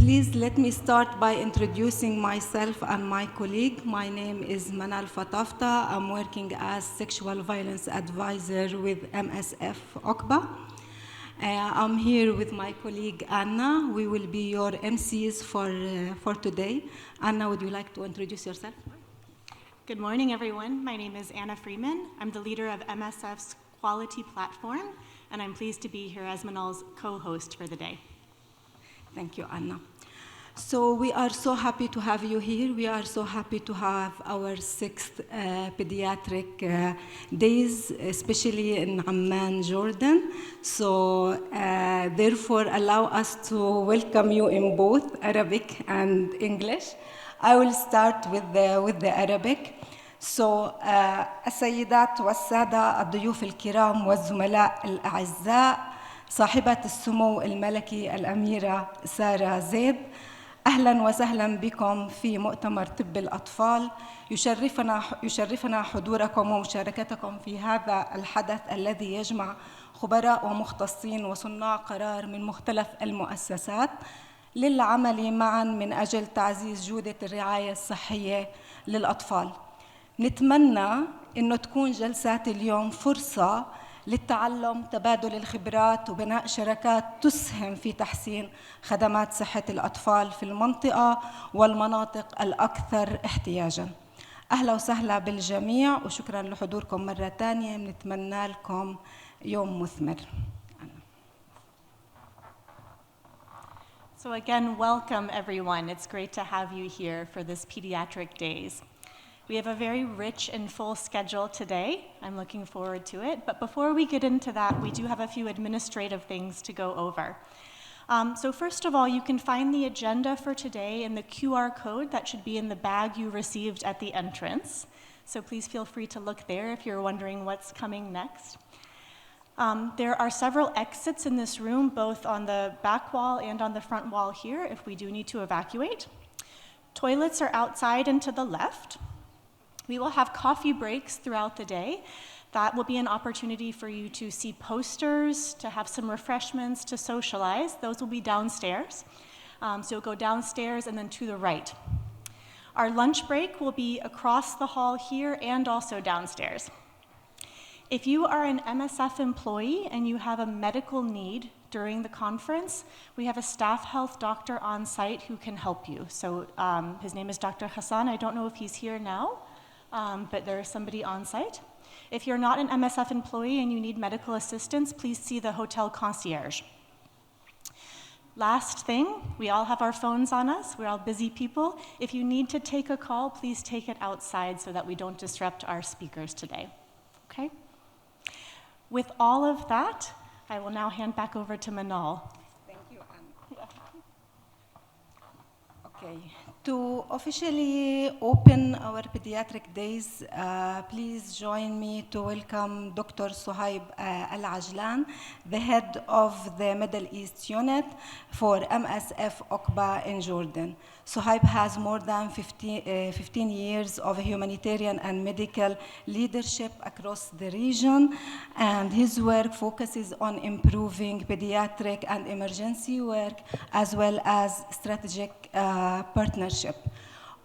Please let me start by introducing myself and my colleague. My name is Manal Fatafta. I'm working as sexual violence advisor with MSF OCBA. I'm here with my colleague Anna. We will be your MCs for today. Anna, would you like to introduce yourself? Good morning, everyone. My name is Anna Freeman. I'm the leader of MSF's Quality Platform, and I'm pleased to be here as Manal's co-host for the day. Thank you, Anna. So we are so happy to have you here. We are so happy to have our 6th pediatric days, especially in Amman, Jordan. So therefore, allow us to welcome you in both Arabic and English. I will start with the Arabic. So السيدات والسادة الضيوف الكرام والزملاء الأعزاء صاحبة السمو الملكي الأميرة سارة زيد، أهلاً وسهلاً بكم في مؤتمر طب الأطفال. يشرفنا حضوركم ومشاركتكم في هذا الحدث الذي يجمع خبراء ومختصين وصناع قرار من مختلف المؤسسات للعمل معاً من أجل تعزيز جودة الرعاية الصحية للأطفال. نتمنى إنه تكون جلسات اليوم فرصة للتعلم، تبادل الخبرات وبناء شراكات تسهم في تحسين خدمات صحة الأطفال في المنطقة والمناطق الأكثر احتياجاً. أهلا وسهلا بالجميع وشكراً لحضوركم مرة تانية. نتمنى لكم يوم مثمر. So again, welcome everyone. It's great to have you here for this Pediatric Days. We have a very rich and full schedule today. I'm looking forward to it. But before we get into that, we do have a few administrative things to go over. So first of all, you can find the agenda for today in the QR code that should be in the bag you received at the entrance. So please feel free to look there if you're wondering what's coming next. There are several exits in this room, both on the back wall and on the front wall here, if we do need to evacuate. Toilets are outside and to the left. We will have coffee breaks throughout the day. That will be an opportunity for you to see posters, to have some refreshments, to socialize. Those will be downstairs. So you'll go downstairs and then to the right. Our lunch break will be across the hall here and also downstairs. If you are an MSF employee and you have a medical need during the conference, we have a staff health doctor on site who can help you. So his name is Dr. Hassan. I don't know if he's here now. But there is somebody on site. If you're not an MSF employee and you need medical assistance, please see the hotel concierge. Last thing, we all have our phones on us. We're all busy people. If you need to take a call, please take it outside so that we don't disrupt our speakers today. Okay? With all of that, I will now hand back over to Manal. Thank you, Anna. Okay. To officially open our Pediatric Days, please join me to welcome Dr. Suhaib Alajlan, the head of the Middle East Unit for MSF OCBA in Jordan. Suhaib has more than 15 years of humanitarian and medical leadership across the region, and his work focuses on improving pediatric and emergency work as well as strategic partnership.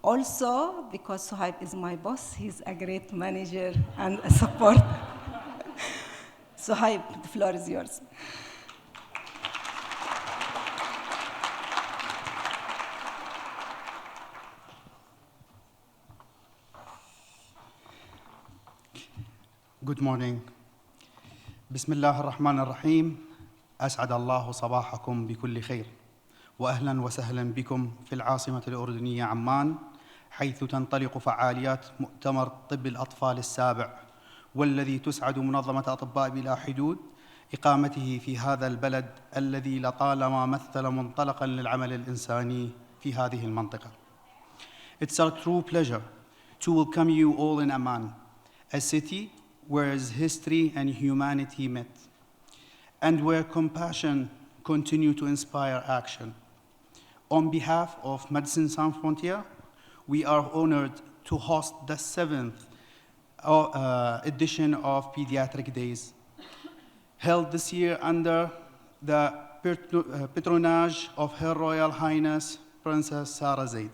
Also, because Suhaib is my boss, he's a great manager and a support. Suhaib, the floor is yours. Good morning. بسم الله الرحمن الرحيم. أسعد الله صباحكم بكل خير. وأهلاً وسهلاً بكم في العاصمة الأردنية عمان، حيث تنطلق فعاليات مؤتمر طب الأطفال السابع، والذي تسعد منظمة أطباء بلا حدود إقامته في هذا البلد الذي لطالما مثل منطلقاً للعمل الإنساني في هذه المنطقة. It's a true pleasure to welcome you all in Amman, a city where history and humanity met, and where compassion continue to inspire action. On behalf of Médecins Sans Frontières, we are honored to host the 7th edition of Pediatric Days, held this year under the patronage of Her Royal Highness Princess Sarah Zaid,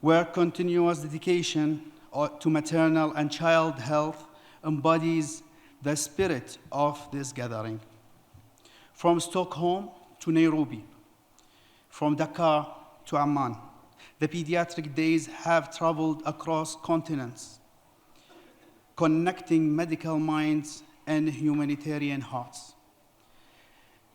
where continuous dedication to maternal and child health embodies the spirit of this gathering. From Stockholm to Nairobi, from Dakar to Amman, the pediatric days have traveled across continents, connecting medical minds and humanitarian hearts.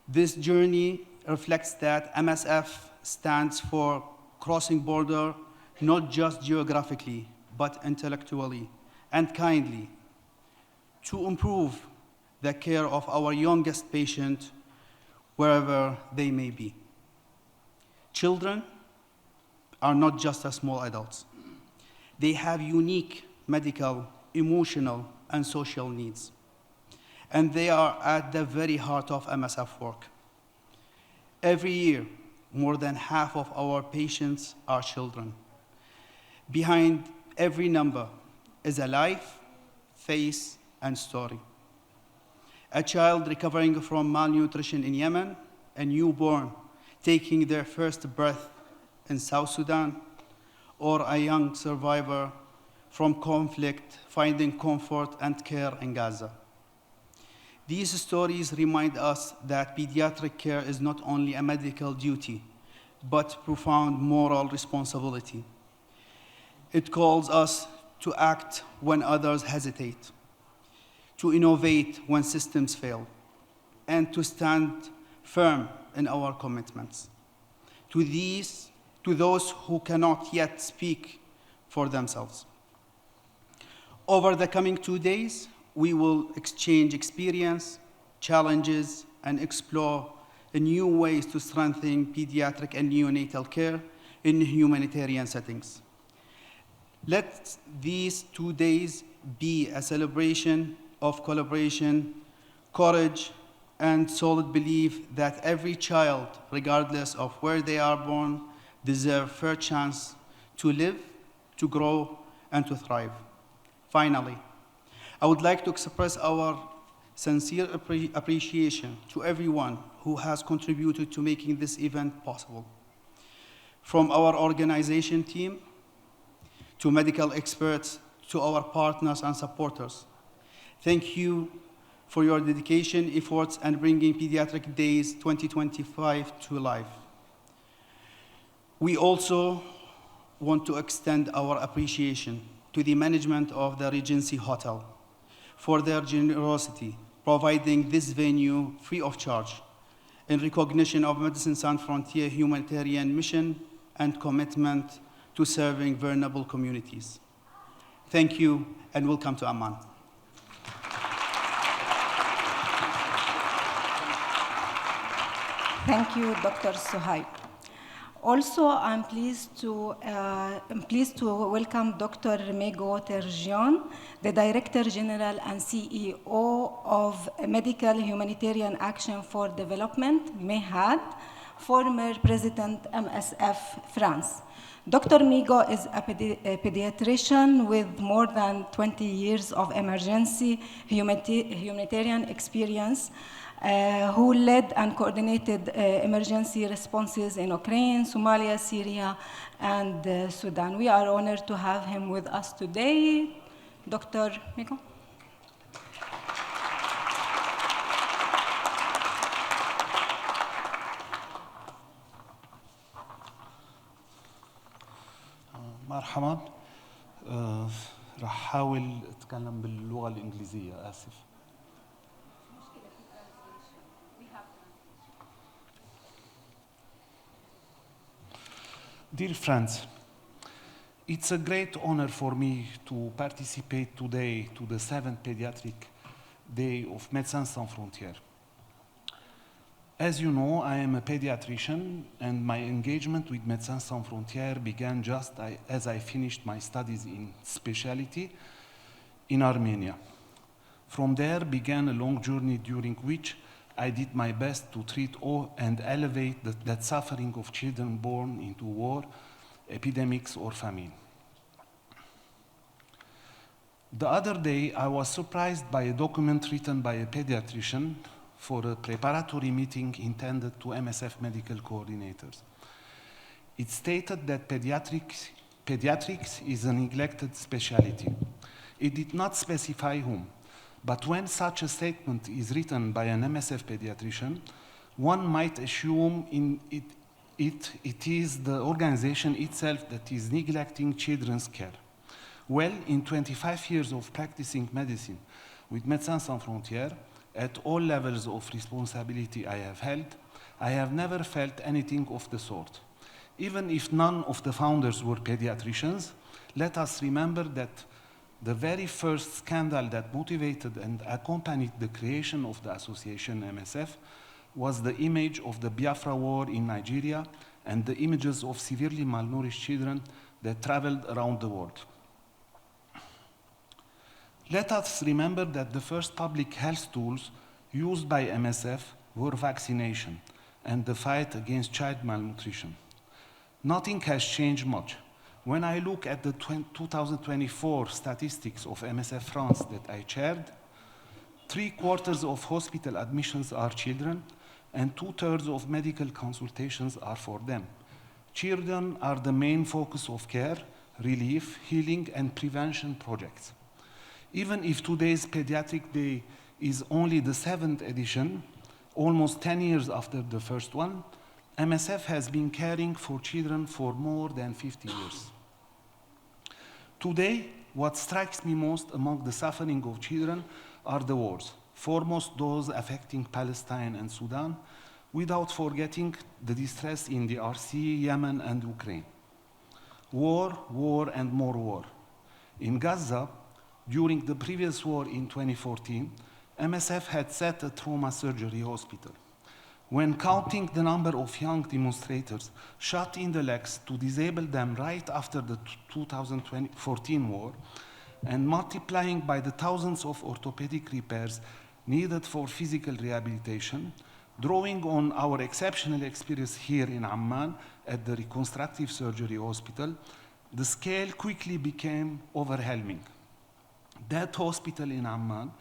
This journey reflects that MSF stands for crossing border, not just geographically, but intellectually and kindly, to improve the care of our youngest patient wherever they may be. Children are not just small adults. They have unique medical, emotional, and social needs. And they are at the very heart of MSF work. Every year, more than half of our patients are children. Behind every number is a life, face, and story. A child recovering from malnutrition in Yemen, a newborn taking their first breath in South Sudan, or a young survivor from conflict finding comfort and care in Gaza. These stories remind us that pediatric care is not only a medical duty, but profound moral responsibility. It calls us to act when others hesitate, to innovate when systems fail, and to stand firm in our commitments. To those who cannot yet speak for themselves. Over the coming 2 days, we will exchange experience, challenges, and explore new ways to strengthen pediatric and neonatal care in humanitarian settings. Let these 2 days be a celebration of collaboration, courage, and solid belief that every child, regardless of where they are born, deserve fair chance to live, to grow, and to thrive. Finally, I would like to express our sincere appreciation to everyone who has contributed to making this event possible. From our organization team, to medical experts, to our partners and supporters. Thank you for your dedication, efforts, and bringing Pediatric Days 2025 to life. We also want to extend our appreciation to the management of the Regency Hotel for their generosity, providing this venue free of charge in recognition of Médecins Sans Frontières humanitarian mission and commitment to serving vulnerable communities. Thank you, and welcome to Amman. Thank you, Dr. Suhaib. Also, I'm pleased to welcome Dr. Terzian, the Director General and CEO of Medical Humanitarian Action for Development, MEHAD, former President MSF France. Dr. Migo is a pediatrician with more than 20 years of emergency humanitarian experience, who led and coordinated emergency responses in Ukraine, Somalia, Syria, and Sudan. We are honored to have him with us today. Dr. Migo. مرحبا. راح احاول اتكلم باللغه الانجليزيه. اسف. Dear friends, it's a great honor for me to participate today to the 7th Pediatric Day of Médecins Sans Frontières. As you know, I am a pediatrician, and my engagement with Médecins Sans Frontières began just as I finished my studies in specialty in Armenia. From there began a long journey during which I did my best to treat and elevate that suffering of children born into war, epidemics, or famine. The other day, I was surprised by a document written by a pediatrician for a preparatory meeting intended to MSF medical coordinators. It stated that pediatrics is a neglected specialty. It did not specify whom, but when such a statement is written by an MSF pediatrician, one might assume it is the organization itself that is neglecting children's care. Well, in 25 years of practicing medicine with Médecins Sans Frontières, at all levels of responsibility I have held, I have never felt anything of the sort. Even if none of the founders were pediatricians, let us remember that the very first scandal that motivated and accompanied the creation of the association MSF was the image of the Biafra War in Nigeria and the images of severely malnourished children that traveled around the world. Let us remember that the first public health tools used by MSF were vaccination and the fight against child malnutrition. Nothing has changed much. When I look at the 2024 statistics of MSF France that I chaired, 3/4 of hospital admissions are children, and 2/3 of medical consultations are for them. Children are the main focus of care, relief, healing, and prevention projects. Even if today's Pediatric Day is only the 7th edition, almost 10 years after the first one, MSF has been caring for children for more than 50 years. Today, what strikes me most among the suffering of children are the wars, foremost those affecting Palestine and Sudan, without forgetting the distress in the DRC, Yemen, and Ukraine. War, war, and more war. In Gaza, during the previous war in 2014, MSF had set a trauma surgery hospital. When counting the number of young demonstrators shot in the legs to disable them right after the 2014 war, and multiplying by the thousands of orthopedic repairs needed for physical rehabilitation, drawing on our exceptional experience here in Amman at the Reconstructive Surgery Hospital, the scale quickly became overwhelming. That hospital in Amman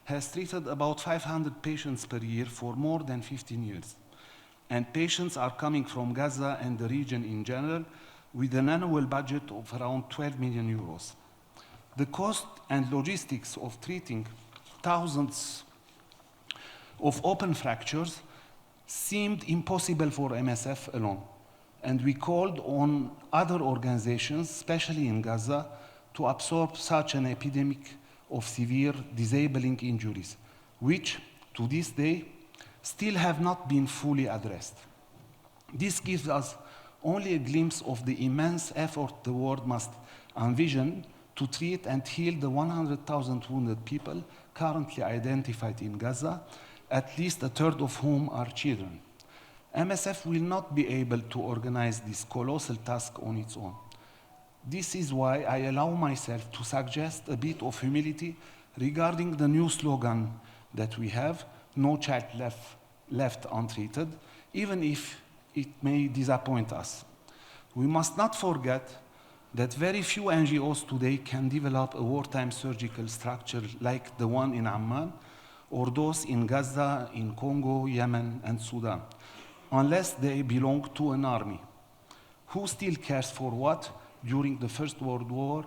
has treated about 500 patients per year for more than 15 years. And patients are coming from Gaza and the region in general with an annual budget of around 12 million euros. The cost and logistics of treating thousands of open fractures seemed impossible for MSF alone. And we called on other organizations, especially in Gaza, to absorb such an epidemic of severe disabling injuries, which, to this day, still have not been fully addressed. This gives us only a glimpse of the immense effort the world must envision to treat and heal the 100,000 wounded people currently identified in Gaza, at least a third of whom are children. MSF will not be able to organize this colossal task on its own. This is why I allow myself to suggest a bit of humility regarding the new slogan that we have, no child left untreated, even if it may disappoint us. We must not forget that very few NGOs today can develop a wartime surgical structure like the one in Amman, or those in Gaza, in Congo, Yemen, and Sudan, unless they belong to an army. Who still cares for what, during the First World War,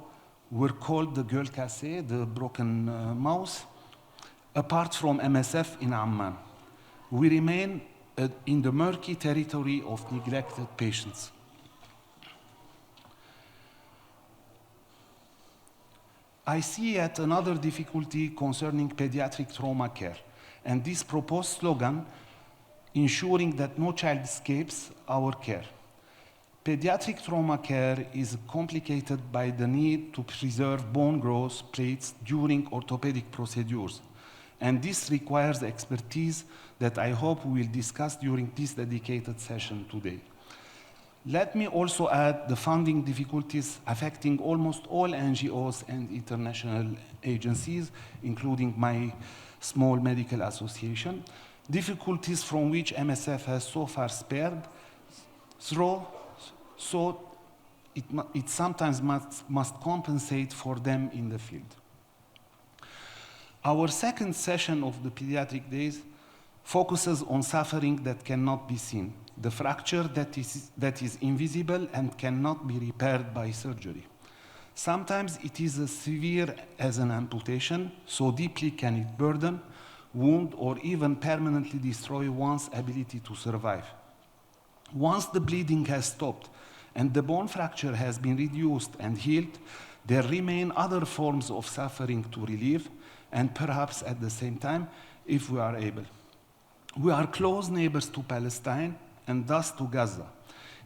were called the gueule cassée, the broken mouse, apart from MSF in Amman? We remain in the murky territory of neglected patients. I see yet another difficulty concerning pediatric trauma care, and this proposed slogan, ensuring that no child escapes our care. Pediatric trauma care is complicated by the need to preserve bone growth plates during orthopedic procedures, and this requires expertise that I hope we will discuss during this dedicated session today. Let me also add the funding difficulties affecting almost all NGOs and international agencies, including my small medical association, difficulties from which MSF has so far spared, so it sometimes must compensate for them in the field. Our second session of the Pediatric Days focuses on suffering that cannot be seen, the fracture that is invisible and cannot be repaired by surgery. Sometimes it is as severe as an amputation, so deeply can it burden, wound, or even permanently destroy one's ability to survive. Once the bleeding has stopped and the bone fracture has been reduced and healed, there remain other forms of suffering to relieve, and perhaps at the same time, if we are able. We are close neighbors to Palestine and thus to Gaza.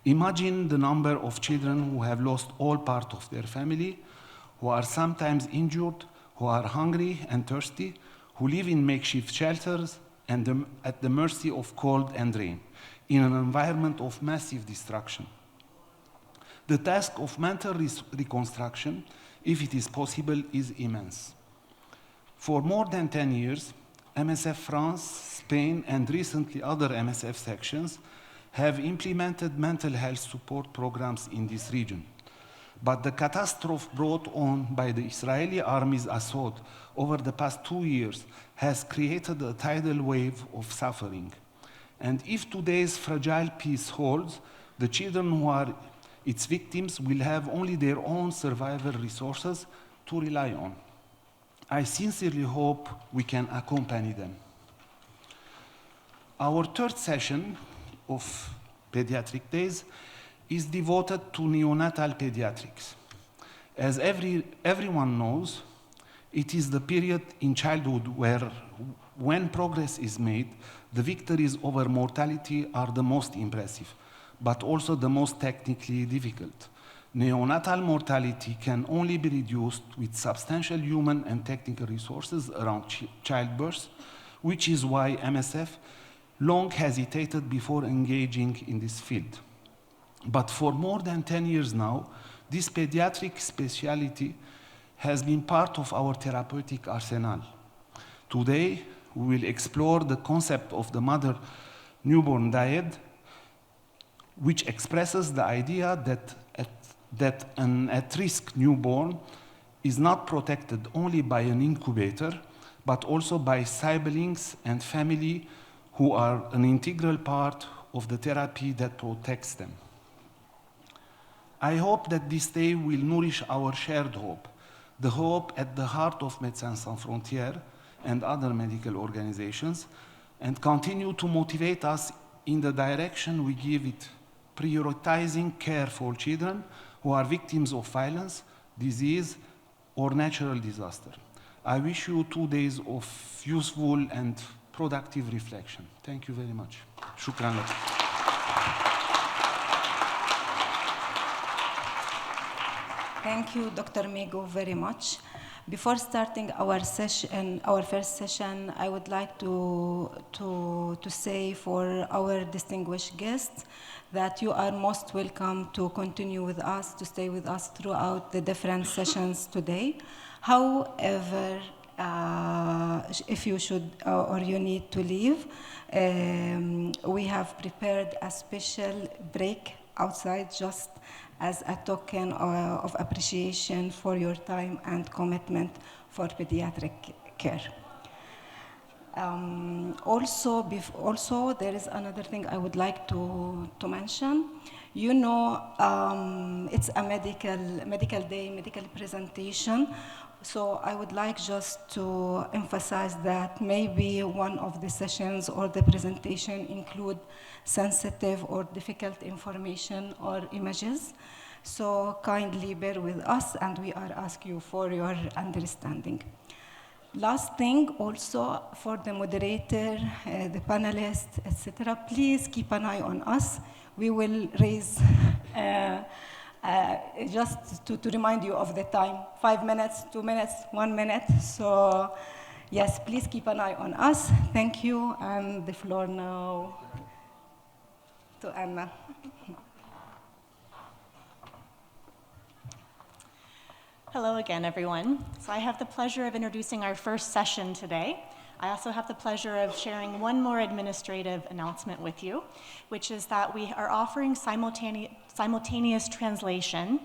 Imagine the number of children who have lost all part of their family, who are sometimes injured, who are hungry and thirsty, who live in makeshift shelters and at the mercy of cold and rain, in an environment of massive destruction. The task of mental reconstruction, if it is possible, is immense. For more than 10 years, MSF France, Spain, and recently other MSF sections have implemented mental health support programs in this region. But the catastrophe brought on by the Israeli army's assault over the past 2 years has created a tidal wave of suffering. And if today's fragile peace holds, the children who are its victims will have only their own survival resources to rely on. I sincerely hope we can accompany them. Our third session of Pediatric Days is devoted to neonatal pediatrics. As everyone knows, it is the period in childhood where, when progress is made, the victories over mortality are the most impressive, but also the most technically difficult. Neonatal mortality can only be reduced with substantial human and technical resources around childbirth, which is why MSF long hesitated before engaging in this field. But for more than 10 years now, this pediatric specialty has been part of our therapeutic arsenal. Today, we will explore the concept of the mother-newborn dyad, which expresses the idea that an at-risk newborn is not protected only by an incubator, but also by siblings and family who are an integral part of the therapy that protects them. I hope that this day will nourish our shared hope, the hope at the heart of Médecins Sans Frontières and other medical organizations, and continue to motivate us in the direction we give it, prioritizing care for children who are victims of violence, disease, or natural disaster. I wish you 2 days of useful and productive reflection. Thank you very much. Shukran lak. Thank you, Dr. Megu, very much. Before starting our session, our first session, I would like to say for our distinguished guests that you are most welcome to continue with us, to stay with us throughout the different sessions today. However, if you should or you need to leave, we have prepared a special break outside just as a token of appreciation for your time and commitment for pediatric care. Also, there is another thing I would like to mention. You know, it's a medical day, medical presentation. So I would like just to emphasize that maybe one of the sessions or the presentation include sensitive or difficult information or images. So kindly bear with us, and we are asking you for your understanding. Last thing also for the moderator, the panelists, etc., please keep an eye on us. We will raise just to remind you of the time, 5 minutes, 2 minutes, 1 minute. So yes, please keep an eye on us. Thank you, and the floor now to Anna. Hello again, everyone. So I have the pleasure of introducing our first session today. I also have the pleasure of sharing one more administrative announcement with you, which is that we are offering simultaneous translation.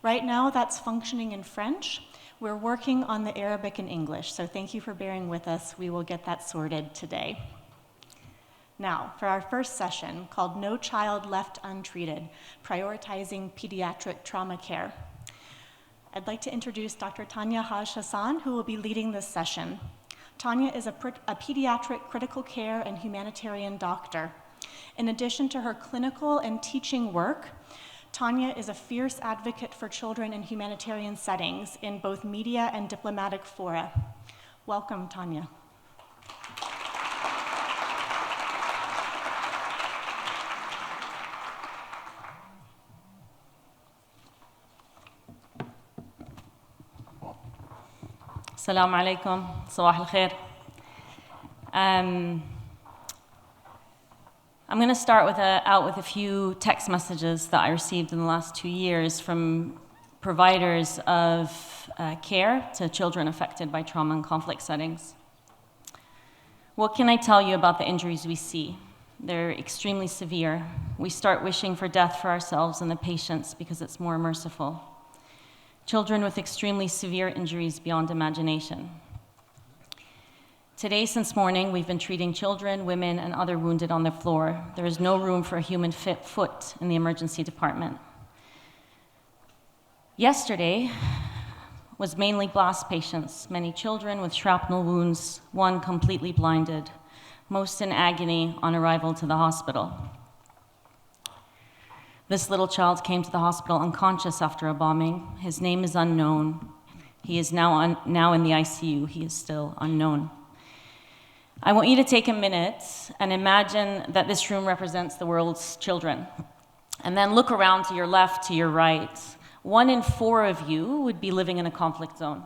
Right now, that's functioning in French. We're working on the Arabic and English, so thank you for bearing with us. We will get that sorted today. Now, for our first session, called No Child Left Untreated, Prioritizing Pediatric Trauma Care, I'd like to introduce Dr. Tanya Haj Hassan, who will be leading this session. Tanya is a pediatric critical care and humanitarian doctor. In addition to her clinical and teaching work, Tanya is a fierce advocate for children in humanitarian settings in both media and diplomatic fora. Welcome, Tanya. Assalamu alaikum, sabah al-khair. I'm going to start out with a few text messages that I received in the last 2 years from providers of care to children affected by trauma and conflict settings. What can I tell you about the injuries we see? They're extremely severe. We start wishing for death for ourselves and the patients because it's more merciful. Children with extremely severe injuries beyond imagination. Today, since morning, we've been treating children, women, and other wounded on the floor. There is no room for a human foot in the emergency department. Yesterday was mainly blast patients, many children with shrapnel wounds, one completely blinded, most in agony on arrival to the hospital. This little child came to the hospital unconscious after a bombing. His name is unknown. He is now in the ICU. He is still unknown. I want you to take a minute and imagine that this room represents the world's children. And then look around to your left, to your right. 1 in 4 of you would be living in a conflict zone.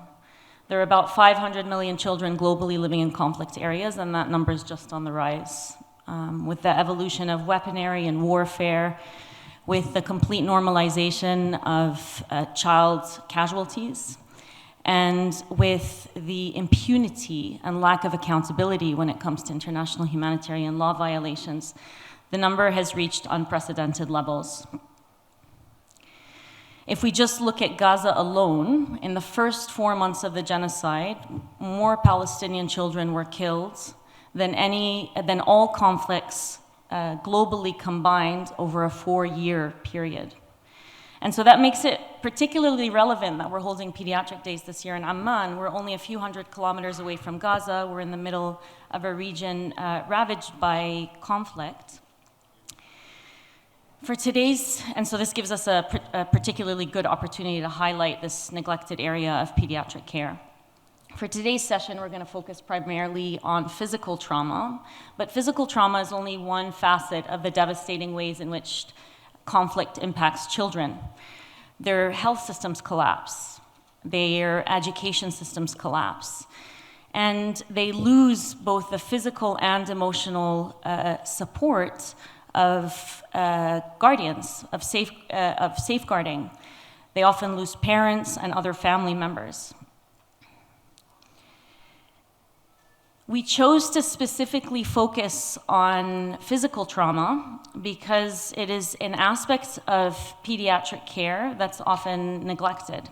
There are about 500 million children globally living in conflict areas, and that number is just on the rise. With the evolution of weaponry and warfare, with the complete normalization of child casualties, and with the impunity and lack of accountability when it comes to international humanitarian law violations, the number has reached unprecedented levels. If we just look at Gaza alone, in the first 4 months of the genocide, more Palestinian children were killed than all conflicts globally combined over a 4-year period. And so that makes it particularly relevant that we're holding Pediatric Days this year in Amman. We're only a few hundred kilometers away from Gaza. We're in the middle of a region ravaged by conflict. For today's, and so this gives us a particularly good opportunity to highlight this neglected area of pediatric care. For today's session, we're going to focus primarily on physical trauma, but physical trauma is only one facet of the devastating ways in which conflict impacts children. Their health systems collapse, their education systems collapse, and they lose both the physical and emotional support of guardians, of safeguarding. They often lose parents and other family members. We chose to specifically focus on physical trauma because it is an aspect of pediatric care that's often neglected.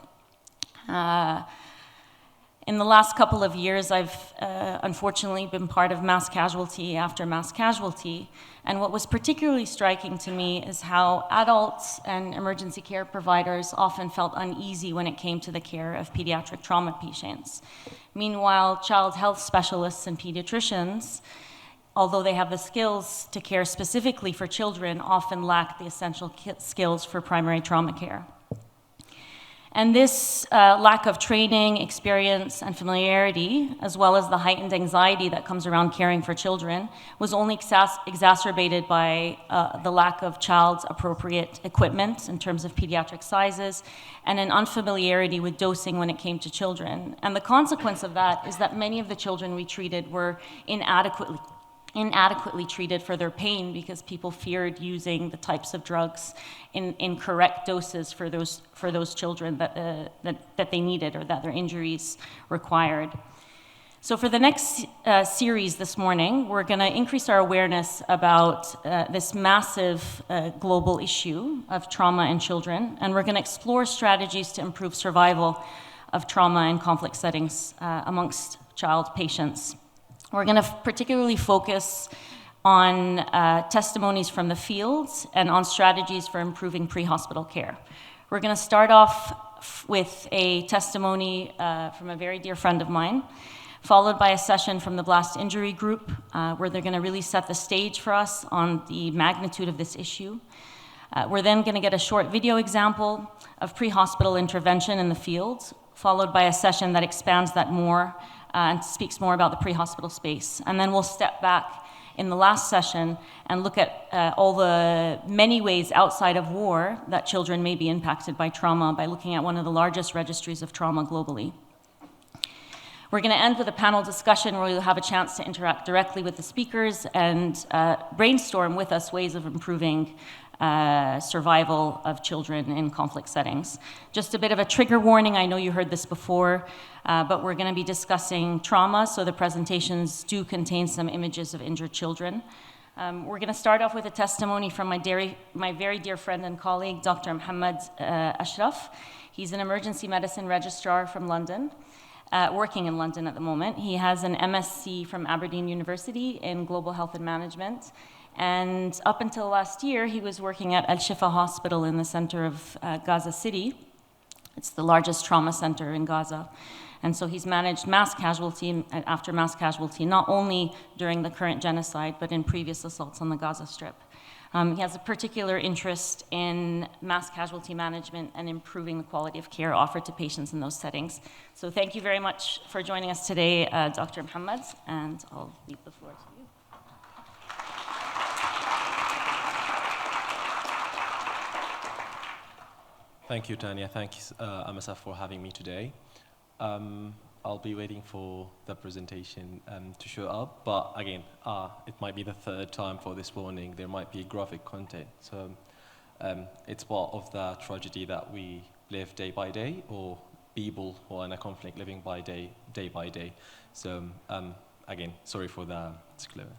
In the last couple of years, I've unfortunately been part of mass casualty after mass casualty, and what was particularly striking to me is how adults and emergency care providers often felt uneasy when it came to the care of pediatric trauma patients. Meanwhile, child health specialists and pediatricians, although they have the skills to care specifically for children, often lack the essential skills for primary trauma care. And this lack of training, experience, and familiarity, as well as the heightened anxiety that comes around caring for children, was only exacerbated by the lack of child-appropriate equipment in terms of pediatric sizes, and an unfamiliarity with dosing when it came to children. And the consequence of that is that many of the children we treated were inadequately treated for their pain because people feared using the types of drugs in correct doses for those children that they needed or that their injuries required. So for the next series this morning, we're going to increase our awareness about this massive global issue of trauma in children, and we're going to explore strategies to improve survival of trauma and conflict settings amongst child patients. We're going to particularly focus on testimonies from the fields and on strategies for improving pre-hospital care. We're going to start off with a testimony from a very dear friend of mine, followed by a session from the blast injury group, where they're going to really set the stage for us on the magnitude of this issue. We're then going to get a short video example of pre-hospital intervention in the field, followed by a session that expands that more and speaks more about the pre-hospital space. And then we'll step back in the last session and look at all the many ways outside of war that children may be impacted by trauma by looking at one of the largest registries of trauma globally. We're going to end with a panel discussion where you'll have a chance to interact directly with the speakers and brainstorm with us ways of improving survival of children in conflict settings. Just a bit of a trigger warning, I know you heard this before, but we're going to be discussing trauma, so the presentations do contain some images of injured children. We're going to start off with a testimony from my very dear friend and colleague, Dr. Mohammed Ashraf. He's an emergency medicine registrar from London. Working in London at the moment. He has an MSc from Aberdeen University in Global Health and Management. And up until last year, he was working at Al-Shifa Hospital in the center of Gaza City. It's the largest trauma center in Gaza. And so he's managed mass casualty after mass casualty, not only during the current genocide, but in previous assaults on the Gaza Strip. He has a particular interest in mass casualty management and improving the quality of care offered to patients in those settings. So thank you very much for joining us today, Dr. Mohammed, and I'll leave the floor to you. Thank you, Tanya. Thanks, MSF, for having me today. I'll be waiting for the presentation to show up, but again, it might be the third time for this morning. There might be graphic content, so it's part of the tragedy that we live day by day, or people who are in a conflict living by day by day. So again, sorry for the disclaimer.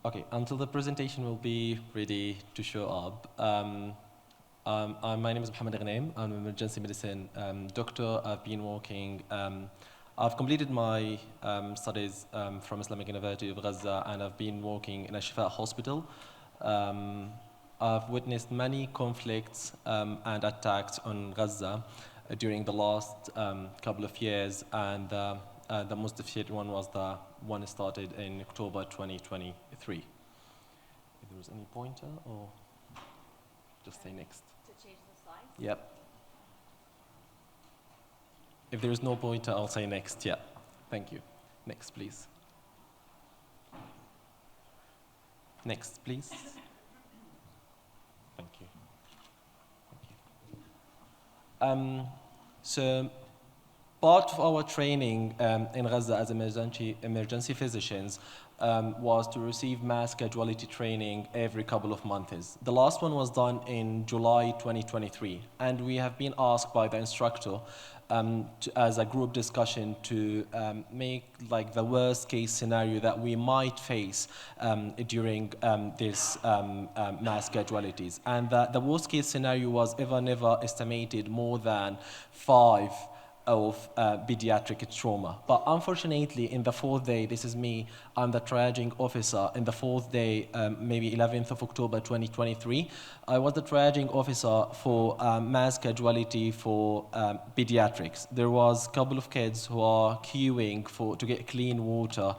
Okay, until the presentation will be ready to show up. My name is Mohammed Ghanem. I'm an emergency medicine doctor. I've been working, I've completed my studies from Islamic University of Gaza, and I've been working in a Shifa hospital. I've witnessed many conflicts and attacks on Gaza during the last couple of years, and the most difficult one was the one started in October 2023. If there was any pointer, or just say next. To change the slide? Yep. If there is no pointer, I'll say next. Yeah. Thank you. Next, please. Next, please. Thank you. Thank you. So, part of our training in Gaza as emergency physicians was to receive mass casualty training every couple of months. The last one was done in July 2023, and we have been asked by the instructor as a group discussion to make like the worst case scenario that we might face during this mass casualties. And the worst case scenario was never estimated more than 5 of pediatric trauma. But unfortunately, in the 4th day, this is me, I'm the triaging officer. In the 4th day, maybe 11th of October 2023, I was the triaging officer for mass casualty for pediatrics. There was a couple of kids who are queuing to get clean water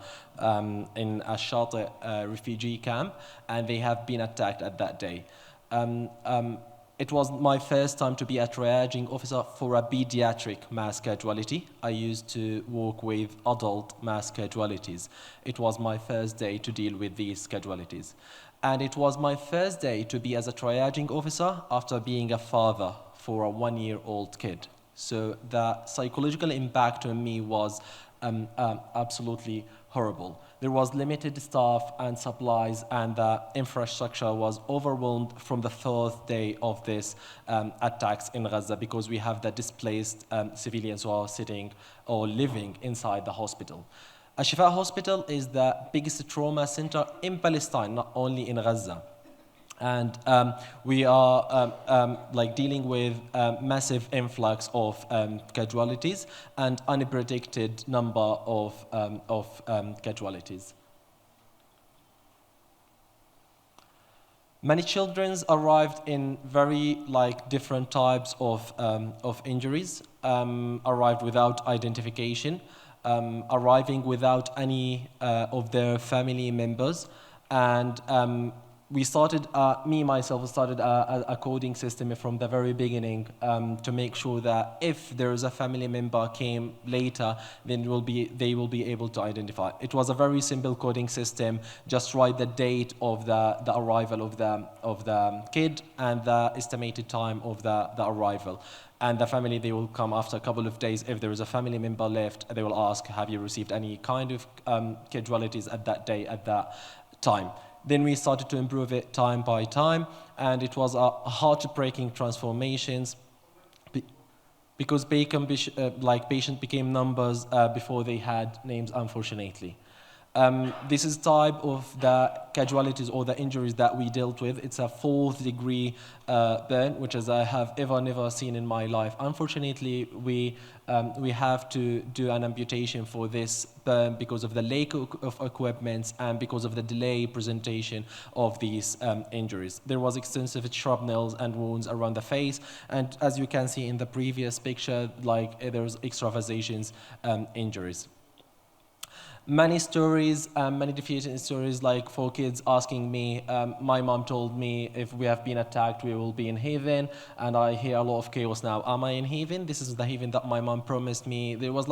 in a shelter refugee camp, and they have been attacked at that day. It was my first time to be a triaging officer for a pediatric mass casualty. I used to work with adult mass casualties. It was my first day to deal with these casualties. And it was my first day to be as a triaging officer after being a father for a 1-year-old kid. So the psychological impact on me was absolutely horrible. There was limited staff and supplies, and the infrastructure was overwhelmed from the 4th day of this attacks in Gaza, because we have the displaced civilians who are sitting or living inside the hospital. Al-Shifa Hospital is the biggest trauma center in Palestine, not only in Gaza. And we are like dealing with massive influx of casualties and unpredicted number of casualties. Many children arrived in very different types of injuries, arrived without identification, arriving without any of their family members, and we started, myself started a coding system from the very beginning to make sure that if there is a family member came later, then they will be able to identify. It was a very simple coding system. Just write the date of the arrival of the kid and the estimated time of the arrival. And the family, they will come after a couple of days. If there is a family member left, they will ask, have you received any kind of casualties at that day, at that time? Then we started to improve it time by time, and it was a heartbreaking transformations because patients became numbers before they had names, unfortunately. This is type of the casualties or the injuries that we dealt with. It's a 4th degree burn, which is I have never seen in my life. Unfortunately, we have to do an amputation for this burn because of the lack of equipment and because of the delay presentation of these injuries. There was extensive shrapnels and wounds around the face, and as you can see in the previous picture, there's extravasations injuries. Many stories, many defeating stories, for kids asking me, my mom told me if we have been attacked, we will be in heaven, and I hear a lot of chaos now. Am I in heaven? This is the heaven that my mom promised me. There was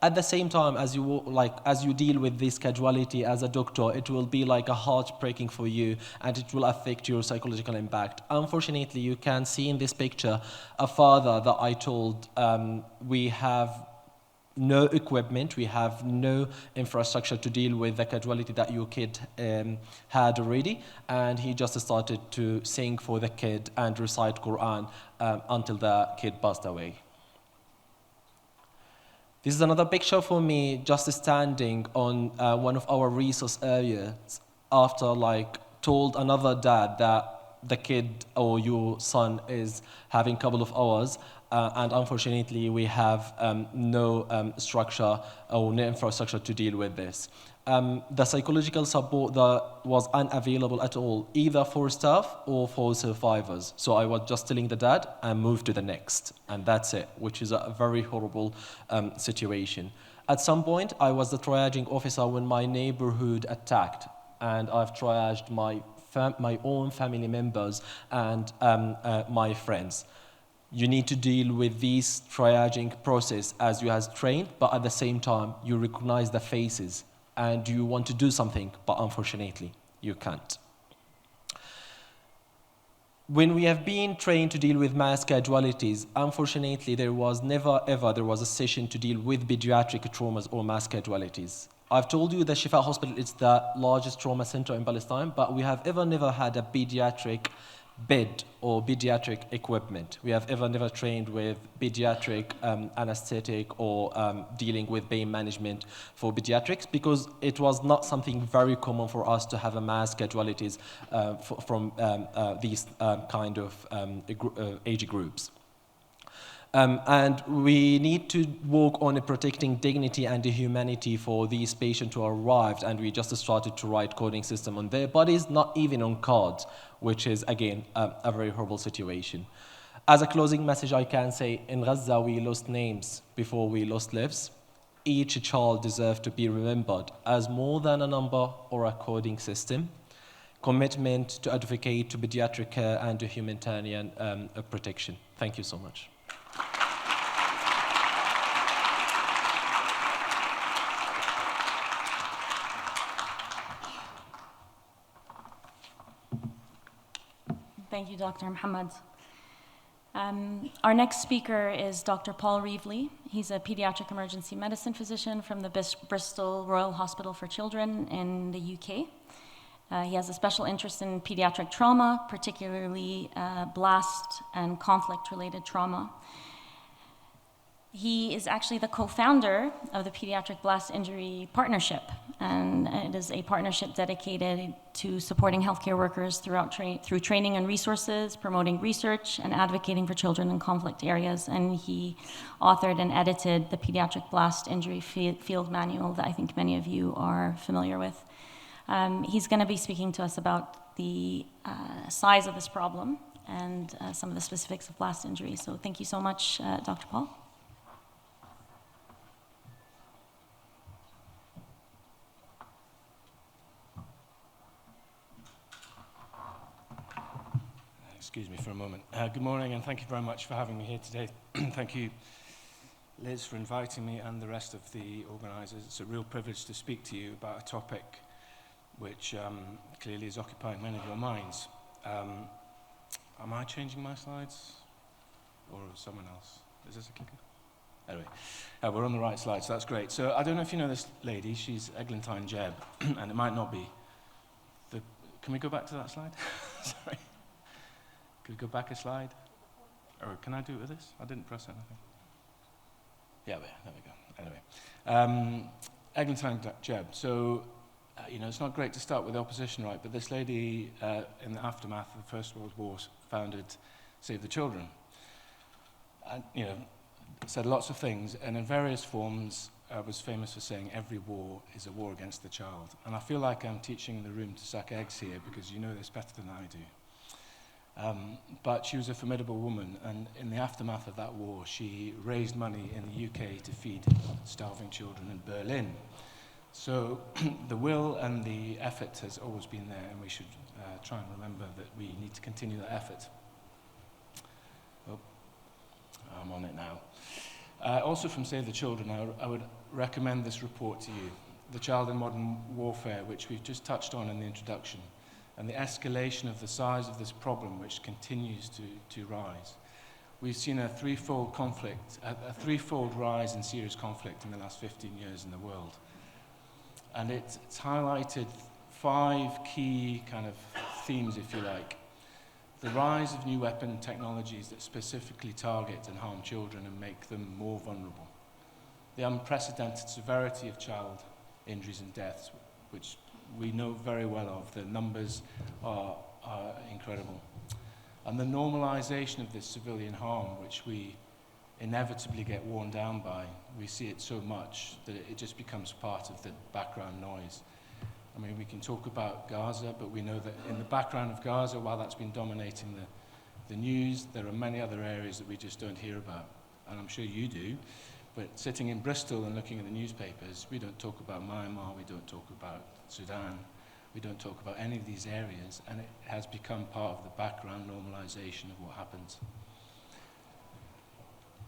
at the same time as you deal with this casualty as a doctor, it will be a heartbreaking for you, and it will affect your psychological impact. Unfortunately, you can see in this picture a father that I told, we have no equipment, we have no infrastructure to deal with the casualty that your kid had already, and he just started to sing for the kid and recite Quran until the kid passed away. This is another picture for me, just standing on one of our resource areas after told another dad that the kid or your son is having a couple of hours, and unfortunately we have no structure or no infrastructure to deal with this. The psychological support that was unavailable at all, either for staff or for survivors. So I was just telling the dad and move to the next, and that's it, which is a very horrible situation. At some point, I was the triaging officer when my neighborhood attacked, and I've triaged my own family members and my friends. You need to deal with this triaging process as you have trained, but at the same time, you recognize the faces and you want to do something, but unfortunately, you can't. When we have been trained to deal with mass casualties, unfortunately, there was never ever a session to deal with pediatric traumas or mass casualties. I've told you that Shifa Hospital is the largest trauma center in Palestine, but we have never had a pediatric bed or pediatric equipment. We have never trained with pediatric anesthetic or dealing with pain management for pediatrics, because it was not something very common for us to have a mass casualties from these kind of age groups. And we need to work on protecting dignity and humanity for these patients who arrived, and we just started to write coding system on their bodies, not even on cards, which is, again, a very horrible situation. As a closing message, I can say, in Gaza, we lost names before we lost lives. Each child deserves to be remembered as more than a number or a coding system. Commitment to advocate to pediatric care and to humanitarian protection. Thank you so much. Thank you, Dr. Mohammed. Our next speaker is Dr. Paul Reevely. He's a pediatric emergency medicine physician from the Bristol Royal Hospital for Children in the UK. He has a special interest in pediatric trauma, particularly blast and conflict-related trauma. He is actually the co-founder of the Pediatric Blast Injury Partnership, and it is a partnership dedicated to supporting healthcare workers through training and resources, promoting research, and advocating for children in conflict areas. And he authored and edited the Pediatric Blast Injury Field Manual that I think many of you are familiar with. He's going to be speaking to us about the size of this problem and some of the specifics of blast injury. So thank you so much, Dr. Paul. Excuse me for a moment. Good morning, and thank you very much for having me here today. Thank you, Liz, for inviting me and the rest of the organisers. It's a real privilege to speak to you about a topic which clearly is occupying many of your minds. Am I changing my slides, or someone else? Is this a clicker? Anyway, we're on the right slide, so that's great. So I don't know if you know this lady. She's Eglantine Jebb, and it might not be. Can we go back to that slide? Sorry. Could we go back a slide? Or can I do it with this? I didn't press anything. Yeah, there we go. Anyway, Eglantine Jebb. So, you know, it's not great to start with the opposition, right? But this lady, in the aftermath of the First World War, founded Save the Children. And, you know, said lots of things, and in various forms was famous for saying every war is a war against the child. And I feel like I'm teaching the room to suck eggs here, because you know this better than I do. But she was a formidable woman, and in the aftermath of that war, she raised money in the UK to feed starving children in Berlin. So the will and the effort has always been there, and we should try and remember that we need to continue that effort. Oh, I'm on it now. Also from Save the Children, I would recommend this report to you, The Child in Modern Warfare, which we've just touched on in the introduction, and the escalation of the size of this problem, which continues to rise. We've seen a threefold rise in serious conflict in the last 15 years in the world. And it's highlighted 5 key kind of themes, if you like. The rise of new weapon technologies that specifically target and harm children and make them more vulnerable. The unprecedented severity of child injuries and deaths, which we know very well of. The numbers are incredible. And the normalization of this civilian harm, which we inevitably get worn down by. We see it so much that it just becomes part of the background noise. I mean, we can talk about Gaza, but we know that in the background of Gaza, while that's been dominating the news, there are many other areas that we just don't hear about. And I'm sure you do. But sitting in Bristol and looking at the newspapers, we don't talk about Myanmar, we don't talk about Sudan, we don't talk about any of these areas, and it has become part of the background normalization of what happens.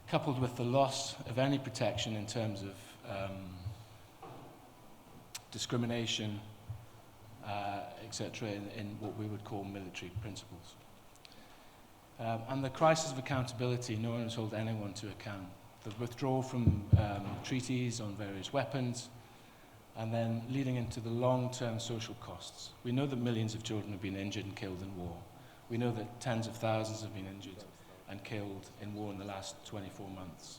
Coupled with the loss of any protection in terms of discrimination, etc., in what we would call military principles. And the crisis of accountability, no one has held anyone to account. The withdrawal from treaties on various weapons, and then leading into the long-term social costs. We know that millions of children have been injured and killed in war. We know that tens of thousands have been injured and killed in war in the last 24 months.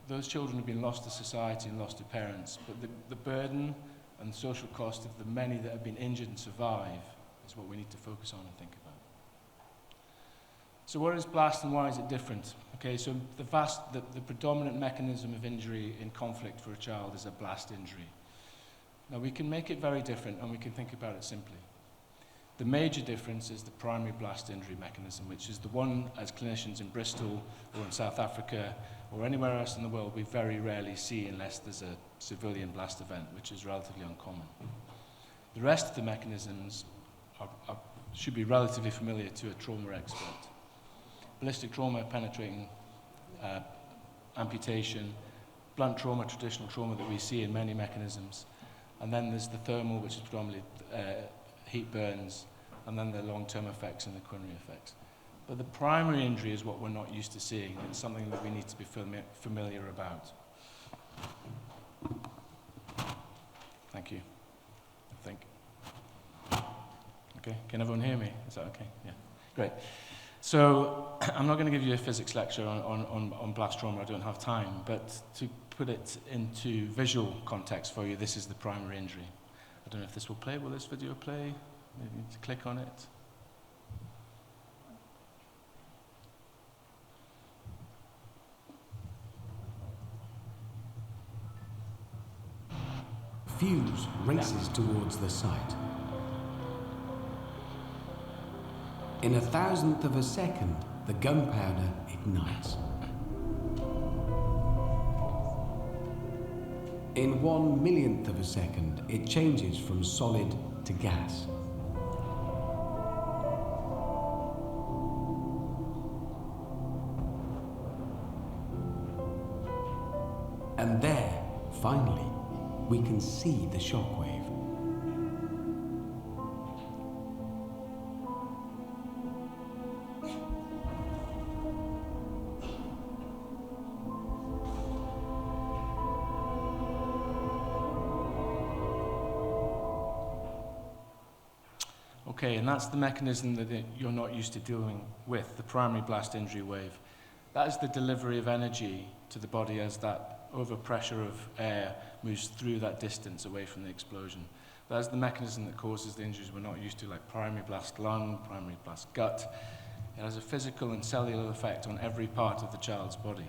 Those children have been lost to society and lost to parents, but the burden and the social cost of the many that have been injured and survive is what we need to focus on and think about. So what is blast and why is it different? Okay, so the predominant mechanism of injury in conflict for a child is a blast injury. Now we can make it very different and we can think about it simply. The major difference is the primary blast injury mechanism, which is the one as clinicians in Bristol or in South Africa or anywhere else in the world we very rarely see unless there's a civilian blast event, which is relatively uncommon. The rest of the mechanisms should be relatively familiar to a trauma expert. Ballistic trauma, penetrating amputation, blunt trauma, traditional trauma that we see in many mechanisms. And then there's the thermal, which is predominantly heat burns, and then the long-term effects and the coronary effects. But the primary injury is what we're not used to seeing. It's something that we need to be familiar about. Thank you. I think. Okay, can everyone hear me? Is that okay? Yeah, great. So I'm not going to give you a physics lecture on blast trauma, I don't have time, but to put it into visual context for you, this is the primary injury. I don't know if this will play. Will this video play? Maybe you need to click on it. Fuse races towards the site. In 1,000th of a second, the gunpowder ignites. In 1/1,000,000th of a second, it changes from solid to gas. And there, finally, we can see the shockwave. Okay, and that's the mechanism that you're not used to dealing with, the primary blast injury wave. That is the delivery of energy to the body as that overpressure of air moves through that distance away from the explosion. That is the mechanism that causes the injuries we're not used to, like primary blast lung, primary blast gut. It has a physical and cellular effect on every part of the child's body.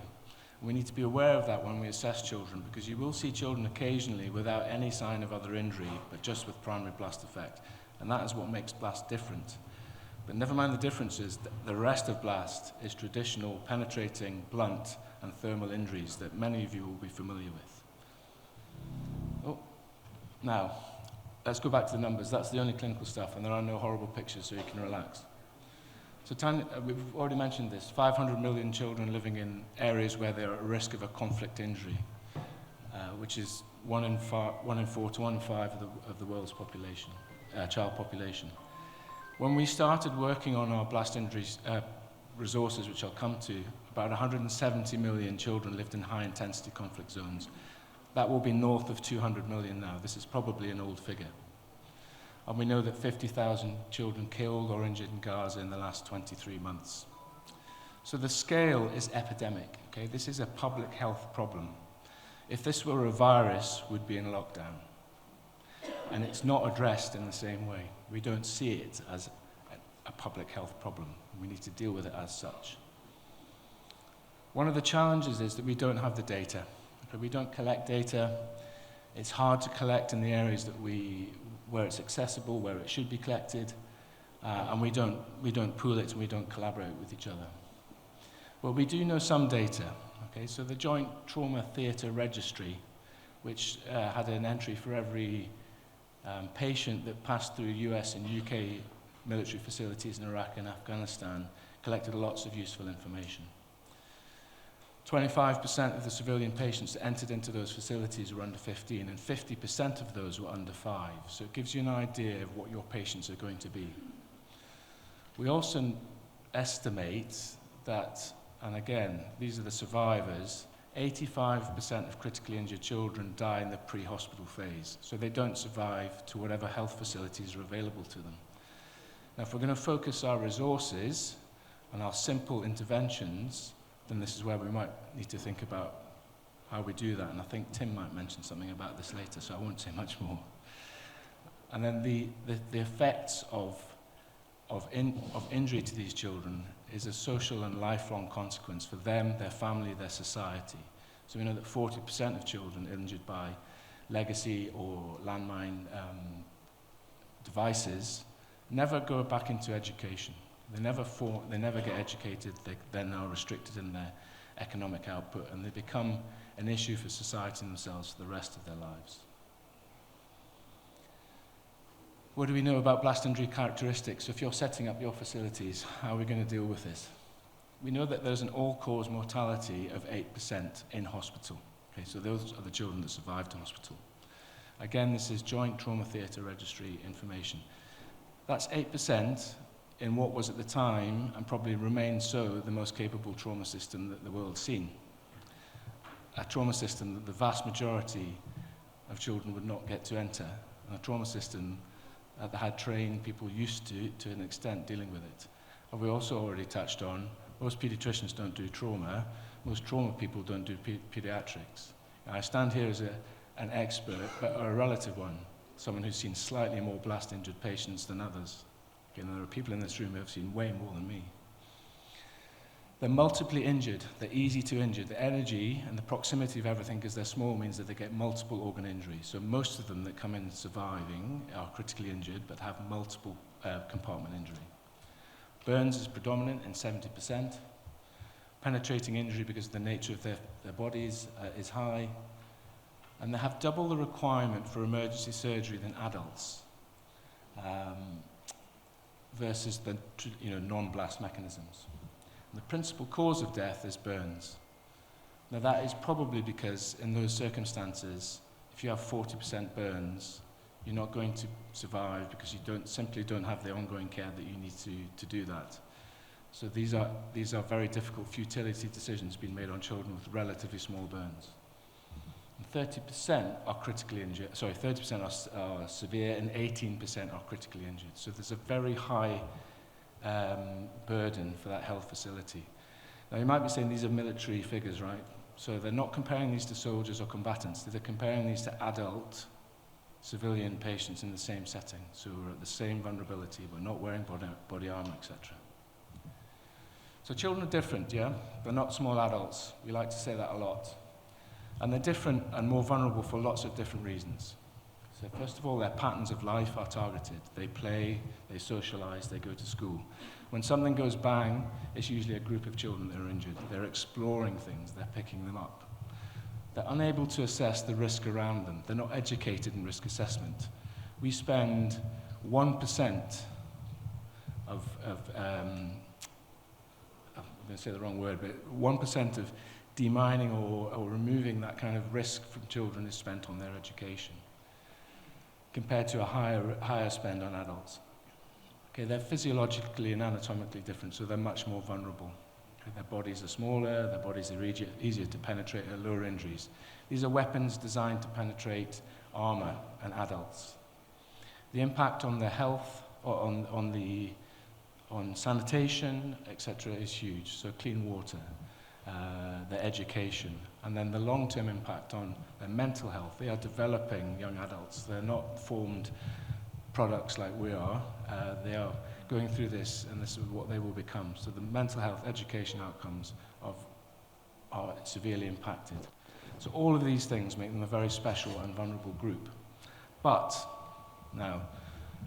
And we need to be aware of that when we assess children, because you will see children occasionally without any sign of other injury, but just with primary blast effect. And that is what makes blast different. But never mind the differences, the rest of blast is traditional, penetrating, blunt, and thermal injuries that many of you will be familiar with. Oh, now, let's go back to the numbers. That's the only clinical stuff, and there are no horrible pictures, so you can relax. So we've already mentioned this, 500 million children living in areas where they're at risk of a conflict injury, which is 1 in 4 to 1 in 5 of the world's population. Child population. When we started working on our blast injuries resources, which I'll come to, about 170 million children lived in high-intensity conflict zones. That will be north of 200 million now. This is probably an old figure. And we know that 50,000 children killed or injured in Gaza in the last 23 months. So the scale is epidemic. Okay? This is a public health problem. If this were a virus, we'd be in lockdown. And it's not addressed in the same way. We don't see it as a public health problem. We need to deal with it as such. One of the challenges is that we don't have the data. Okay, we don't collect data. It's hard to collect in the areas where it's accessible, where it should be collected, and we don't pool it and we don't collaborate with each other. But we do know some data. Okay, so the Joint Trauma Theatre Registry, which had an entry for every patient that passed through US and UK military facilities in Iraq and Afghanistan, collected lots of useful information. 25% of the civilian patients that entered into those facilities were under 15, and 50% of those were under 5. So it gives you an idea of what your patients are going to be. We also estimate that, and again, these are the survivors, 85% of critically injured children die in the pre-hospital phase, so they don't survive to whatever health facilities are available to them. Now, if we're going to focus our resources on our simple interventions, then this is where we might need to think about how we do that, and I think Tim might mention something about this later, so I won't say much more. And then the effects of injury to these children is a social and lifelong consequence for them, their family, their society. So we know that 40% of children injured by legacy or landmine devices never go back into education. They never get educated. They're now restricted in their economic output, and they become an issue for society themselves for the rest of their lives. What do we know about blast injury characteristics? So if you're setting up your facilities, how are we going to deal with this? We know that there's an all-cause mortality of 8% in hospital. Okay, so those are the children that survived in hospital. Again, this is Joint Trauma Theatre Registry information. That's 8% in what was at the time, and probably remains so, the most capable trauma system that the world's seen. A trauma system that the vast majority of children would not get to enter, and a trauma system that had trained people used to an extent, dealing with it. And we also already touched on, most pediatricians don't do trauma, most trauma people don't do pediatrics. Now, I stand here as an expert, but a relative one, someone who's seen slightly more blast-injured patients than others. Okay, and there are people in this room who have seen way more than me. They're multiply injured, they're easy to injure. The energy and the proximity of everything, because they're small, means that they get multiple organ injuries. So most of them that come in surviving are critically injured, but have multiple compartment injury. Burns is predominant in 70%. Penetrating injury because of the nature of their bodies is high. And they have double the requirement for emergency surgery than adults versus the non-blast mechanisms. And the principal cause of death is burns. Now that is probably because in those circumstances, if you have 40% burns, you're not going to survive because you simply don't have the ongoing care that you need to do that. So these are very difficult futility decisions being made on children with relatively small burns. And 30% are critically injured. Sorry, 30% are severe and 18% are critically injured. So there's a very high burden for that health facility. Now you might be saying these are military figures, right? So they're not comparing these to soldiers or combatants. They're comparing these to adult civilian patients in the same setting. So we're at the same vulnerability. We're not wearing body armor, etc. So children are different, yeah? They're not small adults. We like to say that a lot. And they're different and more vulnerable for lots of different reasons. So first of all, their patterns of life are targeted. They play, they socialize, they go to school. When something goes bang, it's usually a group of children that are injured. They're exploring things, they're picking them up. They're unable to assess the risk around them. They're not educated in risk assessment. We spend 1% of I'm going to say the wrong word, but 1% of demining or removing that kind of risk from children is spent on their education, compared to a higher spend on adults. Okay, they're physiologically and anatomically different, so they're much more vulnerable. Okay, their bodies are smaller, their bodies are easier to penetrate at lower injuries. These are weapons designed to penetrate armor and adults. The impact on their health, or on sanitation, etc., is huge. So clean water, their education, and then the long-term impact on their mental health. They are developing young adults. They're not formed products like we are. They are going through this, and this is what they will become. So the mental health, education outcomes are severely impacted. So all of these things make them a very special and vulnerable group. But, now,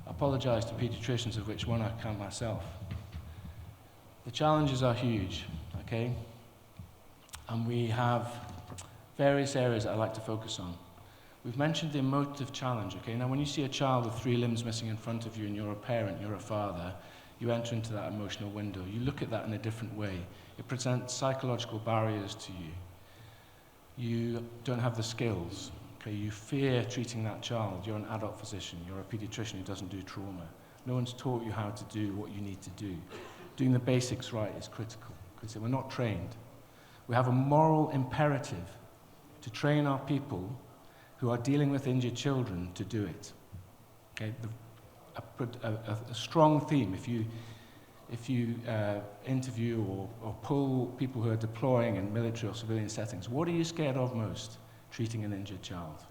I apologize to pediatricians, of which one I count myself. The challenges are huge, okay? And we have various areas that I like to focus on. We've mentioned the emotive challenge, okay? Now, when you see a child with 3 limbs missing in front of you and you're a parent, you're a father, you enter into that emotional window. You look at that in a different way. It presents psychological barriers to you. You don't have the skills, okay? You fear treating that child. You're an adult physician. You're a pediatrician who doesn't do trauma. No one's taught you how to do what you need to do. Doing the basics right is critical, because we're not trained. We have a moral imperative to train our people who are dealing with injured children to do it. Okay, a strong theme. If you interview or pull people who are deploying in military or civilian settings, what are you scared of most? Treating an injured child.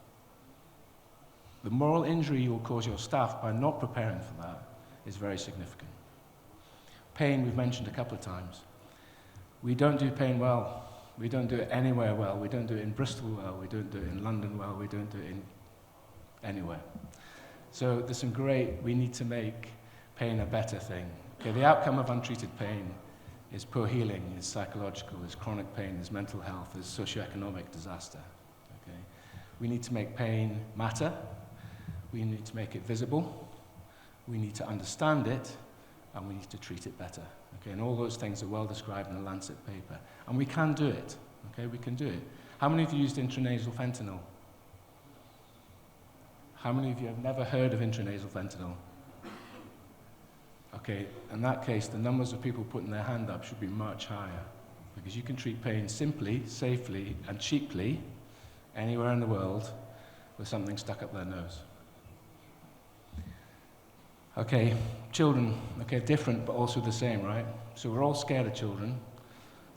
The moral injury you will cause your staff by not preparing for that is very significant. Pain, we've mentioned a couple of times. We don't do pain well. We don't do it anywhere well. We don't do it in Bristol well. We don't do it in London well. We don't do it in anywhere. So there's some we need to make pain a better thing. Okay, the outcome of untreated pain is poor healing, is psychological, is chronic pain, is mental health, is socioeconomic disaster. Okay? We need to make pain matter. We need to make it visible. We need to understand it, and we need to treat it better. Okay, and all those things are well described in the Lancet paper. And we can do it. Okay, we can do it. How many of you used intranasal fentanyl? How many of you have never heard of intranasal fentanyl? Okay, in that case, the numbers of people putting their hand up should be much higher, because you can treat pain simply, safely, and cheaply anywhere in the world with something stuck up their nose. Okay, children, okay, different but also the same, right? So we're all scared of children.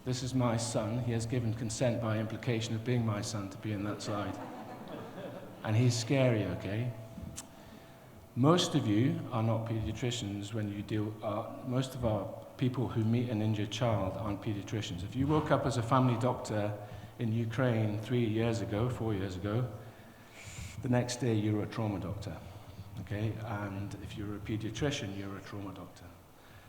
This is my son. He has given consent by implication of being my son to be in that slide. And he's scary, okay? Most of you are not pediatricians when you most of our people who meet an injured child aren't pediatricians. If you woke up as a family doctor in Ukraine 4 years ago, the next day you were a trauma doctor. Okay, and if you're a pediatrician, you're a trauma doctor.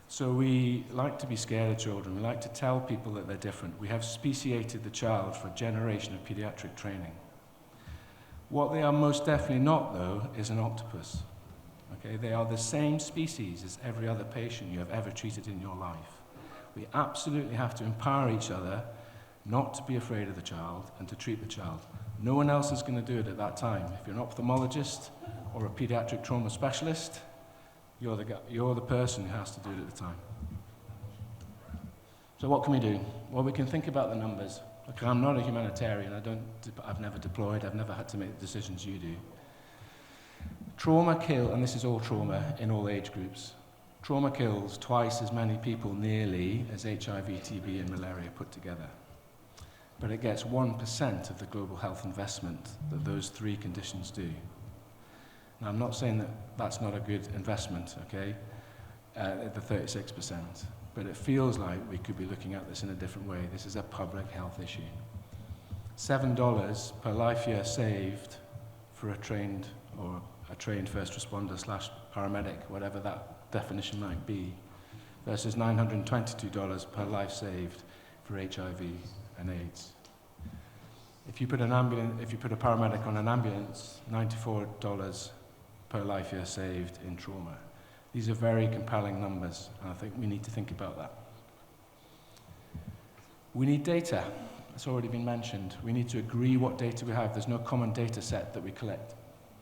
So we like to be scared of children. We like to tell people that they're different. We have speciated the child for a generation of pediatric training. What they are most definitely not, though, is an octopus. Okay? They are the same species as every other patient you have ever treated in your life. We absolutely have to empower each other not to be afraid of the child and to treat the child. No one else is going to do it at that time. If you're an ophthalmologist or a pediatric trauma specialist, you're the person who has to do it at the time. So what can we do? Well, we can think about the numbers. Okay, I'm not a humanitarian. I've never deployed. I've never had to make the decisions you do. Trauma kills, and this is all trauma in all age groups. Trauma kills twice as many people nearly as HIV, TB, and malaria put together. But it gets 1% of the global health investment that those three conditions do. Now, I'm not saying that that's not a good investment, okay, at the 36%, but it feels like we could be looking at this in a different way. This is a public health issue. $7 per life year saved for a trained first responder / paramedic, whatever that definition might be, versus $922 per life saved for HIV and AIDS. If you put a paramedic on an ambulance, $94 per life year saved in trauma. These are very compelling numbers, and I think we need to think about that. We need data. It's already been mentioned. We need to agree what data we have. There's no common data set that we collect.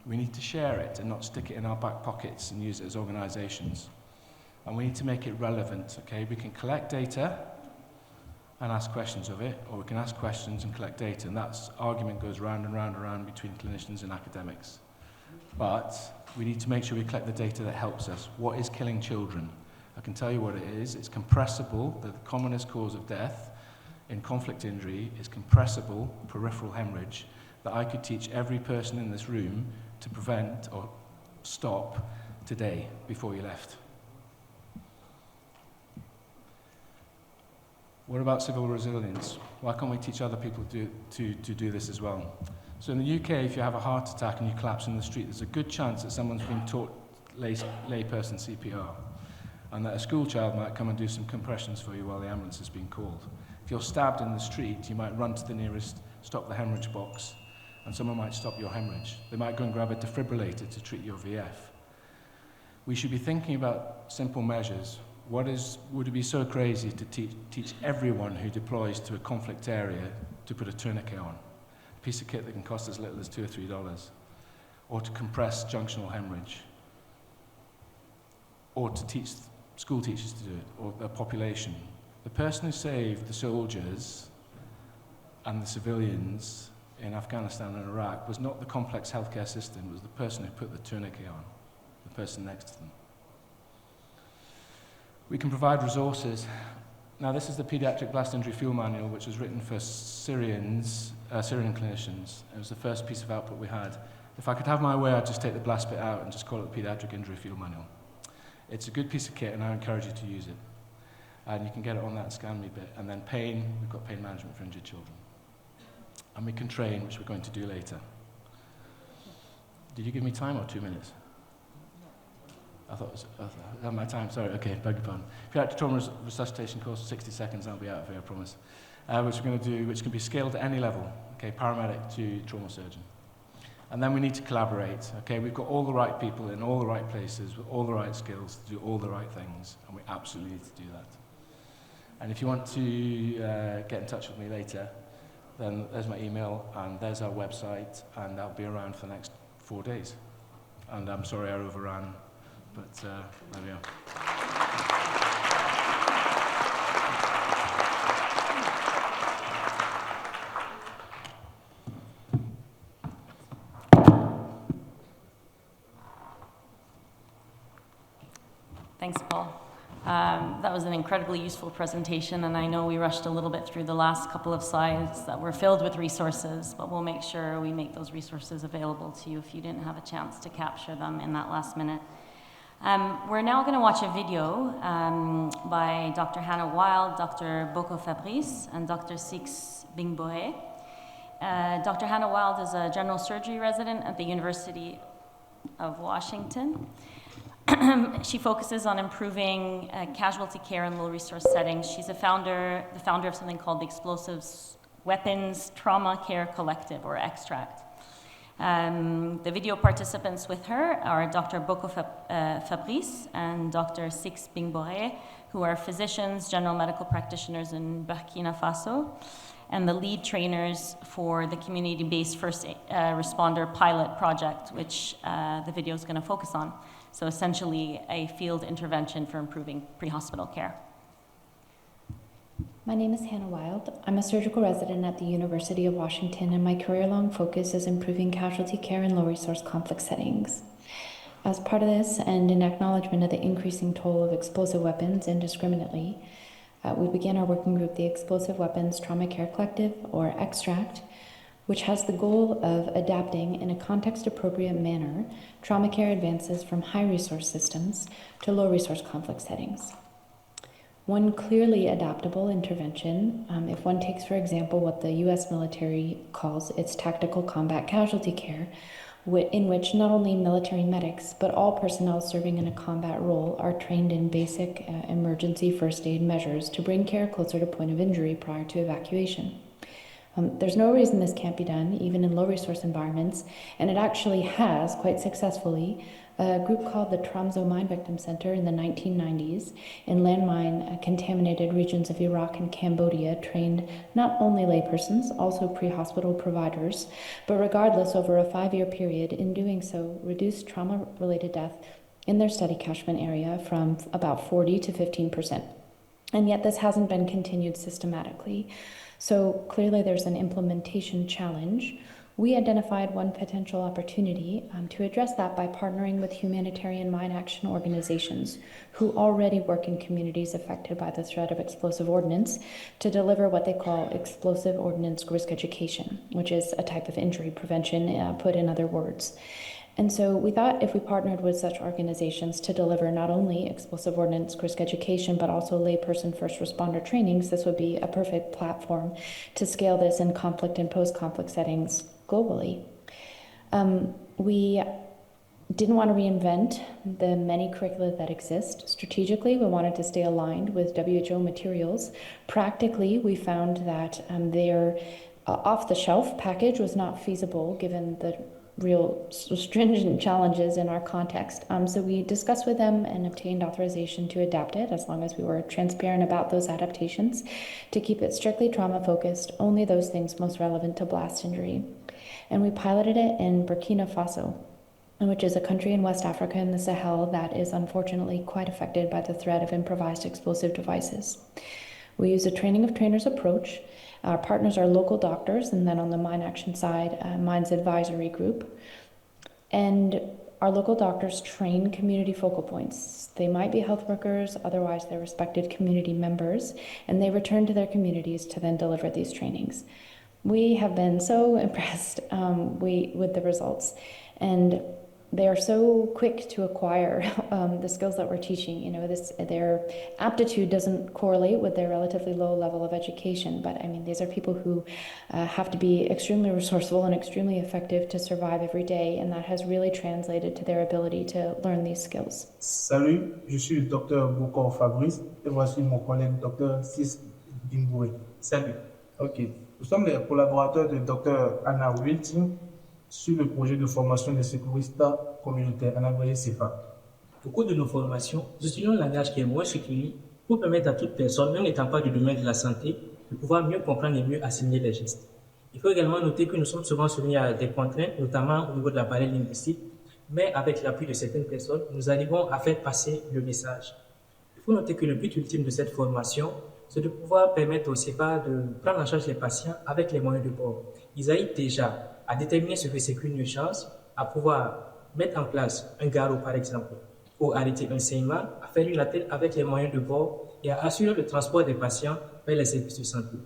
We need to share it and not stick it in our back pockets and use it as organizations. And we need to make it relevant, okay? We can collect data and ask questions of it, or we can ask questions and collect data, and that argument goes round and round and round between clinicians and academics. But we need to make sure we collect the data that helps us. What is killing children? I can tell you what it is. It's compressible. The commonest cause of death in conflict injury is compressible peripheral hemorrhage that I could teach every person in this room to prevent or stop today before you left. What about civil resilience? Why can't we teach other people to do this as well? So in the UK, if you have a heart attack and you collapse in the street, there's a good chance that someone's been taught layperson CPR, and that a school child might come and do some compressions for you while the ambulance is being called. If you're stabbed in the street, you might run to the nearest stop the hemorrhage box, and someone might stop your hemorrhage. They might go and grab a defibrillator to treat your VF. We should be thinking about simple measures. Would it be so crazy to teach everyone who deploys to a conflict area to put a tourniquet on? A piece of kit that can cost as little as $2 or $3. Or to compress junctional hemorrhage. Or to teach school teachers to do it, or the population. The person who saved the soldiers and the civilians in Afghanistan and Iraq was not the complex healthcare system, it was the person who put the tourniquet on, the person next to them. We can provide resources. Now, this is the Pediatric Blast Injury Fuel Manual, which was written for Syrian clinicians. It was the first piece of output we had. If I could have my way, I'd just take the blast bit out and just call it the Pediatric Injury Fuel Manual. It's a good piece of kit, and I encourage you to use it. And you can get it on that scan me bit. And then pain, we've got pain management for injured children. And we can train, which we're going to do later. Did you give me time or 2 minutes? I thought it was my time, sorry, okay, beg your pardon. Pediatric trauma resuscitation course, 60 seconds, I'll be out of here, I promise. Which we're going to do, which can be scaled to any level, okay, paramedic to trauma surgeon. And then we need to collaborate, okay? We've got all the right people in all the right places with all the right skills to do all the right things, and we absolutely need to do that. And if you want to get in touch with me later, then there's my email, and there's our website, and I'll be around for the next 4 days. And I'm sorry I overran. But there we are. Thanks, Paul. That was an incredibly useful presentation, and I know we rushed a little bit through the last couple of slides that were filled with resources, but we'll make sure we make those resources available to you if you didn't have a chance to capture them in that last minute. We're now going to watch a video by Dr. Hannah Wild, Dr. Boko Fabrice, and Dr. Six Bingboe. Dr. Hannah Wild is a general surgery resident at the University of Washington. she focuses on improving casualty care in low-resource settings. She's the founder of something called the Explosives Weapons Trauma Care Collective, or Extract. The video participants with her are Dr. Boko Fabrice and Dr. Six Bingbore, who are physicians, general medical practitioners in Burkina Faso, and the lead trainers for the community-based first responder pilot project, which the video is going to focus on. So essentially a field intervention for improving pre-hospital care. My name is Hannah Wild. I'm a surgical resident at the University of Washington, and my career-long focus is improving casualty care in low-resource conflict settings. As part of this, and in acknowledgement of the increasing toll of explosive weapons indiscriminately, we began our working group, the Explosive Weapons Trauma Care Collective, or Extract, which has the goal of adapting in a context-appropriate manner trauma care advances from high-resource systems to low-resource conflict settings. One clearly adaptable intervention, if one takes, for example, what the U.S. military calls its tactical combat casualty care, in which not only military medics, but all personnel serving in a combat role are trained in basic emergency first aid measures to bring care closer to point of injury prior to evacuation. There's no reason this can't be done, even in low-resource environments, and it actually has, quite successfully. A group called the Tromso Mine Victim Center in the 1990s in landmine-contaminated regions of Iraq and Cambodia trained not only laypersons, also pre-hospital providers, but regardless, over a 5-year period, in doing so, reduced trauma-related death in their study catchment area from about 40 to 15%. And yet this hasn't been continued systematically. So clearly there's an implementation challenge. We identified one potential opportunity to address that by partnering with humanitarian mine action organizations who already work in communities affected by the threat of explosive ordnance to deliver what they call explosive ordnance risk education, which is a type of injury prevention, put in other words. And so we thought if we partnered with such organizations to deliver not only explosive ordnance risk education, but also layperson first responder trainings, this would be a perfect platform to scale this in conflict and post-conflict settings globally. We didn't want to reinvent the many curricula that exist. Strategically, we wanted to stay aligned with WHO materials. Practically, we found that their off-the-shelf package was not feasible given the real stringent challenges in our context. So we discussed with them and obtained authorization to adapt it, as long as we were transparent about those adaptations, to keep it strictly trauma-focused, only those things most relevant to blast injury. And we piloted it in Burkina Faso, which is a country in West Africa in the Sahel that is unfortunately quite affected by the threat of improvised explosive devices. We use a training of trainers approach. Our partners are local doctors, and then on the mine action side, Mines Advisory Group. And our local doctors train community focal points. They might be health workers, otherwise they're respected community members, and they return to their communities to then deliver these trainings. We have been so impressed with the results, and they are so quick to acquire the skills that we're teaching. You know, their aptitude doesn't correlate with their relatively low level of education, but I mean, these are people who have to be extremely resourceful and extremely effective to survive every day, and that has really translated to their ability to learn these skills. Salut, je suis le docteur Boko Fabrice et voici mon collègue docteur Sis Bimboué. Salut. Ok. Nous sommes les collaborateurs de docteur Anna Wilting sur le projet de formation des secouristes communautaires en abrégé CFA. Au cours de nos formations, nous utilisons un langage qui est moins sécurisé pour permettre à toute personne, même n'étant pas du domaine de la santé, de pouvoir mieux comprendre et mieux assimiler les gestes. Il faut également noter que nous sommes souvent soumis à des contraintes, notamment au niveau de la barrière linguistique, mais avec l'appui de certaines personnes, nous arrivons à faire passer le message. Il faut noter que le but ultime de cette formation, c'est de pouvoir permettre au CEPA de prendre en charge les patients avec les moyens de bord. Ils arrivent déjà à déterminer ce que c'est qu'une urgence, à pouvoir mettre en place un garrot par exemple, pour arrêter un saignement, à faire une attelle avec les moyens de bord et à assurer le transport des patients vers les services de santé.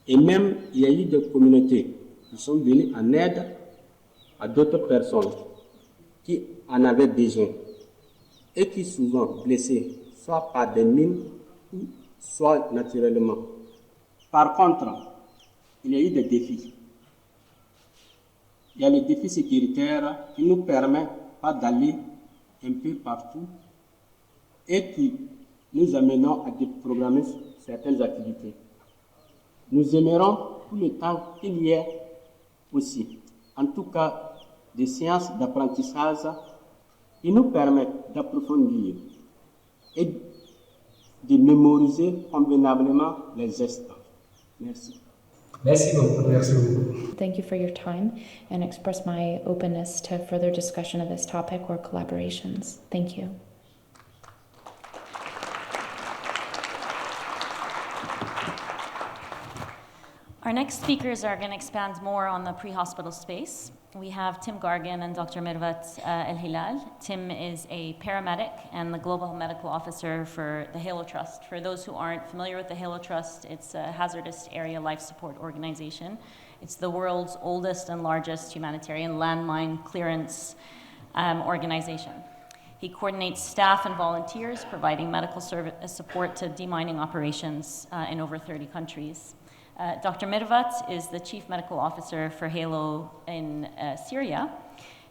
Et même, il y a eu des communautés qui sont venues en aide à d'autres personnes qui en avaient besoin et qui souvent blessées, soit par des mines, soit naturellement. Par contre, il y a eu des défis. Il y a le défi sécuritaire qui ne nous permet pas d'aller un peu partout et qui nous amenons à déprogrammer certaines activités. Nous aimerons tout le temps qu'il y ait aussi, en tout cas, des séances d'apprentissage qui nous permettent d'approfondir et de mémoriser convenablement les gestes. Merci. Merci beaucoup. Merci beaucoup. Thank you for your time and express my openness to further discussion of this topic or collaborations. Thank you. Our next speakers are going to expand more on the pre-hospital space. We have Tim Gargan and Dr. Mirvat El-Hilal. Tim is a paramedic and the Global Medical Officer for the Halo Trust. For those who aren't familiar with the Halo Trust, it's a hazardous area life support organization. It's the world's oldest and largest humanitarian landmine clearance organization. He coordinates staff and volunteers providing medical support to demining operations in over 30 countries. Dr. Mirvat is the Chief Medical Officer for Halo in Syria.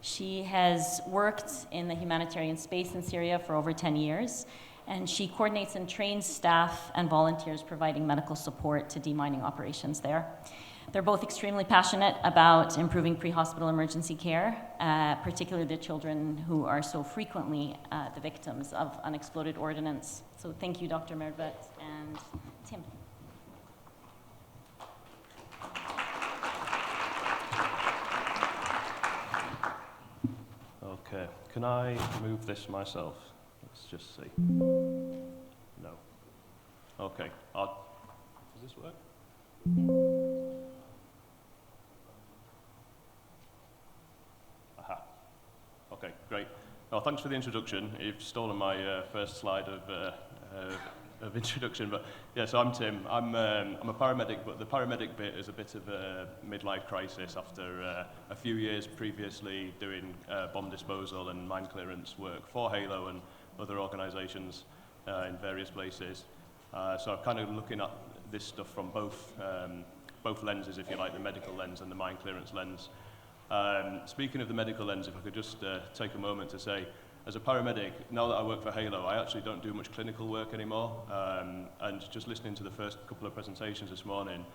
She has worked in the humanitarian space in Syria for over 10 years, and she coordinates and trains staff and volunteers providing medical support to demining operations there. They're both extremely passionate about improving pre-hospital emergency care, particularly the children who are so frequently the victims of unexploded ordnance. So thank you, Dr. Mirvat and Tim. Okay, can I move this myself? Let's just see. No. Okay, does this work? Aha. Okay, great. Well, thanks for the introduction. You've stolen my first slide of introduction, but yeah, so I'm Tim. I'm a paramedic, but the paramedic bit is a bit of a midlife crisis after a few years previously doing bomb disposal and mine clearance work for Halo and other organisations in various places. So I'm kind of looking at this stuff from both lenses, if you like, the medical lens and the mine clearance lens. Speaking of the medical lens, if I could just take a moment to say, as a paramedic, now that I work for Halo, I actually don't do much clinical work anymore. And just listening to the first couple of presentations this morning,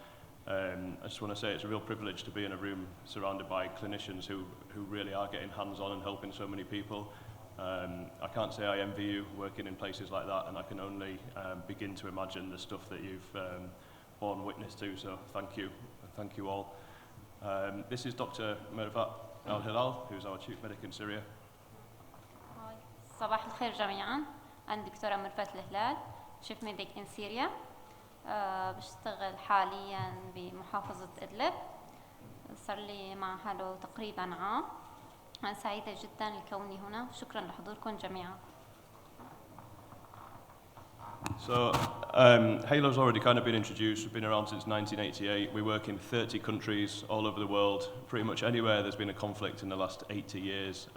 I just want to say it's a real privilege to be in a room surrounded by clinicians who really are getting hands-on and helping so many people. I can't say I envy you working in places like that, and I can only begin to imagine the stuff that you've borne witness to, so thank you all. This is Dr. Meguerditch El-Hilal, who's our Chief Medic in Syria. صباح الخير جميعا. أنا دكتورة ميرفت الهلال شيف ميديك إن سوريا. بشتغل حاليا بمحافظة إدلب. صار لي مع هالو تقريبا عام. أنا سعيدة جدا لكوني هنا. شكرا لحضوركم جميعا. So Halo's already kind of been introduced. We've been around since 1988. We work in 30 countries all over the world. Pretty much anywhere there's been a conflict in the last 80 years.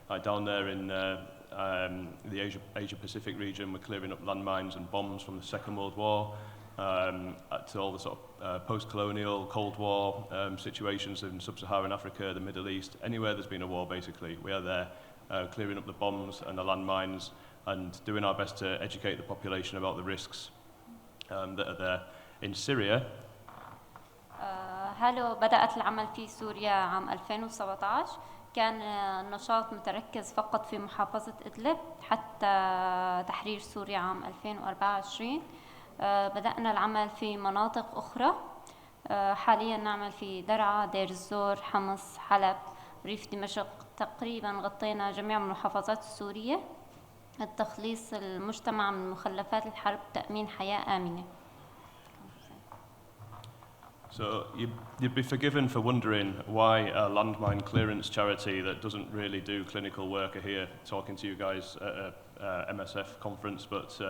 Like down there in the Asia-Pacific region, we're clearing up landmines and bombs from the Second World War, to all the sort of post-colonial, Cold War situations in Sub-Saharan Africa, the Middle East. Anywhere there's been a war, basically, we are there clearing up the bombs and the landmines and doing our best to educate the population about the risks that are there. In Syria, هالو بدأت العمل في سوريا عام 2017. كان النشاط متركز فقط في محافظة إدلب حتى تحرير سوريا عام 2024. بدأنا العمل في مناطق أخرى. حاليا نعمل في درعا، دير الزور، حمص، حلب، ريف دمشق. تقريبا غطينا جميع المحافظات السورية. التخليص المجتمع من مخلفات الحرب، تأمين حياة آمنة. So you'd be forgiven for wondering why a landmine clearance charity that doesn't really do clinical work are here talking to you guys at a MSF conference, but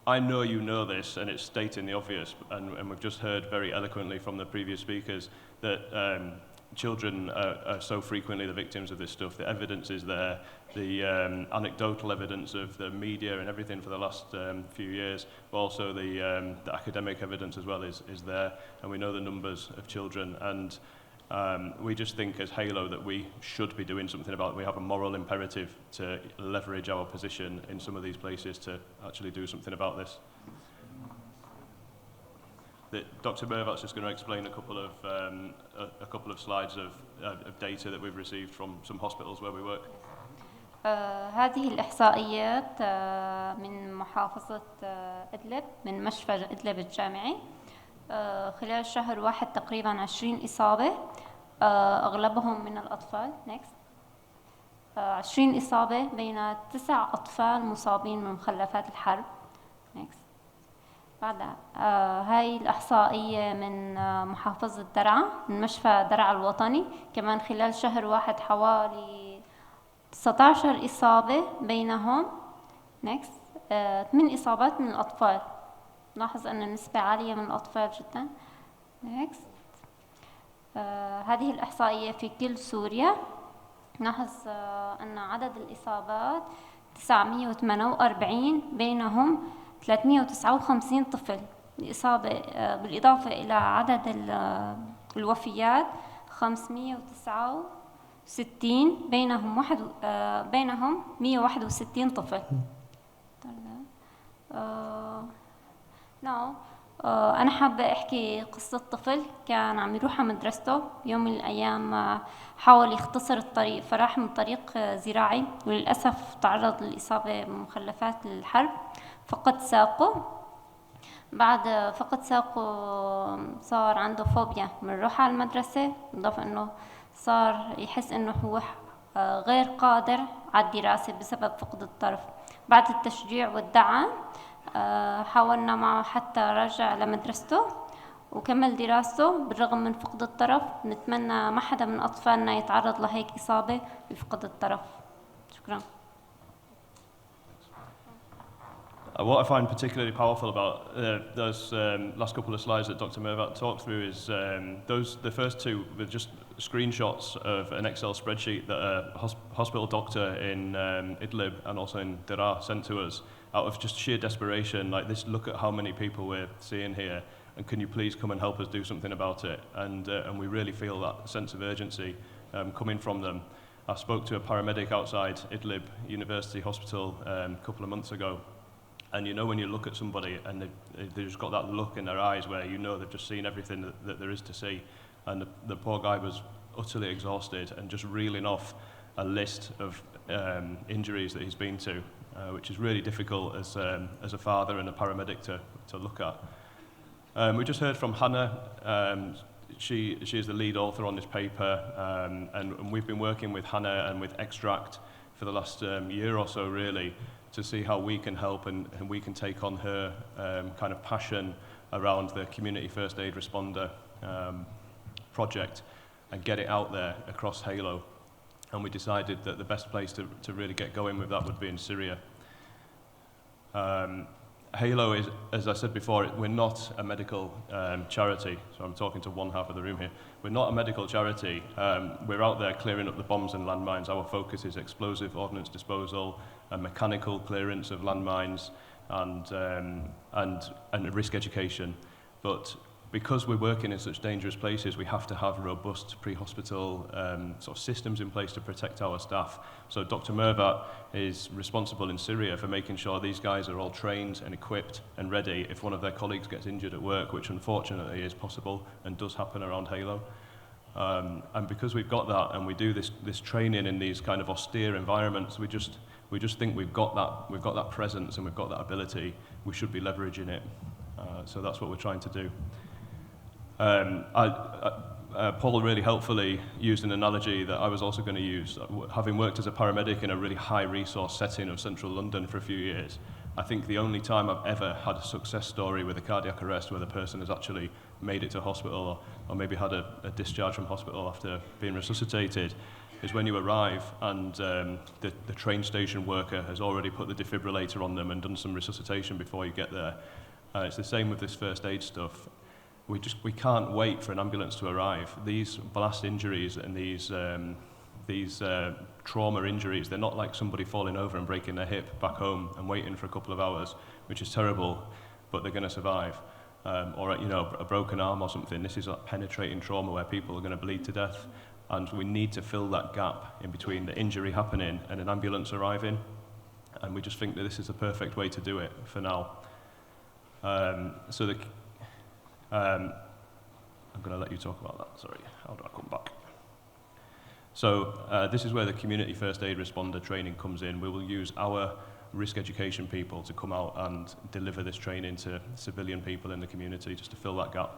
I know you know this, and it's stating the obvious, and we've just heard very eloquently from the previous speakers that children are so frequently the victims of this stuff. The evidence is there, the anecdotal evidence of the media and everything for the last few years, but also the academic evidence as well is there, and we know the numbers of children. And We just think as Halo that we should be doing something about it. We have a moral imperative to leverage our position in some of these places to actually do something about this. Dr. Mervat's just going to explain a couple of slides of data that we've received from some hospitals where we work. هذه الإحصائيات من محافظة إدلب من مشفى إدلب الجامعي. خلال شهر واحد تقريبا 20 إصابة، أغلبهم من الأطفال. Next. 20 إصابة بين 9 أطفال مصابين من مخلفات الحرب. Next. بعدها هاي الإحصائية من محافظة درعا من مشفى درعا الوطني، كمان خلال شهر واحد حوالي 19 إصابة بينهم. Next. 8 إصابات من الأطفال. نلاحظ أن النسبة عالية من الأطفال جدا. Next. هذه الإحصائية في كل سوريا. نلاحظ أن عدد الإصابات 948 بينهم 359 طفل. الإصابة بالإضافة إلى عدد الوفيات 569 بينهم 161 طفل. أنا حابة أحكي قصة طفل كان عم يروح على مدرسته. يوم من الأيام حاول يختصر الطريق فراح من طريق زراعي، وللأسف تعرض للإصابة بمخلفات الحرب، فقد ساقه. بعد فقد ساقه صار عنده فوبيا من الروح على المدرسة، بالإضافة أنه صار يحس أنه هو غير قادر على الدراسة بسبب فقد الطرف. بعد التشجيع والدعم حاولنا معه حتى رجع لمدرسته وكمل دراسته بالرغم من فقد الطرف. نتمنى ما حدا من أطفالنا يتعرض لهيك إصابة بفقد الطرف. شكرا. What I find particularly powerful about those last couple of slides that Dr. Mervat talked through is the first two were just screenshots of an Excel spreadsheet that a hospital doctor in Idlib and also in Daraa sent to us out of just sheer desperation, like this, look at how many people we're seeing here, and can you please come and help us do something about it? And we really feel that sense of urgency coming from them. I spoke to a paramedic outside Idlib University Hospital a couple of months ago, and you know when you look at somebody and they've just got that look in their eyes where you know they've just seen everything that there is to see, and the poor guy was utterly exhausted and just reeling off a list of injuries that he's been to, which is really difficult as a father and a paramedic to look at. We just heard from Hannah. She is the lead author on this paper, and we've been working with Hannah and with Extract for the last year or so, really, to see how we can help and we can take on her kind of passion around the community first aid responder project and get it out there across Halo. And we decided that the best place to really get going with that would be in Syria. Halo is, as I said before, we're not a medical charity, so I'm talking to one half of the room here. We're not a medical charity. We're out there clearing up the bombs and landmines. Our focus is explosive ordnance disposal and mechanical clearance of landmines and risk education. But because we're working in such dangerous places, we have to have robust pre-hospital sort of systems in place to protect our staff. So Dr. Mervat is responsible in Syria for making sure these guys are all trained and equipped and ready if one of their colleagues gets injured at work, which unfortunately is possible and does happen around Halo. And because we've got that and we do this training in these kind of austere environments, we just think we've got that presence and we've got that ability. We should be leveraging it. So that's what we're trying to do. Paul really helpfully used an analogy that I was also going to use. Having worked as a paramedic in a really high resource setting of central London for a few years, I think the only time I've ever had a success story with a cardiac arrest where the person has actually made it to hospital or maybe had a discharge from hospital after being resuscitated is when you arrive and the train station worker has already put the defibrillator on them and done some resuscitation before you get there. It's the same with this first aid stuff. We can't wait for an ambulance to arrive. These blast injuries and these trauma injuries, they're not like somebody falling over and breaking their hip back home and waiting for a couple of hours, which is terrible, but they're going to survive. or a broken arm or something. This is like penetrating trauma where people are going to bleed to death, and we need to fill that gap in between the injury happening and an ambulance arriving, and we just think that this is the perfect way to do it for now. I'm going to let you talk about that. Sorry, how do I come back? So this is where the community first aid responder training comes in. We will use our risk education people to come out and deliver this training to civilian people in the community just to fill that gap.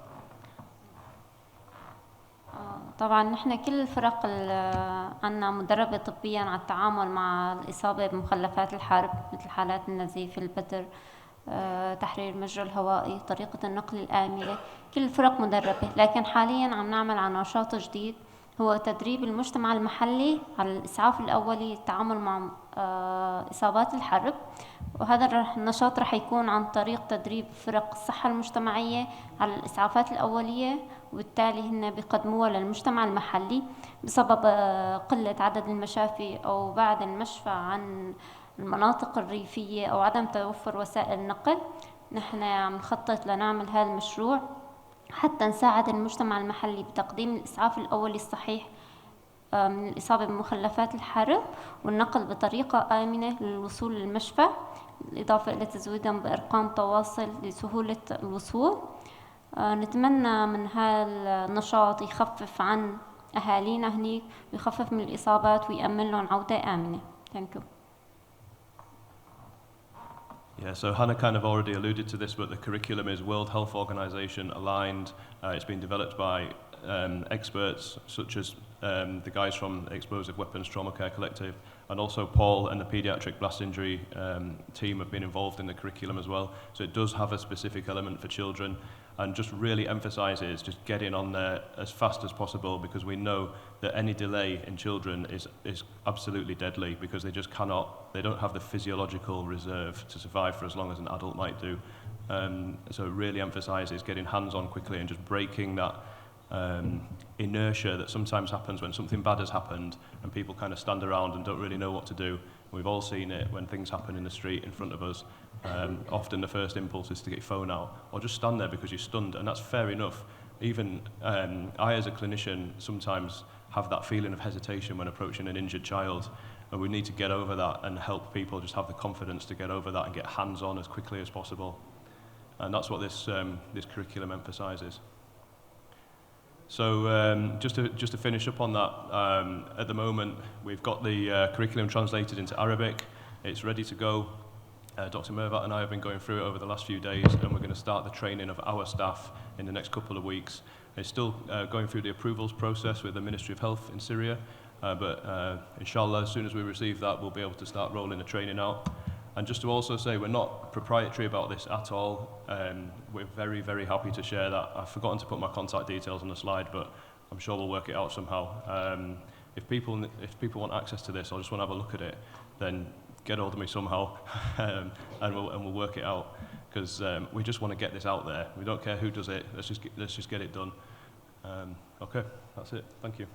طبعا نحن كل الفرق عنا مدربة طبيا على التعامل مع الإصابة بمخلفات الحرب مثل حالات النزيف، البتر، تحرير المجرى الهوائي، طريقة النقل الآمنة. كل الفرق مدربة، لكن حاليا عم نعمل على نشاط جديد هو تدريب المجتمع المحلي على الإسعاف الأولي، التعامل مع إصابات الحرب. وهذا النشاط رح يكون عن طريق تدريب فرق الصحة المجتمعية على الإسعافات الأولية، وبالتالي هن بيقدموها للمجتمع المحلي. بسبب قلة عدد المشافي أو بعد المشفى عن المناطق الريفية أو عدم توفر وسائل النقل، نحن عم نخطط لنعمل هذا المشروع حتى نساعد المجتمع المحلي بتقديم الإسعاف الأولي الصحيح من الإصابة بمخلفات الحرب والنقل بطريقة آمنة للوصول للمشفى، بالإضافة إلى تزويدهم بأرقام تواصل لسهولة الوصول. نتمنى من هذا النشاط يخفف عن أهالينا هنيك ويخفف من الإصابات ويأمن لهم عودة آمنة. Thank you. Yeah, so Hannah kind of already alluded to this, but the curriculum is World Health Organization aligned. It's been developed by experts such as the guys from Explosive Weapons Trauma Care Collective, and also Paul and the Pediatric Blast Injury team have been involved in the curriculum as well. So it does have a specific element for children, and just really emphasizes just getting on there as fast as possible, because we know that any delay in children is absolutely deadly, because they don't have the physiological reserve to survive for as long as an adult might do. So it really emphasizes getting hands-on quickly and just breaking that inertia that sometimes happens when something bad has happened and people kind of stand around and don't really know what to do. We've all seen it when things happen in the street in front of us. Often the first impulse is to get your phone out or just stand there because you're stunned, and that's fair enough. Even I, as a clinician, sometimes have that feeling of hesitation when approaching an injured child, and we need to get over that and help people just have the confidence to get over that and get hands-on as quickly as possible. And that's what this curriculum emphasizes. So just to finish up on that, at the moment we've got the curriculum translated into Arabic. It's ready to go. Dr. Mervat and I have been going through it over the last few days, and we're going to start the training of our staff in the next couple of weeks. It's still going through the approvals process with the Ministry of Health in Syria, but inshallah, as soon as we receive that, we'll be able to start rolling the training out. And just to also say, we're not proprietary about this at all. We're very, very happy to share that. I've forgotten to put my contact details on the slide, but I'm sure we'll work it out somehow. If people want access to this or just want to have a look at it, then get hold of me somehow, and we'll work it out, because we just want to get this out there. We don't care who does it. Let's just get it done. Okay, that's it. Thank you.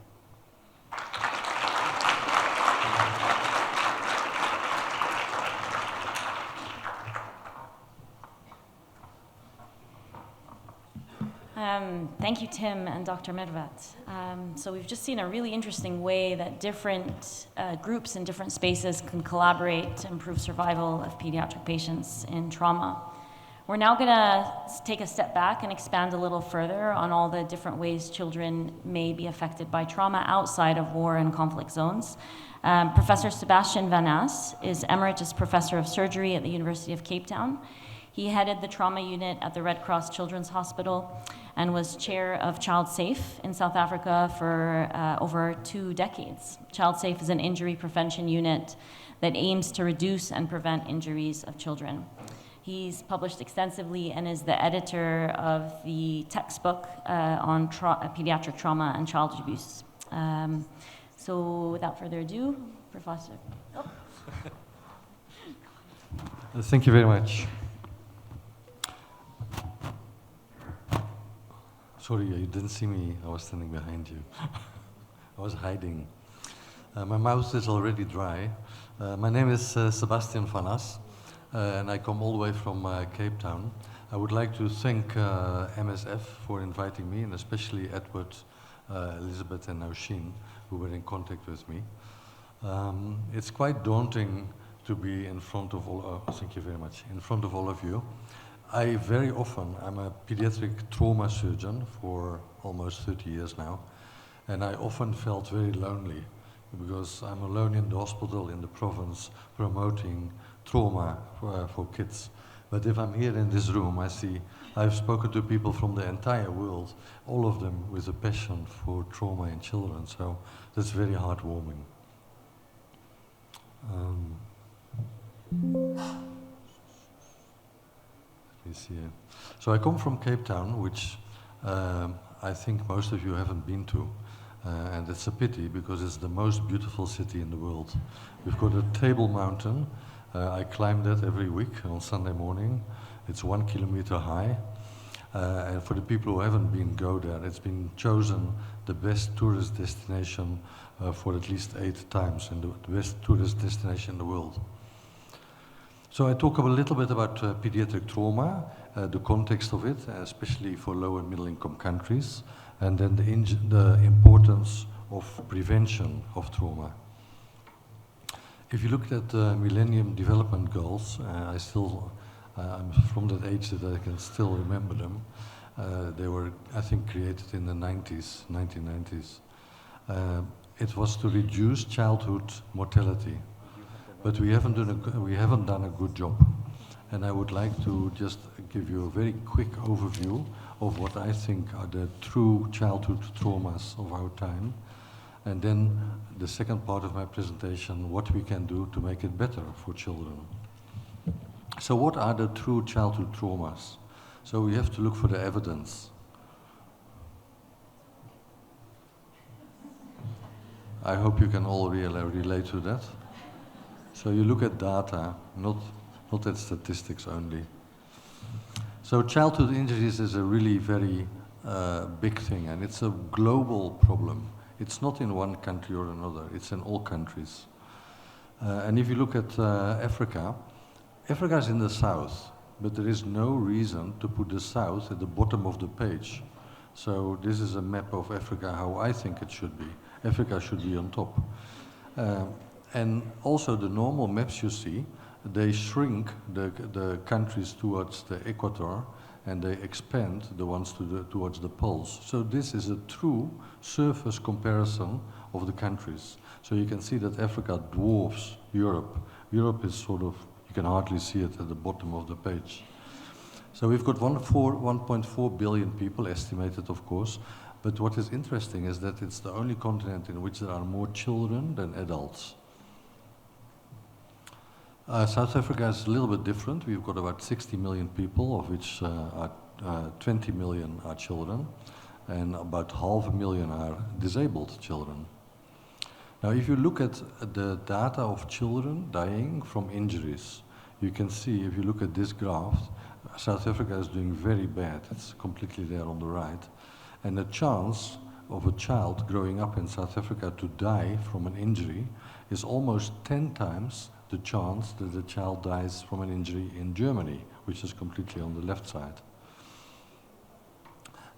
Thank you, Tim and Dr. Mervat. So we've just seen a really interesting way that different groups in different spaces can collaborate to improve survival of pediatric patients in trauma. We're now going to take a step back and expand a little further on all the different ways children may be affected by trauma outside of war and conflict zones. Professor Sebastian Van As is Emeritus Professor of Surgery at the University of Cape Town. He headed the trauma unit at the Red Cross Children's Hospital and was chair of Child Safe in South Africa for over 2 decades. Child Safe is an injury prevention unit that aims to reduce and prevent injuries of children. He's published extensively and is the editor of the textbook on pediatric trauma and child abuse. So without further ado, Professor. Oh. Thank you very much. Sorry, you didn't see me. I was standing behind you. I was hiding. My mouth is already dry. My name is Sebastian Van As, and I come all the way from Cape Town. I would like to thank MSF for inviting me, and especially Edward, Elizabeth, and Naushin, who were in contact with me. It's quite daunting to be in front of all, thank you very much, in front of all of you. I'm a pediatric trauma surgeon for almost 30 years now, and I often felt very lonely because I'm alone in the hospital in the province promoting trauma for kids. But if I'm here in this room, I see I've spoken to people from the entire world, all of them with a passion for trauma in children, so that's very heartwarming. Let me see. So I come from Cape Town, which I think most of you haven't been to. And it's a pity because it's the most beautiful city in the world. We've got a Table Mountain. I climb that every week on Sunday morning. It's 1 kilometer high. And for the people who haven't been, go there. It's been chosen the best tourist destination for at least 8 times, and the best tourist destination in the world. So I talk a little bit about pediatric trauma, the context of it, especially for low and middle income countries, and then the importance of prevention of trauma. If you look at the Millennium Development Goals, I'm from that age that I can still remember them. They were, I think, created in the 1990s. It was to reduce childhood mortality, but we haven't done a good job. And I would like to just give you a very quick overview of what I think are the true childhood traumas of our time. And then the second part of my presentation, what we can do to make it better for children. So what are the true childhood traumas? So we have to look for the evidence. I hope you can all relate to that. So you look at data, not at statistics only. So childhood injuries is a really very big thing, and it's a global problem. It's not in one country or another, it's in all countries. And if you look at Africa, Africa is in the south, but there is no reason to put the south at the bottom of the page. So this is a map of Africa, how I think it should be. Africa should be on top. And also the normal maps you see, they shrink the countries towards the equator, and they expand the ones towards the poles. So this is a true surface comparison of the countries. So you can see that Africa dwarfs Europe. Europe is sort of, you can hardly see it at the bottom of the page. So we've got 1.4 billion people estimated, of course, but what is interesting is that it's the only continent in which there are more children than adults. South Africa is a little bit different. We've got about 60 million people, of which 20 million are children, and about 500,000 are disabled children. Now, if you look at the data of children dying from injuries, you can see, if you look at this graph, South Africa is doing very bad. It's completely there on the right. And the chance of a child growing up in South Africa to die from an injury is almost 10 times the chance that the child dies from an injury in Germany, which is completely on the left side.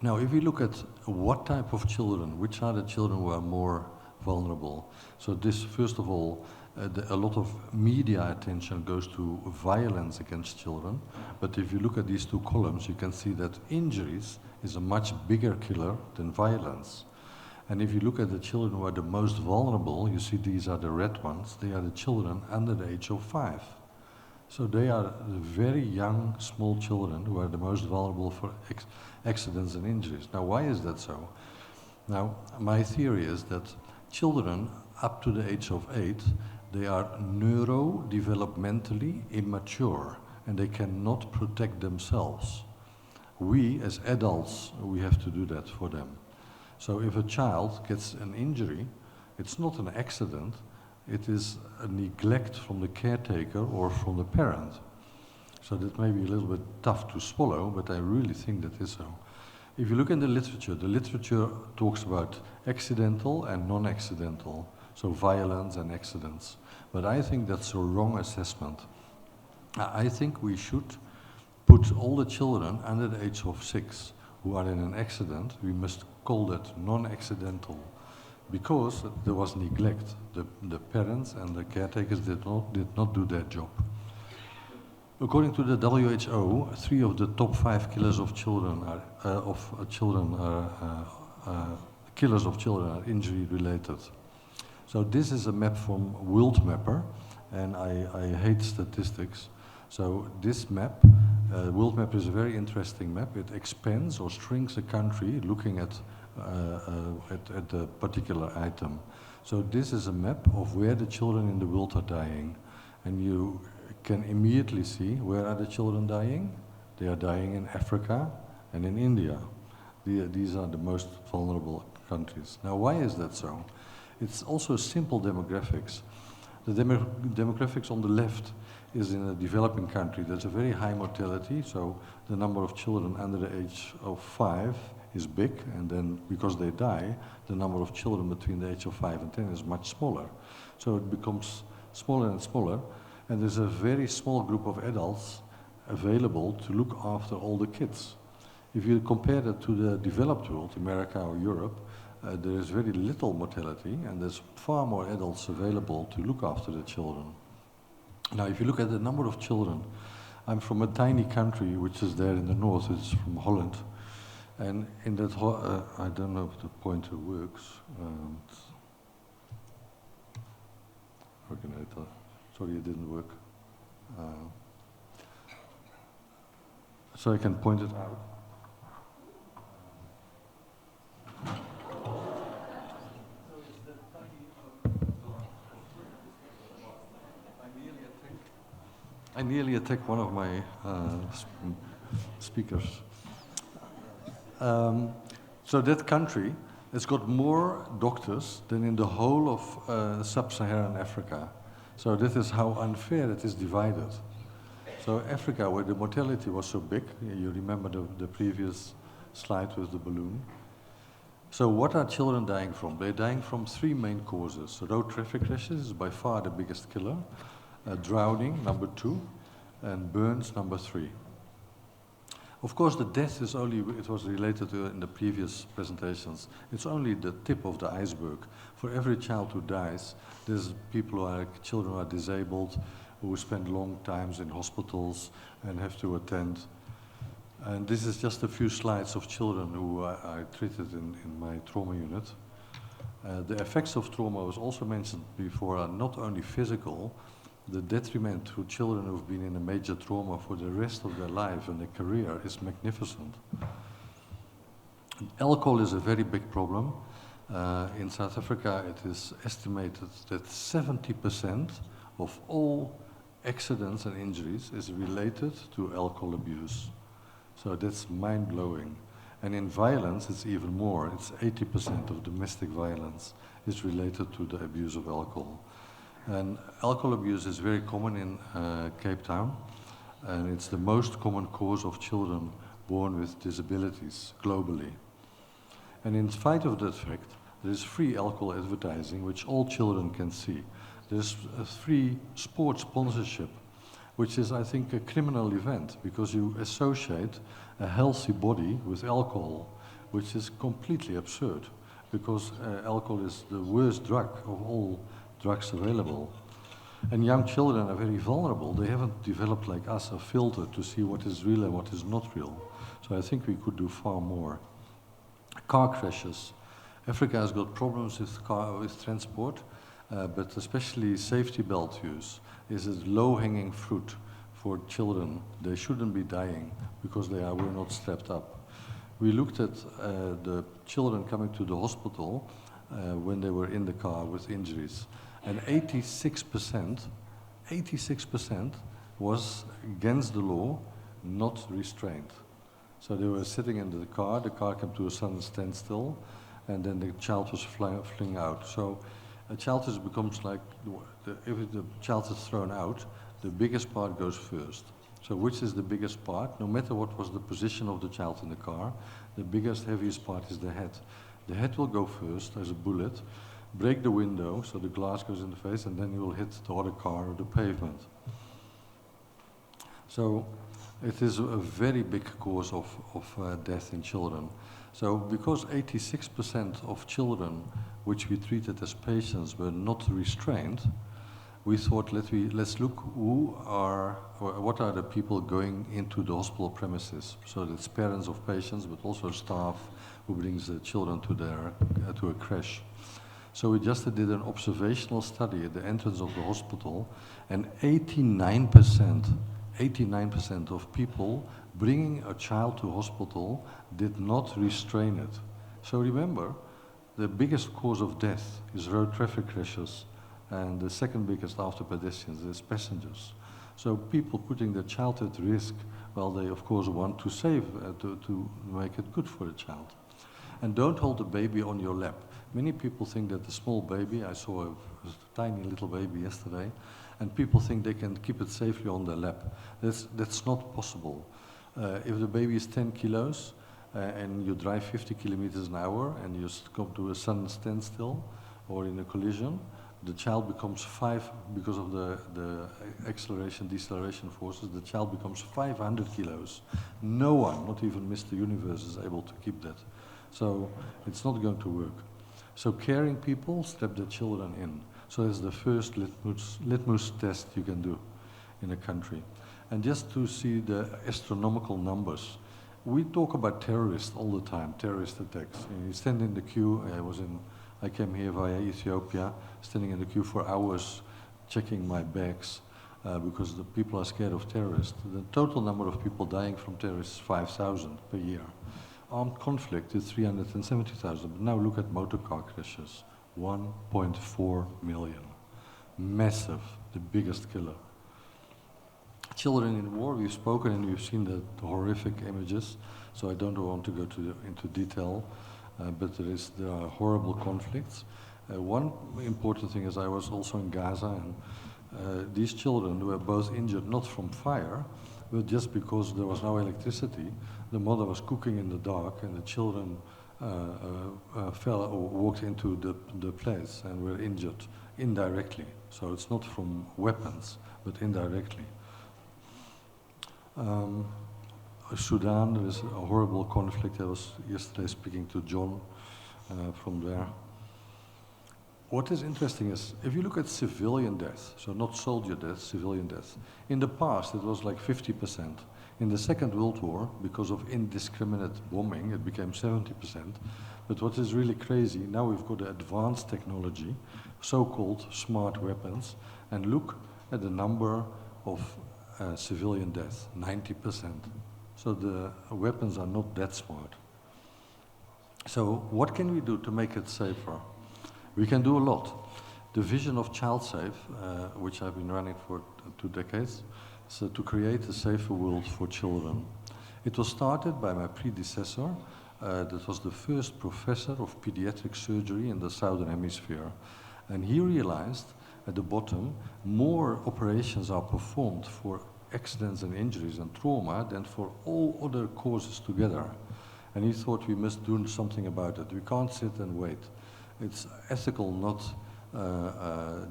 Now, if we look at what type of children, which are the children who are more vulnerable. So this, first of all, a lot of media attention goes to violence against children, but if you look at these two columns, you can see that injuries is a much bigger killer than violence. And if you look at the children who are the most vulnerable, you see these are the red ones, they are the children under the age of 5. So they are the very young, small children who are the most vulnerable for accidents and injuries. Now, why is that so? Now, my theory is that children up to the age of 8, they are neurodevelopmentally immature and they cannot protect themselves. We, as adults, we have to do that for them. So if a child gets an injury, it's not an accident, it is a neglect from the caretaker or from the parent. So that may be a little bit tough to swallow, but I really think that is so. If you look in the literature talks about accidental and non-accidental, so violence and accidents. But I think that's a wrong assessment. I think we should put all the children under the age of 6 who are in an accident, we must call that non-accidental, because there was neglect. The parents and the caretakers did not do their job. According to the WHO, 3 of the top 5 killers of children are injury related. So this is a map from World Mapper, and I hate statistics. So this map, World Map is a very interesting map. It expands or shrinks a country looking at the particular item. So this is a map of where the children in the world are dying. And you can immediately see where are the children dying. They are dying in Africa and in India. These are the most vulnerable countries. Now, why is that so? It's also simple demographics. The demographics on the left is in a developing country. There's a very high mortality, so the number of children under the age of 5 is big, and then because they die, the number of children between the age of 5 and 10 is much smaller. So it becomes smaller and smaller, and there's a very small group of adults available to look after all the kids. If you compare that to the developed world, America or Europe, there is very little mortality, and there's far more adults available to look after the children. Now, if you look at the number of children, I'm from a tiny country which is there in the north, it's from Holland. And in that, I don't know if the pointer works. Sorry, it didn't work. So I can point it out. I nearly attacked one of my speakers. So that country has got more doctors than in the whole of sub-Saharan Africa. So this is how unfair it is divided. So Africa, where the mortality was so big, you remember the previous slide with the balloon. So what are children dying from? They're dying from 3 main causes. Road traffic crashes is by far the biggest killer. Drowning, number 2, and burns, number 3. Of course, the death is only, it was related to in the previous presentations, it's only the tip of the iceberg. For every child who dies, there's people who are, children who are disabled, who spend long times in hospitals and have to attend. And this is just a few slides of children who I treated in my trauma unit. The effects of trauma was also mentioned before are not only physical. The detriment to children who've been in a major trauma for the rest of their life and their career is magnificent. Alcohol is a very big problem. In South Africa, it is estimated that 70% of all accidents and injuries is related to alcohol abuse. So that's mind-blowing. And in violence, it's even more. It's 80% of domestic violence is related to the abuse of alcohol. And alcohol abuse is very common in Cape Town, and it's the most common cause of children born with disabilities globally. And in spite of that fact, there is free alcohol advertising, which all children can see. There's a free sports sponsorship, which is, I think, a criminal event, because you associate a healthy body with alcohol, which is completely absurd, because alcohol is the worst drug of all drugs available. And young children are very vulnerable. They haven't developed, like us, a filter to see what is real and what is not real. So I think we could do far more. Car crashes. Africa has got problems with transport, but especially safety belt use is a low-hanging fruit for children. They shouldn't be dying because were not strapped up. We looked at the children coming to the hospital when they were in the car with injuries. And 86% was against the law, not restrained. So they were sitting in the car came to a sudden standstill, and then the child was flying out. So a child becomes like, if the child is thrown out, the biggest part goes first. So which is the biggest part? No matter what was the position of the child in the car, the biggest, heaviest part is the head. The head will go first as a bullet, break the window, so the glass goes in the face, and then you will hit the other car or the pavement. So It is a very big cause of death in children. So because 86% of children which we treated as patients were not restrained, we thought let's look what are the people going into the hospital premises. So that's parents of patients, but also staff who brings the children to a creche. So we just did an observational study at the entrance of the hospital, and 89% of people bringing a child to hospital did not restrain it. So remember, the biggest cause of death is road traffic crashes, and the second biggest after pedestrians is passengers. So people putting their child at risk, well, they of course want to save, to make it good for the child. And don't hold the baby on your lap. Many people think that the small baby, I saw a tiny little baby yesterday, and people think they can keep it safely on their lap. That's not possible. If the baby is 10 kilos and you drive 50 kilometers an hour and you come to a sudden standstill or in a collision, the child becomes 5, because of the acceleration, deceleration forces, the child becomes 500 kilos. No one, not even Mr. Universe, is able to keep that. So it's not going to work. So caring people strap their children in. So that's the first litmus test you can do in a country. And just to see the astronomical numbers, we talk about terrorists all the time, terrorist attacks. And you stand in the queue. I came here via Ethiopia, standing in the queue for hours, checking my bags, because the people are scared of terrorists. The total number of people dying from terrorists is 5,000 per year. Armed conflict is 370,000. But now look at motor car crashes, 1.4 million. Massive, the biggest killer. Children in war, we've spoken and we've seen the horrific images, so I don't want to go into detail, but there are horrible conflicts. One important thing is I was also in Gaza, and these children were both injured not from fire, but just because there was no electricity. The mother was cooking in the dark, and the children fell or walked into the place and were injured indirectly. So it's not from weapons, but indirectly. Sudan, there is a horrible conflict. I was yesterday speaking to John from there. What is interesting is, if you look at civilian deaths, so not soldier deaths, civilian deaths, in the past it was like 50%. In the Second World War, because of indiscriminate bombing, it became 70%. But what is really crazy, now we've got advanced technology, so-called smart weapons, and look at the number of civilian deaths, 90%. So the weapons are not that smart. So what can we do to make it safer? We can do a lot. The vision of Child Safe, which I've been running for 2 decades, is to create a safer world for children. It was started by my predecessor, that was the first professor of pediatric surgery in the Southern Hemisphere. And he realized at the bottom, more operations are performed for accidents and injuries and trauma than for all other causes together. And he thought we must do something about it. We can't sit and wait. It's ethical, not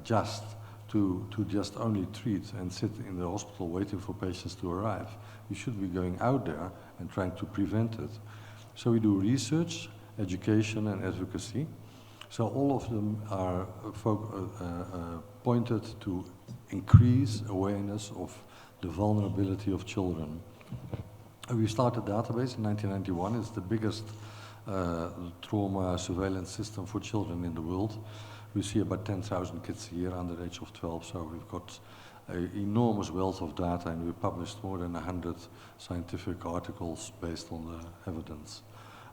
just to just only treat and sit in the hospital waiting for patients to arrive. You should be going out there and trying to prevent it. So we do research, education, and advocacy. So all of them are pointed to increase awareness of the vulnerability of children. We started a database in 1991. It's the biggest trauma surveillance system for children in the world. We see about 10,000 kids a year under the age of 12, so we've got an enormous wealth of data, and we published more than 100 scientific articles based on the evidence.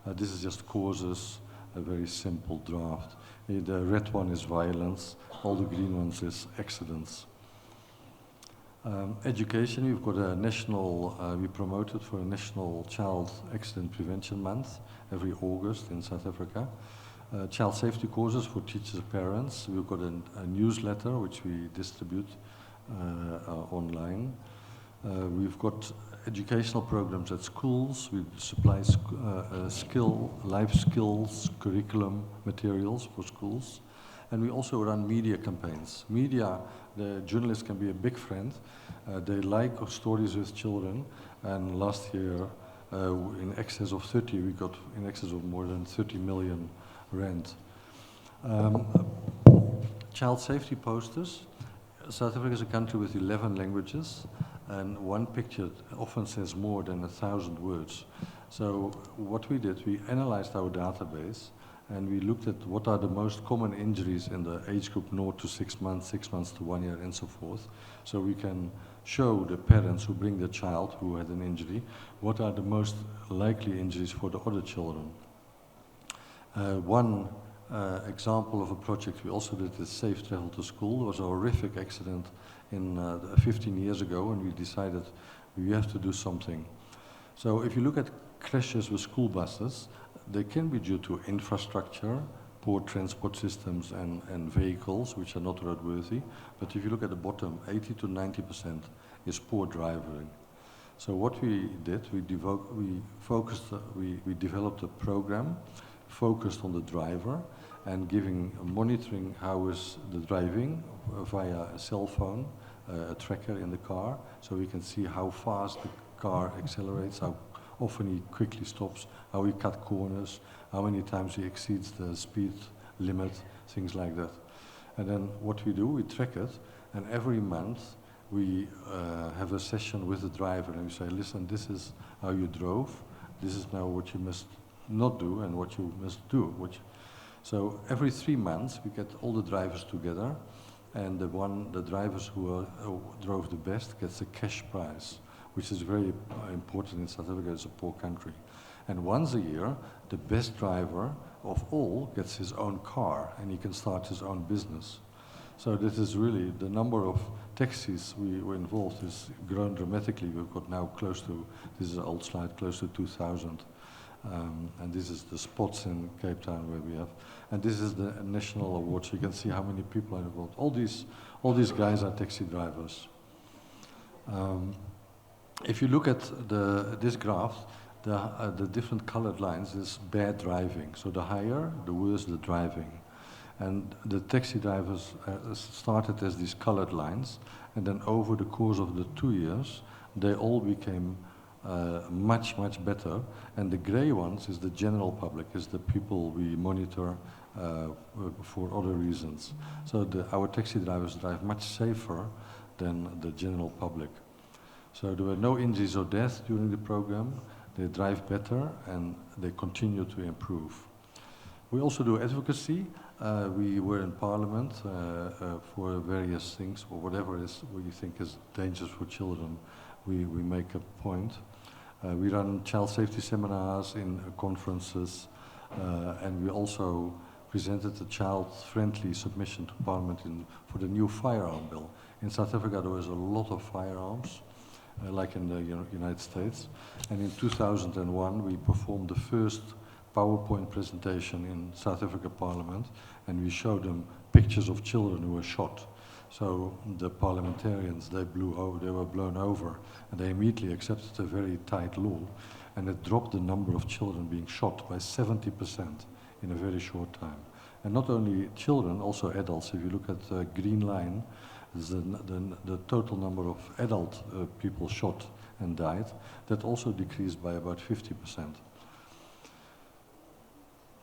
This is just causes, a very simple draft. The red one is violence, all the green ones is accidents. Education, we've got a national, we promoted for a National Child Accident Prevention Month every August in South Africa. Child safety courses for teachers and parents. We've got a newsletter which we distribute online. We've got educational programs at schools. We supply life skills, curriculum materials for schools. And we also run media campaigns. Media, the journalists can be a big friend. They like stories with children. and last year, in excess of 30, we got in excess of more than 30 million rand. Child safety posters. South Africa is a country with 11 languages, and one picture often says more than 1,000 words. So what we did, we analyzed our database, and we looked at what are the most common injuries in the age group 0 to 6 months, 6 months to 1 year, and so forth. So we can show the parents who bring the child who had an injury, what are the most likely injuries for the other children. One example of a project we also did is Safe Travel to School. There was a horrific accident 15 years ago, and we decided we have to do something. So if you look at crashes with school buses, they can be due to infrastructure, poor transport systems and vehicles which are not roadworthy. But if you look at the bottom, 80 to 90% is poor driving. So what we did, we developed a program focused on the driver and monitoring how is the driving via a cell phone, a tracker in the car, so we can see how fast the car accelerates, how often he quickly stops, how he cut corners, how many times he exceeds the speed limit, things like that. And then what we do, we track it, and every month we have a session with the driver, and we say, listen, this is how you drove, this is now what you must not do and what you must do. So every 3 months we get all the drivers together, and the drivers who drove the best gets a cash prize, which is very important in South Africa. It's a poor country. And once a year, the best driver of all gets his own car, and he can start his own business. So this is really, the number of taxis we were involved has grown dramatically. We've got now close to, this is an old slide, close to 2,000. And this is the spots in Cape Town where we have. And this is the national award, so you can see how many people are involved. All these guys are taxi drivers. If you look at this graph, the different colored lines is bad driving. So the higher, the worse the driving. And the taxi drivers started as these colored lines, and then over the course of the 2 years, they all became much, much better. And the gray ones is the general public, is the people we monitor for other reasons. So our taxi drivers drive much safer than the general public. So there were no injuries or deaths during the program. They drive better and they continue to improve. We also do advocacy. We were in Parliament for various things, or whatever is what you think is dangerous for children. We make a point. We run child safety seminars in conferences, and we also presented a child-friendly submission to Parliament for the new firearm bill. In South Africa, there was a lot of firearms, like in the United States. And in 2001, we performed the first PowerPoint presentation in South Africa Parliament, and we showed them pictures of children who were shot. So the parliamentarians, they were blown over, and they immediately accepted a very tight law, and it dropped the number of children being shot by 70% in a very short time. And not only children, also adults. If you look at the green line, the total number of adult people shot and died, that also decreased by about 50%.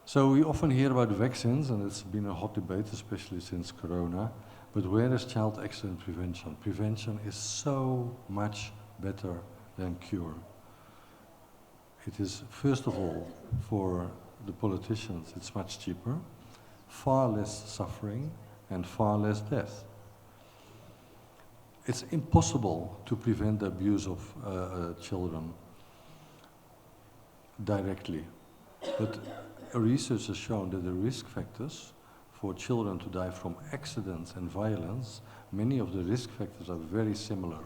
So we often hear about vaccines, and it's been a hot debate, especially since Corona. But where is child accident prevention? Prevention is so much better than cure. It is, first of all, for the politicians, it's much cheaper, far less suffering, and far less death. It's impossible to prevent the abuse of children directly. But research has shown that the risk factors for children to die from accidents and violence, many of the risk factors are very similar.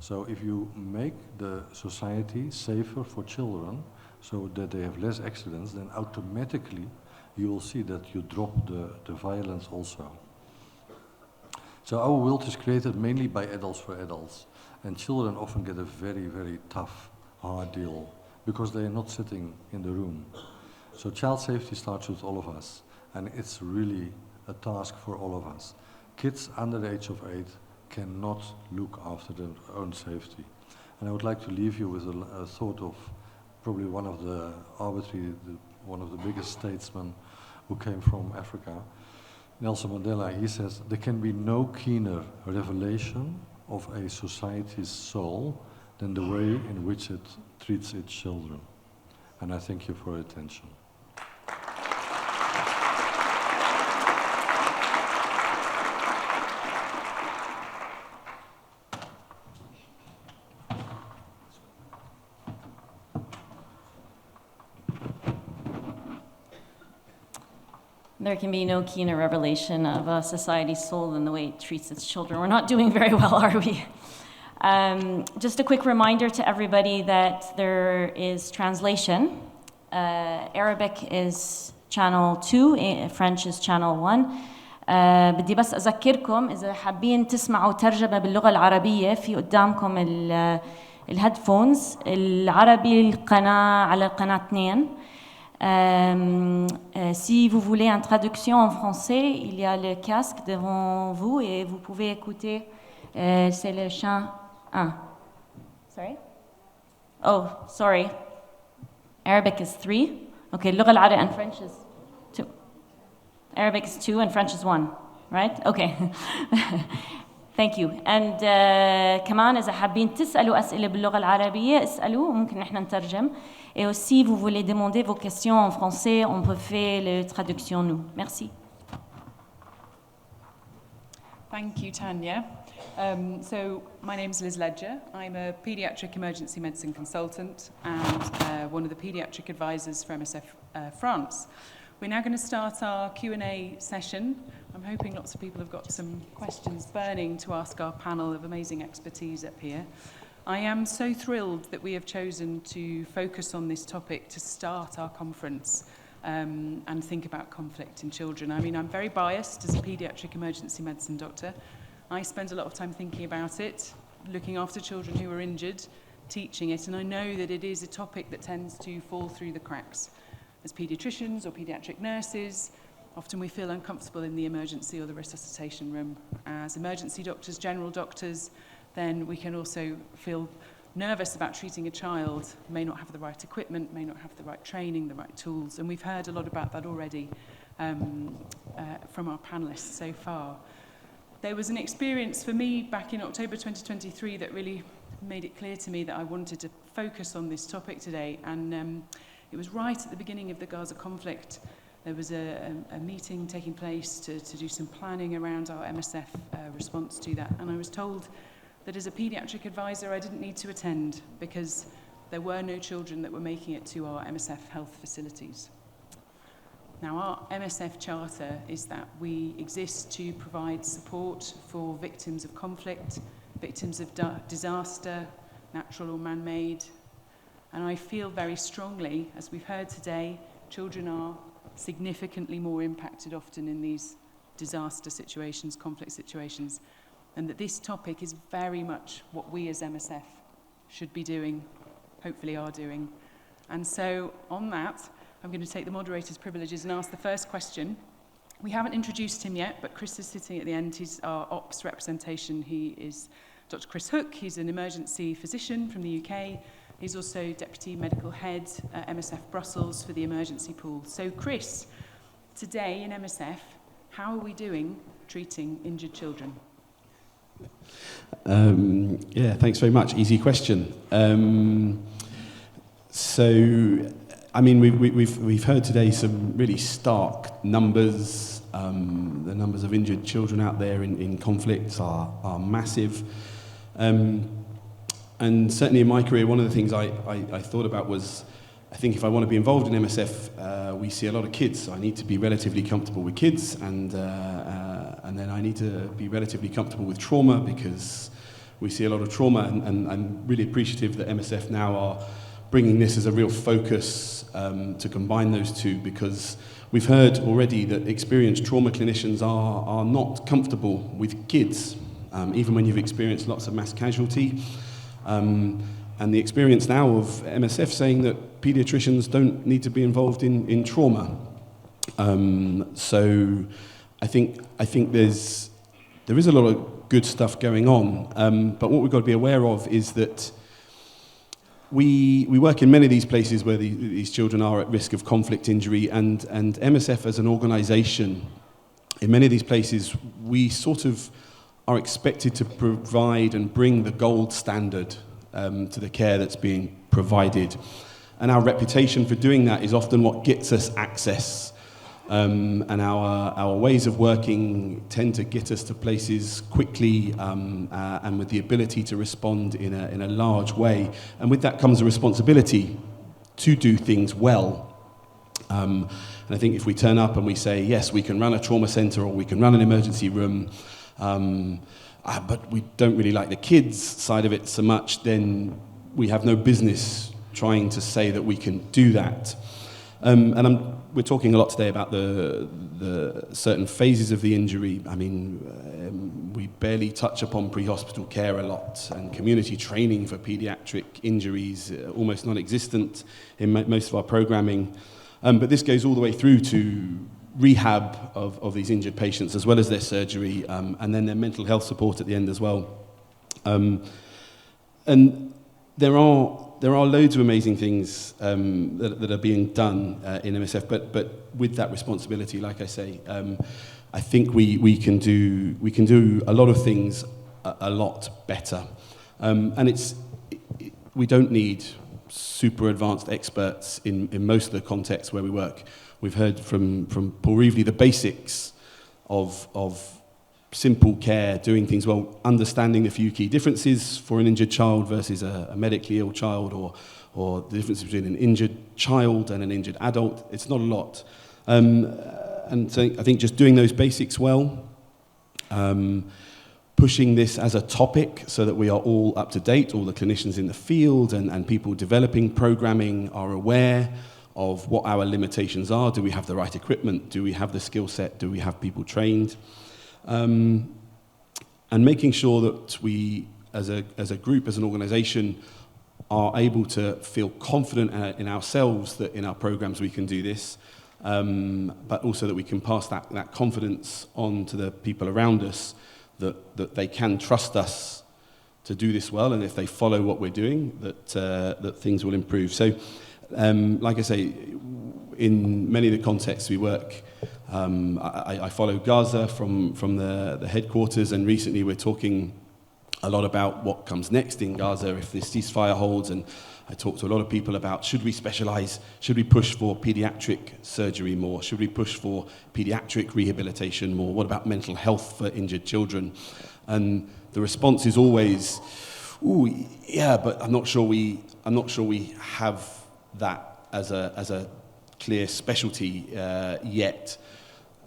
So if you make the society safer for children so that they have less accidents, then automatically you will see that you drop the violence also. So our world is created mainly by adults for adults, and children often get a very, very tough, hard deal because they are not sitting in the room. So child safety starts with all of us, and it's really a task for all of us. Kids under the age of 8 cannot look after their own safety. And I would like to leave you with a thought of probably one of the one of the biggest statesmen who came from Africa, Nelson Mandela. He says, there can be no keener revelation of a society's soul than the way in which it treats its children. And I thank you for your attention. There can be no keener revelation of a society's soul than the way it treats its children. We're not doing very well, are we? Just a quick reminder to everybody that there is translation. Arabic is channel 2, French is channel 1. بدي بس أذكركم إذا حابين تسمعوا ترجمة باللغة العربية في قدامكم الهيدفونز العربي القناة على القناة 2. Si vous voulez une traduction en français, il y a le casque devant vous et vous pouvez écouter. C'est le chant 1. Sorry? Oh, sorry. Arabic is 3. Okay, اللغة العربية and French is 2. Arabic is 2 and French is 1, right? Okay. Thank you. And كمان إذا حابين تسألوا أسئلة باللغة العربية اسألوا ممكن نحن نترجم. Et aussi, vous voulez demander vos questions en français, on peut faire la traduction nous. Merci. Thank you, Tanya. So my name is Liz Ledger. I'm a paediatric emergency medicine consultant and one of the paediatric advisors for MSF France. We're now going to start our Q&A session. I'm hoping lots of people have got some questions burning to ask our panel of amazing expertise up here. I am so thrilled that we have chosen to focus on this topic to start our conference and think about conflict in children. I mean, I'm very biased as a paediatric emergency medicine doctor. I spend a lot of time thinking about it, looking after children who are injured, teaching it, and I know that it is a topic that tends to fall through the cracks. As paediatricians or paediatric nurses, often we feel uncomfortable in the emergency or the resuscitation room. As emergency doctors, general doctors, then we can also feel nervous about treating a child, may not have the right equipment, may not have the right training, the right tools, and we've heard a lot about that already from our panelists so far. There was an experience for me back in October 2023 that really made it clear to me that I wanted to focus on this topic today, and it was right at the beginning of the Gaza conflict. There was a meeting taking place to do some planning around our MSF response to that, and I was told that as a paediatric advisor I didn't need to attend because there were no children that were making it to our MSF health facilities. Now, our MSF charter is that we exist to provide support for victims of conflict, victims of disaster, natural or man-made, and I feel very strongly, as we've heard today, children are significantly more impacted often in these disaster situations, conflict situations, and that this topic is very much what we as MSF should be doing, hopefully are doing. And so on that, I'm going to take the moderator's privileges and ask the first question. We haven't introduced him yet, but Chris is sitting at the end. He's our ops representation. He is Dr. Chris Hook. He's an emergency physician from the UK. He's also Deputy Medical Head at MSF Brussels for the emergency pool. So Chris, today in MSF, how are we doing treating injured children? Yeah, thanks very much. Easy question. So, I mean, we've heard today some really stark numbers. The numbers of injured children out there in conflicts are massive. And certainly in my career, one of the things I thought about was, I think if I want to be involved in MSF, we see a lot of kids, so I need to be relatively comfortable with kids, and then I need to be relatively comfortable with trauma, because we see a lot of trauma, and I'm really appreciative that MSF now are bringing this as a real focus to combine those two, because we've heard already that experienced trauma clinicians are not comfortable with kids, even when you've experienced lots of mass casualty. And the experience now of MSF saying that paediatricians don't need to be involved in trauma. So I think there is a lot of good stuff going on, but what we've got to be aware of is that we work in many of these places where these children are at risk of conflict, injury, and MSF as an organisation, in many of these places, we sort of are expected to provide and bring the gold standard to the care that's being provided. And our reputation for doing that is often what gets us access. And our ways of working tend to get us to places quickly and with the ability to respond in a large way. And with that comes a responsibility to do things well. And I think if we turn up and we say, yes, we can run a trauma centre or we can run an emergency room, but we don't really like the kids' side of it so much, then we have no business trying to say that we can do that. We're talking a lot today about the certain phases of the injury. I mean, we barely touch upon pre-hospital care a lot, and community training for paediatric injuries almost non-existent in most of our programming. But this goes all the way through to rehab of these injured patients, as well as their surgery, and then their mental health support at the end as well. And there are loads of amazing things that are being done in MSF, but with that responsibility, like I say, I think we can do a lot of things a lot better. And we don't need super advanced experts in most of the contexts where we work. We've heard from Paul Reevely the basics of simple care, doing things well, understanding the few key differences for an injured child versus a medically ill child, or the difference between an injured child and an injured adult. It's not a lot. And so I think just doing those basics well, pushing this as a topic so that we are all up to date, all the clinicians in the field and people developing programming are aware of what our limitations are. Do we have the right equipment? Do we have the skill set? Do we have people trained? And making sure that we, as a group, as an organisation, are able to feel confident in ourselves that in our programmes we can do this, but also that we can pass that confidence on to the people around us, that they can trust us to do this well, and if they follow what we're doing, that things will improve. So, like I say, in many of the contexts we work, I follow Gaza from the headquarters, and recently we're talking a lot about what comes next in Gaza if this ceasefire holds, and I talk to a lot of people about should we specialise, should we push for paediatric surgery more, should we push for paediatric rehabilitation more, what about mental health for injured children? And the response is always, ooh, yeah, but I'm not sure we have that as a clear specialty yet.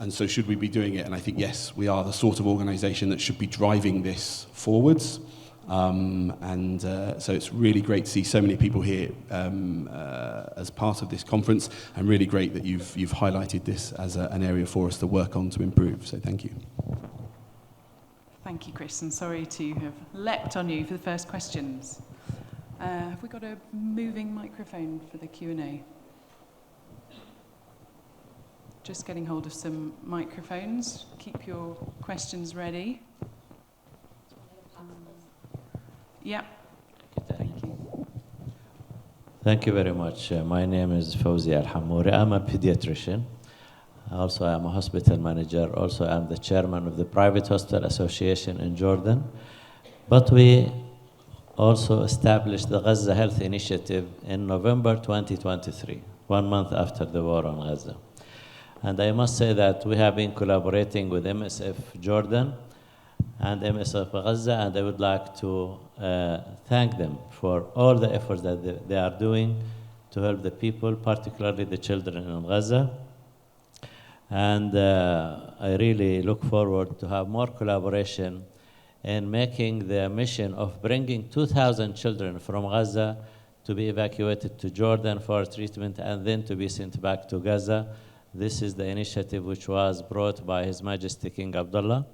And so should we be doing it? And I think, yes, we are the sort of organisation that should be driving this forwards. So it's really great to see so many people here as part of this conference, and really great that you've highlighted this as an area for us to work on to improve. So thank you. Thank you, Chris, and sorry to have leapt on you for the first questions. Have we got a moving microphone for the Q&A? Just getting hold of some microphones. Keep your questions ready. Yeah. Thank you. Thank you very much. My name is Fawzi Al-Hamouri. I'm a pediatrician. Also, I'm a hospital manager. Also, I'm the chairman of the Private Hospital Association in Jordan. But we also established the Gaza Health Initiative in November 2023, 1 month after the war on Gaza. And I must say that we have been collaborating with MSF Jordan and MSF Gaza, and I would like to thank them for all the efforts that they are doing to help the people, particularly the children in Gaza. And I really look forward to have more collaboration in making the mission of bringing 2,000 children from Gaza to be evacuated to Jordan for treatment and then to be sent back to Gaza. This is the initiative which was brought by His Majesty King Abdullah.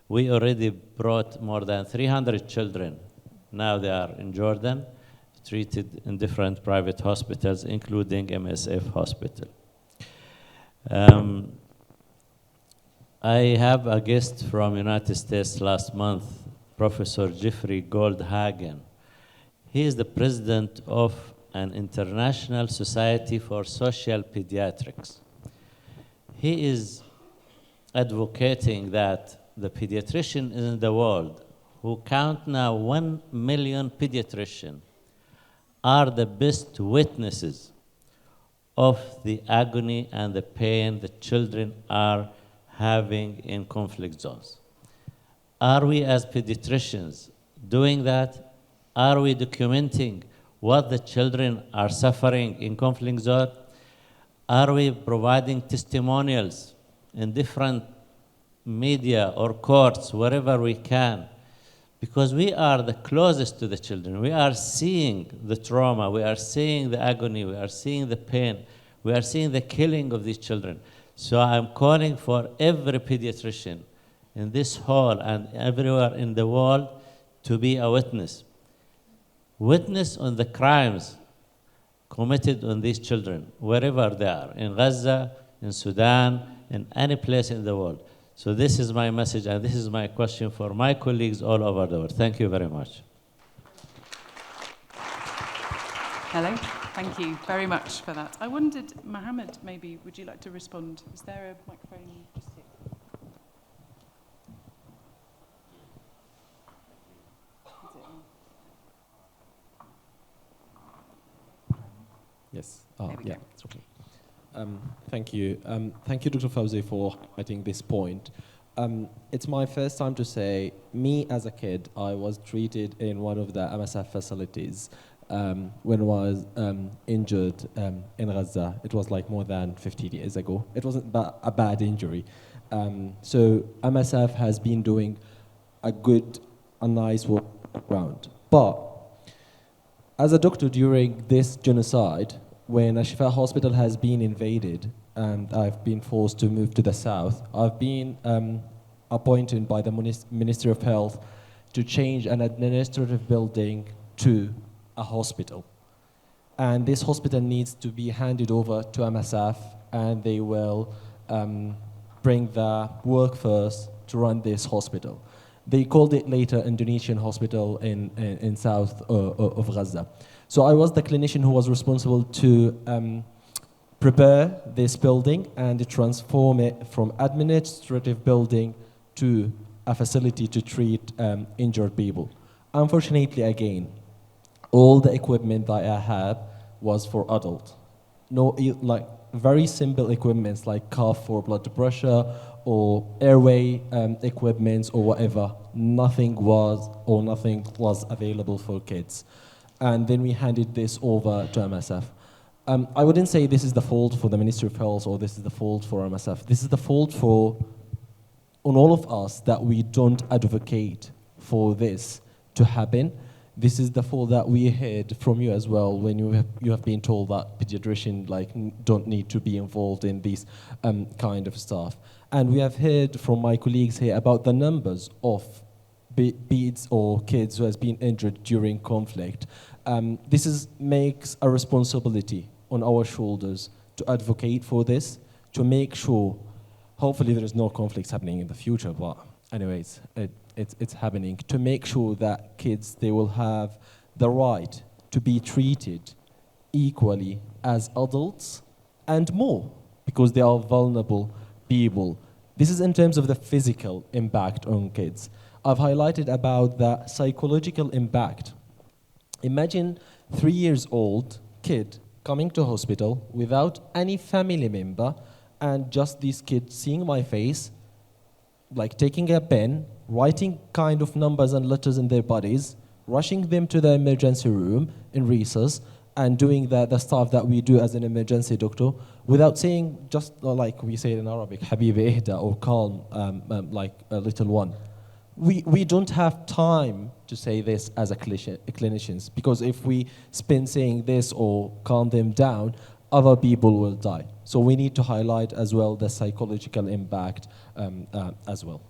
We already brought more than 300 children. Now they are in Jordan, treated in different private hospitals, including MSF Hospital. I have a guest from United States last month, Professor Jeffrey Goldhagen. He is the president of an international society for social pediatrics. He is advocating that the pediatricians in the world, who count now 1 million pediatricians, are the best witnesses of the agony and the pain the children are having in conflict zones. Are we as pediatricians doing that? Are we documenting what the children are suffering in conflict zone? Are we providing testimonials in different media or courts, wherever we can? Because we are the closest to the children. We are seeing the trauma, we are seeing the agony, we are seeing the pain, we are seeing the killing of these children. So I'm calling for every pediatrician in this hall and everywhere in the world to be a witness. Witness on the crimes committed on these children, wherever they are, in Gaza, in Sudan, in any place in the world. So this is my message, and this is my question for my colleagues all over the world. Thank you very much. Hello, thank you very much for that. I wondered, Mohammed, maybe, would you like to respond? Is there a microphone just here? Yes. Yeah, it's okay. Thank you. Thank you, Dr. Fawzi, for highlighting this point. It's my first time to say, me as a kid, I was treated in one of the MSF facilities when I was injured in Gaza. It was like more than 50 years ago. It wasn't a bad injury. So MSF has been doing a nice work around. But as a doctor during this genocide, when Ashifa Hospital has been invaded and I've been forced to move to the south, I've been appointed by the Ministry of Health to change an administrative building to a hospital. And this hospital needs to be handed over to MSF, and they will bring the workforce to run this hospital. They called it later Indonesian hospital in south of Gaza. So I was the clinician who was responsible to prepare this building and transform it from administrative building to a facility to treat injured people. Unfortunately, again, all the equipment that I had was for adults. No, like very simple equipments like cuff for blood pressure or airway equipment or whatever. Nothing was available for kids. And then we handed this over to MSF. I wouldn't say this is the fault for the Ministry of Health or this is the fault for MSF. This is the fault on all of us that we don't advocate for this to happen. This is the fault that we heard from you as well when you have been told that pediatricians don't need to be involved in this kind of stuff. And we have heard from my colleagues here about the numbers of peds or kids who has been injured during conflict. This makes a responsibility on our shoulders to advocate for this, to make sure, hopefully there is no conflicts happening in the future, but anyways, it's happening, to make sure that kids, they will have the right to be treated equally as adults and more, because they are vulnerable people. This is in terms of the physical impact on kids. I've highlighted about the psychological impact. Imagine 3 years old kid coming to hospital without any family member, and just this kid seeing my face, like taking a pen, writing kind of numbers and letters in their bodies, rushing them to the emergency room in recess, and doing the stuff that we do as an emergency doctor without saying, just like we say in Arabic, Habibi ihda, or calm, like a little one. We don't have time to say this as clinicians, because if we spend saying this or calm them down, other people will die. So we need to highlight as well the psychological impact as well.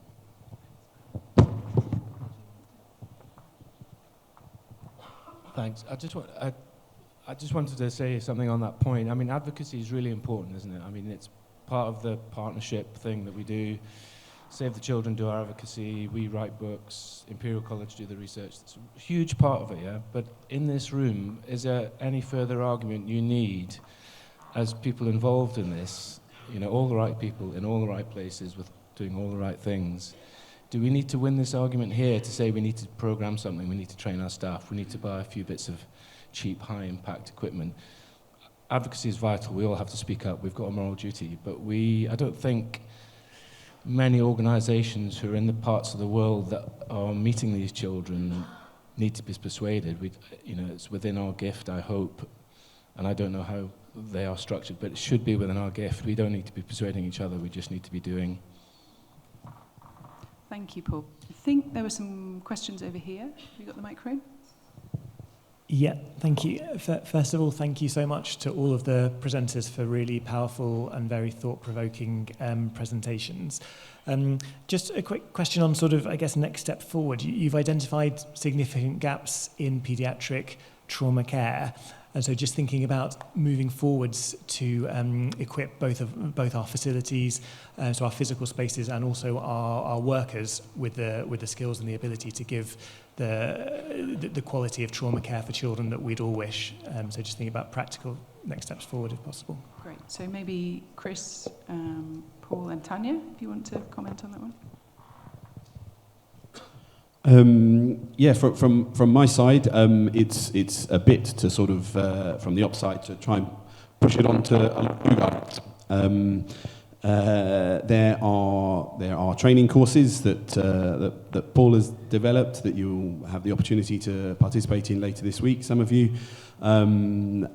Thanks. I just wanted to say something on that point. I mean, advocacy is really important, isn't it? I mean, it's part of the partnership thing that we do. Save the Children do our advocacy, we write books, Imperial College do the research. It's a huge part of it, yeah? But in this room, is there any further argument you need as people involved in this, you know, all the right people in all the right places with doing all the right things? Do we need to win this argument here to say we need to program something, we need to train our staff, we need to buy a few bits of cheap, high-impact equipment? Advocacy is vital, we all have to speak up, we've got a moral duty, but I don't think many organisations who are in the parts of the world that are meeting these children need to be persuaded. It's within our gift, I hope, and I don't know how they are structured, but it should be within our gift. We don't need to be persuading each other, we just need to be doing. Thank you, Paul. I think there were some questions over here. Have you got the microphone? Yeah, thank you. First of all, thank you so much to all of the presenters for really powerful and very thought-provoking presentations. Just a quick question on sort of, I guess, next step forward. You've identified significant gaps in paediatric trauma care. And so just thinking about moving forwards to equip both our facilities, so our physical spaces, and also our workers with the skills and the ability to give the quality of trauma care for children that we'd all wish. So just thinking about practical next steps forward, if possible. Great. So maybe Chris, Paul, and Tanya, if you want to comment on that one. Yeah, from my side, it's a bit to sort of from the upside to try and push it on to you guys. There are training courses that Paul has developed that you'll have the opportunity to participate in later this week, some of you, and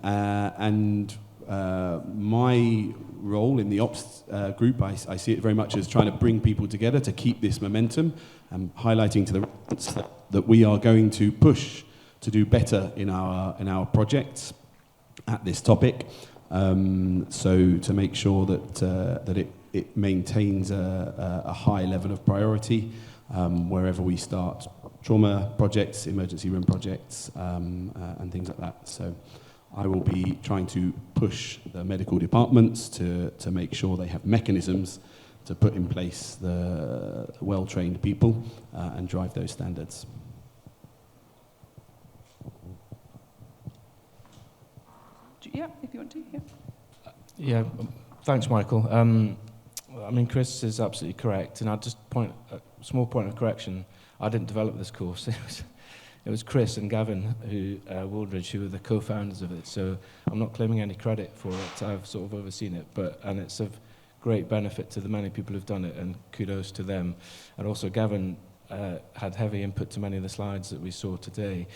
my role in the ops group, I see it very much as trying to bring people together to keep this momentum and highlighting to the residents that we are going to push to do better in our projects at this topic. So to make sure that it maintains a high level of priority wherever we start trauma projects, emergency room projects, and things like that. So I will be trying to push the medical departments to make sure they have mechanisms to put in place the well-trained people and drive those standards. Yeah, if you want to, yeah. Yeah, thanks, Michael. I mean, Chris is absolutely correct, and I'll just a small point of correction. I didn't develop this course. It was Chris and Gavin Wooldridge who were the co-founders of it, so I'm not claiming any credit for it. I've sort of overseen it, and it's of great benefit to the many people who've done it, and kudos to them. And also Gavin had heavy input to many of the slides that we saw today.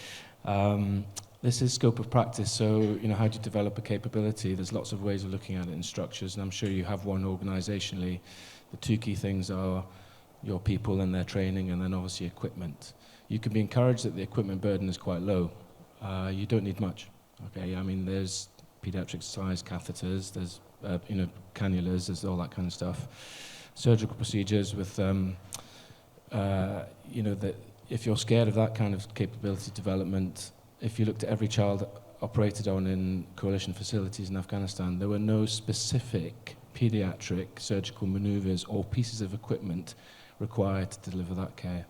This is scope of practice, so how do you develop a capability? There's lots of ways of looking at it in structures, and I'm sure you have one organisationally. The two key things are your people and their training, and then obviously equipment. You can be encouraged that the equipment burden is quite low. You don't need much. Okay, I mean, there's paediatric-sized catheters, there's cannulas, there's all that kind of stuff. Surgical procedures with, if you're scared of that kind of capability development, if you looked at every child operated on in coalition facilities in Afghanistan, there were no specific paediatric surgical maneuvers or pieces of equipment required to deliver that care.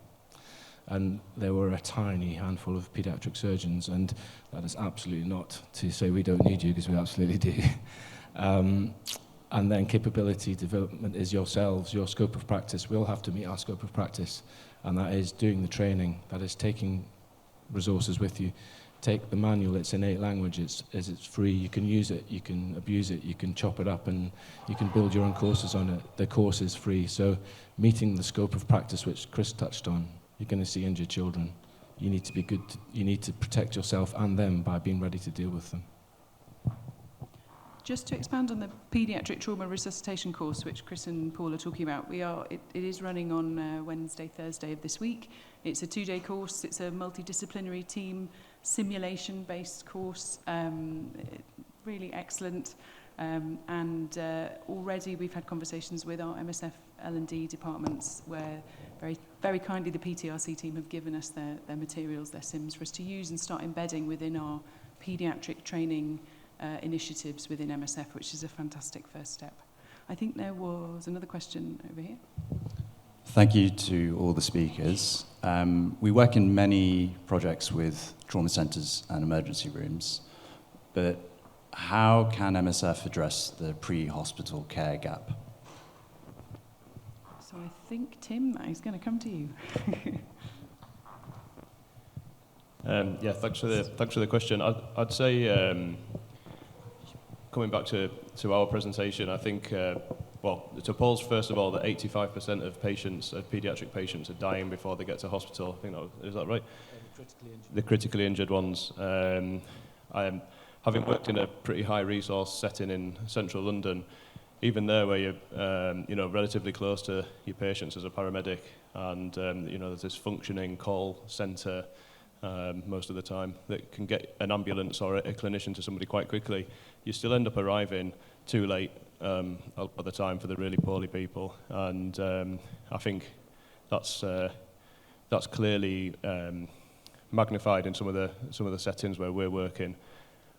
And there were a tiny handful of paediatric surgeons, and that is absolutely not to say we don't need you, because we absolutely do. And then capability development is yourselves, your scope of practice. We all have to meet our scope of practice, and that is doing the training, that is taking resources with you. Take the manual, it's in 8 languages, it's free, you can use it, you can abuse it, you can chop it up, and you can build your own courses on it. The course is free, so meeting the scope of practice, which Chris touched on, you're going to see injured children. You need to be good, you need to protect yourself and them by being ready to deal with them. Just to expand on the paediatric trauma resuscitation course, which Chris and Paul are talking about, it is running on Wednesday, Thursday of this week. It's a 2-day course. It's a multidisciplinary team simulation-based course, really excellent. And already we've had conversations with our MSF L&D departments where very, very kindly the PTRC team have given us their materials, their sims for us to use and start embedding within our paediatric training initiatives within MSF, which is a fantastic first step. I think there was another question over here. Thank you to all the speakers. We work in many projects with trauma centres and emergency rooms, but how can MSF address the pre-hospital care gap? So I think, Tim, is going to come to you. Yeah, thanks for the question. I'd say, coming back to our presentation, I think, well, to Paul's, first of all, that 85% of patients, paediatric patients, are dying before they get to hospital. I think is that right? The critically injured ones. Having worked in a pretty high resource setting in central London, even there where you're relatively close to your patients as a paramedic, and there's this functioning call centre most of the time that can get an ambulance or a clinician to somebody quite quickly, you still end up arriving too late at the time for the really poorly people, and I think that's clearly magnified in some of the settings where we're working.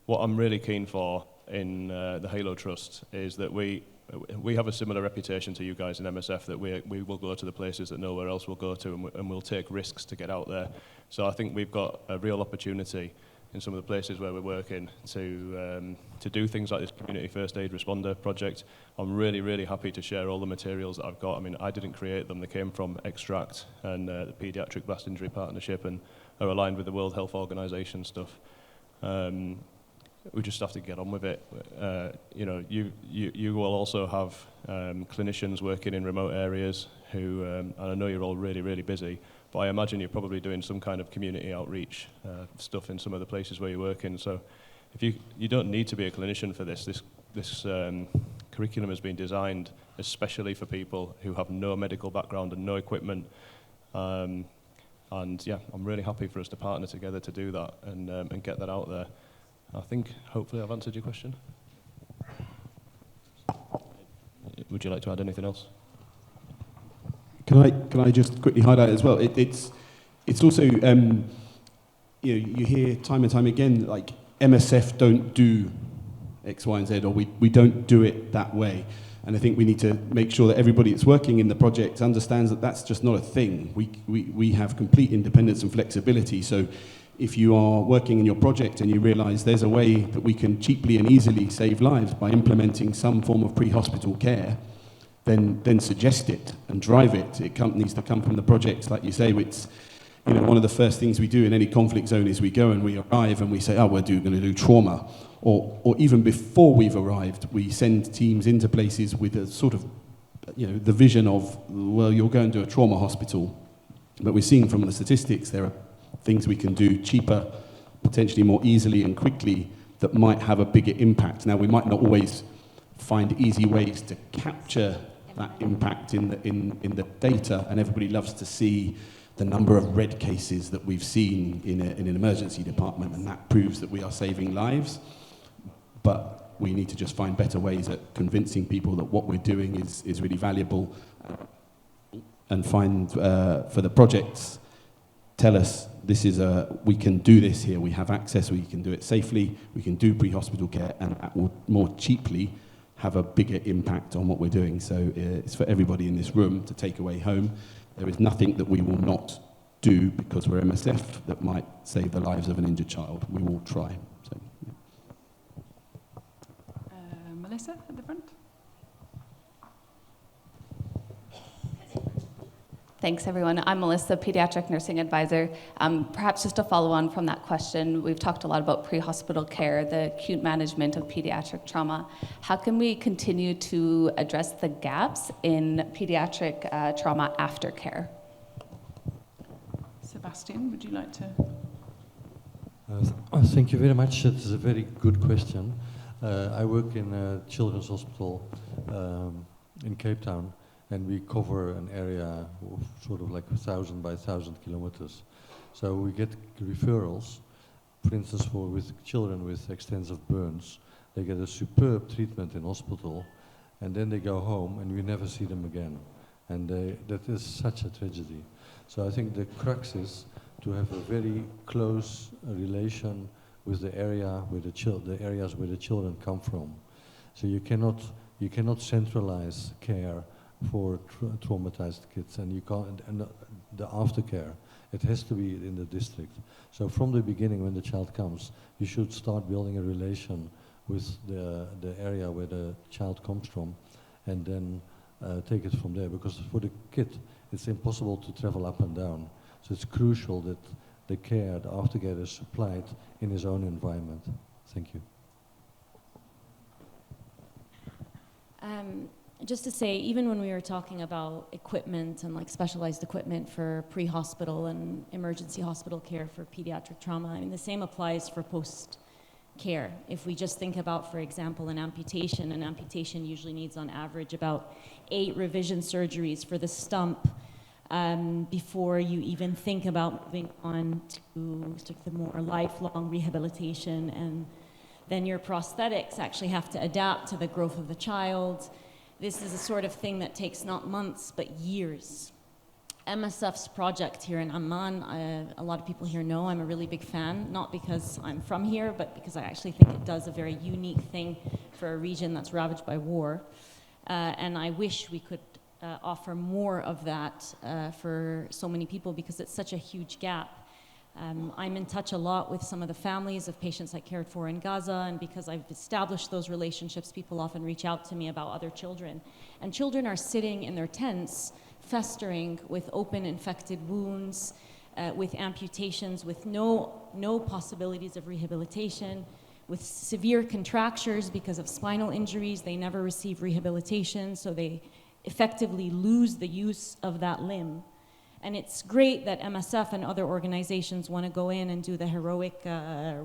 What I'm really keen for in the Halo Trust is that we have a similar reputation to you guys in MSF, that we will go to the places that nowhere else will go to, and we'll take risks to get out there. So I think we've got a real opportunity in some of the places where we're working to do things like this community first aid responder project. I'm really, really happy to share all the materials that I've got. I mean, I didn't create them. They came from Extract and the Paediatric Blast Injury Partnership, and are aligned with the World Health Organization stuff. We just have to get on with it. You will also have clinicians working in remote areas who, and I know you're all really, really busy, but I imagine you're probably doing some kind of community outreach stuff in some of the places where you're working. So if you don't need to be a clinician for this. This curriculum has been designed especially for people who have no medical background and no equipment. And yeah, I'm really happy for us to partner together to do that and get that out there. I think, hopefully, I've answered your question. Would you like to add anything else? Can I just quickly highlight as well? It's also you hear time and time again, like MSF don't do X, Y, and Z, or we don't do it that way. And I think we need to make sure that everybody that's working in the project understands that that's just not a thing. We have complete independence and flexibility. So if you are working in your project and you realise there's a way that we can cheaply and easily save lives by implementing some form of pre-hospital care, then suggest it and drive it. It needs to come from the projects, like you say. It's one of the first things we do in any conflict zone is we go and we arrive and we say, we're going to do trauma. Or even before we've arrived, we send teams into places with a sort of, the vision of, well, you're going to a trauma hospital. But we're seeing from the statistics there are things we can do cheaper, potentially more easily and quickly, that might have a bigger impact. Now, we might not always find easy ways to capture that impact in the data, and everybody loves to see the number of red cases that we've seen in an emergency department, and that proves that we are saving lives. But we need to just find better ways at convincing people that what we're doing is really valuable, and find for the projects, tell us we can do this here, we have access, we can do it safely, we can do pre-hospital care, and that will more cheaply have a bigger impact on what we're doing. So it's for everybody in this room to take away home. There is nothing that we will not do because we're MSF that might save the lives of an injured child. We will try. So, yeah. Melissa at the front. Thanks, everyone. I'm Melissa, Pediatric Nursing Advisor. Perhaps just to follow on from that question, we've talked a lot about pre-hospital care, the acute management of pediatric trauma. How can we continue to address the gaps in pediatric trauma aftercare? Sebastian, would you like to? Thank you very much. That is a very good question. I work in a children's hospital in Cape Town, and we cover an area of sort of like 1,000 by 1,000 kilometers. So we get referrals, for instance, with children with extensive burns. They get a superb treatment in hospital, and then they go home, and we never see them again. And that is such a tragedy. So I think the crux is to have a very close relation with the area where the areas where the children come from. So you cannot centralize care for traumatized kids, and you can't, and the aftercare, it has to be in the district. So from the beginning, when the child comes, you should start building a relation with the area where the child comes from, and then take it from there, because for the kid, it's impossible to travel up and down. So it's crucial that the care, the aftercare is supplied in his own environment. Thank you. Just to say, even when we were talking about equipment and like specialized equipment for pre-hospital and emergency hospital care for pediatric trauma, I mean, the same applies for post-care. If we just think about, for example, an amputation usually needs on average about 8 revision surgeries for the stump before you even think about moving on to the more lifelong rehabilitation, and then your prosthetics actually have to adapt to the growth of the child. This is a sort of thing that takes not months, but years. MSF's project here in Amman, a lot of people here know I'm a really big fan, not because I'm from here, but because I actually think it does a very unique thing for a region that's ravaged by war. And I wish we could offer more of that for so many people, because it's such a huge gap. I'm in touch a lot with some of the families of patients I cared for in Gaza, and because I've established those relationships, people often reach out to me about other children. And children are sitting in their tents, festering with open infected wounds, with amputations, with no possibilities of rehabilitation, with severe contractures because of spinal injuries. They never receive rehabilitation, so they effectively lose the use of that limb. And it's great that MSF and other organizations want to go in and do the heroic,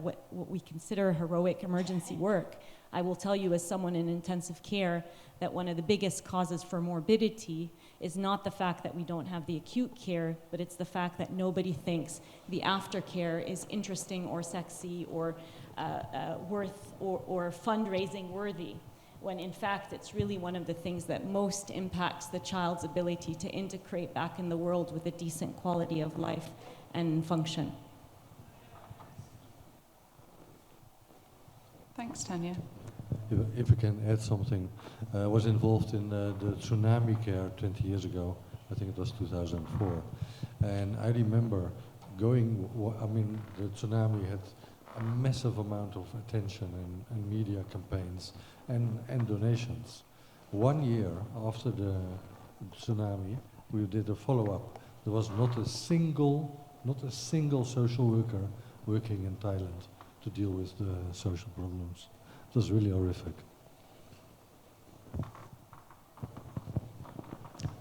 what we consider heroic emergency work. I will tell you, as someone in intensive care, that one of the biggest causes for morbidity is not the fact that we don't have the acute care, but it's the fact that nobody thinks the aftercare is interesting or sexy or worth or fundraising worthy, when in fact it's really one of the things that most impacts the child's ability to integrate back in the world with a decent quality of life and function. Thanks, Tanya. If I can add something, I was involved in the tsunami care 20 years ago. I think it was 2004. And I remember going, I mean, the tsunami had a massive amount of attention and media campaigns and donations. 1 year after the tsunami, we did a follow-up. There was not a single social worker working in Thailand to deal with the social problems. It was really horrific.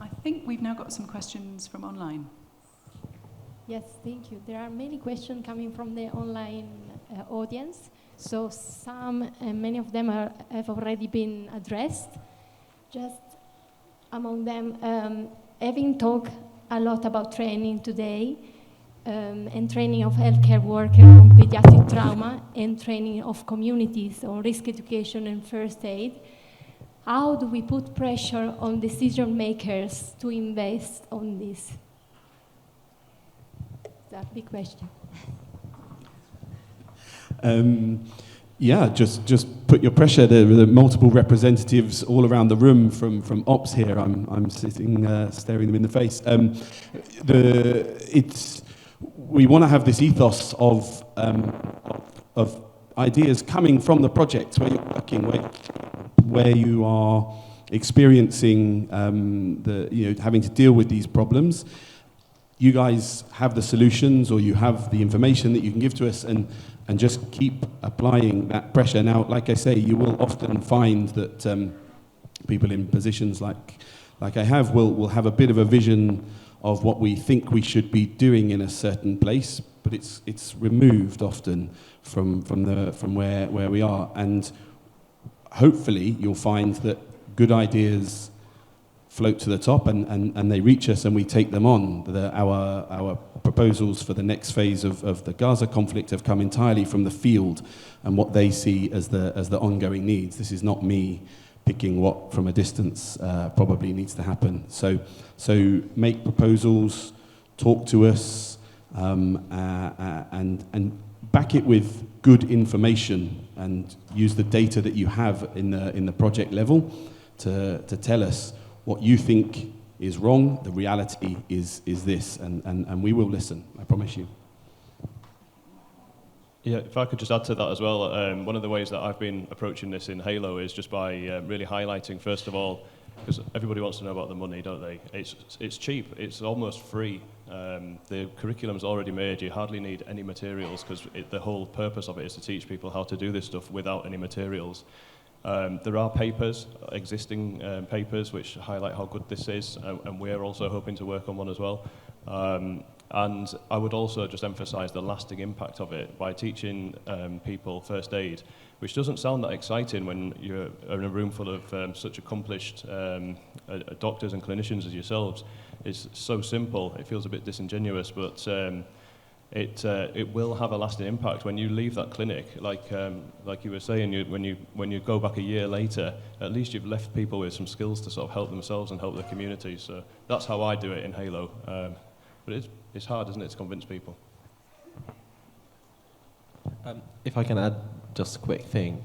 I think we've now got some questions from online. Yes, thank you. There are many questions coming from the online audience. So many of them have already been addressed. Just among them, having talked a lot about training today, and training of healthcare workers on pediatric trauma, and training of communities on risk education and first aid, how do we put pressure on decision makers to invest on this? That's a big question. Yeah, just put your pressure. There are multiple representatives all around the room from Ops here. I'm sitting staring them in the face. We want to have this ethos of ideas coming from the project where you're working, where you are experiencing having to deal with these problems. You guys have the solutions, or you have the information that you can give to us, and just keep applying that pressure. Now, like I say, you will often find that people in positions like I have will have a bit of a vision of what we think we should be doing in a certain place, but it's removed often from where we are. And hopefully you'll find that good ideas float to the top and they reach us and we take them on. Our proposals for the next phase of the Gaza conflict have come entirely from the field and what they see as the ongoing needs. This is not me picking what from a distance probably needs to happen. So make proposals, talk to us, and back it with good information, and use the data that you have in the project level to tell us what you think is wrong. The reality is this, and we will listen, I promise you. Yeah, if I could just add to that as well, one of the ways that I've been approaching this in Halo is just by really highlighting, first of all, because everybody wants to know about the money, don't they? It's cheap, it's almost free. The curriculum's already made, you hardly need any materials, because the whole purpose of it is to teach people how to do this stuff without any materials. There are papers, existing papers, which highlight how good this is, and we're also hoping to work on one as well. And I would also just emphasize the lasting impact of it by teaching people first aid, which doesn't sound that exciting when you're in a room full of such accomplished doctors and clinicians as yourselves. It's so simple, it feels a bit disingenuous, but it will have a lasting impact when you leave that clinic. Like you were saying, when you go back a year later, at least you've left people with some skills to sort of help themselves and help their community. So that's how I do it in Halo. But it's hard, isn't it, to convince people? If I can add just a quick thing.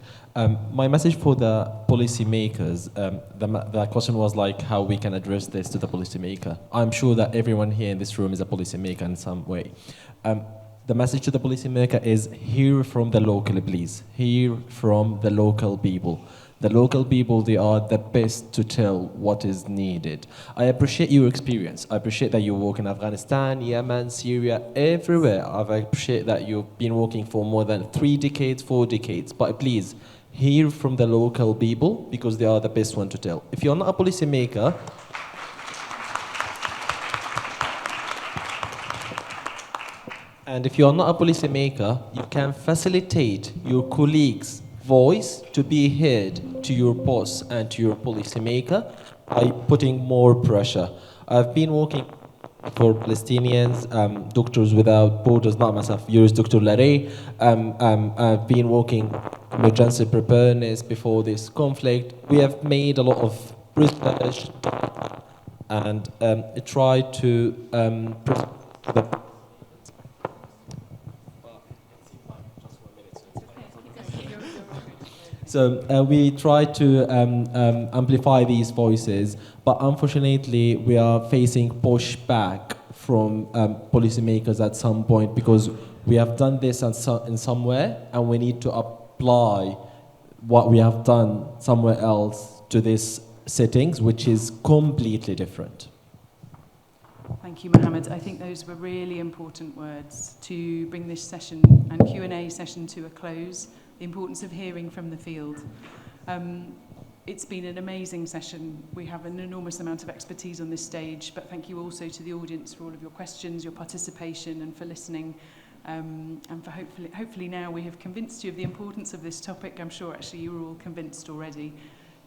My message for the policymakers, the question was like how we can address this to the policymaker. I'm sure that everyone here in this room is a policymaker in some way. The message to the policymaker is hear from the local, please. Hear from the local people. The local people, they are the best to tell what is needed. I appreciate your experience. I appreciate that you work in Afghanistan, Yemen, Syria, everywhere. I appreciate that you've been working for more than 3 decades, 4 decades. But please, hear from the local people because they are the best one to tell. If you're not a policymaker, and if you're not a policymaker, you can facilitate your colleagues' voice to be heard to your boss and to your policymaker by putting more pressure. I've been working for Palestinians, Doctors Without Borders, not myself, yours, Dr. Larry. I've been working emergency preparedness before this conflict. We have made a lot of research and tried to So we try to amplify these voices, but unfortunately we are facing pushback from policymakers at some point because we have done this in somewhere and we need to apply what we have done somewhere else to these settings, which is completely different. Thank you, Mohammed. I think those were really important words to bring this session and Q&A session to a close. The importance of hearing from the field. It's been an amazing session. We have an enormous amount of expertise on this stage, but thank you also to the audience for all of your questions, your participation, and for listening. And for hopefully now we have convinced you of the importance of this topic. I'm sure actually you were all convinced already.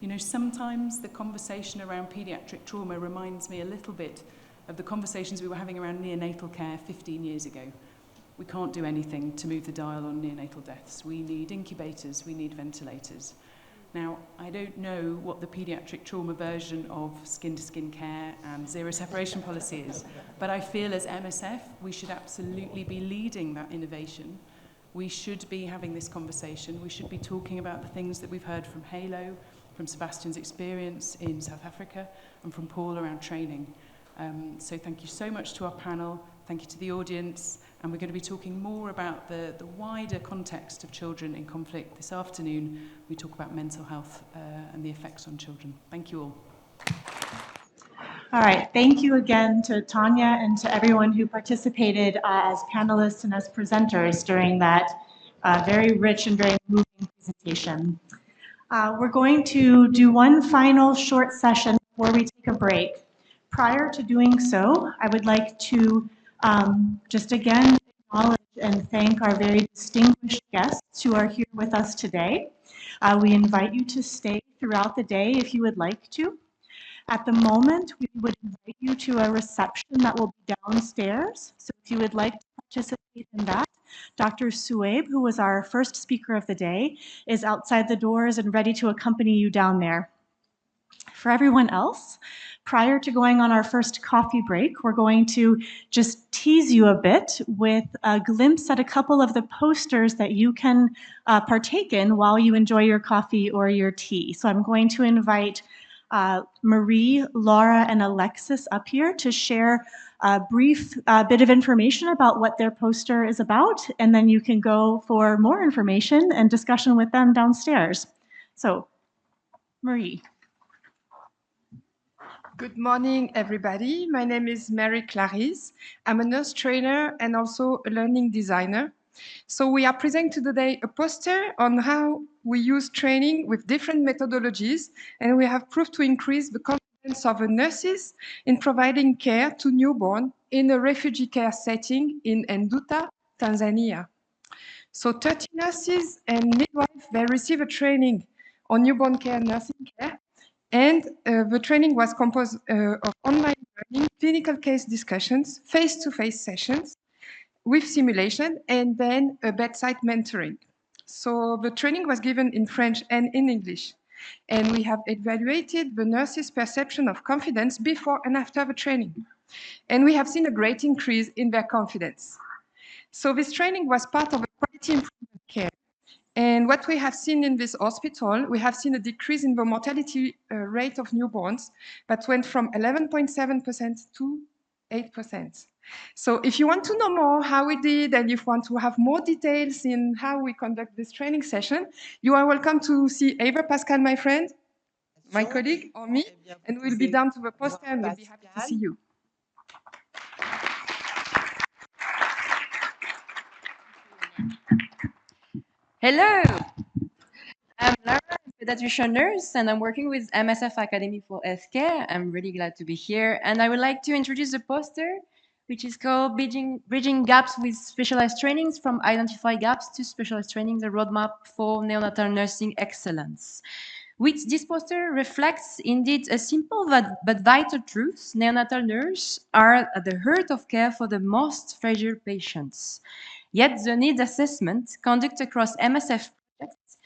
You know, sometimes the conversation around paediatric trauma reminds me a little bit of the conversations we were having around neonatal care 15 years ago. We can't do anything to move the dial on neonatal deaths. We need incubators, we need ventilators. Now, I don't know what the paediatric trauma version of skin-to-skin care and zero separation policy is, but I feel as MSF, we should absolutely be leading that innovation. We should be having this conversation. We should be talking about the things that we've heard from Halo, from Sebastian's experience in South Africa, and from Paul around training. So thank you so much to our panel. Thank you to the audience. And we're going to be talking more about the wider context of children in conflict this afternoon. We talk about mental health and the effects on children. Thank you all. All right, thank you again to Tanya and to everyone who participated as panelists and as presenters during that very rich and very moving presentation. We're going to do one final short session before we take a break. Prior to doing so, I would like to just again acknowledge and thank our very distinguished guests who are here with us today. We invite you to stay throughout the day if you would like to. At the moment, we would invite you to a reception that will be downstairs. So if you would like to participate in that, Dr. Suhaib, who was our first speaker of the day, is outside the doors and ready to accompany you down there. For everyone else, prior to going on our first coffee break, we're going to just tease you a bit with a glimpse at a couple of the posters that you can partake in while you enjoy your coffee or your tea. So I'm going to invite Marie, Laura, and Alexis up here to share a brief bit of information about what their poster is about, and then you can go for more information and discussion with them downstairs. So, Marie. Good morning, everybody. My name is Mary Clarice. I'm a nurse trainer and also a learning designer. So we are presenting today a poster on how we use training with different methodologies, and we have proved to increase the confidence of the nurses in providing care to newborn in a refugee care setting in Nduta, Tanzania. So 30 nurses and midwives, they receive a training on newborn care nursing care. And the training was composed of online learning, clinical case discussions, face-to-face sessions with simulation, and then a bedside mentoring. So the training was given in French and in English. And we have evaluated the nurses' perception of confidence before and after the training. And we have seen a great increase in their confidence. So this training was part of a quality improvement care. And what we have seen in this hospital, we have seen a decrease in the mortality rate of newborns that went from 11.7% to 8%. So if you want to know more how we did, and if you want to have more details in how we conduct this training session, you are welcome to see either Pascal, my friend, my colleague, or me, and we'll be down to the poster and we'll be happy to see you. Hello, I'm Lara, a pediatrician nurse, and I'm working with MSF Academy for Healthcare. I'm really glad to be here, and I would like to introduce the poster, which is called Bridging Gaps with Specialized Trainings from Identify Gaps to Specialized Trainings, a Roadmap for Neonatal Nursing Excellence. Which this poster reflects indeed a simple but vital truth. Neonatal nurses are at the heart of care for the most fragile patients. Yet the needs assessment conducted across MSF projects,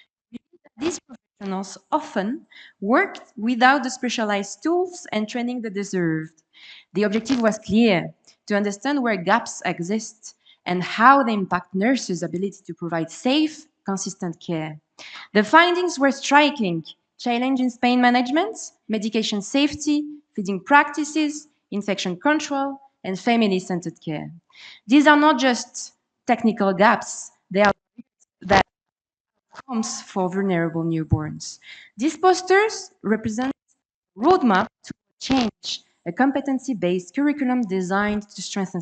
these professionals often worked without the specialized tools and training they deserved. The objective was clear: to understand where gaps exist and how they impact nurses' ability to provide safe, consistent care. The findings were striking: challenge in pain management, medication safety, feeding practices, infection control, and family-centered care. These are not just technical gaps, they are that outcomes for vulnerable newborns. These posters represent a roadmap to change, a competency-based curriculum designed to strengthen.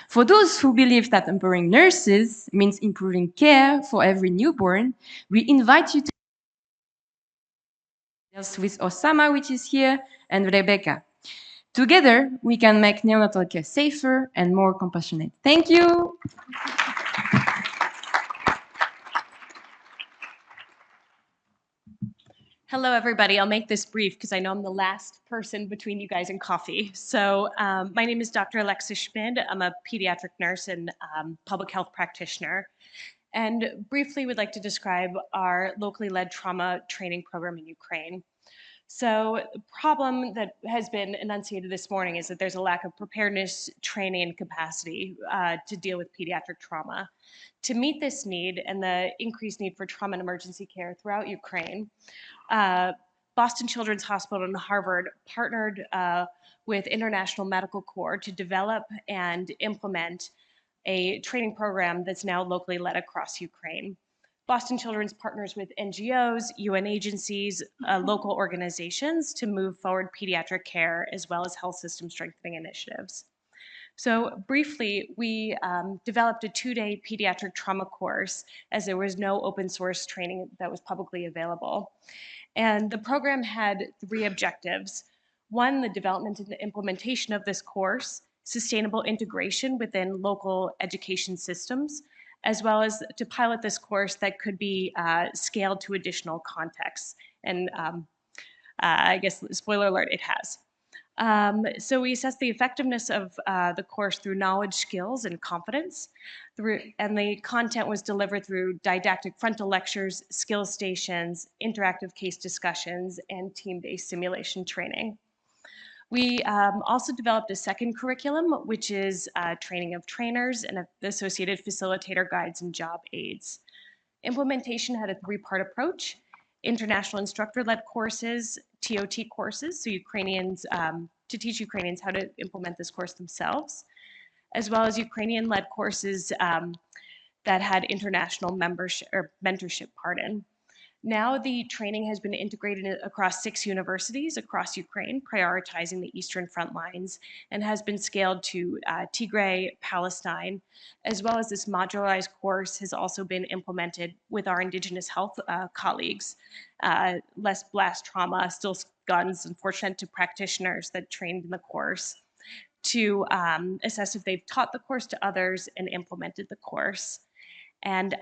For those who believe that empowering nurses means improving care for every newborn, we invite you to with Osama, which is here, and Rebecca. Together, we can make neonatal care safer and more compassionate. Thank you. Hello, everybody. I'll make this brief because I know I'm the last person between you guys and coffee. So my name is Dr. Alexis Schmid. I'm a pediatric nurse and public health practitioner. And briefly, we'd like to describe our locally led trauma training program in Ukraine. So the problem that has been enunciated this morning is that there's a lack of preparedness, training, and capacity to deal with pediatric trauma. To meet this need and the increased need for trauma and emergency care throughout Ukraine, Boston Children's Hospital and Harvard partnered with International Medical Corps to develop and implement a training program that's now locally led across Ukraine. Boston Children's partners with NGOs, UN agencies, local organizations to move forward pediatric care as well as health system strengthening initiatives. So briefly, we developed a 2-day pediatric trauma course as there was no open source training that was publicly available. And the program had 3 objectives. 1, the development and the implementation of this course, sustainable integration within local education systems, as well as to pilot this course that could be scaled to additional contexts. And I guess, spoiler alert, it has. So we assessed the effectiveness of the course through knowledge, skills, and confidence. And the content was delivered through didactic frontal lectures, skill stations, interactive case discussions, and team-based simulation training. We also developed a second curriculum, which is training of trainers and associated facilitator guides and job aids. Implementation had a three-part approach: international instructor-led courses, TOT courses, so Ukrainians, to teach Ukrainians how to implement this course themselves, as well as Ukrainian-led courses that had international membership or mentorship, Now the training has been integrated across 6 universities across Ukraine, prioritizing the eastern front lines, and has been scaled to Tigray, Palestine, as well as this modularized course has also been implemented with our indigenous health colleagues. Less blast trauma, still guns, unfortunate to practitioners that trained in the course, to assess if they've taught the course to others and implemented the course. And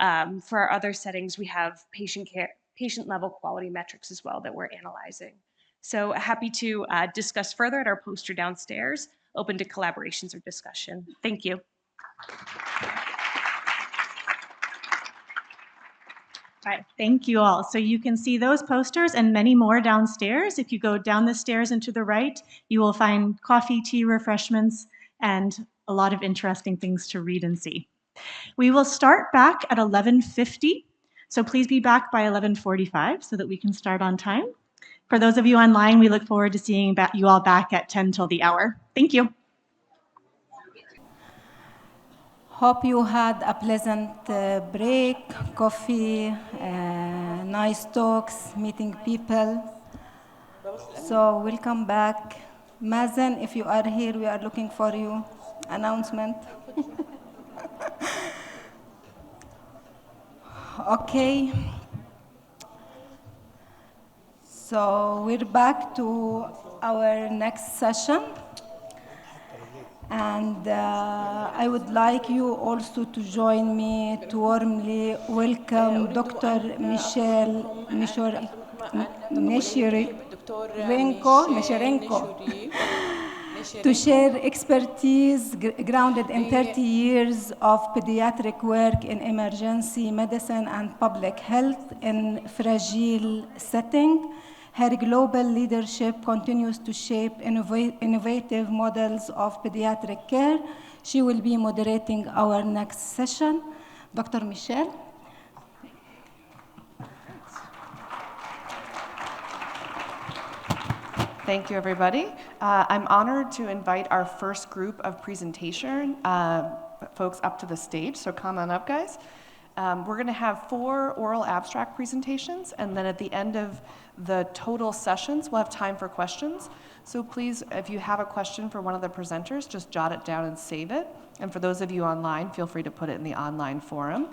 for our other settings, we have patient level quality metrics as well that we're analyzing. So happy to discuss further at our poster downstairs, open to collaborations or discussion. Thank you. All right, thank you all. So you can see those posters and many more downstairs. If you go down the stairs and to the right, you will find coffee, tea, refreshments, and a lot of interesting things to read and see. We will start back at 11:50, so please be back by 11:45 so that we can start on time. For those of you online, we look forward to seeing you all back at 10 till the hour. Thank you. Hope you had a pleasant break, coffee, nice talks, meeting people. So welcome back. Mazen, if you are here, we are looking for you. Announcement. Okay. So we're back to our next session. And I would like you also to join me to warmly welcome Dr. Neshirenko to share expertise grounded in 30 years of pediatric work in emergency medicine and public health in fragile setting. Her global leadership continues to shape innovative models of pediatric care. She will be moderating our next session. Dr. Michelle. Thank you, everybody. I'm honored to invite our first group of presentation folks up to the stage, so come on up, guys. We're going to have 4 oral abstract presentations, and then at the end of the total sessions, we'll have time for questions. So please, if you have a question for one of the presenters, just jot it down and save it. And for those of you online, feel free to put it in the online forum.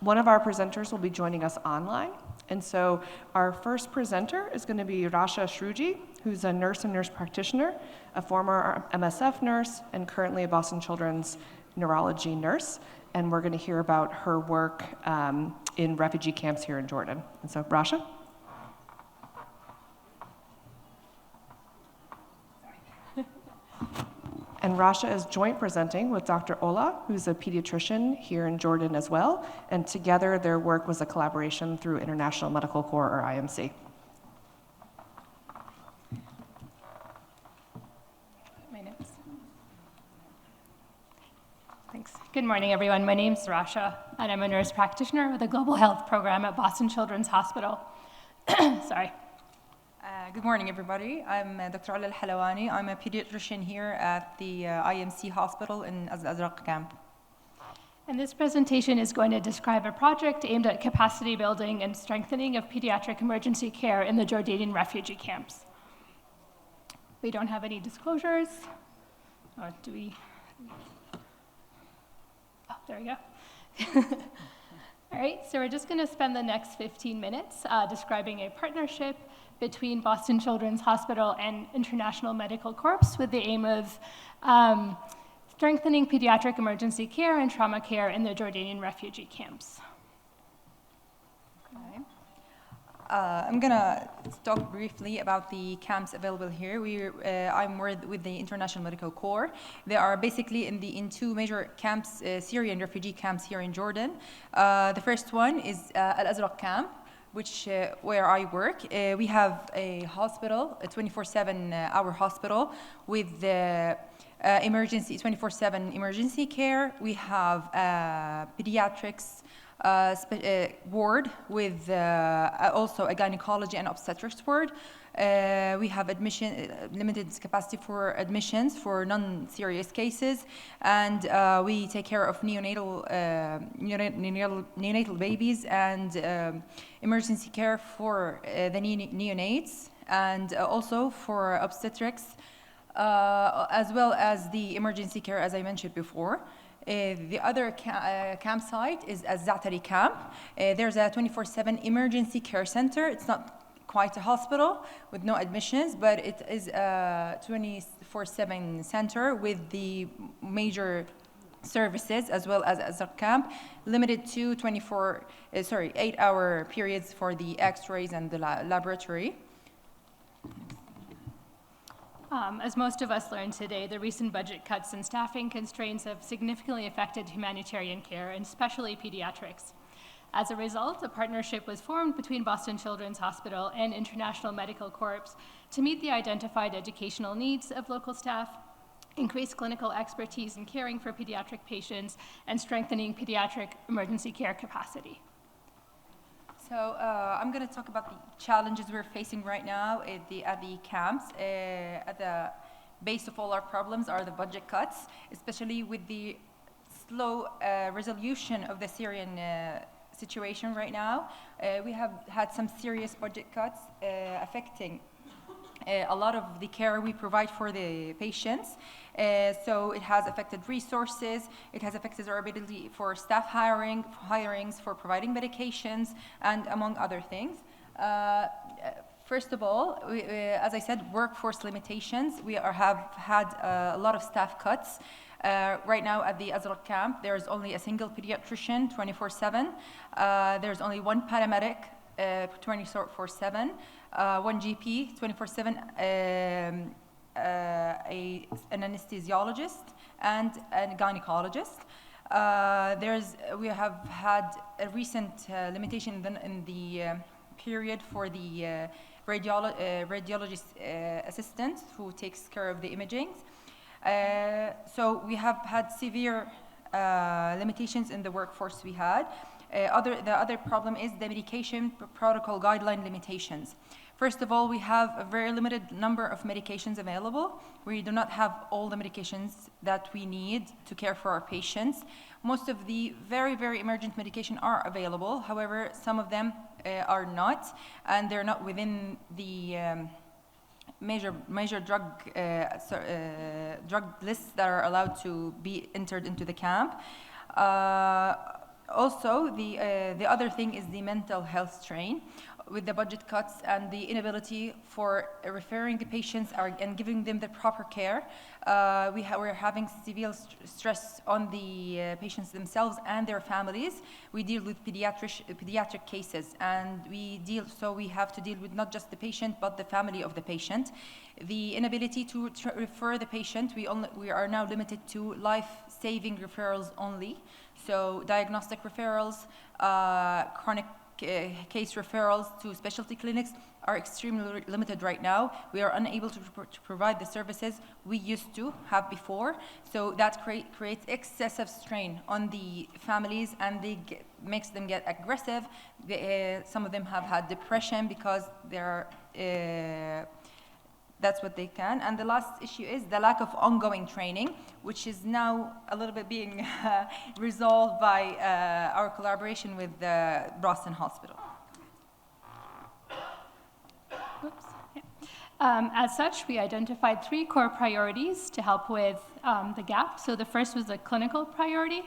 One of our presenters will be joining us online. And so our first presenter is going to be Rasha Shruji, who's a nurse and nurse practitioner, a former MSF nurse, and currently a Boston Children's neurology nurse. And we're going to hear about her work in refugee camps here in Jordan. And so, Rasha? And Rasha is joint presenting with Dr. Ola, who's a pediatrician here in Jordan as well. And together, their work was a collaboration through International Medical Corps, or IMC. Thanks. Good morning, everyone. My name's Rasha, and I'm a nurse practitioner with a global health program at Boston Children's Hospital. Sorry. Good morning, everybody. I'm Dr. Alajlan. I'm a pediatrician here at the IMC hospital in Azraq camp. And this presentation is going to describe a project aimed at capacity building and strengthening of pediatric emergency care in the Jordanian refugee camps. We don't have any disclosures. Or do we? Oh, there we go. All right, so we're just going to spend the next 15 minutes describing a partnership between Boston Children's Hospital and International Medical Corps with the aim of strengthening pediatric emergency care and trauma care in the Jordanian refugee camps. Okay. I'm gonna talk briefly about the camps available here. I'm with the International Medical Corps. They are basically in 2 major camps, Syrian refugee camps here in Jordan. The first one is Al-Azraq camp, which where I work. We have a hospital, a 24/7 hour hospital with emergency 24/7 emergency care. We have pediatrics ward with also a gynecology and obstetrics ward. We have limited capacity for admissions for non-serious cases, and we take care of neonatal babies and emergency care for the neonates, and also for obstetrics, as well as the emergency care, as I mentioned before. The other campsite is a Zatari camp. There's a 24/7 emergency care center. It's not quite a hospital with no admissions, but it is a 24/7 center with the major services, as well as a camp, limited to 8-hour periods for the x-rays and the laboratory. As most of us learned today, the recent budget cuts and staffing constraints have significantly affected humanitarian care, and especially pediatrics. As a result, a partnership was formed between Boston Children's Hospital and International Medical Corps to meet the identified educational needs of local staff, increase clinical expertise in caring for pediatric patients, and strengthening pediatric emergency care capacity. So I'm going to talk about the challenges we're facing right now at the camps. At the base of all our problems are the budget cuts, especially with the slow resolution of the Syrian situation right now. We have had some serious budget cuts affecting a lot of the care we provide for the patients. So it has affected resources, it has affected our ability for staff hirings, for providing medications, and among other things. First of all, as I said, workforce limitations. We have had a lot of staff cuts. Right now at the Azraq camp, there's only a single pediatrician 24/7. There's only one paramedic 24/7, one GP 24/7, an anesthesiologist, and a gynecologist. We have had a recent limitation in the period for the radiologist assistant who takes care of the imaging. So we have had severe limitations in the workforce we had. The other problem is the medication protocol guideline limitations. First of all, we have a very limited number of medications available. We do not have all the medications that we need to care for our patients. Most of the very, very emergent medication are available. However, some of them are not, and they're not within the major drug lists that are allowed to be entered into the camp. Also, the other thing is the mental health strain. With the budget cuts and the inability for referring the patients and giving them the proper care, we're having severe stress on the patients themselves and their families. We deal with pediatric cases, and we have to deal with not just the patient but the family of the patient. The inability to refer the patient, we are now limited to life-saving referrals only. So diagnostic referrals, chronic case referrals to specialty clinics are extremely limited right now. We are unable to provide the services we used to have before. So that creates excessive strain on the families, and makes them get aggressive. Some of them have had depression because that's what they can. And the last issue is the lack of ongoing training, which is now a little bit being resolved by our collaboration with the Boston Hospital. Oops. Yeah. As such, we identified 3 core priorities to help with the gap. So the first was the clinical priority,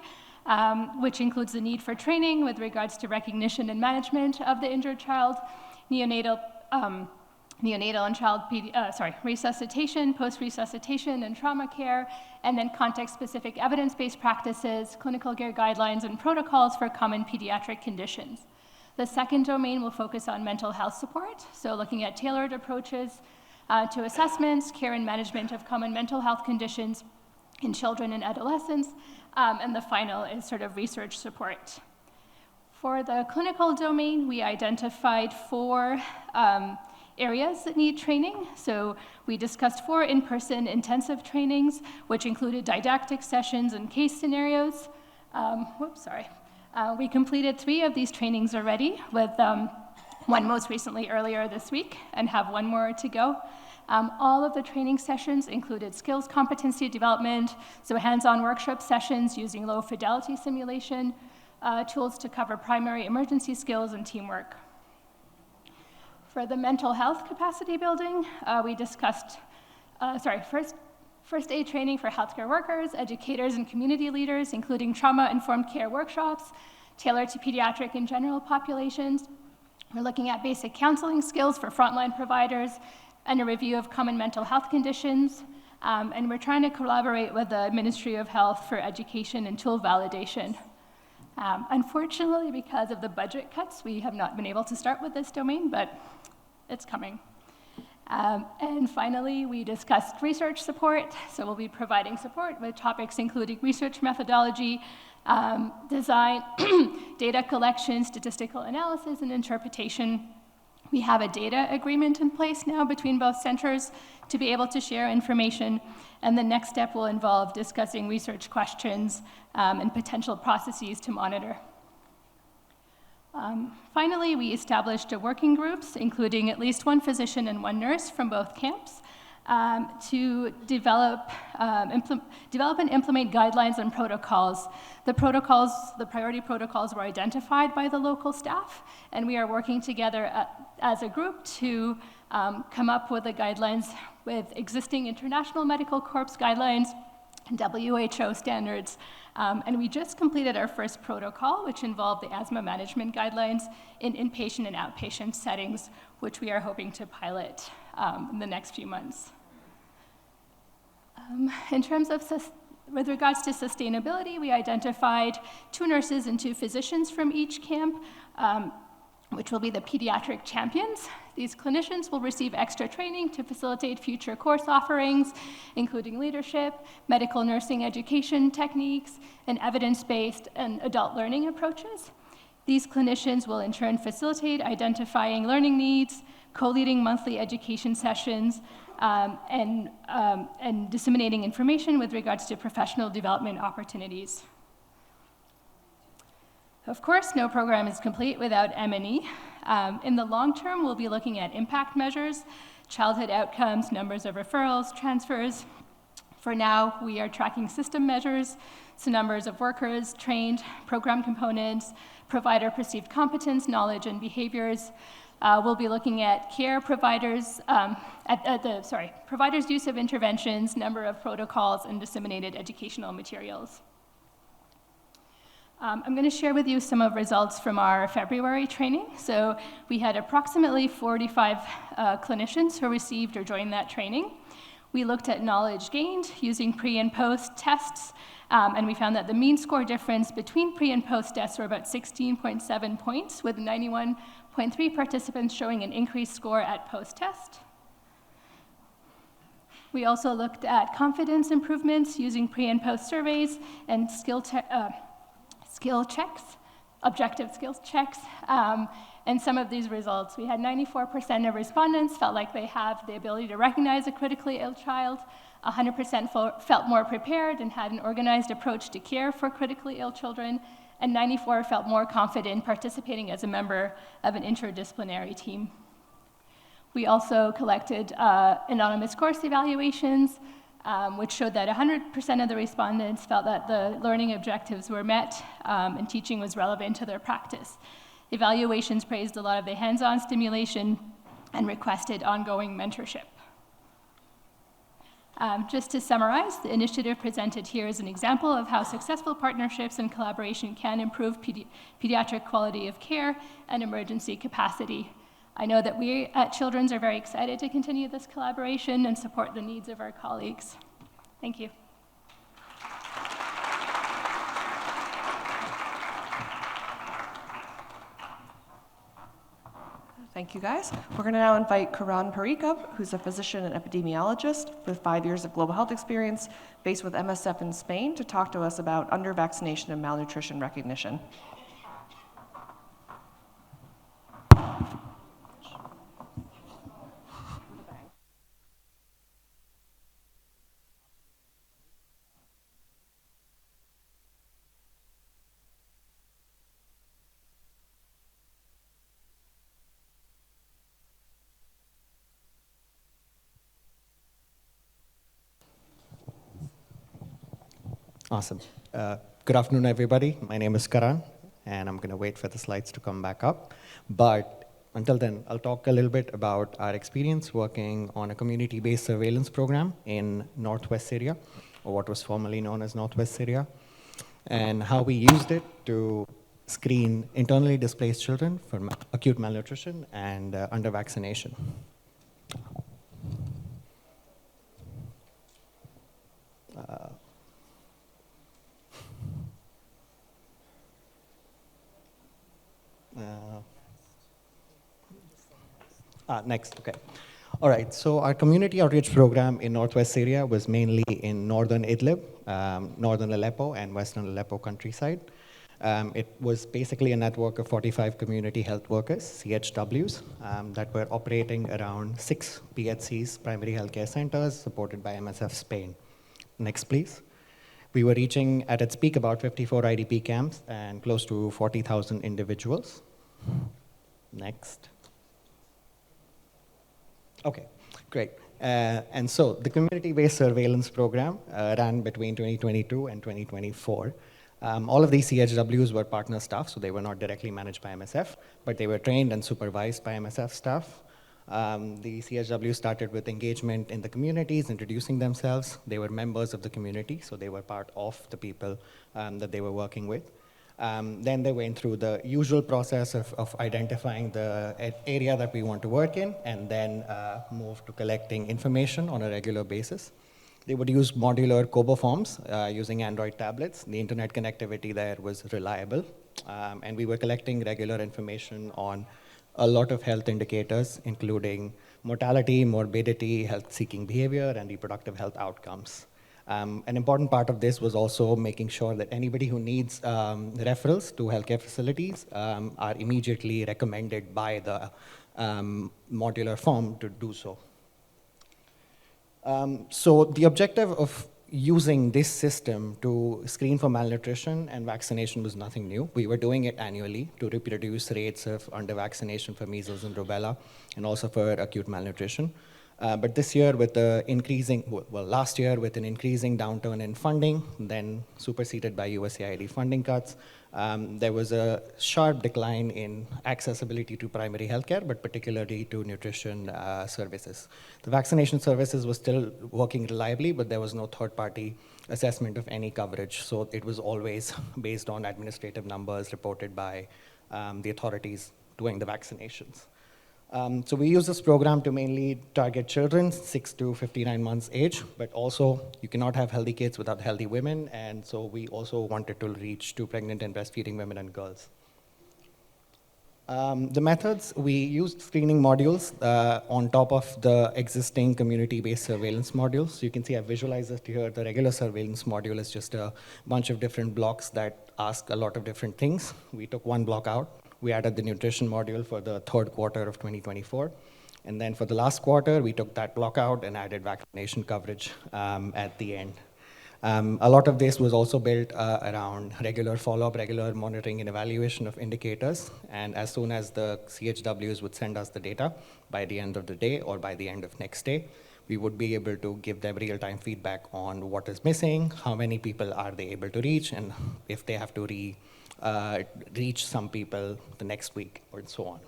which includes the need for training with regards to recognition and management of the injured child, neonatal and child resuscitation, post-resuscitation and trauma care, and then context-specific evidence-based practices, clinical care guidelines, and protocols for common pediatric conditions. The second domain will focus on mental health support, so looking at tailored approaches to assessments, care and management of common mental health conditions in children and adolescents, and the final is sort of research support. For the clinical domain, we identified 4 areas that need training. So we discussed 4 in-person intensive trainings, which included didactic sessions and case scenarios. We completed 3 of these trainings already, with one most recently earlier this week, and have 1 more to go. All of the training sessions included skills competency development, so hands-on workshop sessions using low fidelity simulation, tools to cover primary emergency skills and teamwork. For the mental health capacity building, we discussed, first aid training for healthcare workers, educators, and community leaders, including trauma-informed care workshops tailored to pediatric and general populations. We're looking at basic counseling skills for frontline providers and a review of common mental health conditions. And we're trying to collaborate with the Ministry of Health for education and tool validation. Unfortunately, because of the budget cuts, we have not been able to start with this domain, but it's coming. And finally, we discussed research support. So we'll be providing support with topics including research methodology, design, data collection, statistical analysis, and interpretation. We have a data agreement in place now between both centers to be able to share information, and the next step will involve discussing research questions and potential processes to monitor. Finally, we established working groups, including at least 1 physician and 1 nurse from both camps, to develop and implement guidelines and protocols. The priority protocols were identified by the local staff, and we are working together as a group to come up with the guidelines with existing International Medical Corps guidelines and WHO standards. And we just completed our first protocol, which involved the asthma management guidelines in inpatient and outpatient settings, which we are hoping to pilot in the next few months. In terms of, with regards to sustainability, we identified 2 nurses and 2 physicians from each camp, which will be the pediatric champions. These clinicians will receive extra training to facilitate future course offerings, including leadership, medical nursing education techniques, and evidence-based and adult learning approaches. These clinicians will in turn facilitate identifying learning needs, co-leading monthly education sessions, and disseminating information with regards to professional development opportunities. Of course, no program is complete without M&E. In the long term, we'll be looking at impact measures, childhood outcomes, numbers of referrals, transfers. For now, we are tracking system measures, so numbers of workers trained, program components, provider perceived competence, knowledge, and behaviors. We'll be looking at care providers, providers' use of interventions, number of protocols, and disseminated educational materials. I'm going to share with you some of results from our February training. So we had approximately 45 clinicians who received or joined that training. We looked at knowledge gained using pre and post tests, and we found that the mean score difference between pre and post tests were about 16.7 points, with 91.3 participants showing an increased score at post-test. We also looked at confidence improvements using pre and post surveys and skill checks, objective skills checks, and some of these results. We had 94% of respondents felt like they have the ability to recognize a critically ill child, 100% felt more prepared and had an organized approach to care for critically ill children, and 94% felt more confident participating as a member of an interdisciplinary team. We also collected anonymous course evaluations, which showed that 100% of the respondents felt that the learning objectives were met and teaching was relevant to their practice. Evaluations praised a lot of the hands-on stimulation and requested ongoing mentorship. Just to summarize, the initiative presented here is an example of how successful partnerships and collaboration can improve pediatric quality of care and emergency capacity. I know that we at Children's are very excited to continue this collaboration and support the needs of our colleagues. Thank you. Thank you, guys. We're going to now invite Karan Parikh up, who's a physician and epidemiologist with 5 years of global health experience based with MSF in Spain, to talk to us about under-vaccination and malnutrition recognition. Awesome. Good afternoon, everybody. My name is Karan, and I'm going to wait for the slides to come back up. But until then, I'll talk a little bit about our experience working on a community-based surveillance program in Northwest Syria, or what was formerly known as Northwest Syria, and how we used it to screen internally displaced children for acute malnutrition and under-vaccination. Next, okay. All right, so our community outreach program in Northwest Syria was mainly in northern Idlib, northern Aleppo, and western Aleppo countryside. It was basically a network of 45 community health workers, CHWs, that were operating around 6 PHCs, primary healthcare centers, supported by MSF Spain. Next, please. We were reaching, at its peak, about 54 IDP camps and close to 40,000 individuals. Next. Okay, great. And so the community-based surveillance program ran between 2022 and 2024. All of these CHWs were partner staff, so they were not directly managed by MSF, but they were trained and supervised by MSF staff. The CHW started with engagement in the communities, introducing themselves. They were members of the community, so they were part of the people that they were working with. Then they went through the usual process of identifying the area that we want to work in, and then move to collecting information on a regular basis. They would use modular Kobo forms using Android tablets. The internet connectivity there was reliable. And we were collecting regular information on a lot of health indicators, including mortality, morbidity, health-seeking behavior, and reproductive health outcomes. An important part of this was also making sure that anybody who needs referrals to healthcare facilities are immediately recommended by the modular form to do so. So the objective of using this system to screen for malnutrition and vaccination was nothing new. We were doing it annually to reproduce rates of under-vaccination for measles and rubella, and also for acute malnutrition. But this year, with the last year, with an increasing downturn in funding, then superseded by USAID funding cuts, there was a sharp decline in accessibility to primary healthcare, but particularly to nutrition services. The vaccination services were still working reliably, but there was no third-party assessment of any coverage. So it was always based on administrative numbers reported by the authorities doing the vaccinations. So we use this program to mainly target children 6 to 59 months age, but also you cannot have healthy kids without healthy women, and so we also wanted to reach to pregnant and breastfeeding women and girls. The methods, we used screening modules on top of the existing community-based surveillance modules. So you can see I visualized it here. The regular surveillance module is just a bunch of different blocks that ask a lot of different things. We took one block out. We added the nutrition module for the third quarter of 2024. And then for the last quarter, we took that block out and added vaccination coverage at the end. A lot of this was also built around regular follow-up, regular monitoring and evaluation of indicators. And as soon as the CHWs would send us the data by the end of the day or by the end of next day, we would be able to give them real-time feedback on what is missing, how many people are they able to reach, and if they have to reach some people the next week, or so on.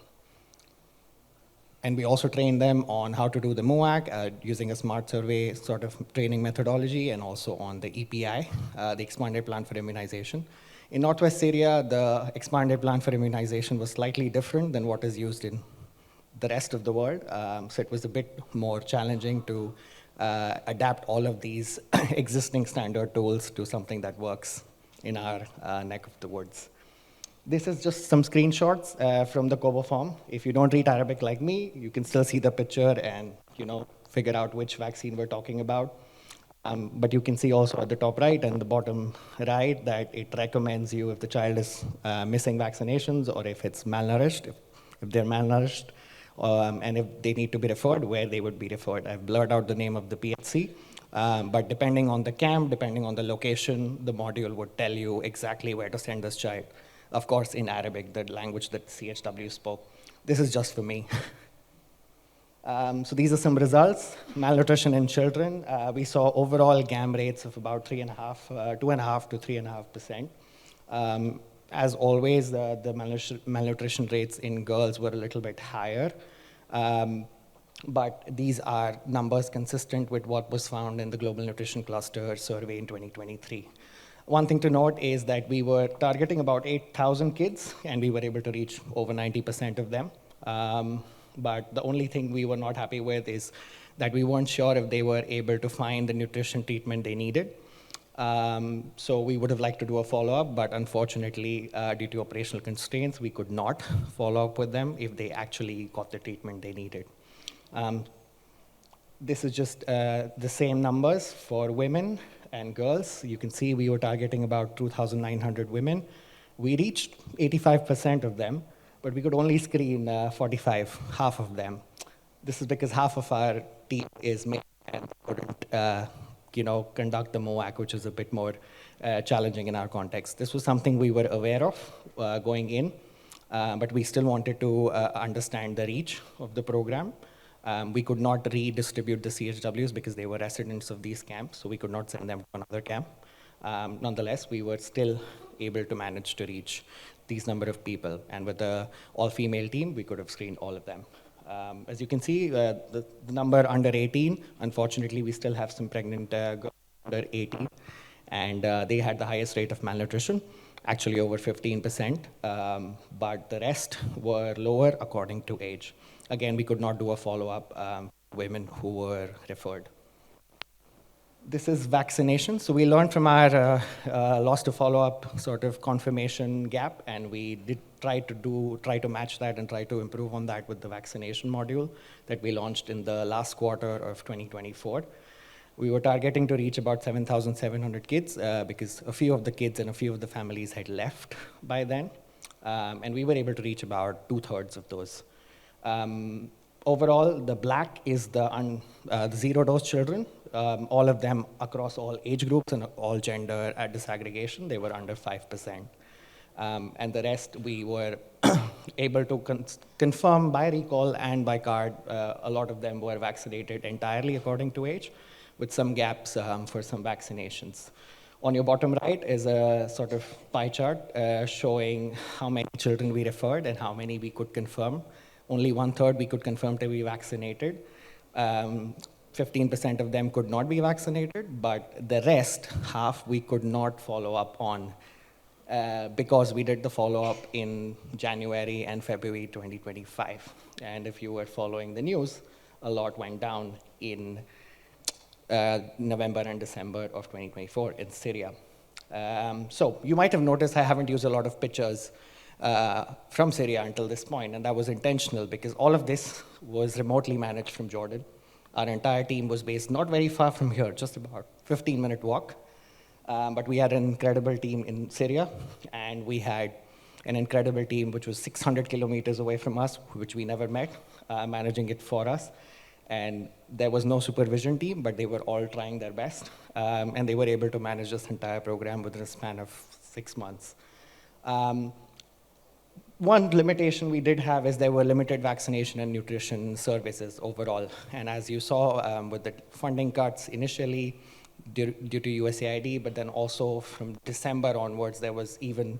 And we also train them on how to do the MOAC using a smart survey sort of training methodology, and also on the EPI, the expanded plan for immunization. In Northwest Syria, the expanded plan for immunization was slightly different than what is used in the rest of the world. So it was a bit more challenging to adapt all of these existing standard tools to something that works in our neck of the woods. This is just some screenshots from the Kobo form. If you don't read Arabic like me, you can still see the picture and figure out which vaccine we're talking about. But you can see also at the top right and the bottom right that it recommends you if the child is missing vaccinations, or if it's malnourished, if they're malnourished, and if they need to be referred, where they would be referred. I've blurred out the name of the PHC. But depending on the camp, depending on the location, the module would tell you exactly where to send this child. Of course, in Arabic, the language that CHW spoke. This is just for me. So these are some results. Malnutrition in children. We saw overall GAM rates of about 2.5 to 3.5%. As always, the malnutrition rates in girls were a little bit higher. But these are numbers consistent with what was found in the Global Nutrition Cluster survey in 2023. One thing to note is that we were targeting about 8,000 kids, and we were able to reach over 90% of them. But the only thing we were not happy with is that we weren't sure if they were able to find the nutrition treatment they needed. So we would have liked to do a follow-up, but unfortunately, due to operational constraints, we could not follow up with them if they actually got the treatment they needed. This is just the same numbers for women and girls. You can see we were targeting about 2,900 women. We reached 85% of them, but we could only screen 45, half of them. This is because half of our team is male and couldn't conduct the MOAC, which is a bit more challenging in our context. This was something we were aware of going in, but we still wanted to understand the reach of the program. We could not redistribute the CHWs because they were residents of these camps, so we could not send them to another camp. Nonetheless, we were still able to manage to reach these number of people, and with the all-female team, we could have screened all of them. As you can see, the number under 18, unfortunately, we still have some pregnant girls under 18, and they had the highest rate of malnutrition, actually over 15%, but the rest were lower according to age. Again, we could not do a follow-up women who were referred. This is vaccination. So we learned from our loss to follow-up sort of confirmation gap, and we did try to match that and try to improve on that with the vaccination module that we launched in the last quarter of 2024. We were targeting to reach about 7,700 kids because a few of the kids and a few of the families had left by then, and we were able to reach about 2/3 of those. Overall, the black is the zero-dose children, all of them across all age groups and all gender at disaggregation. They were under 5%. And the rest, we were able to confirm by recall and by card. A lot of them were vaccinated entirely according to age, with some gaps for some vaccinations. On your bottom right is a sort of pie chart showing how many children we referred and how many we could confirm. Only 1/3 we could confirm to be vaccinated. 15% of them could not be vaccinated, but the rest, half, we could not follow up on because we did the follow-up in January and February 2025. And if you were following the news, a lot went down in November and December of 2024 in Syria. So you might have noticed I haven't used a lot of pictures from Syria until this point, and that was intentional because all of this was remotely managed from Jordan. Our entire team was based not very far from here, just about 15-minute walk. But we had an incredible team in Syria, and we had an incredible team which was 600 kilometers away from us, which we never met, managing it for us. And there was no supervision team, but they were all trying their best. And they were able to manage this entire program within a span of 6 months. One limitation we did have is there were limited vaccination and nutrition services overall. And as you saw with the funding cuts initially due to USAID, but then also from December onwards, there was even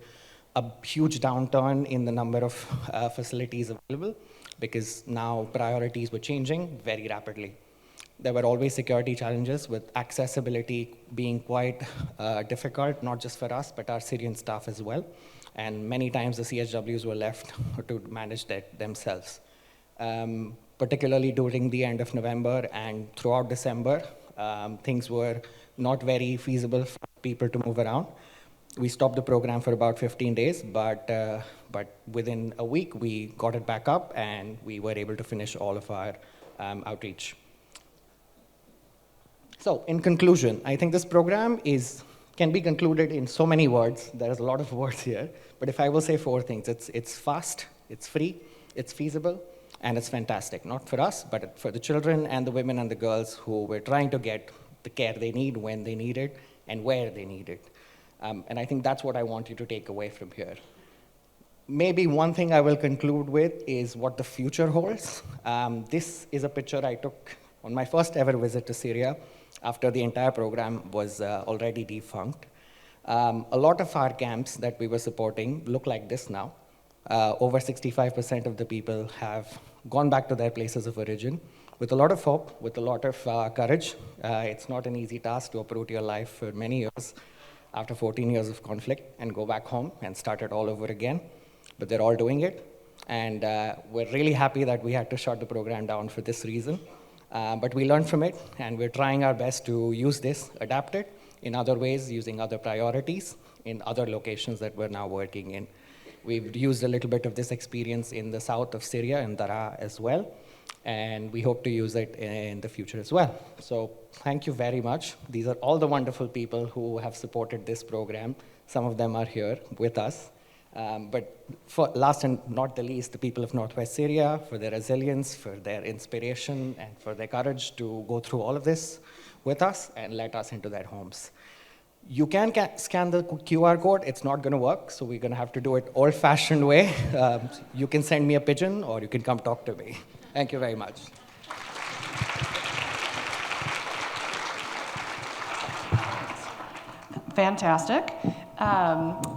a huge downturn in the number of facilities available because now priorities were changing very rapidly. There were always security challenges with accessibility being quite difficult, not just for us, but our Syrian staff as well. And many times the CHWs were left to manage that themselves. Particularly during the end of November and throughout December, things were not very feasible for people to move around. We stopped the program for about 15 days, but within a week, we got it back up and we were able to finish all of our outreach. So in conclusion, I think this program can be concluded in so many words. There's a lot of words here, but if I will say 4 things, it's fast, it's free, it's feasible, and it's fantastic. Not for us, but for the children and the women and the girls who were trying to get the care they need, when they need it, and where they need it. And I think that's what I want you to take away from here. maybe one thing I will conclude with is what the future holds. This is a picture I took on my first ever visit to Syria after the entire program was already defunct. A lot of our camps that we were supporting look like this now. Over 65% of the people have gone back to their places of origin with a lot of hope, with a lot of courage. It's not an easy task to uproot your life for many years after 14 years of conflict and go back home and start it all over again. But they're all doing it. And we're really happy that we had to shut the program down for this reason. But we learned from it, and we're trying our best to use this, adapt it in other ways, using other priorities in other locations that we're now working in. We've used a little bit of this experience in the south of Syria, in Daraa as well, and we hope to use it in the future as well. So thank you very much. These are all the wonderful people who have supported this program. Some of them are here with us. But for last and not the least, the people of Northwest Syria, for their resilience, for their inspiration, and for their courage to go through all of this with us and let us into their homes. You can scan the QR code. It's not going to work, so we're going to have to do it old-fashioned way. You can send me a pigeon, or you can come talk to me. Thank you very much. Fantastic.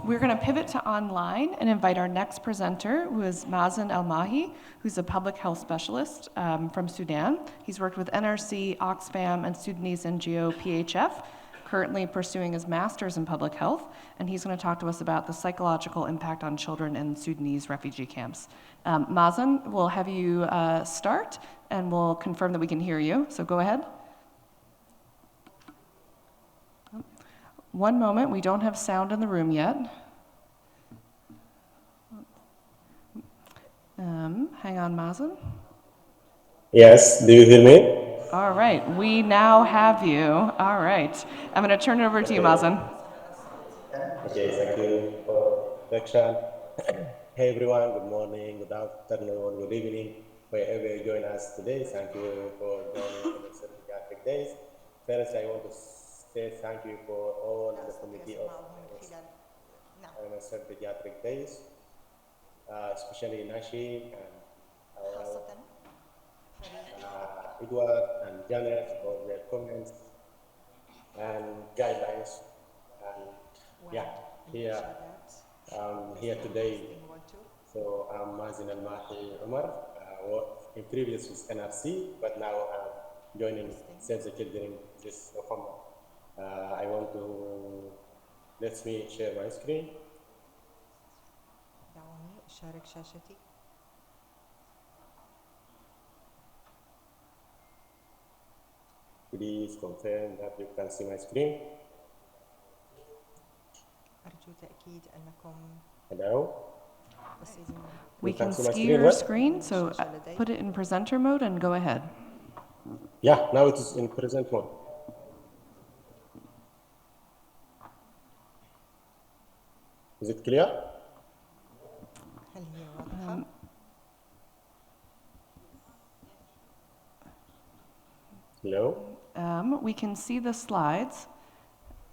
We're going to pivot to online and invite our next presenter, who is Mazen El-Mahi, who's a public health specialist from Sudan. He's worked with NRC, Oxfam, and Sudanese NGO PHF, currently pursuing his master's in public health, and he's going to talk to us about the psychological impact on children in Sudanese refugee camps. Mazen, we'll have you start, and we'll confirm that we can hear you, so go ahead. One moment, we don't have sound in the room yet. Hang on, Mazen. Yes, do you hear me? All right, we now have you. All right, I'm going to turn it over to you, Mazen. Okay, thank you for the introduction. Hey everyone, good morning, good afternoon, good evening, wherever you join us today. Thank you for joining MSF PAEDIATRIC Days. First, I want to say thank you for all the committee of MSF PAEDIATRIC Days, especially Nashi and Edward and Janet for their comments and guidelines. And yeah, here today. So I'm Mazen El-Mahi Omar, in previous with NRC, but now I'm joining Save the Children this November. I want to, let me share my screen. Please confirm that you can see my screen. Hello? We can see your screen, so put it in presenter mode and go ahead. Yeah, now it is in present mode. Is it clear? Hello? We can see the slides,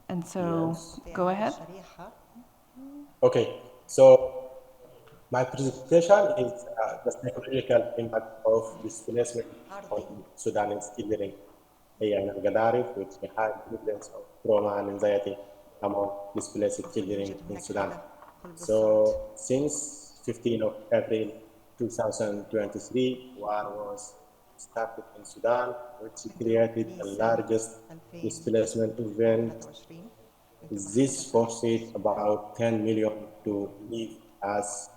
and so yes. Go ahead. Okay, so my presentation is the psychological impact of displacement on Sudanese children in Al-Gadarif, which had evidence of trauma and anxiety among displaced children in Sudan. So since 15th of April 2023, war was started in Sudan, which created the largest displacement event. This forced about 10 million to leave us.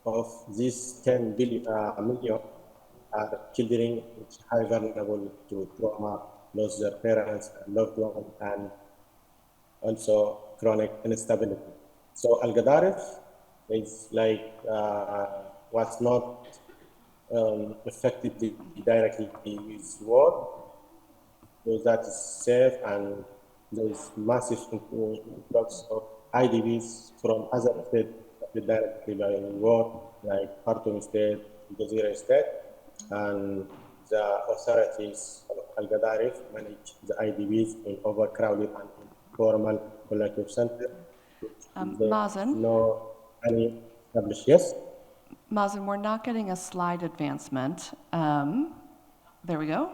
Of these 10 million are children which are vulnerable to trauma, lost their parents and loved ones, and also chronic instability. So Al-Gadarif is like was not affected directly with war, so that is safe, and there is massive influx of IDPs from other states directly by war, like Khartoum State, Jazeera State, and the authorities Al-Gadarif manage the IDPs in overcrowded and informal collective center. Mazen? No any established, yes? Mazen, we're not getting a slide advancement. There we go.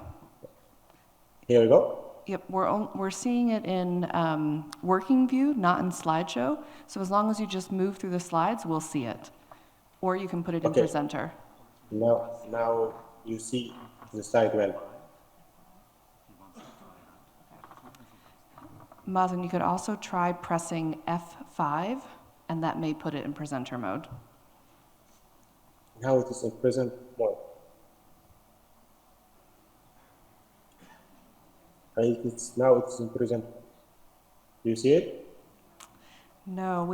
Here we go. Yep, we're seeing it in working view, not in slideshow. So as long as you just move through the slides, we'll see it. Or you can put it in presenter. Now you see the slide well. Mazen, you could also try pressing F5, and that may put it in presenter mode. Now it is in present mode. Now it's in present. Do you see it? No,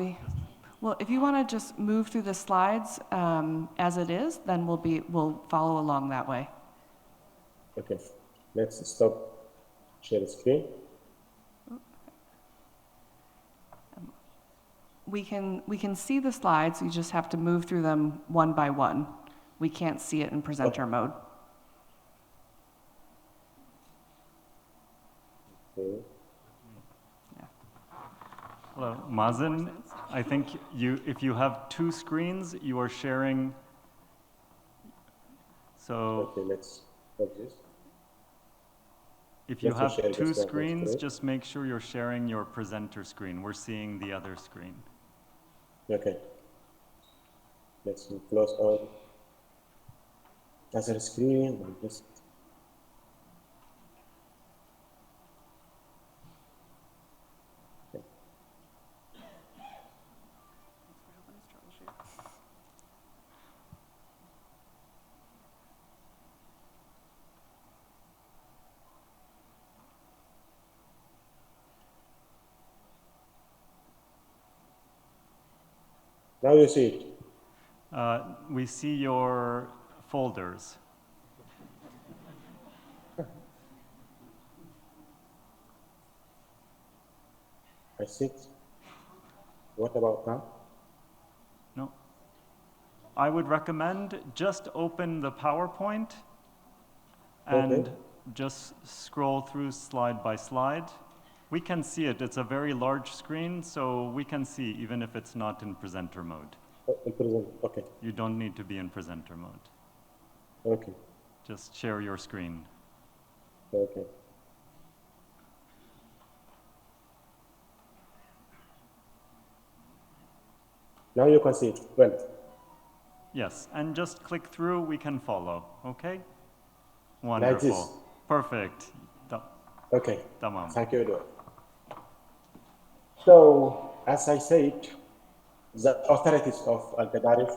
well, if you want to just move through the slides as it is, then we'll follow along that way. Okay, let's stop share screen. We can see the slides, you just have to move through them one by one. We can't see it in presenter mode. Okay. Hello, Mazen. I think if you have two screens, you are sharing. So okay, let's stop this. If you have two screens, just make sure you're sharing your presenter screen. We're seeing the other screen. Okay. Let's close all other screen and just. Now you see it. We see your folders. I see it. What about now? No. I would recommend just open the PowerPoint and just scroll through slide by slide. We can see it. It's a very large screen, so we can see even if it's not in presenter mode. In present, okay. You don't need to be in presenter mode. Okay. Just share your screen. Okay. Now you can see it well. Yes, and just click through, we can follow, okay? Wonderful. Like this. Perfect. Okay. Tamam. Thank you, Edward. So, as I said, the authorities of Al-Gadarif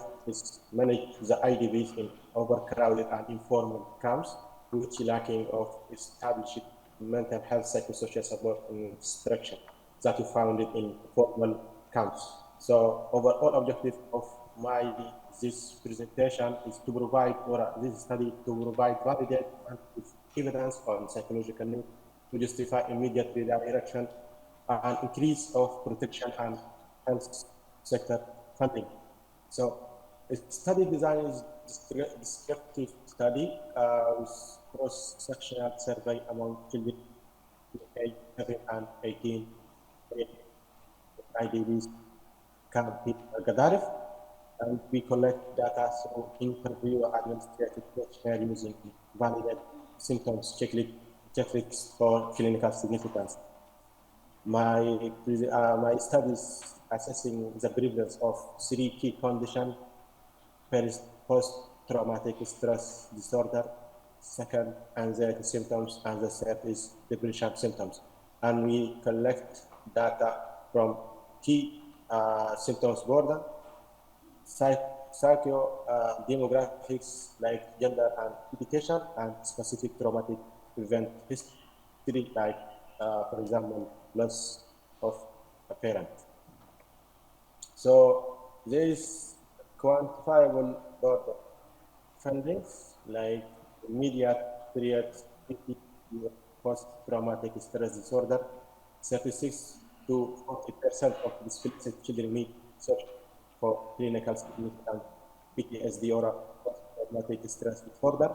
manage the IDPs in overcrowded and informal camps, which lacking of established mental health psychosocial support and instruction that you found in formal camps. So, overall objective of this presentation is to provide, or this study to provide validate and evidence on psychological need to justify immediate redirection and increase of protection and health sector funding. So, a study design is descriptive study with cross-sectional survey among children aged 7 and 18 IDPs camp in Gadarif, and we collect data through interview administrative questionnaire using validate symptoms checklists for clinical significance. My studies assessing the prevalence of 3 key conditions: first, post-traumatic stress disorder; second, anxiety symptoms; and the third is depression symptoms. And we collect data from key symptoms border, demographics like gender and education, and specific traumatic event history like, for example, loss of a parent. So there is quantifiable border fundings like immediate period post-traumatic stress disorder. 36 to 40% of displaced children need search for clinical significant PTSD or post-traumatic stress disorder.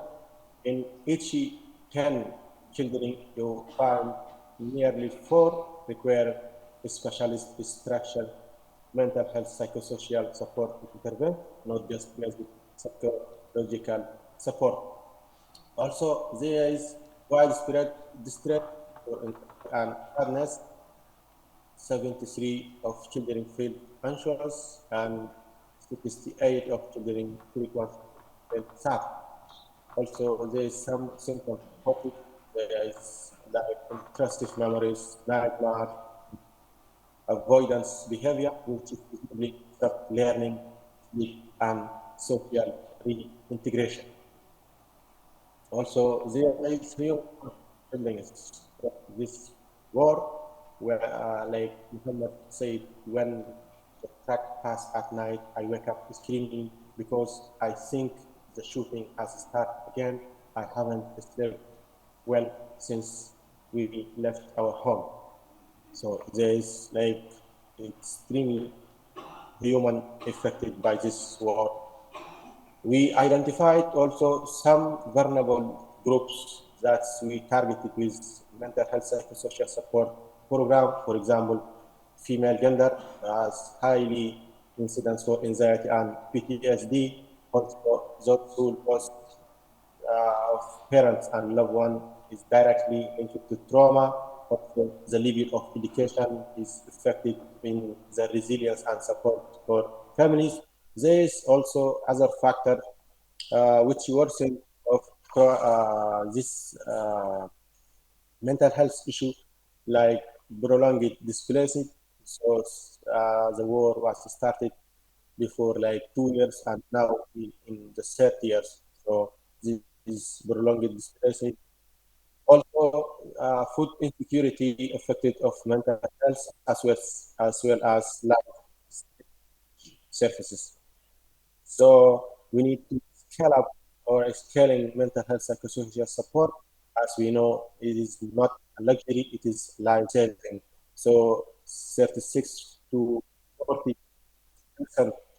In each 10 children you find nearly 4 require specialist structural mental health psychosocial support intervention, not just basic psychological support. Also, there is widespread distress and sadness. 73 of children feel anxious and 68 of children frequently feel sad. Also, there is some symptoms of fatigue. There is like intrusive memories, nightmare, avoidance behavior, which is visibly stop learning, sleep, and social reintegration. Also, there is real feelings of this war, where, like Muhammad said, when the track pass at night, I wake up screaming because I think the shooting has started again. I haven't slept well since we left our home. So there is like extremely human affected by this war. We identified also some vulnerable groups that we targeted with mental health psychosocial support program. For example, female gender has highly incidence for anxiety and PTSD. Also, those who lost of parents and loved one is directly linked to trauma. Also, the level of education is affected in the resilience and support for families. There is also other factor which worsen of this mental health issue, like prolonged displacement. So the war was started before like 2 years, and now in the third years. So this is prolonged displacement. Also, food insecurity affected of mental health as well as lack of services. So we need to scale up or scaling mental health psychosocial support. As we know, it is not a luxury, it is life-saving. So 36 to 40%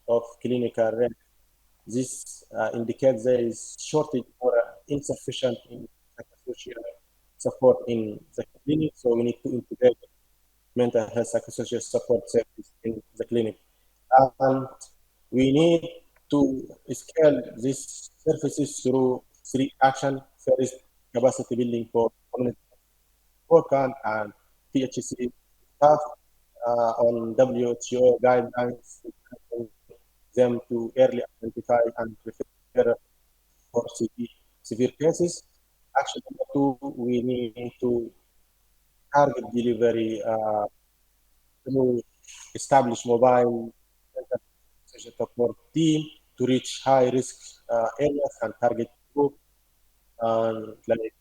of clinical rate. This indicates there is shortage or insufficient in psychosocial support in the clinic. So we need to integrate mental health psychosocial support service in the clinic. And we need to scale these services through 3 actions. First, capacity building for community worker and THC staff on WHO guidelines, them to early identify and refer for severe cases. Action number 2, we need to target delivery to establish mobile mental social support team to reach high-risk areas and target group and like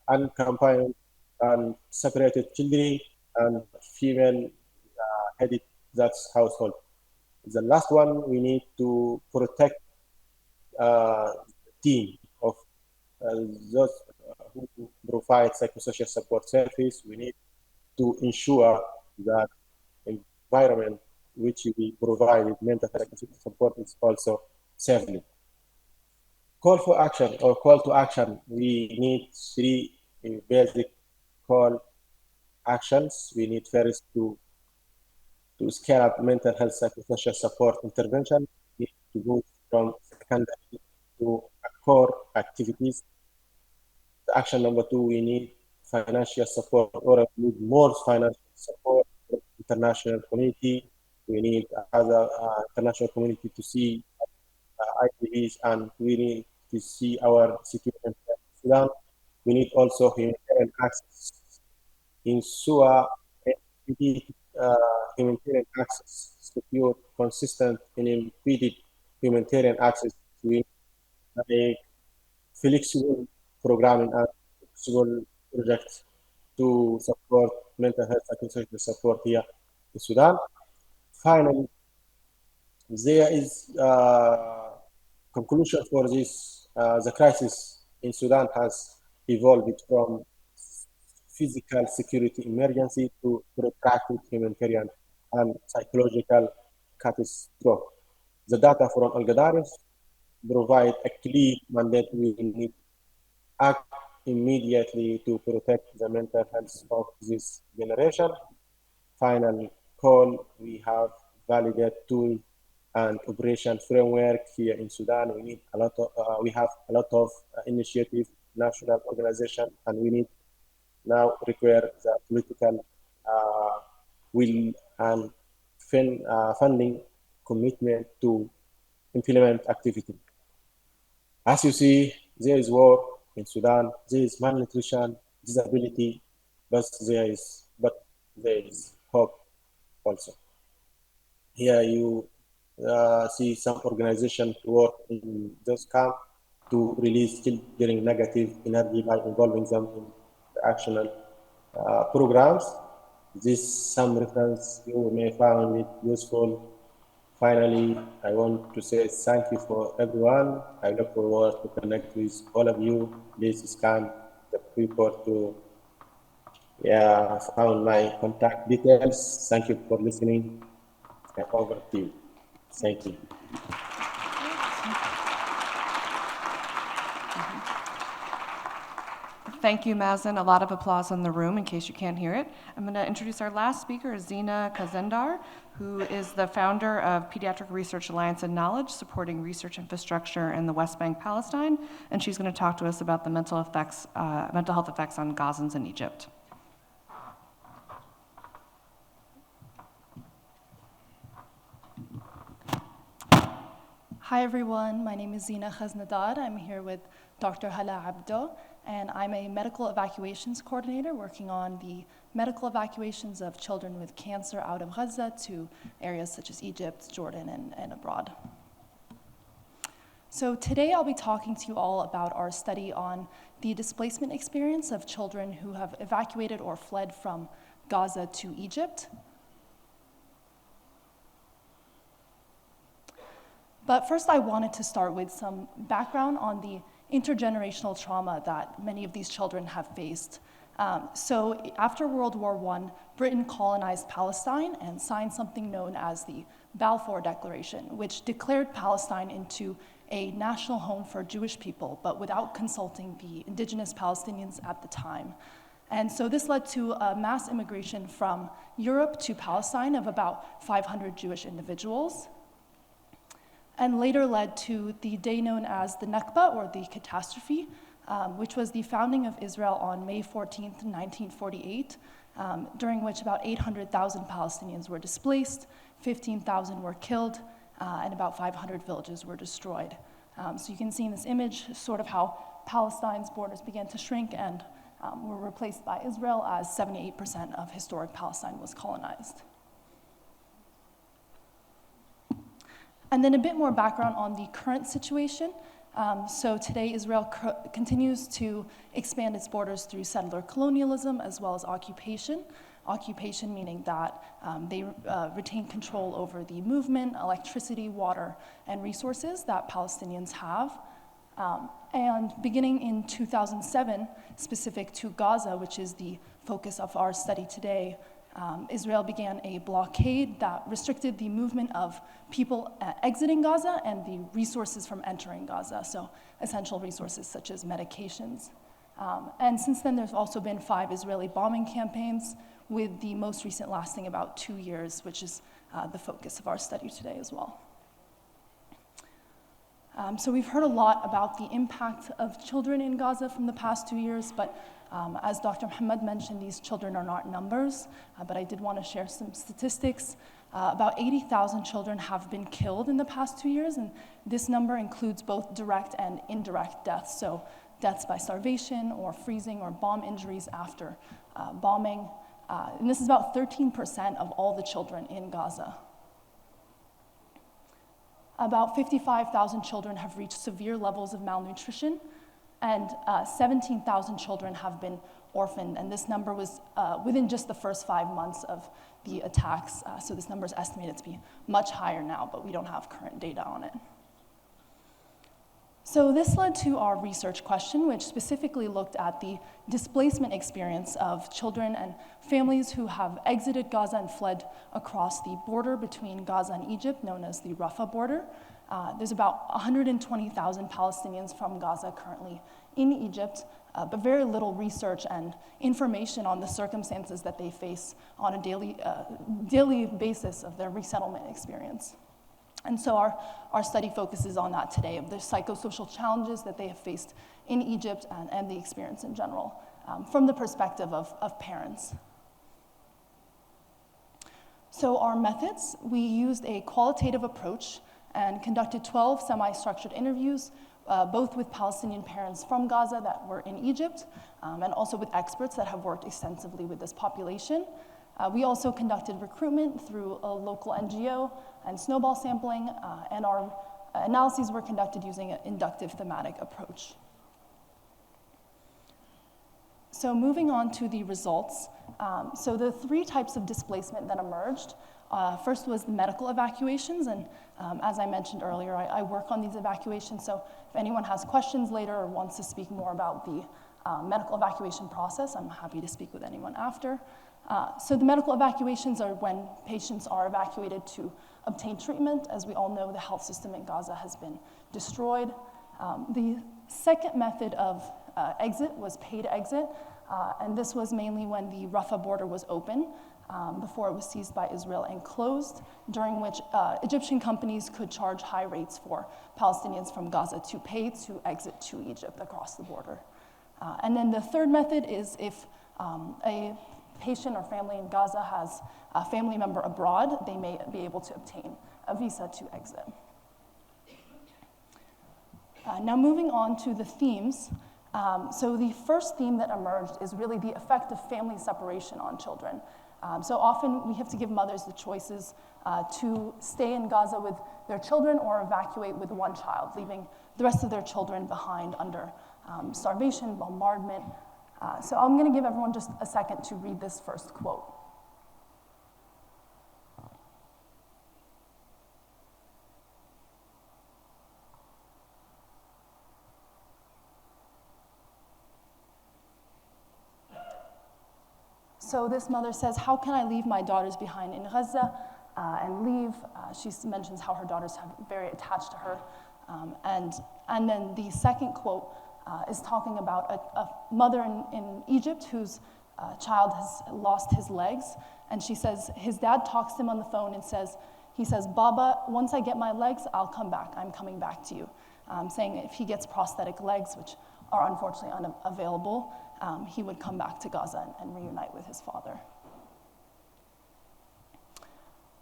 unaccompanied and separated children and female headed that's household. The last one, we need to protect team of those who provide psychosocial support service. We need to ensure that environment which we provide with mental health support is also safely. Call for action or call to action. We need 3 basic call actions. We need first to scale up mental health psychosocial support intervention. We need to move from secondary to core activities. The action number 2, we need financial support or need more financial support from international community. We need other international community to see IDVs, and we need to see our situation in Sudan. We need also humanitarian access. In SUA, humanitarian access, secure, consistent, and impeded humanitarian access. We need a flexible programming and flexible projects to support mental health psychosocial support here in Sudan. Finally, there is conclusion for this. The crisis in Sudan has evolved from physical security emergency to protracted humanitarian and psychological catastrophe. The data from Al-Gaddafi provide a clear mandate. We need to act immediately to protect the mental health of this generation. Final call, we have validated tool and operation framework here in Sudan. We need a lot of, we have a lot of initiative, national organization, and we need now require the political will and funding commitment to implement activity. As you see, there is war in Sudan, there is malnutrition, disability, but there is hope also. Here you see some organizations work in those camps to release children negative energy by involving them in the actional programs. This some reference you may find it useful. Finally, I want to say thank you for everyone. I look forward to connect with all of you. Please scan the report to found my contact details. Thank you for listening. Over to you. Thank you. Thank you, Mazen. A lot of applause in the room in case you can't hear it. I'm going to introduce our last speaker, Zina Kazendar, who is the founder of Pediatric Research Alliance and Knowledge, supporting research infrastructure in the West Bank, Palestine. And she's going to talk to us about the mental health effects on Gazans in Egypt. Hi everyone, my name is Zina Khaznadar. I'm here with Dr. Hala Abdo, and I'm a medical evacuations coordinator working on the medical evacuations of children with cancer out of Gaza to areas such as Egypt, Jordan, and abroad. So today I'll be talking to you all about our study on the displacement experience of children who have evacuated or fled from Gaza to Egypt. But first, I wanted to start with some background on the intergenerational trauma that many of these children have faced. So after World War I, Britain colonized Palestine and signed something known as the Balfour Declaration, which declared Palestine into a national home for Jewish people, but without consulting the indigenous Palestinians at the time. And so this led to a mass immigration from Europe to Palestine of about 500 Jewish individuals, and later led to the day known as the Nakba, or the catastrophe, which was the founding of Israel on May 14th, 1948, during which about 800,000 Palestinians were displaced, 15,000 were killed, and about 500 villages were destroyed. So you can see in this image sort of how Palestine's borders began to shrink and were replaced by Israel, as 78% of historic Palestine was colonized. And then a bit more background on the current situation. So today, Israel continues to expand its borders through settler colonialism as well as occupation. Occupation meaning that they retain control over the movement, electricity, water, and resources that Palestinians have. And beginning in 2007, specific to Gaza, which is the focus of our study today, Israel began a blockade that restricted the movement of people exiting Gaza and the resources from entering Gaza, so essential resources such as medications. And since then, there's also been 5 Israeli bombing campaigns, with the most recent lasting about 2 years, which is the focus of our study today as well. So we've heard a lot about the impact of children in Gaza from the past 2 years, but as Dr. Muhammad mentioned, these children are not numbers, but I did want to share some statistics. About 80,000 children have been killed in the past 2 years, and this number includes both direct and indirect deaths, so deaths by starvation or freezing or bomb injuries after bombing. And this is about 13% of all the children in Gaza. About 55,000 children have reached severe levels of malnutrition, and 17,000 children have been orphaned, and this number was within just the first 5 months of the attacks, so this number is estimated to be much higher now, but we don't have current data on it. So this led to our research question, which specifically looked at the displacement experience of children and families who have exited Gaza and fled across the border between Gaza and Egypt, known as the Rafah border. There's about 120,000 Palestinians from Gaza currently in Egypt, but very little research and information on the circumstances that they face on a daily basis of their resettlement experience. And so our study focuses on that today, of the psychosocial challenges that they have faced in Egypt and the experience in general, from the perspective of parents. So our methods, we used a qualitative approach and conducted 12 semi-structured interviews, both with Palestinian parents from Gaza that were in Egypt, and also with experts that have worked extensively with this population. We also conducted recruitment through a local NGO and snowball sampling, and our analyses were conducted using an inductive thematic approach. So moving on to the results. So the three types of displacement that emerged, first was the medical evacuations, and as I mentioned earlier, I work on these evacuations, so if anyone has questions later or wants to speak more about the medical evacuation process, I'm happy to speak with anyone after. So the medical evacuations are when patients are evacuated to obtain treatment. As we all know, the health system in Gaza has been destroyed. The second method of exit was paid exit, and this was mainly when the Rafah border was open, before it was seized by Israel and closed, during which Egyptian companies could charge high rates for Palestinians from Gaza to pay to exit to Egypt across the border. And then the third method is if a patient or family in Gaza has a family member abroad, they may be able to obtain a visa to exit. Now moving on to the themes. So the first theme that emerged is really the effect of family separation on children. So often we have to give mothers the choices to stay in Gaza with their children or evacuate with one child, leaving the rest of their children behind under starvation, bombardment. So I'm going to give everyone just a second to read this first quote. So this mother says, "How can I leave my daughters behind in Gaza and leave?" She mentions how her daughters are very attached to her. And then the second quote is talking about a mother in Egypt whose child has lost his legs. And she says, his dad talks to him on the phone and he says, "Baba, once I get my legs, I'll come back. I'm coming back to you." Saying if he gets prosthetic legs, which are unfortunately unavailable, he would come back to Gaza and reunite with his father.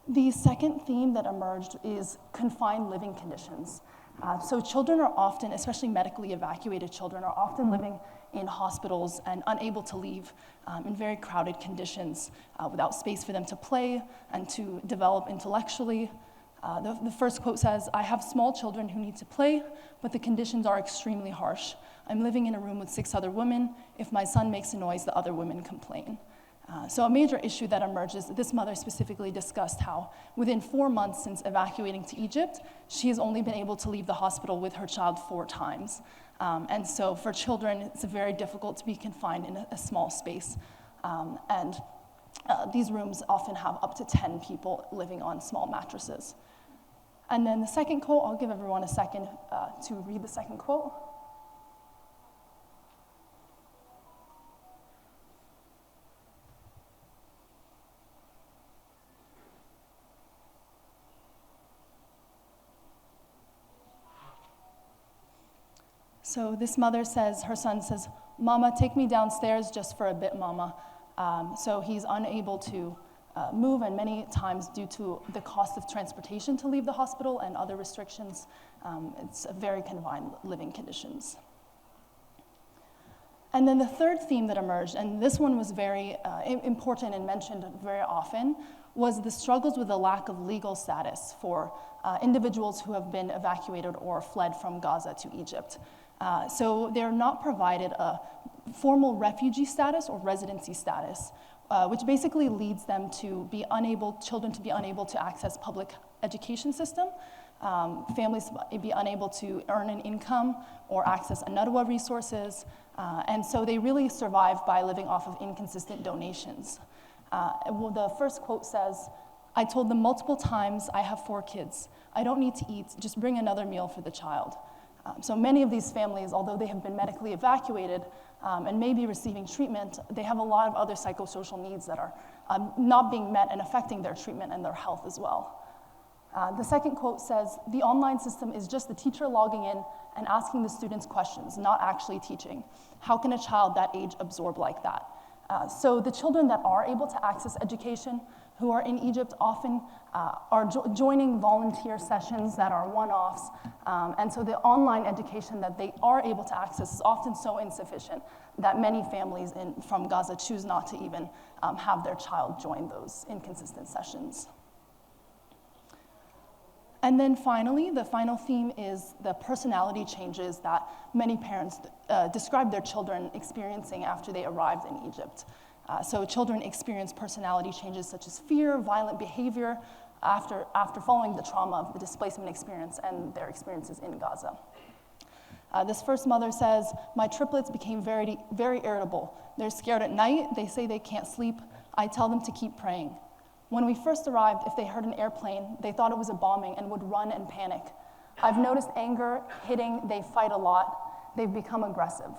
The second theme that emerged is confined living conditions. So children are often, especially medically evacuated children, are often living in hospitals and unable to leave in very crowded conditions without space for them to play and to develop intellectually. The first quote says, "I have small children who need to play, but the conditions are extremely harsh. I'm living in a room with 6 other women. If my son makes a noise, the other women complain." So a major issue that emerges, this mother specifically discussed how within 4 months since evacuating to Egypt, she has only been able to leave the hospital with her child 4 times. And so for children, it's very difficult to be confined in a small space. And these rooms often have up to 10 people living on small mattresses. And then the second quote, I'll give everyone a second to read the second quote. So this mother says, her son says, "Mama, take me downstairs just for a bit, Mama." So he's unable to move, and many times due to the cost of transportation to leave the hospital and other restrictions, it's very confined living conditions. And then the third theme that emerged, and this one was very important and mentioned very often, was the struggles with the lack of legal status for individuals who have been evacuated or fled from Gaza to Egypt. So they're not provided a formal refugee status or residency status, which basically leads them to be unable, children to be unable to access public education system, families be unable to earn an income or access UNRWA resources, and so they really survive by living off of inconsistent donations. Well, the first quote says, "I told them multiple times, I have 4 kids. I don't need to eat, just bring another meal for the child." So many of these families, although they have been medically evacuated, and may be receiving treatment, they have a lot of other psychosocial needs that are not being met and affecting their treatment and their health as well. The second quote says, "The online system is just the teacher logging in and asking the students questions, not actually teaching. How can a child that age absorb like that?" So the children that are able to access education, who are in Egypt, often are joining volunteer sessions that are one-offs. And so the online education that they are able to access is often so insufficient that many families from Gaza choose not to even have their child join those inconsistent sessions. And then finally, the final theme is the personality changes that many parents describe their children experiencing after they arrived in Egypt. So children experience personality changes such as fear, violent behavior after following the trauma of the displacement experience and their experiences in Gaza. This first mother says, "My triplets became very, very irritable. They're scared at night. They say they can't sleep. I tell them to keep praying. When we first arrived, if they heard an airplane, they thought it was a bombing and would run and panic. I've noticed anger, hitting, they fight a lot. They've become aggressive."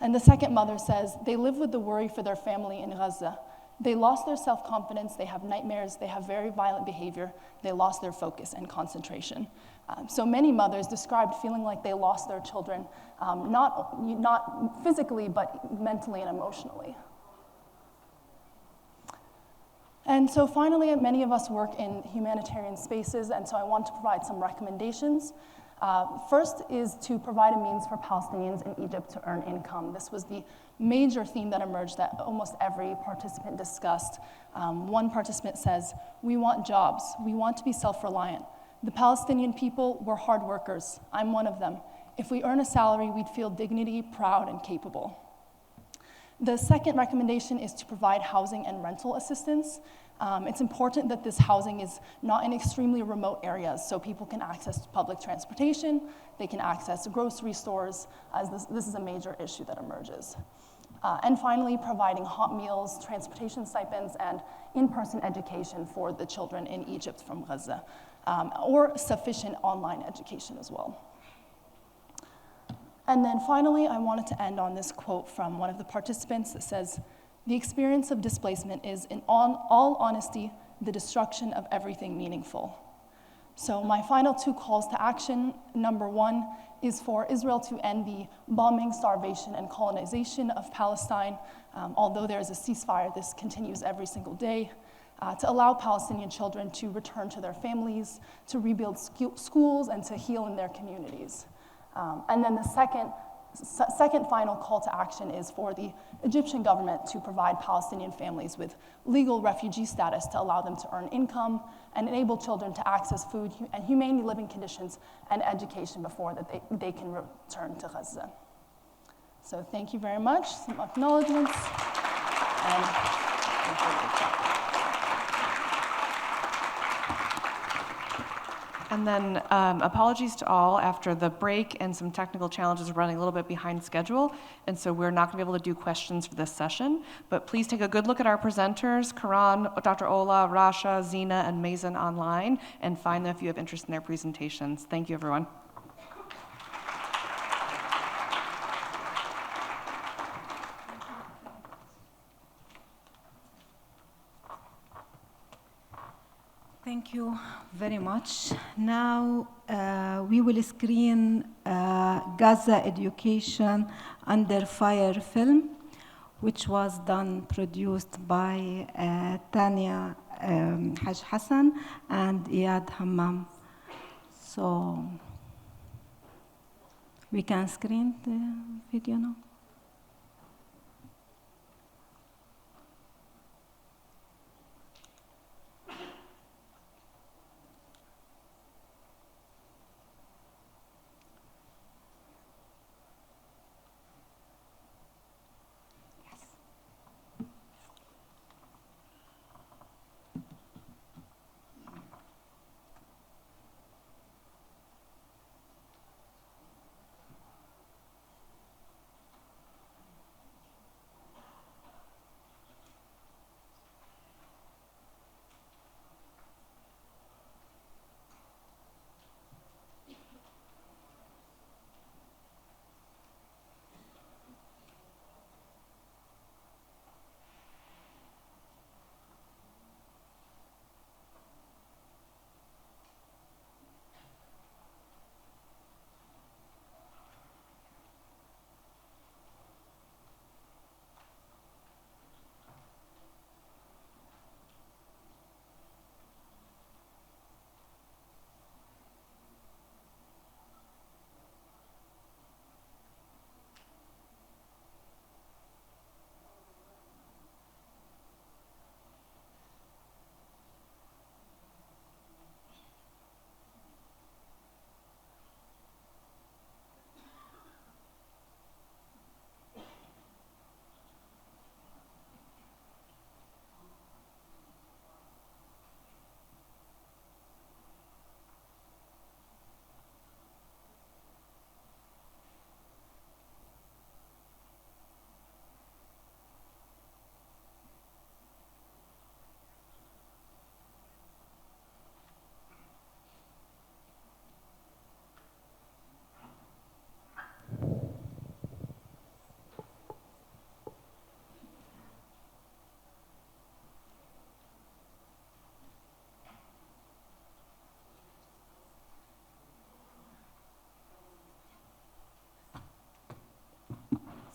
And the second mother says, "They live with the worry for their family in Gaza. They lost their self-confidence, they have nightmares, they have very violent behavior, they lost their focus and concentration." So many mothers described feeling like they lost their children, not physically, but mentally and emotionally. And so finally, many of us work in humanitarian spaces, and so I want to provide some recommendations. First is to provide a means for Palestinians in Egypt to earn income. This was the major theme that emerged that almost every participant discussed. One participant says, "We want jobs. We want to be self-reliant. The Palestinian people were hard workers. I'm one of them. If we earn a salary, we'd feel dignity, proud, and capable." The second recommendation is to provide housing and rental assistance. It's important that this housing is not in extremely remote areas so people can access public transportation, they can access grocery stores, as this is a major issue that emerges. And finally, providing hot meals, transportation stipends, and in-person education for the children in Egypt from Gaza, or sufficient online education as well. And then finally, I wanted to end on this quote from one of the participants that says, "The experience of displacement is, in all honesty, the destruction of everything meaningful." So my final two calls to action, number one, is for Israel to end the bombing, starvation, and colonization of Palestine. Although there is a ceasefire, this continues every single day. To allow Palestinian children to return to their families, to rebuild schools, and to heal in their communities. And then the second final call to action is for the Egyptian government to provide Palestinian families with legal refugee status to allow them to earn income and enable children to access food and humane living conditions and education before that they can return to Gaza. So thank you very much. Some acknowledgements. And then apologies to all after the break and some technical challenges running a little bit behind schedule. And so we're not gonna be able to do questions for this session, but please take a good look at our presenters, Karan, Dr. Ola, Rasha, Zina, and Mazen online, and find them if you have interest in their presentations. Thank you, everyone. Thank you very much. Now we will screen Gaza Education Under Fire film, which was produced by Tanya Haj Hassan and Iyad Hammam. So we can screen the video now.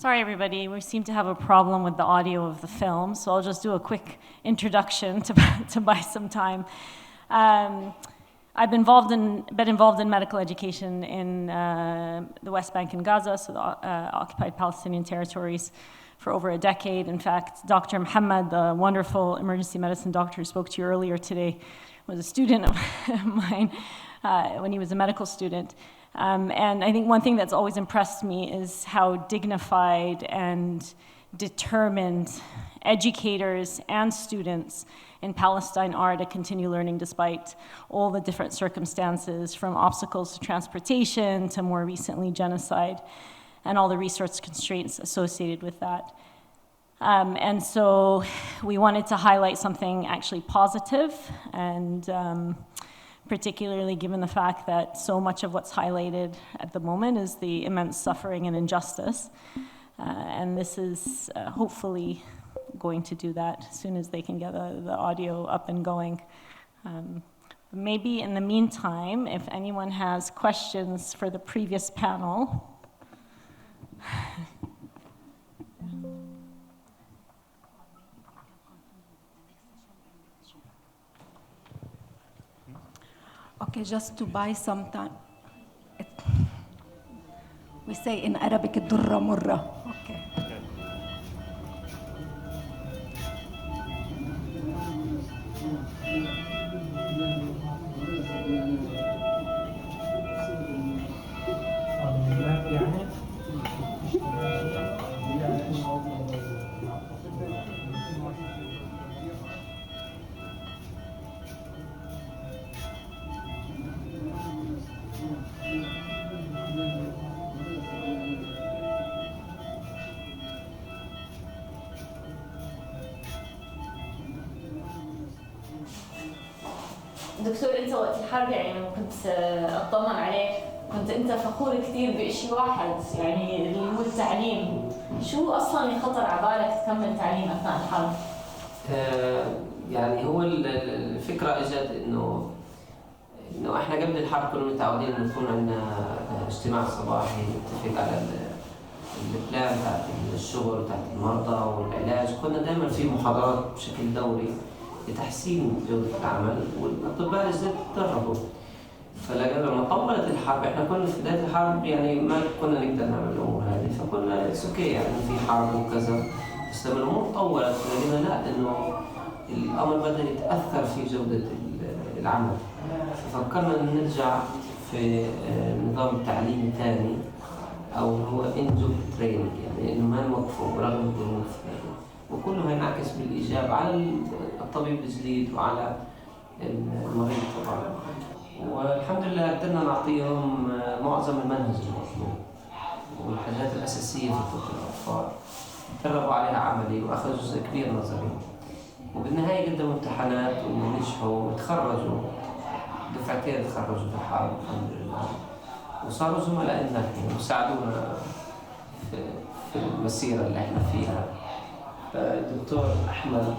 Sorry, everybody. We seem to have a problem with the audio of the film, so I'll just do a quick introduction to buy some time. I've been involved in medical education in the West Bank and Gaza, so the occupied Palestinian territories, for over a decade. In fact, Dr. Muhammad, the wonderful emergency medicine doctor who spoke to you earlier today, was a student of mine when he was a medical student. And I think one thing that's always impressed me is how dignified and determined educators and students in Palestine are to continue learning despite all the different circumstances, from obstacles to transportation to more recently genocide and all the resource constraints associated with that. And so we wanted to highlight something actually positive, and particularly given the fact that so much of what's highlighted at the moment is the immense suffering and injustice. And this is hopefully going to do that as soon as they can get the audio up and going. Maybe in the meantime, if anyone has questions for the previous panel. Okay, just to buy some time. We say in Arabic, الدرة مرة. Okay. دكتور، انت وقت الحرب يعني لما كنت اطمن عليك كنت انت فخور كثير بشيء واحد، يعني اللي هو التعليم. شو اصلا اللي خطر على بالك تكمل تعليم اثناء الحرب؟ يعني هو الفكره اجت انه احنا قبل الحرب كنا متعودين انه يكون عندنا اجتماع صباحي نتفق على البلان تاعت الشغل تاعت المرضى والعلاج. كنا دائما في محاضرات بشكل دوري لتحسين جودة العمل، والأطباء الجدد تدربوا. فلما طولت الحرب، احنا كنا في بداية الحرب يعني ما كنا نقدر نعمل الأمور هذه، فكنا اوكي يعني في حرب وكذا. بس لما الأمور طولت لقينا لا، إنه الأمر بدأ يتأثر في جودة العمل. ففكرنا إن نرجع في نظام تعليمي ثاني، أو هو إنجو تريننج، يعني إنه ما نوقفه رغم الظروف، وكله هينعكس بالإيجاب على الطبيب الجديد وعلى المريض طبعا. والحمد لله قدرنا نعطيهم معظم المنهج المطلوب والحاجات الأساسية في طب الأطفال، دربوا عليها عملي وأخذوا جزء كبير نظري، وبالنهاية قدموا امتحانات ونجحوا وتخرجوا. دفعتين تخرجوا في الحرب الحمد لله، وصاروا زملاء الناحية وساعدونا في المسيرة اللي احنا فيها. الدكتور أحمد،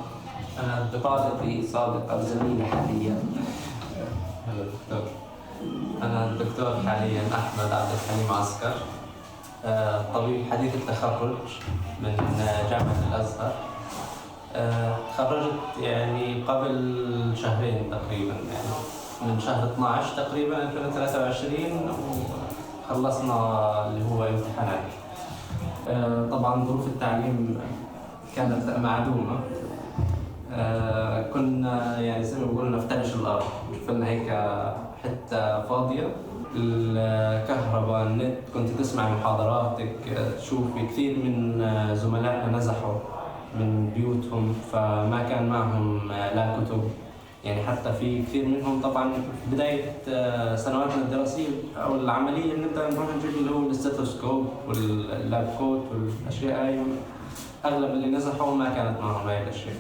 أنا طالبي سابقا زميلي حاليا. هلا دكتور. أنا الدكتور حاليا أحمد عبد الحليم عسكر، طبيب حديث التخرج من جامعة الأزهر. تخرجت يعني قبل شهرين تقريبا، يعني من شهر 12 تقريبا 2023، وخلصنا اللي هو امتحانات. طبعا ظروف التعليم كانت معدومة. كنا يعني زي ما بقولنا نفترش الأرض، شفنا هيك حتة فاضية. الكهرباء، النت، كنت تسمع محاضراتك، تشوفي كثير من زملائنا نزحوا من بيوتهم، فما كان معهم لا كتب. يعني حتى في كثير منهم طبعا في بداية سنواتنا الدراسية أو العملية نبدأ نروح نجيب اللي هو الستيثوسكوب واللاب كوت والأشياء هاي. أغلب اللي نزحوا ما كانت معهم هاي الأشياء،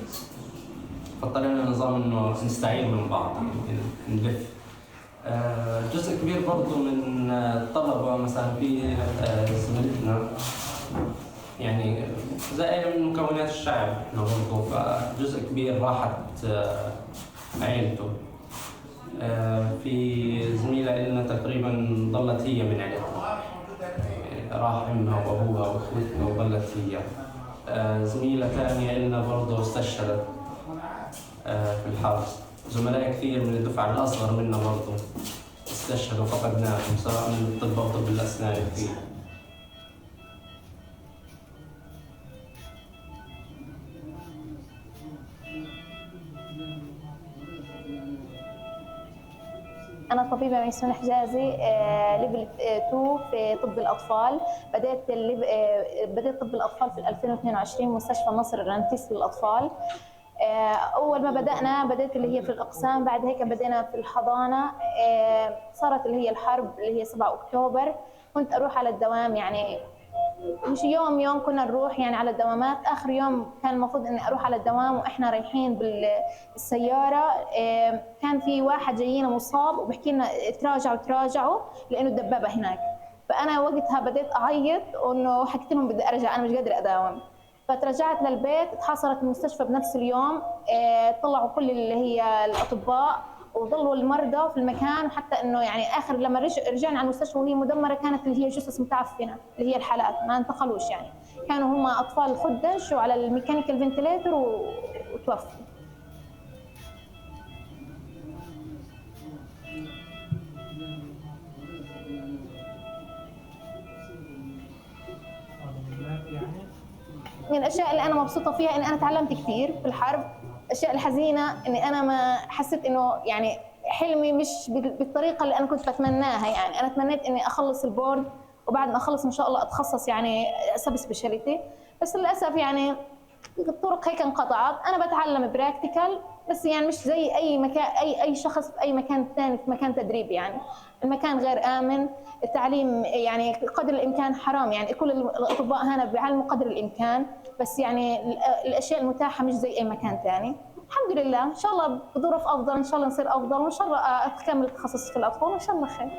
فاضطرينا نظام إنه نستعين من بعض، يعني نلف. جزء كبير برضو من الطلبة مثلا في زميلتنا يعني زي من مكونات الشعب احنا برضو، فجزء كبير راحت عيلته. في زميلة لنا تقريبا ضلت هي من عيلتنا، راح أمها وأبوها وأختها وظلت هي. زميلة ثانية إلنا برضه استشهدت في الحرب. زملاء كثير من الدفعة الأصغر منا برضه استشهدوا فقدناهم، سواء من الطب أو طب الأسنان كثير. أنا طبيبة ميسون حجازي، ليفل 2 في طب الأطفال. بديت طب الأطفال في 2022 مستشفى نصر الرنتيس للأطفال. أول ما بدأت اللي هي في الأقسام، بعد هيك بدينا في الحضانة. صارت اللي هي الحرب اللي هي 7 أكتوبر، كنت أروح على الدوام، يعني مش يوم كنا نروح يعني على الدوامات. آخر يوم كان المفروض إني أروح على الدوام وإحنا رايحين بالسيارة، كان في واحد جايينا مصاب وبحكي لنا تراجعوا لأنه الدبابة هناك. فأنا وقتها بديت أعيط وإنه حكيت لهم بدي أرجع، أنا مش قادرة أداوم. فترجعت للبيت، اتحاصرت المستشفى بنفس اليوم. طلعوا كل اللي هي الأطباء وظلوا المرضى في المكان، وحتى انه يعني اخر لما رجعنا على المستشفى وهي مدمره كانت اللي هي جثث متعفنه اللي هي الحالات ما انتقلوش، يعني كانوا هم اطفال خدش وعلى الميكانيكال فنتليتر وتوفوا. من الاشياء اللي انا مبسوطه فيها اني انا تعلمت كثير في الحرب. الاشياء الحزينه اني انا ما حسيت انه يعني حلمي مش بالطريقه اللي انا كنت بتمناها. يعني انا تمنيت اني اخلص البورد وبعد ما اخلص ان شاء الله اتخصص يعني سب سبيشاليتي، بس للاسف يعني الطرق هيك انقطعت. انا بتعلم براكتيكال بس يعني مش زي اي مكان، اي شخص في اي مكان ثاني في مكان تدريب. يعني المكان غير امن، التعليم يعني قدر الامكان حرام، يعني كل الاطباء هنا بيعلموا قدر الامكان، بس يعني الاشياء المتاحه مش زي اي مكان ثاني. الحمد لله ان شاء الله بظروف افضل، ان شاء الله نصير افضل، وان شاء الله اكمل التخصص في الاطفال وان شاء الله خير.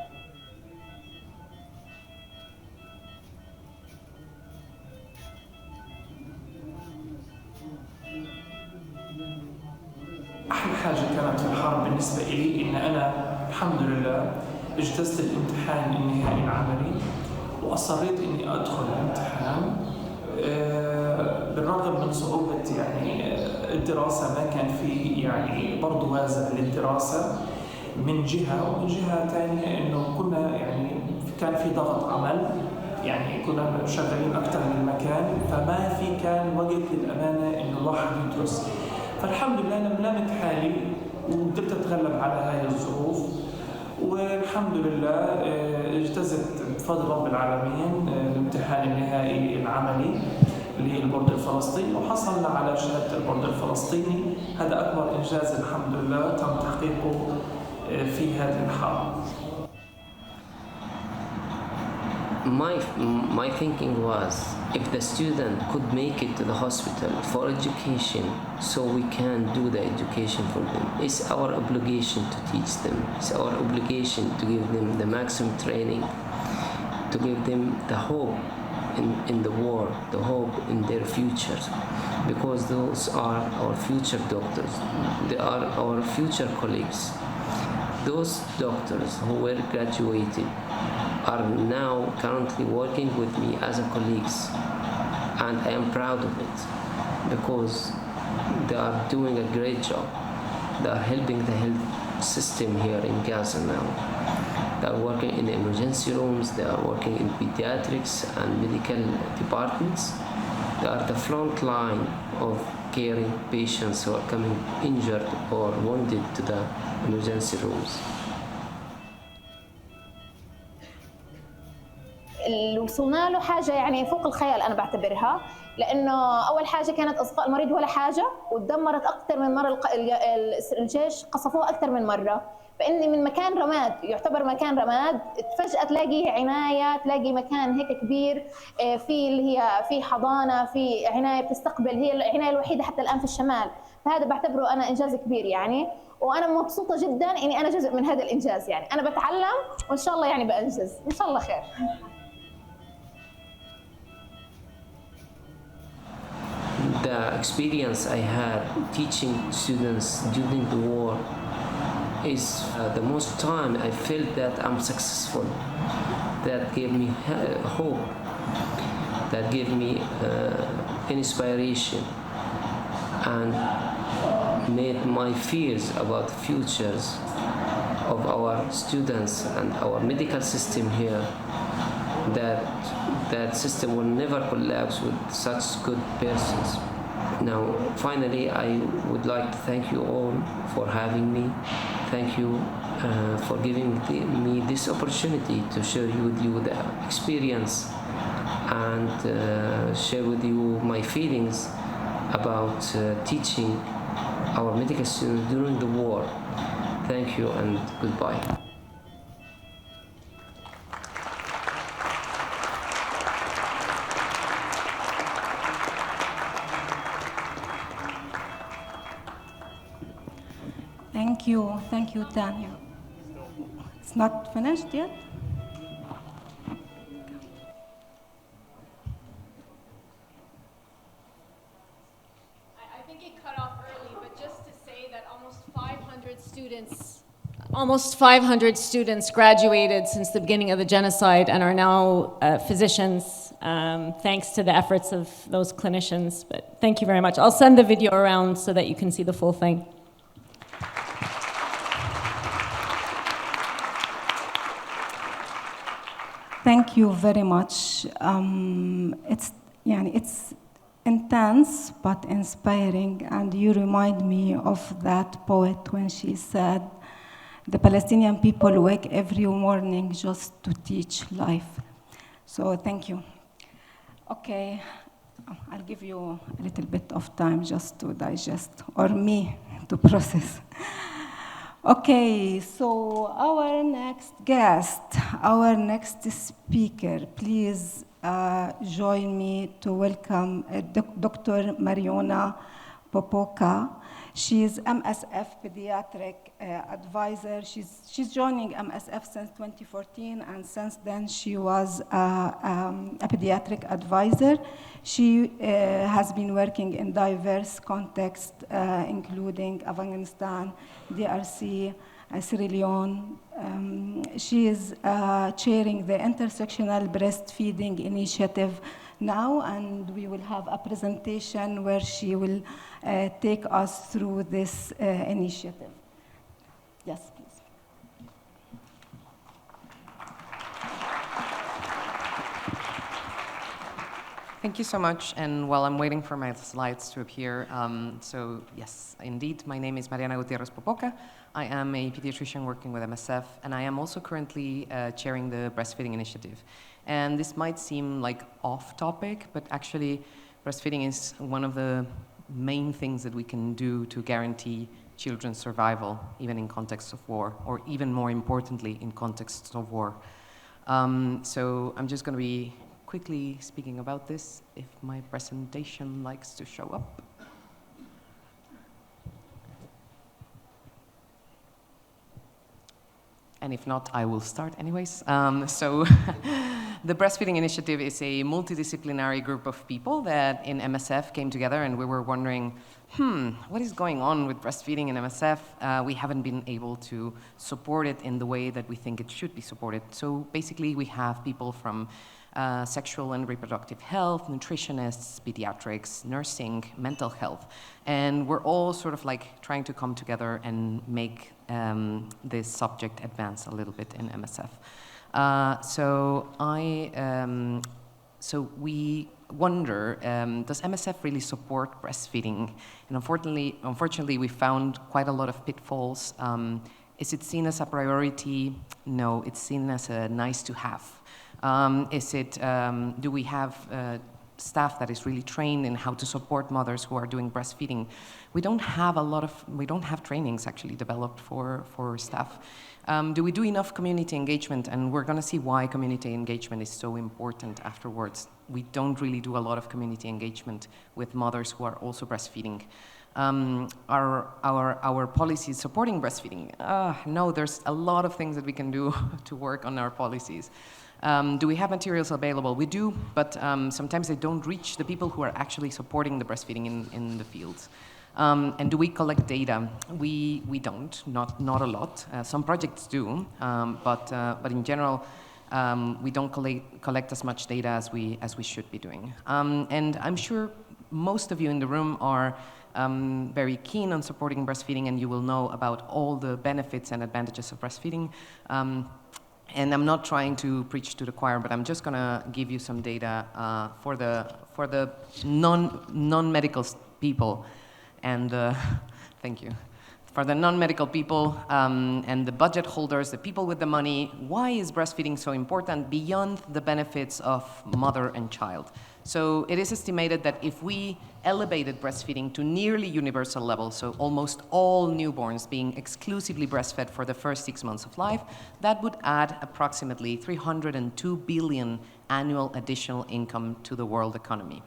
أحلى حاجة كانت في الحرب بالنسبة إلي إن أنا الحمد لله اجتزت الامتحان النهائي العملي وأصريت إني أدخل الامتحان بالرغم من صعوبة يعني الدراسة. ما كان في يعني برضو وازع للدراسة من جهة، ومن جهة ثانية إنه كنا يعني كان في ضغط عمل، يعني كنا شغالين أكثر من مكان، فما في كان وقت للأمانة إنه الواحد يدرس. فالحمد لله أنا لمت حالي وقدرت أتغلب على هاي الظروف، والحمد لله اجتزت بفضل رب العالمين الامتحان النهائي العملي للبورد الفلسطيني، وحصلنا على شهادة البورد الفلسطيني. هذا أكبر إنجاز الحمد لله تم تحقيقه في هذه الحرب. My thinking was, if the student could make it to the hospital for education, so we can do the education for them. It's our obligation to teach them. It's our obligation to give them the maximum training, to give them the hope in the war, the hope in their future, because those are our future doctors. They are our future colleagues. Those doctors who were graduated are now currently working with me as a colleagues, and I am proud of it because they are doing a great job. They are helping the health system here in Gaza now. They are working in the emergency rooms, they are working in pediatrics and medical departments. They are the front line of caring patients who are coming injured or wounded to the emergency rooms. اللي وصلنا له حاجة يعني فوق الخيال أنا بعتبرها، لأنه أول حاجة كانت أصدقاء المريض ولا حاجة، وتدمرت أكثر من مرة. الجيش قصفوها أكثر من مرة، فإني من مكان رماد يعتبر مكان رماد فجأة تلاقي عناية، تلاقي مكان هيك كبير في اللي هي في حضانة، في عناية بتستقبل، هي العناية الوحيدة حتى الآن في الشمال. فهذا بعتبره أنا إنجاز كبير يعني، وأنا مبسوطة جدا إني أنا جزء من هذا الإنجاز. يعني أنا بتعلم وإن شاء الله يعني بأنجز إن شاء الله خير. The experience I had teaching students during the war is the most time I felt that I'm successful. That gave me hope that gave me inspiration and made my fears about the futures of our students and our medical system here, that system will never collapse with such good persons. Now, finally, I would like to thank you all for having me. Thank you for giving me this opportunity to share with you the experience and share with you my feelings about teaching our medical students during the war. Thank you and goodbye. Thank you, Tanya. It's not finished yet? I think it cut off early, but just to say that almost 500 students graduated since the beginning of the genocide and are now physicians, thanks to the efforts of those clinicians. But thank you very much. I'll send the video around so that you can see the full thing. Thank you very much. It's intense but inspiring, and you remind me of that poet when she said, "The Palestinian people wake every morning just to teach life." So thank you. Okay, I'll give you a little bit of time just to digest, or me to process. Okay, so our next guest, our next speaker, please join me to welcome Dr. Mariona Popoka. She is MSF Pediatric Advisor. She's joining MSF since 2014, and since then she was a pediatric advisor. She has been working in diverse contexts, including Afghanistan, DRC, Sierra Leone. She is chairing the Intersectional Breastfeeding Initiative now, and we will have a presentation where she will take us through this initiative. Yes, please. Thank you so much, and while I'm waiting for my slides to appear, so yes, indeed, my name is Mariana Gutierrez Popoca. I am a pediatrician working with MSF, and I am also currently chairing the breastfeeding initiative. And this might seem like off topic, but actually breastfeeding is one of the main things that we can do to guarantee children's survival, even in contexts of war, or even more importantly, in contexts of war. So I'm just going to be quickly speaking about this, if my presentation likes to show up. And if not, I will start anyways. So the Breastfeeding Initiative is a multidisciplinary group of people that in MSF came together, and we were wondering, what is going on with breastfeeding in MSF? We haven't been able to support it in the way that we think it should be supported. So basically we have people from sexual and reproductive health, nutritionists, pediatrics, nursing, mental health. And we're all sort of like trying to come together and make this subject advance a little bit in MSF. So we wonder, does MSF really support breastfeeding? And unfortunately, we found quite a lot of pitfalls. Is it seen as a priority? No, it's seen as a nice to have. Do we have staff that is really trained in how to support mothers who are doing breastfeeding? We don't have trainings actually developed for staff. Do we do enough community engagement? And we're gonna see why community engagement is so important afterwards. We don't really do a lot of community engagement with mothers who are also breastfeeding. Our policies supporting breastfeeding? No, there's a lot of things that we can do to work on our policies. Do we have materials available? We do, but sometimes they don't reach the people who are actually supporting the breastfeeding in the fields. And do we collect data? We don't, not a lot. Some projects do, but in general, we don't collect as much data as we should be doing. And I'm sure most of you in the room are very keen on supporting breastfeeding, and you will know about all the benefits and advantages of breastfeeding. And I'm not trying to preach to the choir, but I'm just gonna give you some data for the non-medical people, and thank you. For the non-medical people and the budget holders, the people with the money, why is breastfeeding so important beyond the benefits of mother and child? So it is estimated that if we elevated breastfeeding to nearly universal levels, so almost all newborns being exclusively breastfed for the first 6 months of life, that would add approximately 302 billion annual additional income to the world economy.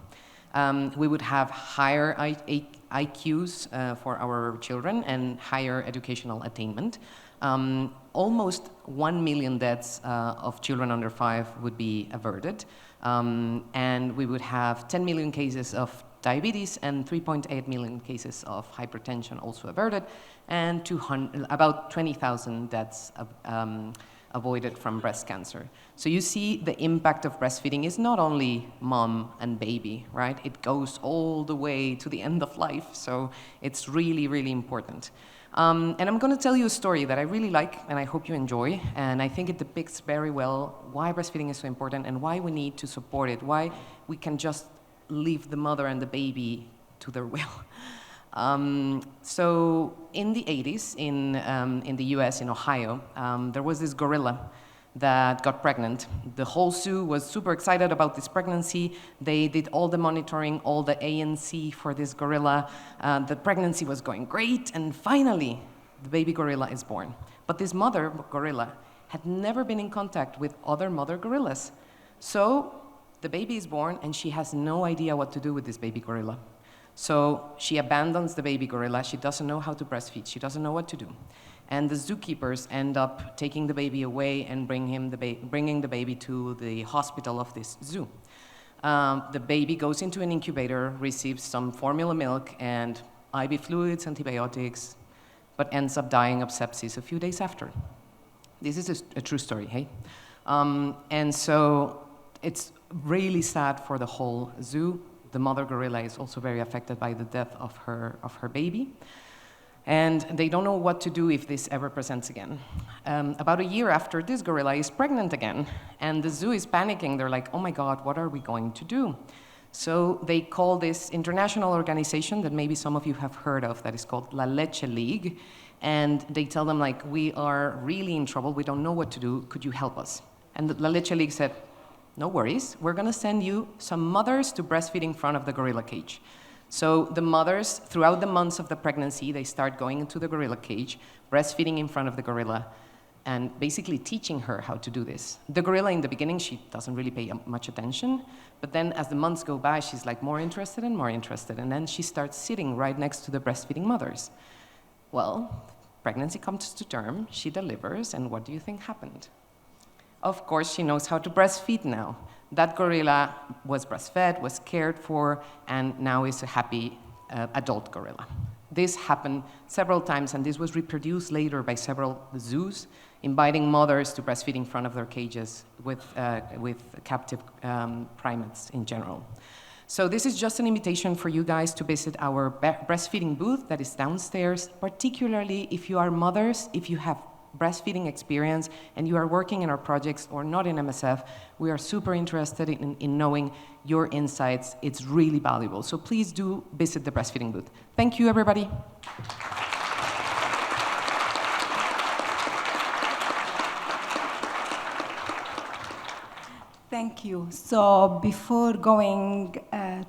We would have higher IQs for our children and higher educational attainment. Almost 1 million deaths of children under 5 would be averted. And we would have 10 million cases of diabetes and 3.8 million cases of hypertension also averted, and about 20,000 deaths avoided from breast cancer. So you see the impact of breastfeeding is not only mom and baby, right? It goes all the way to the end of life. So it's really, really important. And I'm going to tell you a story that I really like and I hope you enjoy. And I think it depicts very well why breastfeeding is so important and why we need to support it, why we can just leave the mother and the baby to their will. So in the 80s, in the US, in Ohio, there was this gorilla that got pregnant. The whole zoo was super excited about this pregnancy. They did all the monitoring, all the ANC for this gorilla. The pregnancy was going great, and finally, the baby gorilla is born. But this mother gorilla had never been in contact with other mother gorillas. So the baby is born, and she has no idea what to do with this baby gorilla. So she abandons the baby gorilla. She doesn't know how to breastfeed. She doesn't know what to do. And the zookeepers end up taking the baby away and bringing the baby to the hospital of this zoo. The baby goes into an incubator, receives some formula milk and IV fluids, antibiotics, but ends up dying of sepsis a few days after. This is a true story, hey? And so it's really sad for the whole zoo. The mother gorilla is also very affected by the death of her baby. And they don't know what to do if this ever presents again. About a year after, this gorilla is pregnant again, and the zoo is panicking. They're like, oh my God, what are we going to do? So they call this international organization that maybe some of you have heard of that is called La Leche League, and they tell them, like, we are really in trouble, we don't know what to do, could you help us? And the La Leche League said, no worries, we're gonna send you some mothers to breastfeed in front of the gorilla cage. So the mothers, throughout the months of the pregnancy, they start going into the gorilla cage, breastfeeding in front of the gorilla, and basically teaching her how to do this. The gorilla, in the beginning, she doesn't really pay much attention, but then as the months go by, she's like more interested, and then she starts sitting right next to the breastfeeding mothers. Well, pregnancy comes to term, she delivers, and what do you think happened? Of course, she knows how to breastfeed now. That gorilla was breastfed, was cared for, and now is a happy adult gorilla. This happened several times, and this was reproduced later by several zoos, inviting mothers to breastfeed in front of their cages with captive primates in general. So this is just an invitation for you guys to visit our breastfeeding booth that is downstairs, particularly if you are mothers, if you have breastfeeding experience and you are working in our projects or not in MSF, we are super interested in knowing your insights. It's really valuable. So please do visit the breastfeeding booth. Thank you, everybody. Thank you. So before going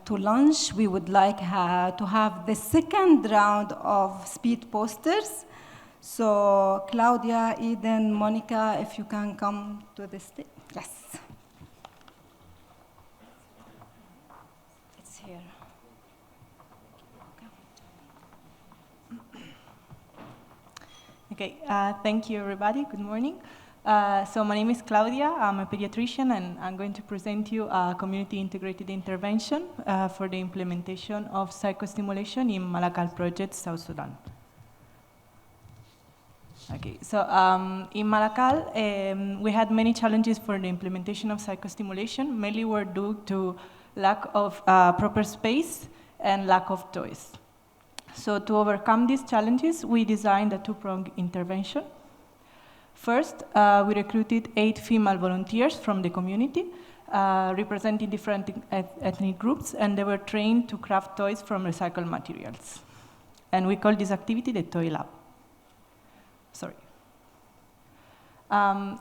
to lunch, we would like to have the second round of speed posters. So Claudia, Eden, Monica, if you can come to the stage. Yes. It's here. Okay, thank you everybody, good morning. So my name is Claudia, I'm a pediatrician, and I'm going to present you a community integrated intervention for the implementation of psychostimulation in Malakal project, South Sudan. Okay, so in Malakal, we had many challenges for the implementation of psychostimulation, mainly were due to lack of proper space and lack of toys. So to overcome these challenges, we designed a two-pronged intervention. First, we recruited 8 female volunteers from the community, representing different ethnic groups, and they were trained to craft toys from recycled materials. And we call this activity the Toy Lab. Sorry.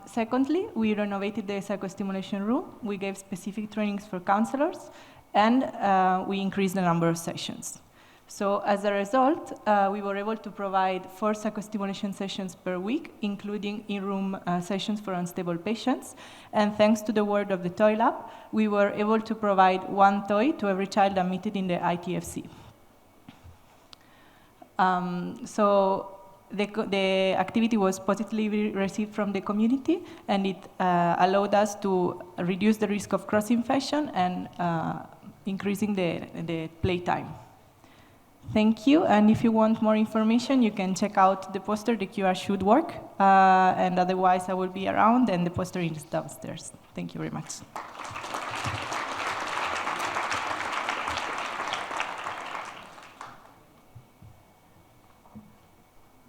Secondly, we renovated the psychostimulation room. We gave specific trainings for counselors, and we increased the number of sessions. So as a result, we were able to provide 4 psychostimulation sessions per week, including in-room sessions for unstable patients. And thanks to the work of the Toy Lab, we were able to provide 1 toy to every child admitted in the ITFC. So the activity was positively received from the community, and it allowed us to reduce the risk of cross-infection and increasing the playtime. Thank you, and if you want more information, you can check out the poster. The QR should work, and otherwise I will be around, and the poster is downstairs. Thank you very much.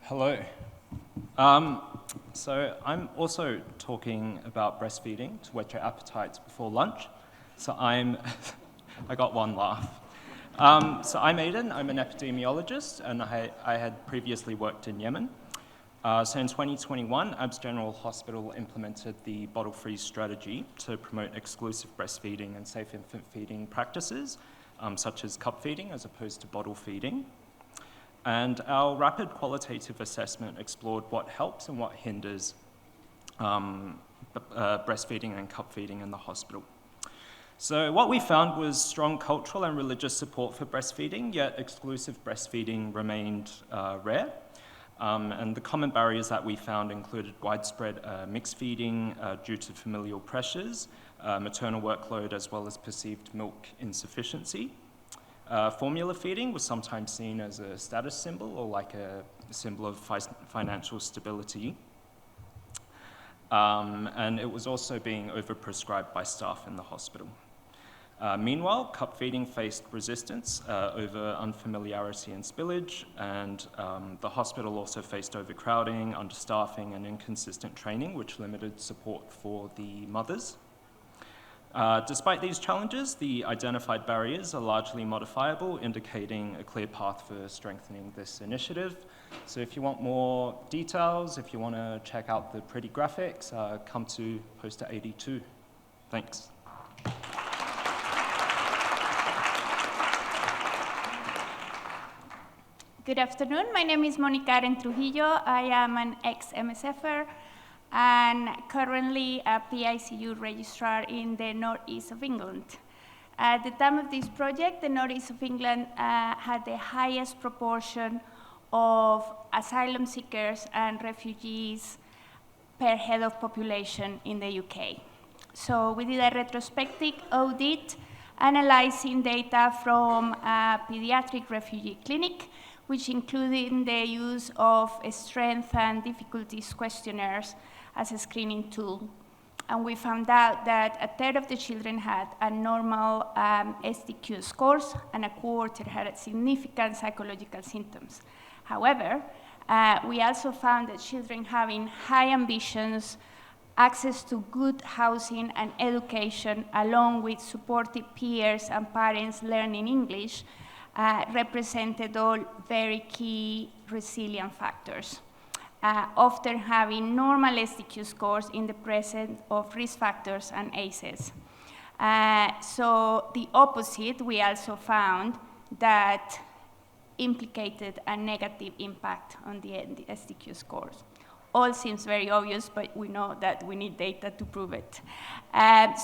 Hello. So I'm also talking about breastfeeding to whet your appetites before lunch. So I got one laugh. So I'm Aidan, I'm an epidemiologist, and I had previously worked in Yemen. So in 2021, ABS General Hospital implemented the bottle-free strategy to promote exclusive breastfeeding and safe infant feeding practices, such as cup feeding as opposed to bottle feeding. And our rapid qualitative assessment explored what helps and what hinders breastfeeding and cup feeding in the hospital. So what we found was strong cultural and religious support for breastfeeding, yet exclusive breastfeeding remained rare. And the common barriers that we found included widespread mixed feeding due to familial pressures, maternal workload, as well as perceived milk insufficiency. Formula feeding was sometimes seen as a status symbol or like a symbol of financial stability. And it was also being overprescribed by staff in the hospital. Meanwhile, cup feeding faced resistance over unfamiliarity and spillage, and the hospital also faced overcrowding, understaffing, and inconsistent training, which limited support for the mothers. Despite these challenges, the identified barriers are largely modifiable, indicating a clear path for strengthening this initiative. So if you want more details, if you want to check out the pretty graphics, come to poster 82. Thanks. Good afternoon. My name is Mónica Aren Trujillo. I am an ex-MSFer and currently a PICU registrar in the northeast of England. At the time of this project, the northeast of England had the highest proportion of asylum seekers and refugees per head of population in the UK. So we did a retrospective audit analyzing data from a pediatric refugee clinic, which included the use of strength and difficulties questionnaires as a screening tool. And we found out that a third of the children had a normal SDQ scores, and a quarter had significant psychological symptoms. However, we also found that children having high ambitions, access to good housing and education, along with supportive peers and parents learning English, represented all very key resilient factors, often having normal SDQ scores in the presence of risk factors and ACEs. So the opposite, we also found that implicated a negative impact on the SDQ scores. All seems very obvious, but we know that we need data to prove it.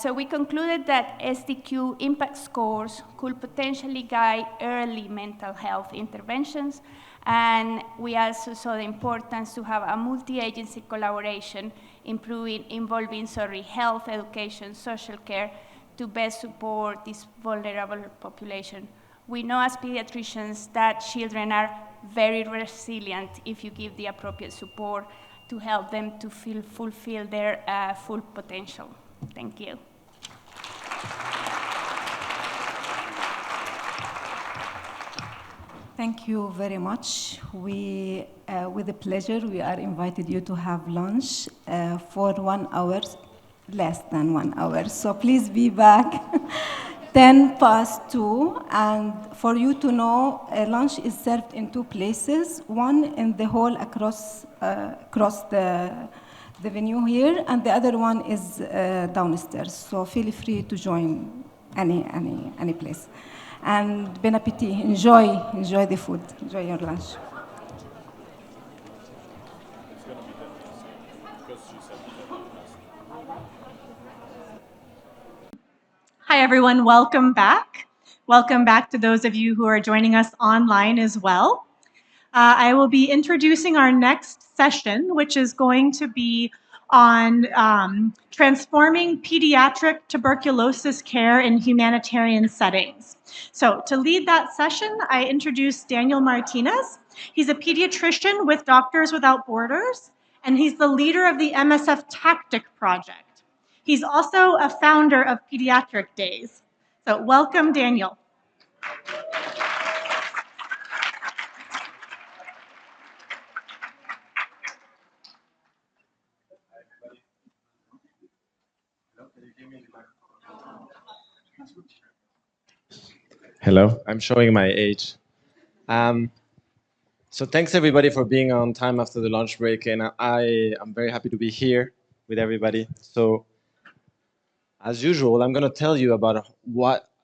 So we concluded that SDQ impact scores could potentially guide early mental health interventions, and we also saw the importance to have a multi-agency collaboration involving health, education, social care to best support this vulnerable population We know as pediatricians that children are very resilient if you give the appropriate support to help them to fulfill their full potential. Thank you. Thank you very much. We, with a pleasure, we are invited you to have lunch for 1 hour, less than 1 hour. So please be back 2:10. And for you to know, lunch is served in 2 places. One in the hall across the venue here, and the other one is downstairs. So feel free to join any place. And bon appetit. Enjoy the food. Enjoy your lunch. Hi, everyone. Welcome back. Welcome back to those of you who are joining us online as well. I will be introducing our next session, which is going to be on transforming pediatric tuberculosis care in humanitarian settings. So to lead that session, I introduce Daniel Martinez. He's a pediatrician with Doctors Without Borders, and he's the leader of the MSF Tactic Project. He's also a founder of Pediatric Days. So welcome, Daniel. Hello, I'm showing my age. So thanks everybody for being on time after the lunch break, and I'm very happy to be here with everybody. So as usual, I'm going to tell you about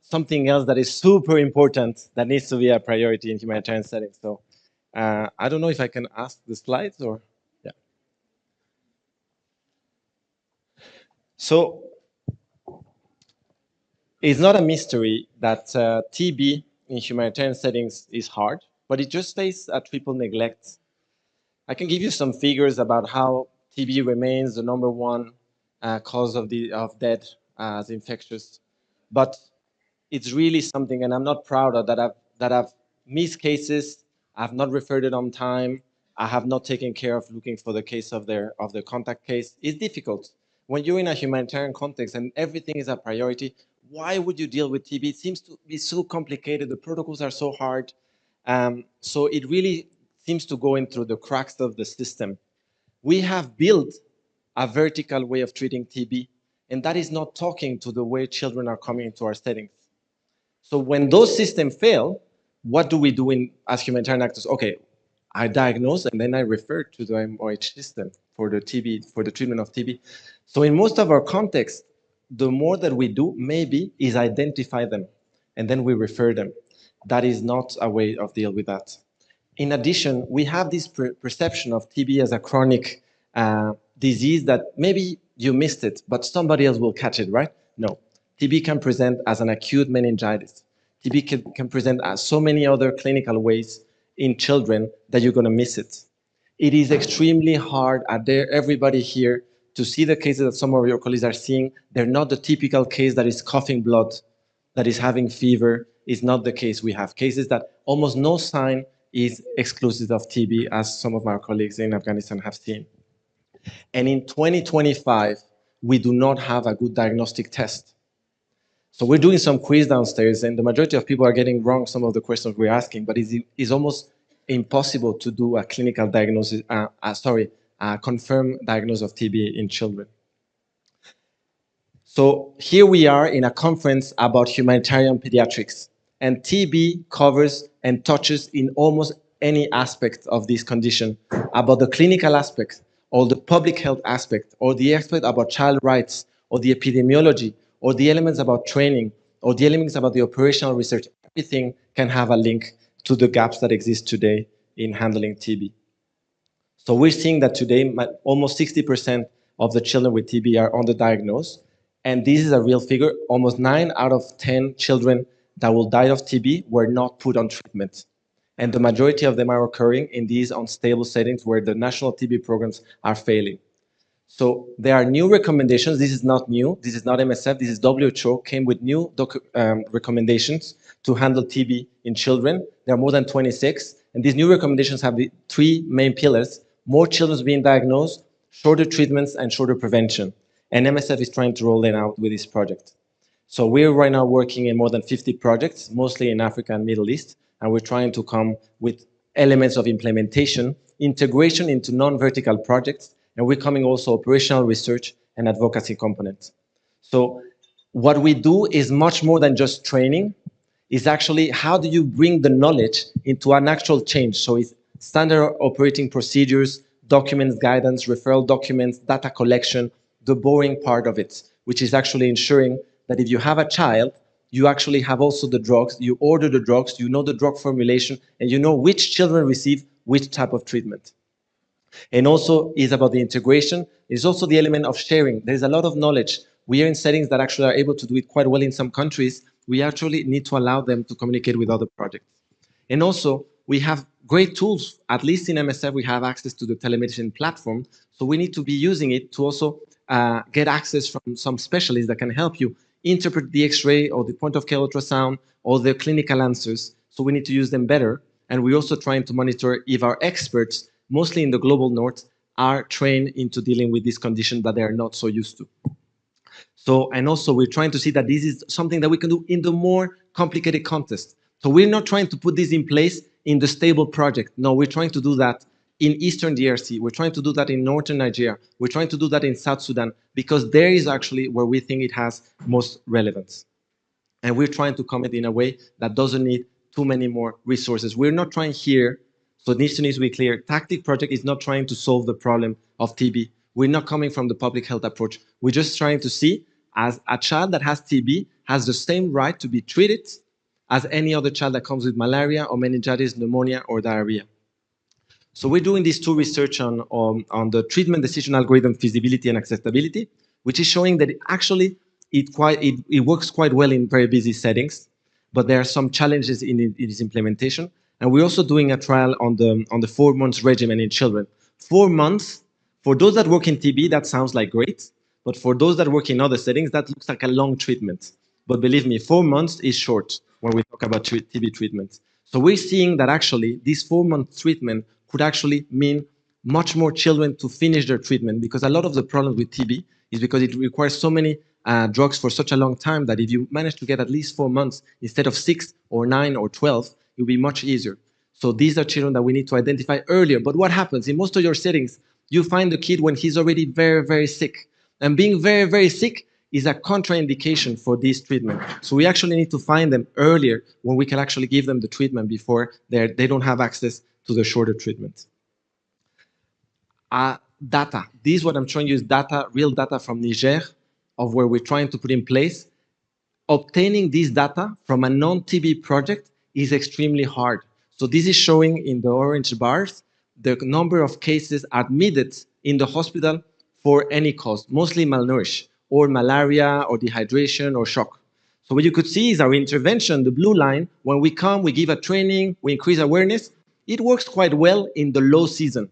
something else that is super important that needs to be a priority in humanitarian settings. So I don't know if I can ask the slides or, yeah. So it's not a mystery that TB in humanitarian settings is hard, but it just faces a triple neglect. I can give you some figures about how TB remains the #1 cause of death as infectious, but it's really something, and I'm not proud of that I've missed cases, I've not referred it on time, I have not taken care of looking for the case of their contact case. It's difficult. When you're in a humanitarian context and everything is a priority, why would you deal with TB? It seems to be so complicated. The protocols are so hard. So it really seems to go in through the cracks of the system. We have built a vertical way of treating TB, and that is not talking to the way children are coming into our settings. So when those systems fail, what do we do as humanitarian actors? Okay, I diagnose and then I refer to the MOH system for the treatment of TB. So in most of our contexts, the more that we do, maybe, is identify them, and then we refer them. That is not a way of dealing with that. In addition, we have this perception of TB as a chronic disease that maybe you missed it, but somebody else will catch it, right? No. TB can present as an acute meningitis. TB can present as so many other clinical ways in children that you're going to miss it. It is extremely hard everybody here to see the cases that some of your colleagues are seeing. They're not the typical case that is coughing blood, that is having fever. Is not the case. We have cases that almost no sign is exclusive of TB, as some of our colleagues in Afghanistan have seen. And in 2025, we do not have a good diagnostic test. So we're doing some quiz downstairs, and the majority of people are getting wrong some of the questions we're asking, but it's almost impossible to do a clinical diagnosis, a confirmed diagnosis of TB in children. So here we are in a conference about humanitarian pediatrics, and TB covers and touches in almost any aspect of this condition, about the clinical aspect, or the public health aspect, or the aspect about child rights, or the epidemiology, or the elements about training, or the elements about the operational research. Everything can have a link to the gaps that exist today in handling TB. So we're seeing that today, almost 60% of the children with TB are underdiagnosed. And this is a real figure. Almost 9 out of 10 children that will die of TB were not put on treatment. And the majority of them are occurring in these unstable settings where the national TB programs are failing. So there are new recommendations. This is not new. This is not MSF. This is WHO came with new recommendations to handle TB in children. There are more than 26, and these new recommendations have the 3 main pillars: more children being diagnosed, shorter treatments, and shorter prevention. And MSF is trying to roll them out with this project. So we're right now working in more than 50 projects, mostly in Africa and Middle East, and we're trying to come with elements of implementation, integration into non-vertical projects, and we're coming also operational research and advocacy components. So what we do is much more than just training. Is actually how do you bring the knowledge into an actual change? So it's standard operating procedures, documents, guidance, referral documents, data collection, the boring part of it, which is actually ensuring that if you have a child, you actually have also the drugs, you order the drugs, you know the drug formulation, and you know which children receive which type of treatment. And also is about the integration. It's also the element of sharing. There's a lot of knowledge. We are in settings that actually are able to do it quite well in some countries. We actually need to allow them to communicate with other projects. And also, we have great tools. At least in MSF, we have access to the telemedicine platform. So we need to be using it to also get access from some specialists that can help you interpret the X-ray or the point-of-care ultrasound or the clinical answers. So we need to use them better. And we're also trying to monitor if our experts, mostly in the global north, are trained into dealing with this condition that they are not so used to. So, and also we're trying to see that this is something that we can do in the more complicated context. So we're not trying to put this in place in the stable project. No, we're trying to do that in Eastern DRC. We're trying to do that in Northern Nigeria. We're trying to do that in South Sudan, because there is actually where we think it has most relevance. And we're trying to comment in a way that doesn't need too many more resources. We're not trying here, so it needs to be clear, Tactic Project is not trying to solve the problem of TB. We're not coming from the public health approach. We're just trying to see as a child that has TB has the same right to be treated as any other child that comes with malaria or meningitis, pneumonia, or diarrhea. So we're doing this 2 research on the treatment decision algorithm feasibility and acceptability, which is showing that it works quite well in very busy settings, but there are some challenges in its implementation. And we're also doing a trial on the 4 months regimen in children. 4 months, for those that work in TB, that sounds like great. But for those that work in other settings, that looks like a long treatment. But believe me, 4 months is short when we talk about TB treatment. So we're seeing that actually this 4-month treatment could actually mean much more children to finish their treatment, because a lot of the problem with TB is because it requires so many drugs for such a long time that if you manage to get at least 4 months instead of 6 or 9 or 12, it will be much easier. So these are children that we need to identify earlier. But what happens in most of your settings, you find the kid when he's already very, very sick. And being very, very sick is a contraindication for this treatment. So we actually need to find them earlier when we can actually give them the treatment before they don't have access to the shorter treatment. Data. This, what I'm showing you, is data, real data from Niger, of where we're trying to put in place. Obtaining this data from a non-TB project is extremely hard. So this is showing in the orange bars the number of cases admitted in the hospital for any cause, mostly malnourished, or malaria, or dehydration, or shock. So what you could see is our intervention, the blue line. When we come, we give a training, we increase awareness. It works quite well in the low season.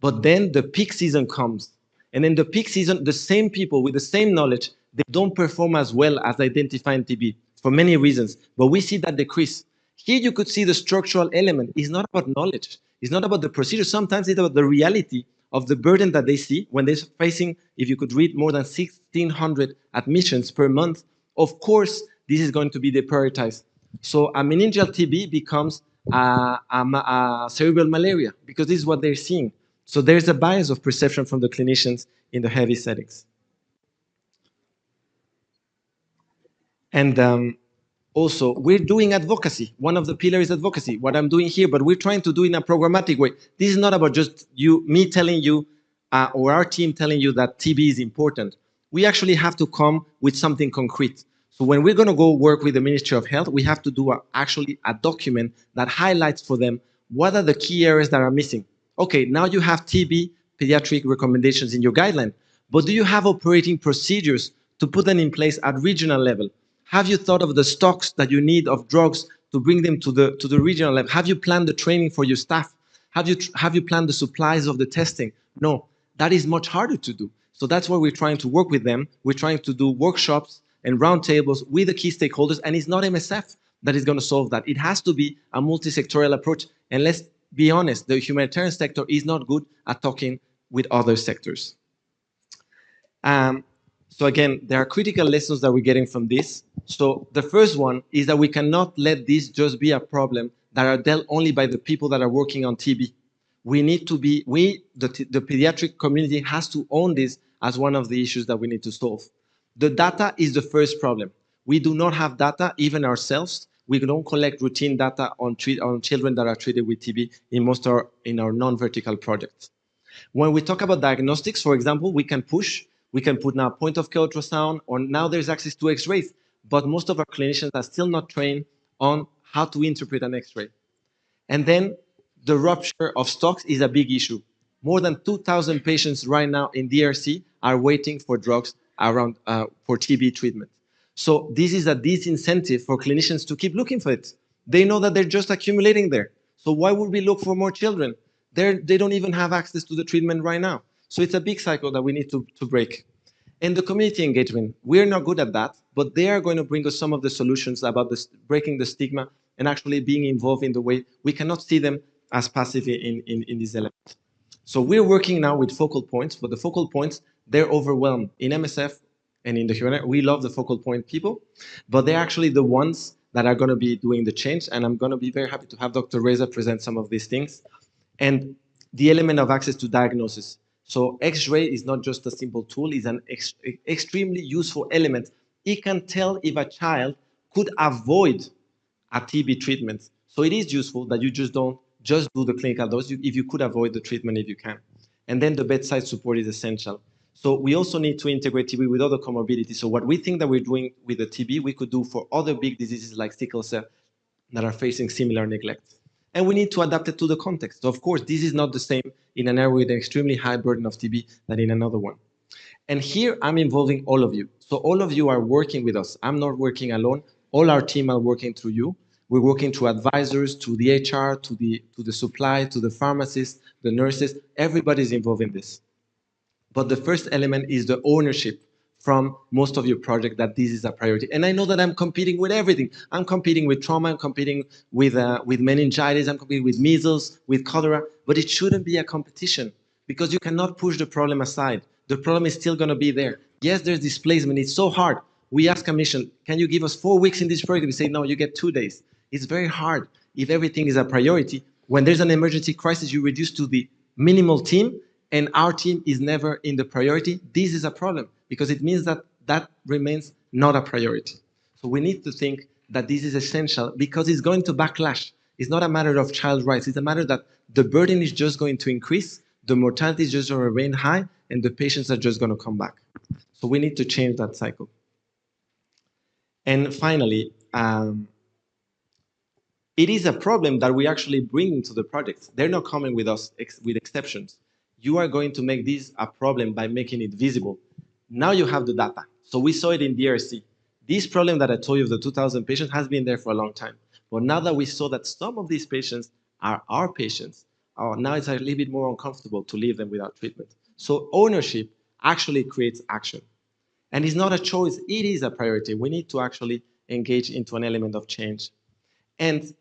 But then the peak season comes. And in the peak season, the same people with the same knowledge, they don't perform as well as identifying TB for many reasons. But we see that decrease. Here you could see the structural element. It's not about knowledge. It's not about the procedure. Sometimes it's about the reality of the burden that they see when they're facing, if you could read, more than 1,600 admissions per month. Of course, this is going to be deprioritized. So a meningeal TB becomes a cerebral malaria, because this is what they're seeing. So there's a bias of perception from the clinicians in the heavy settings. And also, we're doing advocacy. One of the pillars is advocacy, what I'm doing here, but we're trying to do it in a programmatic way. This is not about just me telling you, or our team telling you that TB is important. We actually have to come with something concrete. So when we're going to go work with the Ministry of Health, we have to do actually a document that highlights for them what are the key areas that are missing. Okay, now you have TB pediatric recommendations in your guideline, but do you have operating procedures to put them in place at regional level? Have you thought of the stocks that you need of drugs to bring them to the regional level? Have you planned the training for your staff? Have you planned the supplies of the testing? No, that is much harder to do. So that's why we're trying to work with them. We're trying to do workshops and roundtables with the key stakeholders, and it's not MSF. that is going to solve that. It has to be a multi-sectorial approach. And let's be honest, the humanitarian sector is not good at talking with other sectors. So again, there are critical lessons that we're getting from this. So the first one is that we cannot let this just be a problem that are dealt only by the people that are working on TB. We need to be, the pediatric community has to own this as one of the issues that we need to solve. The data is the first problem. We do not have data, even ourselves. We don't collect routine data on children that are treated with TB in our non-vertical projects. When we talk about diagnostics, for example, we can put now point-of-care ultrasound, or now there's access to X-rays, but most of our clinicians are still not trained on how to interpret an X-ray. And then the rupture of stocks is a big issue. More than 2,000 patients right now in DRC are waiting for drugs around for TB treatment. So this is a disincentive for clinicians to keep looking for it. They know that they're just accumulating there. So why would we look for more children? They don't even have access to the treatment right now. So it's a big cycle that we need to break. And the community engagement, we're not good at that, but they are going to bring us some of the solutions about this, breaking the stigma and actually being involved in the way we cannot see them as passive in these elements. So we're working now with focal points, but the focal points, they're overwhelmed. In MSF and in the humanitarian, we love the focal point people, but they're actually the ones that are going to be doing the change. And I'm going to be very happy to have Dr. Reza present some of these things. And the element of access to diagnosis. So X-ray is not just a simple tool, it's an extremely useful element. It can tell if a child could avoid a TB treatment. So it is useful that you just don't just do the clinical dose, if you could avoid the treatment if you can. And then the bedside support is essential. So we also need to integrate TB with other comorbidities. So what we think that we're doing with the TB, we could do for other big diseases like sickle cell that are facing similar neglect. And we need to adapt it to the context. So of course, this is not the same in an area with an extremely high burden of TB than in another one. And here I'm involving all of you. So all of you are working with us. I'm not working alone. All our team are working through you. We're working through advisors, to the HR, to the supply, to the pharmacists, the nurses. Everybody's involved in this. But the first element is the ownership from most of your project that this is a priority. And I know that I'm competing with everything. I'm competing with trauma, I'm competing with meningitis, I'm competing with measles, with cholera, but it shouldn't be a competition because you cannot push the problem aside. The problem is still gonna be there. Yes, there's displacement, it's so hard. We ask a mission, can you give us 4 weeks in this project? We say, no, you get 2 days. It's very hard if everything is a priority. When there's an emergency crisis, you reduce to the minimal team, and our team is never in the priority. This is a problem because it means that that remains not a priority. So we need to think that this is essential because it's going to backlash. It's not a matter of child rights. It's a matter that the burden is just going to increase, the mortality is just going to remain high, and the patients are just going to come back. So we need to change that cycle. And finally, it is a problem that we actually bring into the projects. They're not coming with us with exceptions. You are going to make this a problem by making it visible. Now you have the data. So we saw it in DRC. This problem that I told you of the 2,000 patients has been there for a long time. But now that we saw that some of these patients are our patients, now it's a little bit more uncomfortable to leave them without treatment. So ownership actually creates action. And it's not a choice, it is a priority. We need to actually engage into an element of change. And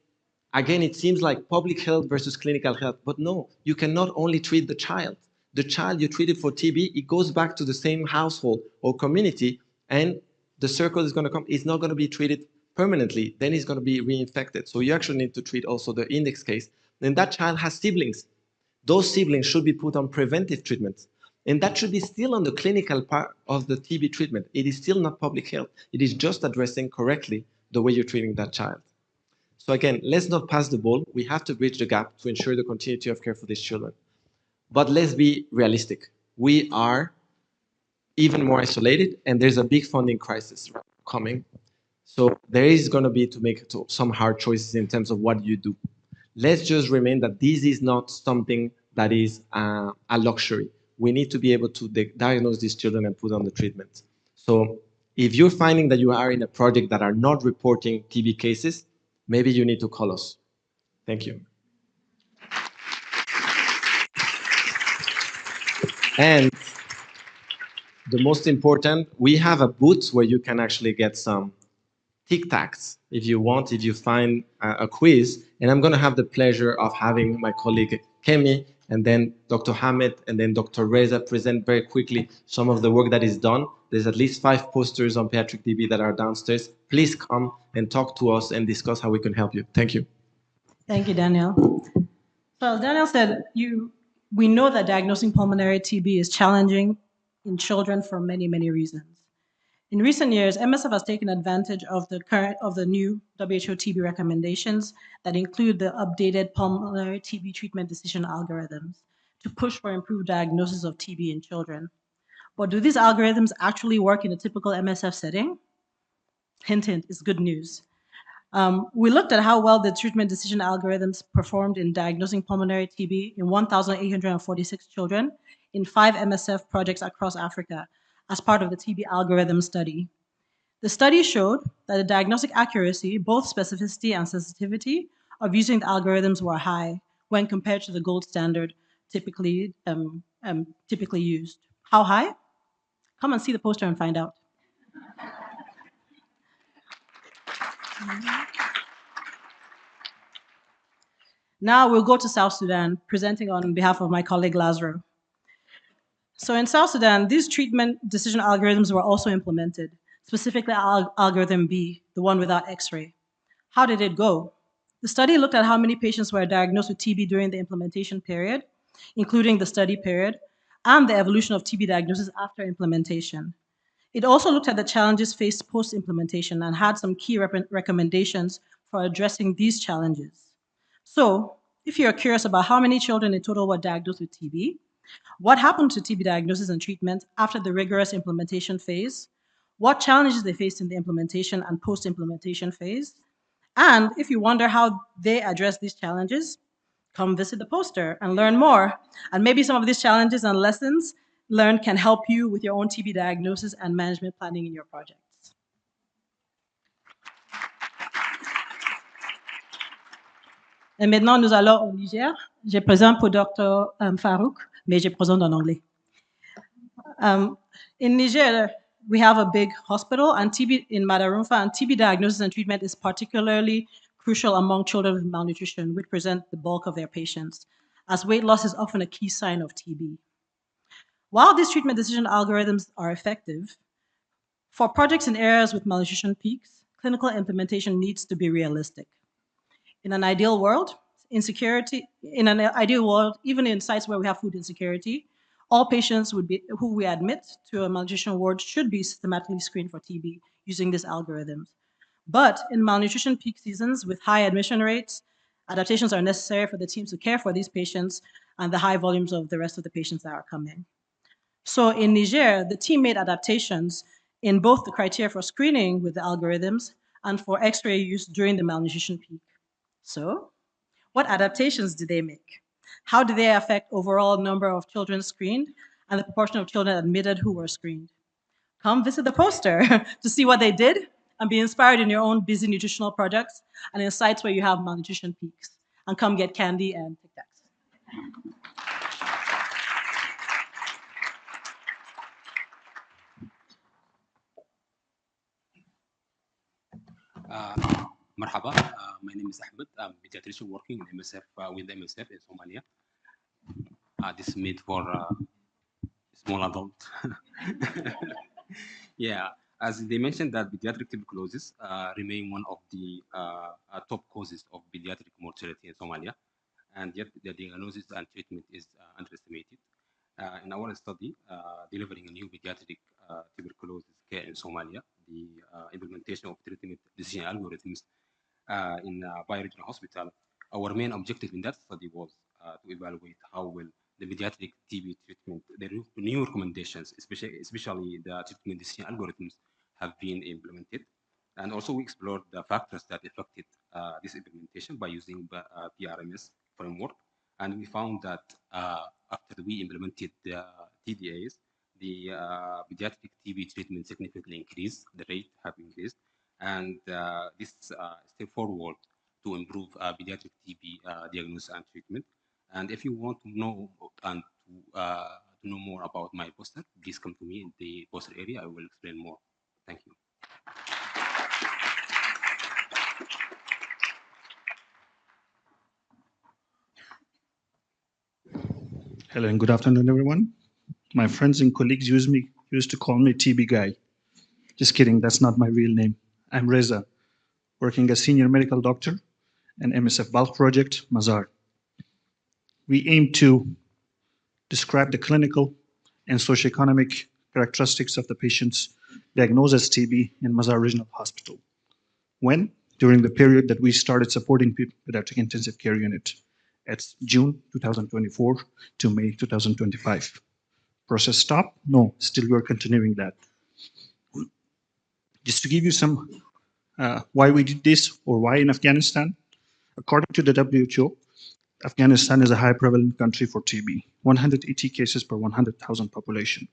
again, it seems like public health versus clinical health, but no, you cannot only treat the child. The child you treated for TB, it goes back to the same household or community, and the circle is going to come. It's not going to be treated permanently. Then it's going to be reinfected. So you actually need to treat also the index case. Then that child has siblings. Those siblings should be put on preventive treatment. And that should be still on the clinical part of the TB treatment. It is still not public health. It is just addressing correctly the way you're treating that child. So again, let's not pass the ball. We have to bridge the gap to ensure the continuity of care for these children. But let's be realistic. We are even more isolated, and there's a big funding crisis coming. So there is going to be to make some hard choices in terms of what you do. Let's just remain that this is not something that is a luxury. We need to be able to diagnose these children and put on the treatment. So if you're finding that you are in a project that are not reporting TB cases, maybe you need to call us. Thank you. And the most important, we have a booth where you can actually get some tic tacs if you want, if you find a quiz. And I'm going to have the pleasure of having my colleague Kemi and then Dr. Hamid and then Dr. Reza present very quickly some of the work that is done. There's at least 5 posters on pediatric TB that are downstairs. Please come and talk to us and discuss how we can help you. Thank you. Thank you, Daniel. So as Daniel said, we know that diagnosing pulmonary TB is challenging in children for many, many reasons. In recent years, MSF has taken advantage of the new WHO TB recommendations that include the updated pulmonary TB treatment decision algorithms to push for improved diagnosis of TB in children. But do these algorithms actually work in a typical MSF setting? Hint, hint, it's good news. We looked at how well the treatment decision algorithms performed in diagnosing pulmonary TB in 1,846 children in 5 MSF projects across Africa as part of the TB algorithm study. The study showed that the diagnostic accuracy, both specificity and sensitivity, of using the algorithms were high when compared to the gold standard typically used. How high? Come and see the poster and find out. Now we'll go to South Sudan, presenting on behalf of my colleague Lazaro. So in South Sudan, these treatment decision algorithms were also implemented, specifically algorithm B, the one without X-ray. How did it go? The study looked at how many patients were diagnosed with TB during the implementation period, including the study period, and the evolution of TB diagnosis after implementation. It also looked at the challenges faced post-implementation and had some key recommendations for addressing these challenges. So, if you're curious about how many children in total were diagnosed with TB, what happened to TB diagnosis and treatment after the rigorous implementation phase, what challenges they faced in the implementation and post-implementation phase, and if you wonder how they address these challenges, come visit the poster and learn more. And maybe some of these challenges and lessons learned can help you with your own TB diagnosis and management planning in your projects. Et maintenant, nous allons au Niger. Je présente pour Dr. Farouk, mais je présente en anglais. In Niger, we have a big hospital and TB in Madarumfa, and TB diagnosis and treatment is particularly crucial among children with malnutrition, which present the bulk of their patients, as weight loss is often a key sign of TB. While these treatment decision algorithms are effective, for projects in areas with malnutrition peaks, clinical implementation needs to be realistic. In an ideal world, even in sites where we have food insecurity, all patients who we admit to a malnutrition ward should be systematically screened for TB using these algorithms. But in malnutrition peak seasons with high admission rates, adaptations are necessary for the teams to care for these patients and the high volumes of the rest of the patients that are coming. So in Niger, the team made adaptations in both the criteria for screening with the algorithms and for X-ray use during the malnutrition peak. So, what adaptations did they make? How did they affect overall number of children screened and the proportion of children admitted who were screened? Come visit the poster to see what they did and be inspired in your own busy nutritional projects and in sites where you have malnutrition peaks. And come get candy and Tic Tacs. Marhaba, my name is Ahmed. I'm a pediatrician working in MSF with MSF in Somalia. This is made for small adult. Yeah, as they mentioned that pediatric tuberculosis remain one of the top causes of pediatric mortality in Somalia, and yet the diagnosis and treatment is underestimated. In our study, delivering a new pediatric tuberculosis care in Somalia, the implementation of treatment decision algorithms in Bioregional Hospital, our main objective in that study was to evaluate how well the pediatric TB treatment, the new recommendations, especially the treatment decision algorithms, have been implemented. And also we explored the factors that affected this implementation by using the PRMS framework. And we found that after we implemented the TDAs, the pediatric TB treatment significantly increased, the rate have increased. And this step forward to improve pediatric TB diagnosis and treatment. And if you want to know and to know more about my poster, please come to me in the poster area. I will explain more. Thank you. Hello and good afternoon, everyone. My friends and colleagues used to call me TB guy. Just kidding, that's not my real name. I'm Reza, working as senior medical doctor and MSF bulk project, Mazar. We aim to describe the clinical and socioeconomic characteristics of the patients diagnosed as TB in Mazar Regional Hospital. When? During the period that we started supporting pediatric intensive care unit. It's June 2024 to May 2025. Process stop? No, still we're continuing that. Just to give you some why we did this or why in Afghanistan, according to the WHO, Afghanistan is a high prevalent country for TB, 180 cases per 100,000 population.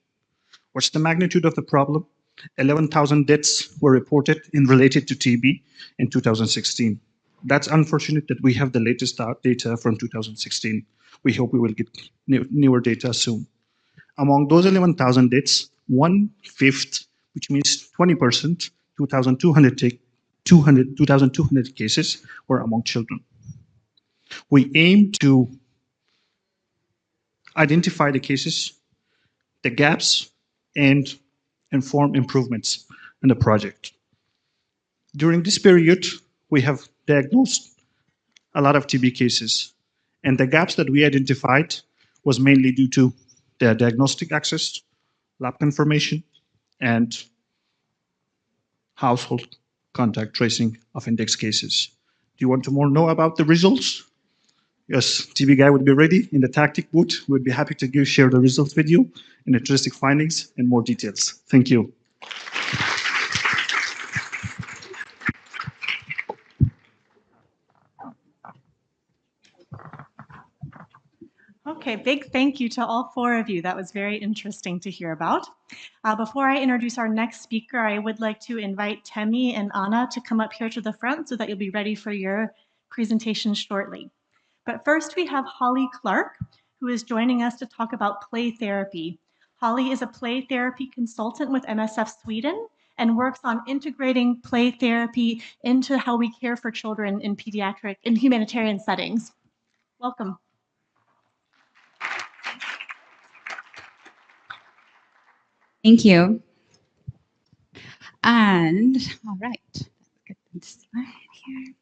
What's the magnitude of the problem? 11,000 deaths were reported in related to TB in 2016. That's unfortunate that we have the latest data from 2016. We hope we will get newer data soon. Among those 11,000 deaths, 1/5, which means 20%, 2,200 cases were among children. We aim to identify the cases, the gaps, and inform improvements in the project. During this period, we have diagnosed a lot of TB cases, and the gaps that we identified was mainly due to the diagnostic access, lab confirmation, and household contact tracing of index cases. Do you want to more know about the results? Yes, TB guy would be ready in the tactic booth. We'd be happy to share the results with you and interesting findings and more details. Thank you. Okay, big thank you to all four of you. That was very interesting to hear about. Before I introduce our next speaker, I would like to invite Temi and Anna to come up here to the front so that you'll be ready for your presentation shortly. But first we have Holly Clark, who is joining us to talk about play therapy. Holly is a play therapy consultant with MSF Sweden and works on integrating play therapy into how we care for children in humanitarian settings. Welcome. Thank you. And all right, let's get this slide here.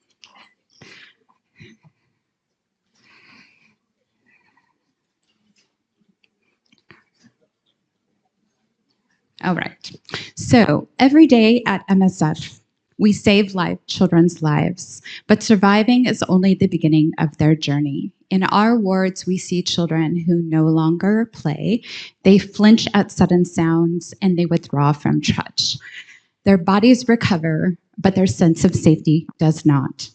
All right. So every day at MSF, we save children's lives, but surviving is only the beginning of their journey. In our wards, we see children who no longer play. They flinch at sudden sounds and they withdraw from touch. Their bodies recover, but their sense of safety does not.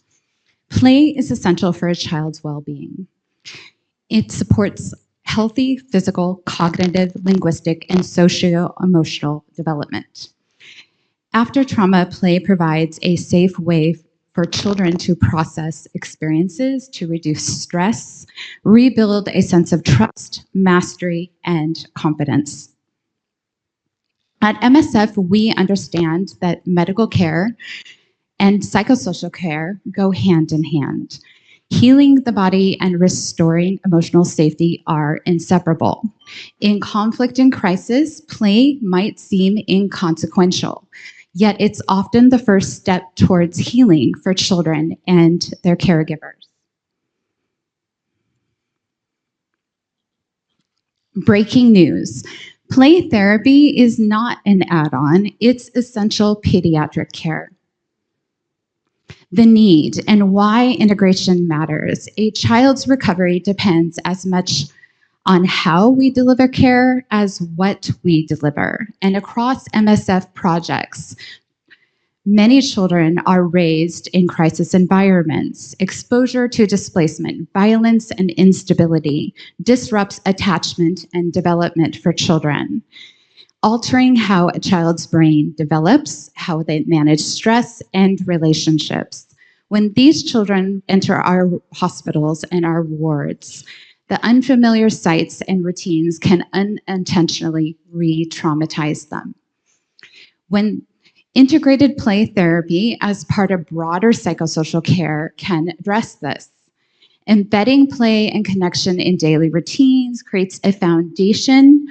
Play is essential for a child's well-being. It supports healthy physical, cognitive, linguistic, and socio-emotional development. After trauma, play provides a safe way for children to process experiences, to reduce stress, rebuild a sense of trust, mastery, and confidence. At MSF, we understand that medical care and psychosocial care go hand in hand. Healing the body and restoring emotional safety are inseparable. In conflict and crisis, play might seem inconsequential, yet it's often the first step towards healing for children and their caregivers. Breaking news. Play therapy is not an add-on, it's essential pediatric care. The need and why integration matters. A child's recovery depends as much on how we deliver care as what we deliver. And across MSF projects, many children are raised in crisis environments. Exposure to displacement, violence, and instability disrupts attachment and development for children, altering how a child's brain develops, how they manage stress and relationships. When these children enter our hospitals and our wards, the unfamiliar sights and routines can unintentionally re-traumatize them. When integrated play therapy as part of broader psychosocial care can address this, Embedding play and connection in daily routines creates a foundation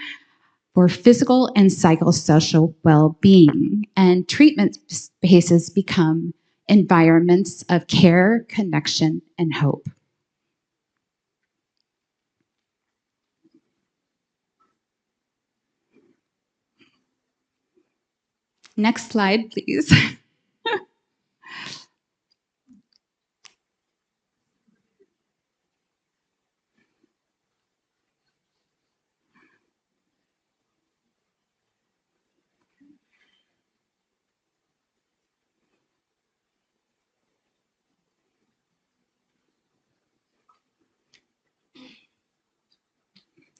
for physical and psychosocial well-being, and treatment spaces become environments of care, connection, and hope. Next slide, please.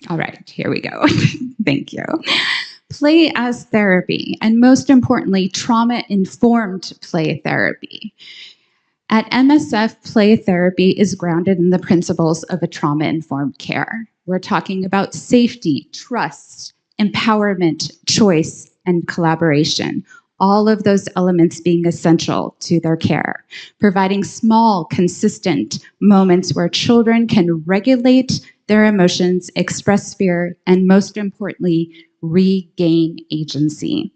All right, here we go. Thank you. Play as therapy, and most importantly, trauma-informed play therapy. At MSF, play therapy is grounded in the principles of a trauma-informed care. We're talking about safety, trust, empowerment, choice, and collaboration. All of those elements being essential to their care, providing small, consistent moments where children can regulate their emotions, express fear, and most importantly, regain agency.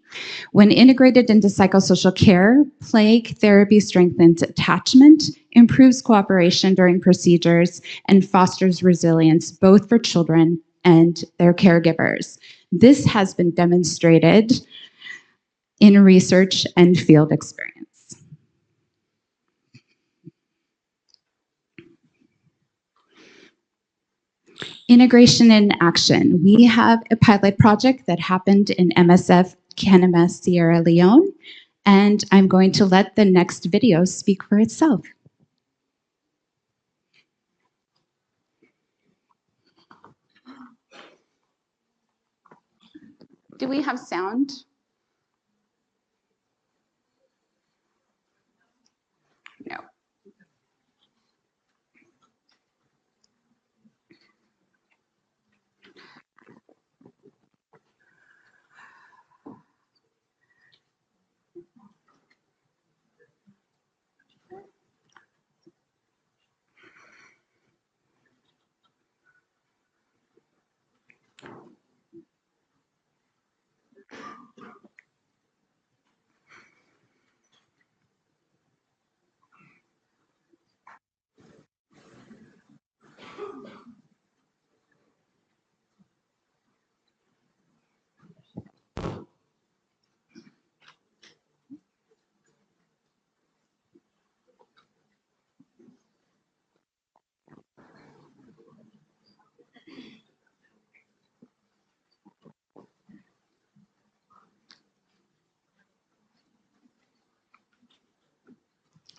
When integrated into psychosocial care, play therapy strengthens attachment, improves cooperation during procedures, and fosters resilience both for children and their caregivers. This has been demonstrated in research and field experience. Integration in action. We have a pilot project that happened in MSF Kenema, Sierra Leone, and I'm going to let the next video speak for itself. Do we have sound? No.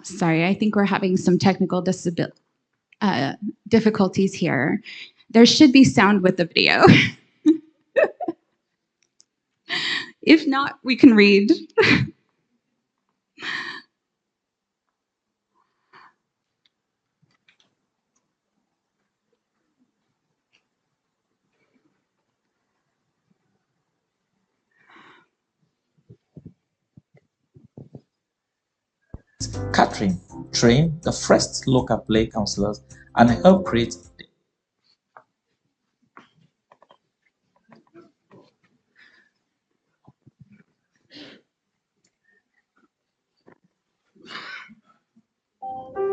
Sorry, I think we're having some technical difficulties here. There should be sound with the video. If not, we can read. Catherine trained the first local play counselors and helped create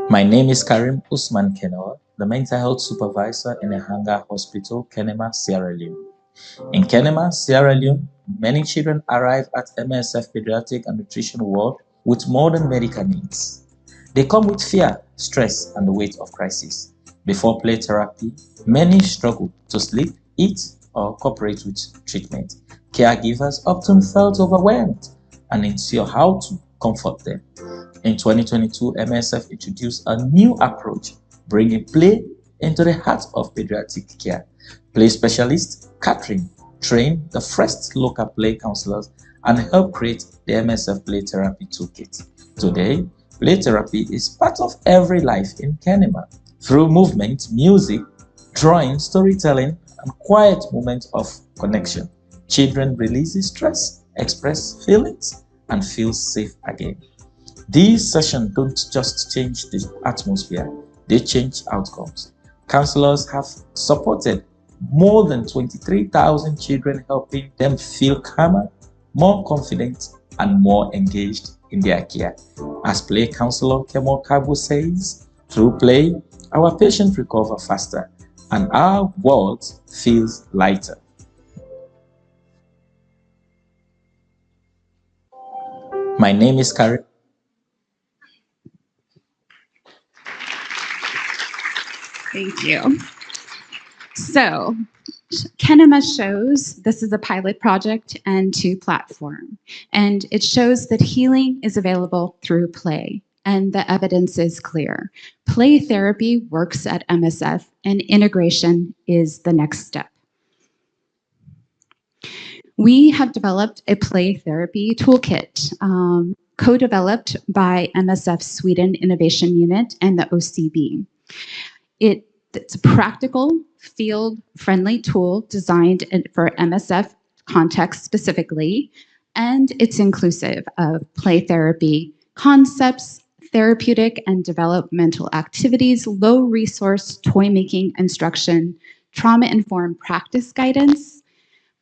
My name is Karim Usman Kenawa, the mental health supervisor in Ehanga Hospital, Kenema, Sierra Leone. In Kenema, Sierra Leone, many children arrive at MSF Pediatric and Nutrition Ward with more than medical needs. They come with fear, stress, and the weight of crisis. Before play therapy, many struggle to sleep, eat, or cooperate with treatment. Caregivers often felt overwhelmed and unsure how to comfort them. In 2022, MSF introduced a new approach, bringing play into the heart of pediatric care. Play specialist Catherine trained the first local play counselors and helped create the MSF Play Therapy Toolkit. Today, play therapy is part of every life in Kenema. Through movement, music, drawing, storytelling, and quiet moments of connection, children release stress, express feelings, and feel safe again. These sessions don't just change the atmosphere, they change outcomes. Counselors have supported more than 23,000 children, helping them feel calmer, more confident, and more engaged in their care. As play counselor Kemo Kabu says, through play, our patients recover faster and our world feels lighter. My name is Karen. Thank you. So, Kenema shows this is a pilot project and 2 platform, and it shows that healing is available through play, and the evidence is clear. Play therapy works at MSF, and integration is the next step. We have developed a play therapy toolkit, co-developed by MSF Sweden Innovation Unit and the OCB. It's a practical, field-friendly tool designed for MSF context specifically, and it's inclusive of play therapy concepts, therapeutic and developmental activities, low-resource toy-making instruction, trauma-informed practice guidance,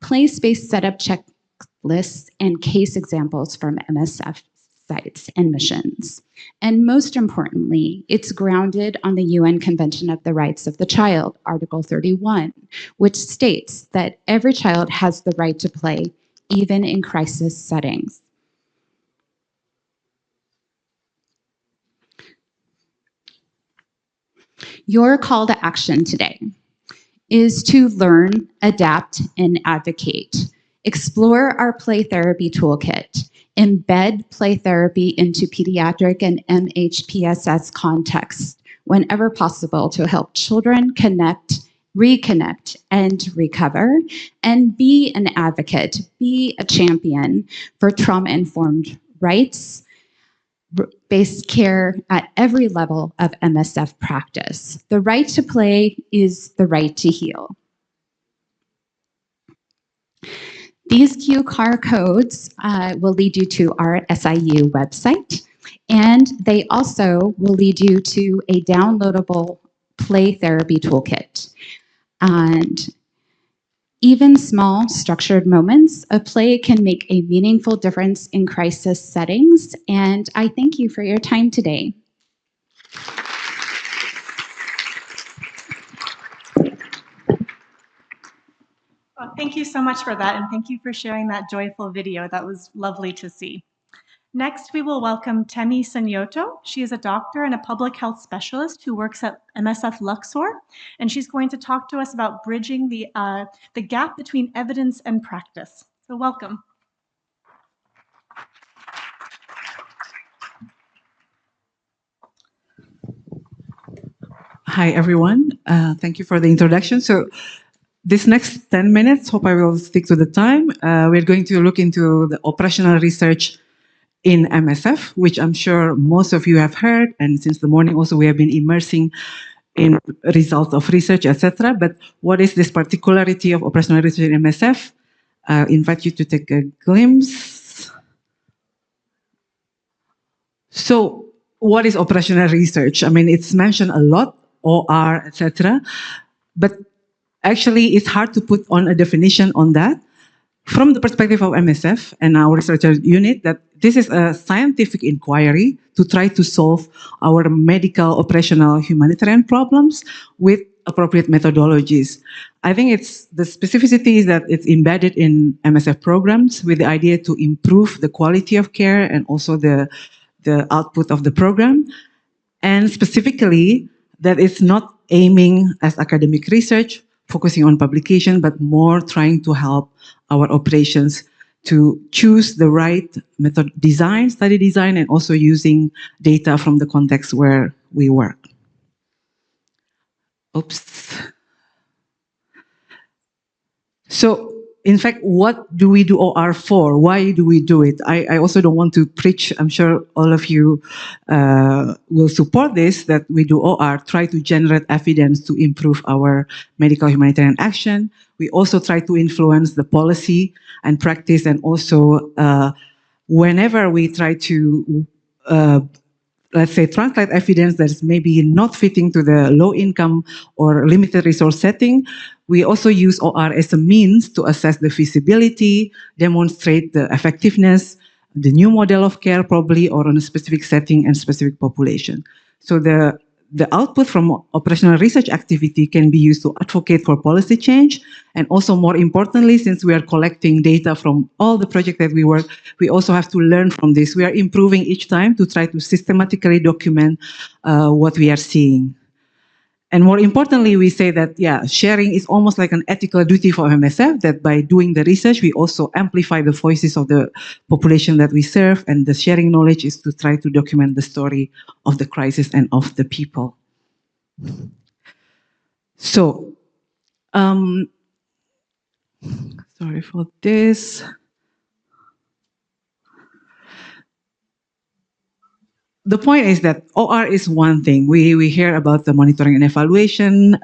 play space setup checklists, and case examples from MSF sites and missions. And most importantly, it's grounded on the UN Convention of the Rights of the Child, Article 31, which states that every child has the right to play, even in crisis settings. Your call to action today is to learn, adapt, and advocate. Explore our play therapy toolkit. Embed play therapy into pediatric and MHPSS contexts whenever possible to help children connect, reconnect, and recover, and be an advocate, be a champion for trauma-informed rights-based care at every level of MSF practice. The right to play is the right to heal. These QR codes will lead you to our SIU website, and they also will lead you to a downloadable play therapy toolkit. And even small structured moments of play can make a meaningful difference in crisis settings, and I thank you for your time today. Well, thank you so much for that, and thank you for sharing that joyful video. That was lovely to see. Next, we will welcome Temi Sanyoto. She is a doctor and a public health specialist who works at MSF Luxor, and she's going to talk to us about bridging the gap between evidence and practice. So welcome. Hi, everyone. Thank you for the introduction. So this next 10 minutes, hope I will stick to the time. We're going to look into the operational research in MSF, which I'm sure most of you have heard. And since the morning also, we have been immersing in results of research, etc. But what is this particularity of operational research in MSF? I invite you to take a glimpse. So what is operational research? I mean, it's mentioned a lot, OR, etc. But actually, it's hard to put on a definition on that. From the perspective of MSF and our research unit, that this is a scientific inquiry to try to solve our medical, operational, humanitarian problems with appropriate methodologies. I think it's the specificity is that it's embedded in MSF programs with the idea to improve the quality of care and also the output of the program. And specifically, that it's not aiming as academic research, focusing on publication, but more trying to help our operations to choose the right method design, study design, and also using data from the context where we work. Oops. So, in fact, what do we do OR for? Why do we do it? I also don't want to preach. I'm sure all of you will support this, that we do OR, try to generate evidence to improve our medical humanitarian action. We also try to influence the policy and practice, and also whenever we try to let's say, translate evidence that is maybe not fitting to the low income or limited resource setting. We also use OR as a means to assess the feasibility, demonstrate the effectiveness, the new model of care probably, or on a specific setting and specific population. So the output from operational research activity can be used to advocate for policy change. And also more importantly, since we are collecting data from all the projects that we work, we also have to learn from this. We are improving each time to try to systematically document what we are seeing. And more importantly, we say that, yeah, sharing is almost like an ethical duty for MSF, that by doing the research, we also amplify the voices of the population that we serve, and the sharing knowledge is to try to document the story of the crisis and of the people. So, sorry for this. The point is that OR is one thing. We hear about the monitoring and evaluation,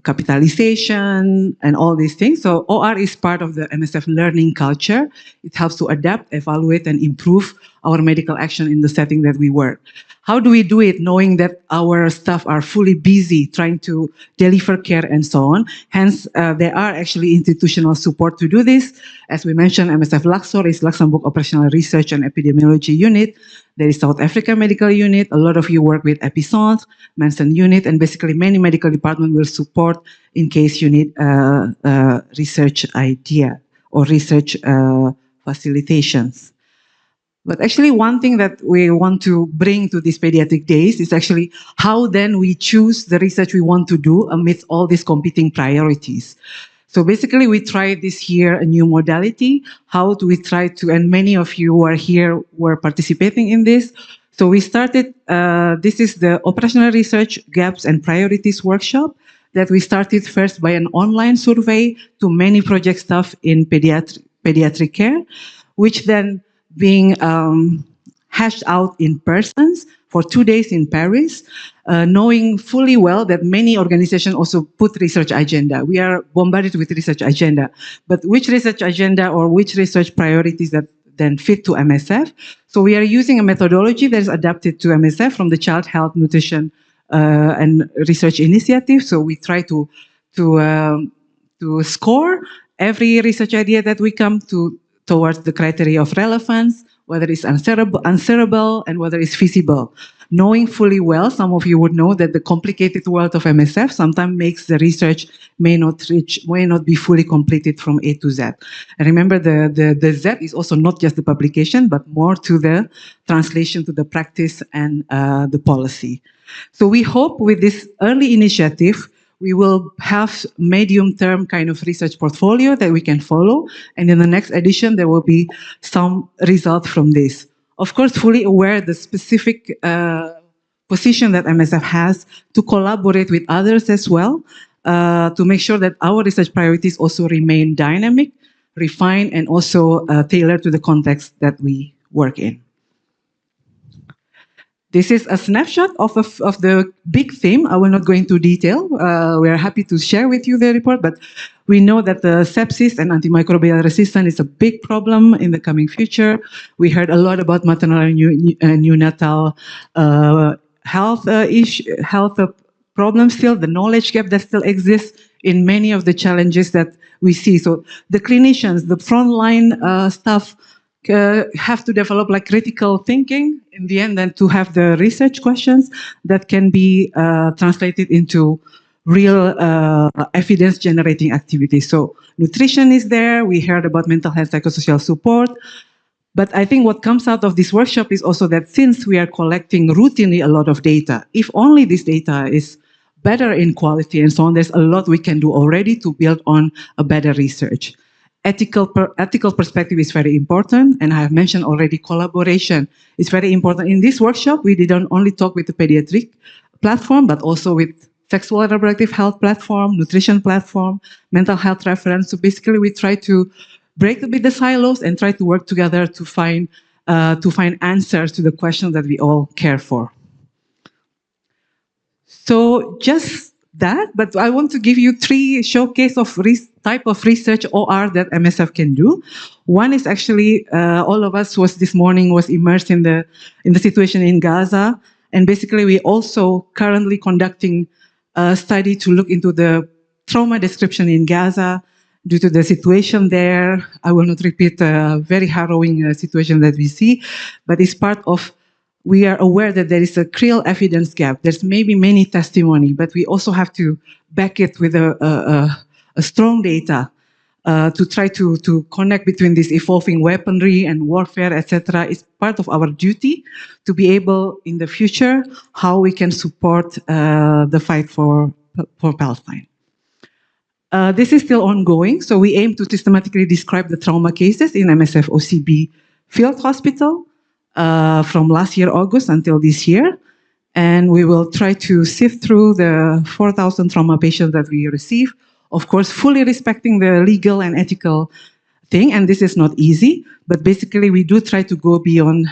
capitalization, and all these things. So OR is part of the MSF learning culture. It helps to adapt, evaluate, and improve our medical action in the setting that we work. How do we do it knowing that our staff are fully busy trying to deliver care and so on? Hence, there are actually institutional support to do this. As we mentioned, MSF Luxor is Luxembourg Operational Research and Epidemiology Unit. There is South Africa Medical Unit. A lot of you work with Epicentre, Manson Unit, and basically many medical departments will support in case you need a research idea or research facilitations. But actually one thing that we want to bring to these pediatric days is actually how then we choose the research we want to do amidst all these competing priorities. So basically we tried this year a new modality. How do we try to, and many of you who are here were participating in this. So we started, this is the Operational Research Gaps and Priorities workshop that we started first by an online survey to many project staff in pediatric care, which then being hashed out in persons for 2 days in Paris, knowing fully well that many organizations also put research agenda. We are bombarded with research agenda, but which research agenda or which research priorities that then fit to MSF? So we are using a methodology that is adapted to MSF from the Child Health, Nutrition and Research Initiative. So we try to score every research idea that we come towards the criteria of relevance, whether it's answerable and whether it's feasible. Knowing fully well, some of you would know that the complicated world of MSF sometimes makes the research may not be fully completed from A to Z. And remember, the Z is also not just the publication, but more to the translation to the practice and the policy. So we hope with this early initiative, we will have medium-term kind of research portfolio that we can follow. And in the next edition, there will be some result from this. Of course, fully aware the specific position that MSF has to collaborate with others as well, to make sure that our research priorities also remain dynamic, refined, and also tailored to the context that we work in. This is a snapshot of the big theme. I will not go into detail. We are happy to share with you the report, but we know that the sepsis and antimicrobial resistance is a big problem in the coming future. We heard a lot about maternal and neonatal health problems still, the knowledge gap that still exists in many of the challenges that we see. So the clinicians, the frontline staff, have to develop like critical thinking in the end, and to have the research questions that can be translated into real evidence generating activities. So nutrition is there. We heard about mental health, psychosocial support. But I think what comes out of this workshop is also that since we are collecting routinely a lot of data, if only this data is better in quality and so on, there's a lot we can do already to build on a better research. Ethical perspective is very important, and I have mentioned already collaboration is very important. In this workshop, we didn't only talk with the pediatric platform, but also with sexual and reproductive health platform, nutrition platform, mental health reference. So basically, we try to break a bit the silos and try to work together to find answers to the questions that we all care for. So just that, but I want to give you 3 showcase of type of research OR that MSF can do. One is actually all of us this morning was immersed in the situation in Gaza, and basically we also currently conducting a study to look into the trauma description in Gaza due to the situation there. I will not repeat the very harrowing situation that we see, but it's part of. We are aware that there is a real evidence gap. There's maybe many testimony, but we also have to back it with a strong data to try to connect between this evolving weaponry and warfare, etc. It's part of our duty to be able in the future how we can support the fight for Palestine. This is still ongoing, so we aim to systematically describe the trauma cases in MSF OCB field hospital. From last year, August, until this year. And we will try to sift through the 4,000 trauma patients that we receive, of course, fully respecting the legal and ethical thing. And this is not easy, but basically we do try to go beyond,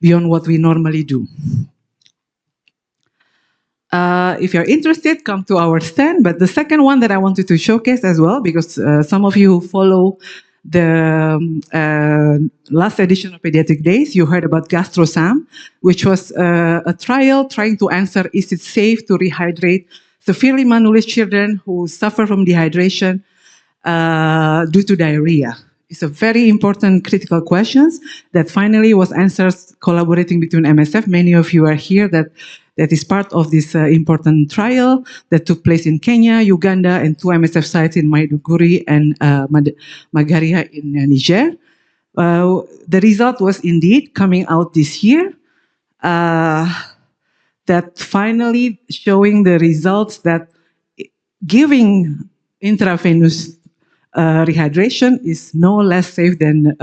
beyond what we normally do. If you're interested, come to our stand. But the second one that I wanted to showcase as well, because some of you who follow the last edition of Pediatric Days, you heard about GastroSam, which was a trial trying to answer, is it safe to rehydrate severely malnourished children who suffer from dehydration due to diarrhea? It's a very important critical questions that finally was answered collaborating between MSF. Many of you are here that is part of this important trial that took place in Kenya, Uganda, and 2 MSF sites in Maiduguri and Magaria in Niger. The result was indeed coming out this year, that finally showing the results that giving intravenous rehydration is no less safe than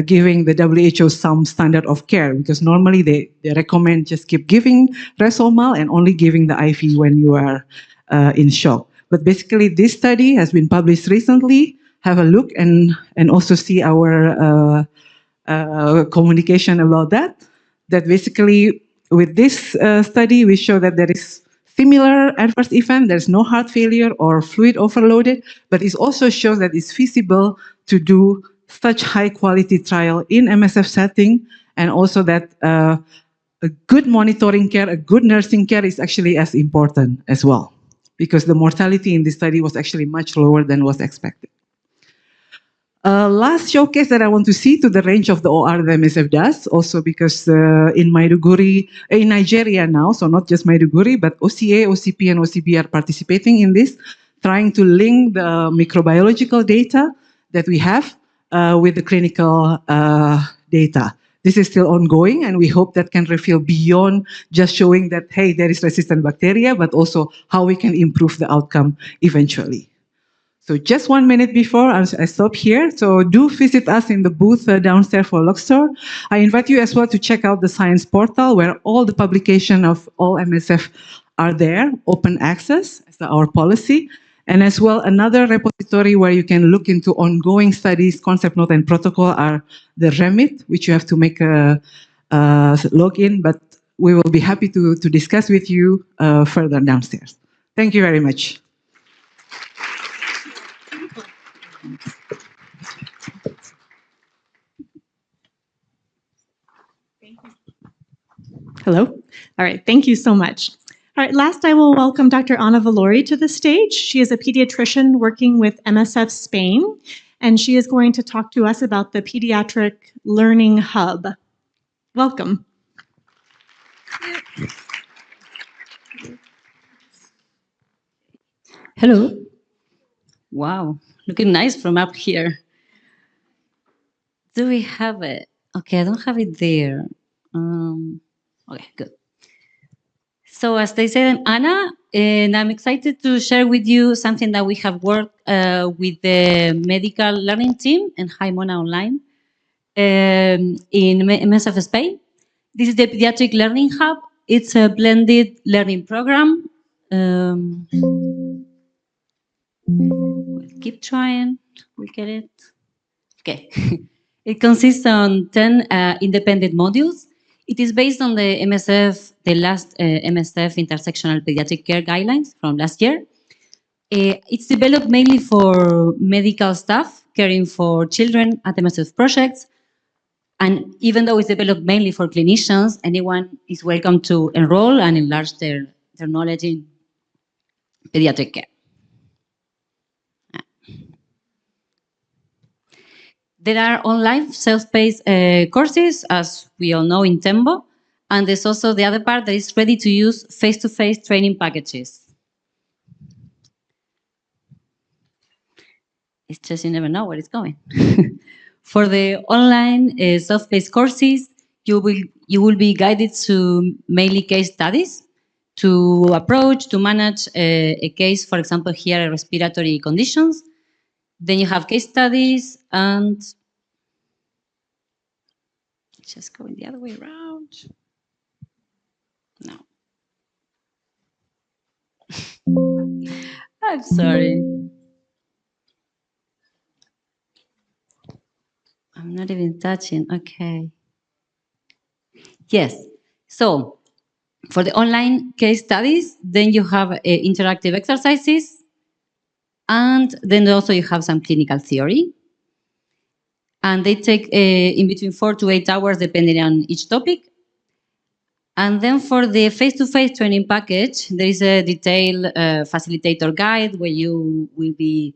giving the WHO some standard of care, because normally they recommend just keep giving Resolmal and only giving the IV when you are in shock. But basically this study has been published recently. Have a look and also see our communication about that. That basically with this study we show that there is similar adverse event. There's no heart failure or fluid overloaded, but it also shows that it's feasible to do such high quality trial in MSF setting, and also that a good monitoring care, a good nursing care is actually as important as well, because the mortality in this study was actually much lower than was expected. Last showcase that I want to see to the range of the OR that MSF does, also because in Maiduguri, in Nigeria now, so not just Maiduguri, but OCA, OCP, and OCB are participating in this, trying to link the microbiological data that we have with the clinical data. This is still ongoing, and we hope that can reveal beyond just showing that, hey, there is resistant bacteria, but also how we can improve the outcome eventually. So just 1 minute before I stop here, so do visit us in the booth downstairs for Luxor. I invite you as well to check out the science portal where all the publication of all MSF are there, open access, as our policy. And as well, another repository where you can look into ongoing studies, concept note, and protocol are the REMIT, which you have to make a login, but we will be happy to discuss with you further downstairs. Thank you very much. Hello. All right, thank you so much. All right, last I will welcome Dr. Ana Valori to the stage. She is a pediatrician working with MSF Spain, and she is going to talk to us about the Pediatric Learning Hub. Welcome. Hello. Wow, looking nice from up here. Do we have it? Okay, I don't have it there. Okay, good. So as they said, I'm Anna, and I'm excited to share with you something that we have worked with the medical learning team and Hi Mona Online in MSF Spain. This is the Pediatric Learning Hub. It's a blended learning program. We'll keep trying, we'll get it. Okay. It consists on 10 independent modules. It is based on the MSF, the last MSF Intersectional Pediatric Care Guidelines from last year. It's developed mainly for medical staff caring for children at MSF projects. And even though it's developed mainly for clinicians, anyone is welcome to enroll and enlarge their knowledge in pediatric care. There are online self-paced courses, as we all know, in Tembo. And there's also the other part that is ready to use face-to-face training packages. It's just you never know where it's going. For the online self-paced courses, you will be guided to mainly case studies to approach, to manage a case, for example, here, respiratory conditions. Then you have case studies and just going the other way around. No. I'm sorry. I'm not even touching. Okay. Yes. So for the online case studies, then you have interactive exercises. And then also you have some clinical theory. And they take in between 4 to 8 hours, depending on each topic. And then for the face-to-face training package, there is a detailed facilitator guide where you will be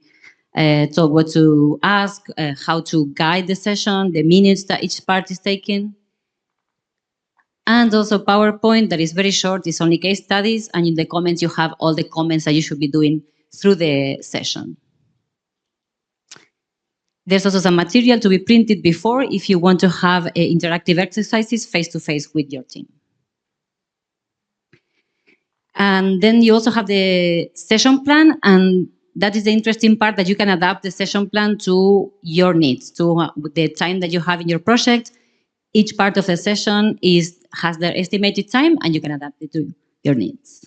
told what to ask, how to guide the session, the minutes that each part is taking. And also PowerPoint that is very short, it's only case studies, and in the comments you have all the comments that you should be doing through the session. There's also some material to be printed before if you want to have interactive exercises face-to-face with your team. And then you also have the session plan, and that is the interesting part, that you can adapt the session plan to your needs, to the time that you have in your project. Each part of the session has their estimated time, and you can adapt it to your needs.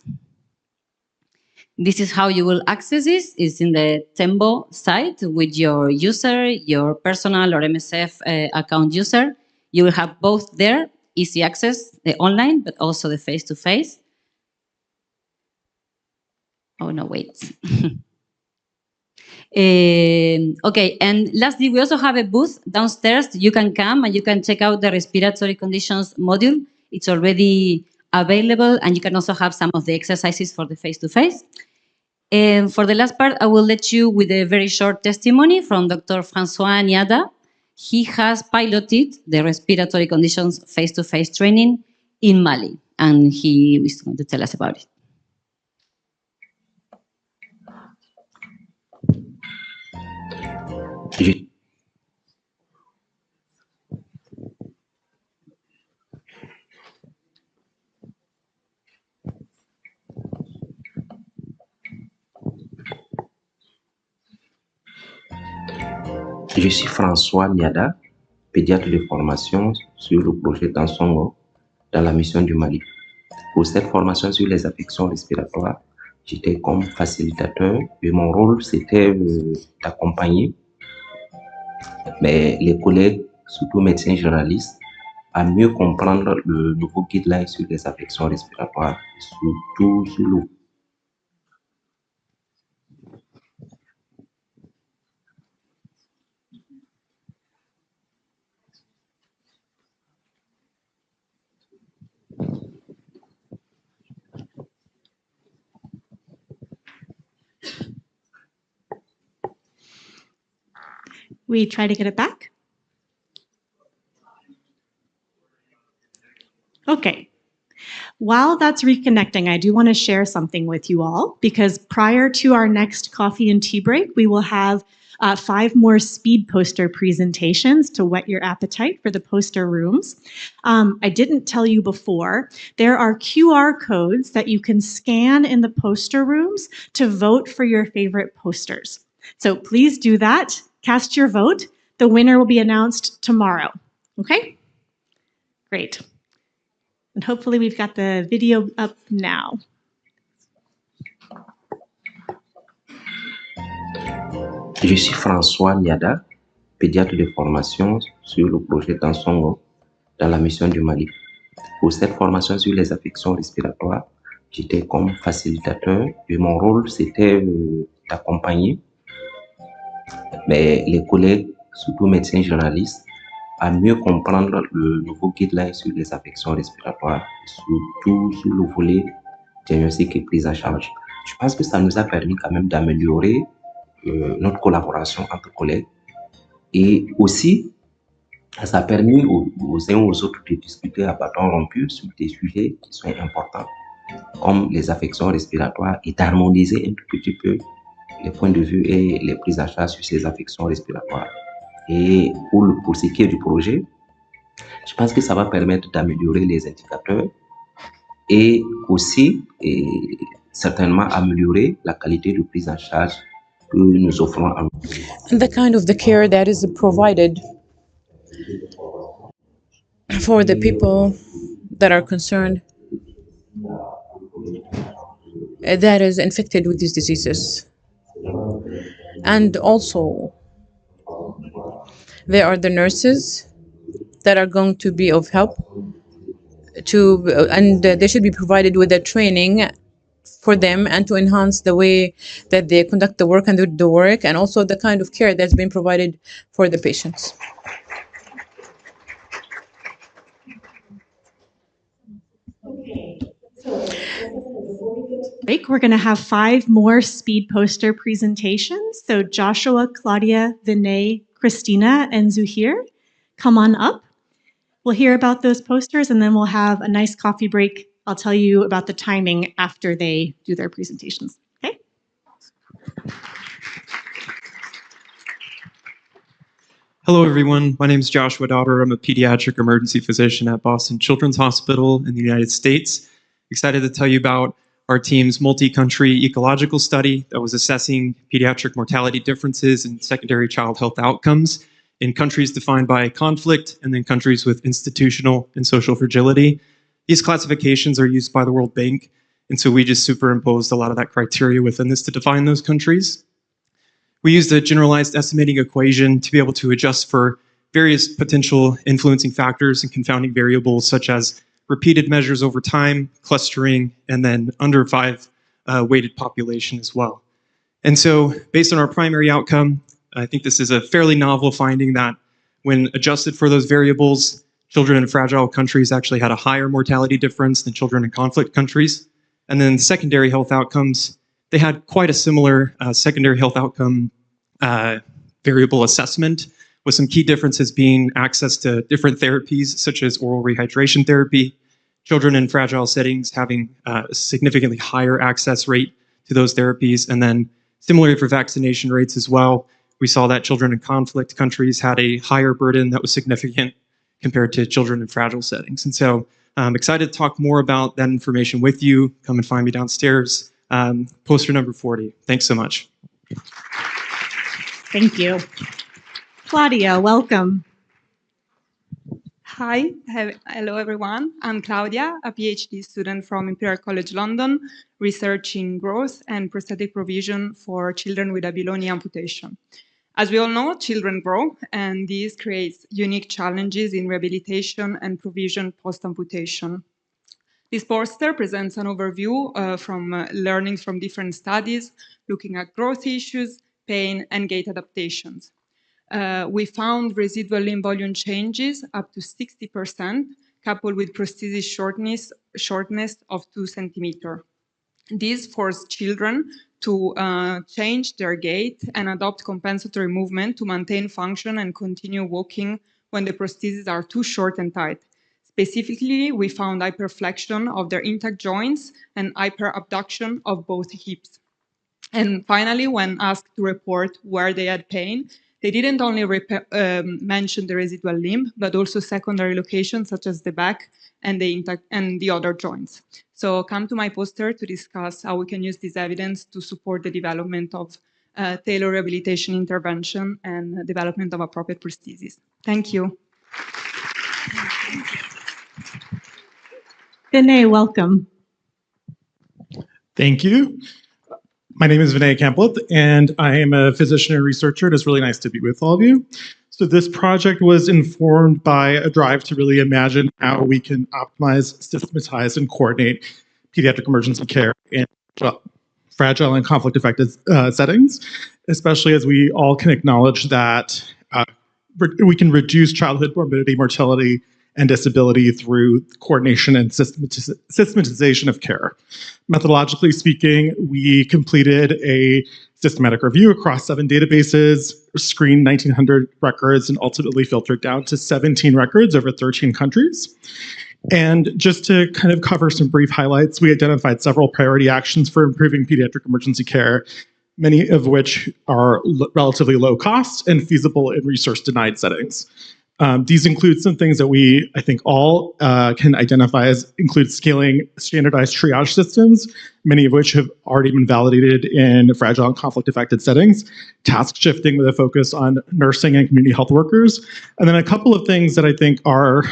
This is how you will access this. It's in the Tembo site with your user, your personal or MSF account user. You will have both there, easy access, the online, but also the face-to-face. Oh, no, wait. Okay, and lastly, we also have a booth downstairs. You can come and you can check out the respiratory conditions module. It's already available, and you can also have some of the exercises for the face-to-face. And for the last part, I will let you with a very short testimony from Dr. François Niada. He has piloted the respiratory conditions face-to-face training in Mali, and he is going to tell us about it. Je suis François Niada, pédiatre de formation sur le projet Tansongo dans la mission du Mali. Pour cette formation sur les affections respiratoires, j'étais comme facilitateur et mon rôle c'était d'accompagner les collègues, surtout médecins généralistes, à mieux comprendre le nouveau guideline sur les affections respiratoires, surtout sur le We try to get it back. Okay. While that's reconnecting, I do want to share something with you all, because prior to our next coffee and tea break, we will have 5 more speed poster presentations to whet your appetite for the poster rooms. I didn't tell you before, there are QR codes that you can scan in the poster rooms to vote for your favorite posters. So please do that. Cast your vote. The winner will be announced tomorrow. Okay? Great. And hopefully we've got the video up now. Je suis François Niada, pédiatre de formation sur le projet Tansongo dans la mission du Mali. Pour cette formation sur les affections respiratoires, j'étais comme facilitateur et mon rôle, c'était d'accompagner les collègues, surtout médecins journalistes, à mieux comprendre le nouveau guideline sur les affections respiratoires, surtout sur le volet diagnostic et prise en charge. Je pense que ça nous a permis quand même d'améliorer notre collaboration entre collègues et aussi ça a permis aux uns aux autres de discuter à bâton rompu sur des sujets qui sont importants comme les affections respiratoires et d'harmoniser un tout petit peu les points de vue et les prises en charge sur ces affections respiratoires. Et pour ce qui est du projet, je pense que ça va permettre d'améliorer les indicateurs et aussi certainement améliorer la qualité de prise en charge que nous offrons à nos and the kind of the care that is provided for the people that are concerned that is infected with these diseases. And also, there are the nurses that are going to be of help and they should be provided with a training for them and to enhance the way that they conduct the work and do the work, and also the kind of care that's been provided for the patients. We're going to have 5 more speed poster presentations. So Joshua, Claudia, Vinay, Christina, and Zuhir, come on up. We'll hear about those posters and then we'll have a nice coffee break. I'll tell you about the timing after they do their presentations. Okay? Hello, everyone. My name is Joshua Daughter. I'm a pediatric emergency physician at Boston Children's Hospital in the United States. Excited to tell you about our team's multi-country ecological study that was assessing pediatric mortality differences in secondary child health outcomes in countries defined by conflict and then countries with institutional and social fragility. These classifications are used by the World Bank, and so we just superimposed a lot of that criteria within this to define those countries. We used a generalized estimating equation to be able to adjust for various potential influencing factors and confounding variables such as repeated measures over time, clustering, and then under 5 weighted population as well. And so based on our primary outcome, I think this is a fairly novel finding that when adjusted for those variables, children in fragile countries actually had a higher mortality difference than children in conflict countries. And then secondary health outcomes, they had quite a similar secondary health outcome variable assessment, with some key differences being access to different therapies such as oral rehydration therapy, children in fragile settings having a significantly higher access rate to those therapies, and then similarly for vaccination rates as well, we saw that children in conflict countries had a higher burden that was significant compared to children in fragile settings. And so I'm excited to talk more about that information with you. Come and find me downstairs. Poster number 40. Thanks so much. Thank you. Claudia, welcome. Hi, hello everyone. I'm Claudia, a PhD student from Imperial College London, researching growth and prosthetic provision for children with a below knee amputation. As we all know, children grow, and this creates unique challenges in rehabilitation and provision post-amputation. This poster presents an overview from learnings from different studies, looking at growth issues, pain, and gait adaptations. We found residual limb volume changes up to 60%, coupled with prosthesis shortness of 2 centimeters. This forced children to change their gait and adopt compensatory movement to maintain function and continue walking when the prostheses are too short and tight. Specifically, we found hyperflexion of their intact joints and hyperabduction of both hips. And finally, when asked to report where they had pain, they didn't only mention the residual limb, but also secondary locations such as the back and the other joints. So come to my poster to discuss how we can use this evidence to support the development of tailored rehabilitation intervention and development of appropriate prostheses. Thank you. Vinay, welcome. Thank you. My name is Vinay Kamplet, and I am a physician and researcher. It is really nice to be with all of you. So this project was informed by a drive to really imagine how we can optimize, systematize, and coordinate pediatric emergency care in fragile and conflict-affected settings, especially as we all can acknowledge that we can reduce childhood morbidity, mortality, and disability through coordination and systematization of care. Methodologically speaking, we completed a systematic review across 7 databases, screened 1,900 records, and ultimately filtered down to 17 records over 13 countries. And just to kind of cover some brief highlights, we identified several priority actions for improving pediatric emergency care, many of which are relatively low cost and feasible in resource-denied settings. These include some things that we, I think, all can identify as include scaling standardized triage systems, many of which have already been validated in fragile and conflict-affected settings, task shifting with a focus on nursing and community health workers, and then a couple of things that I think are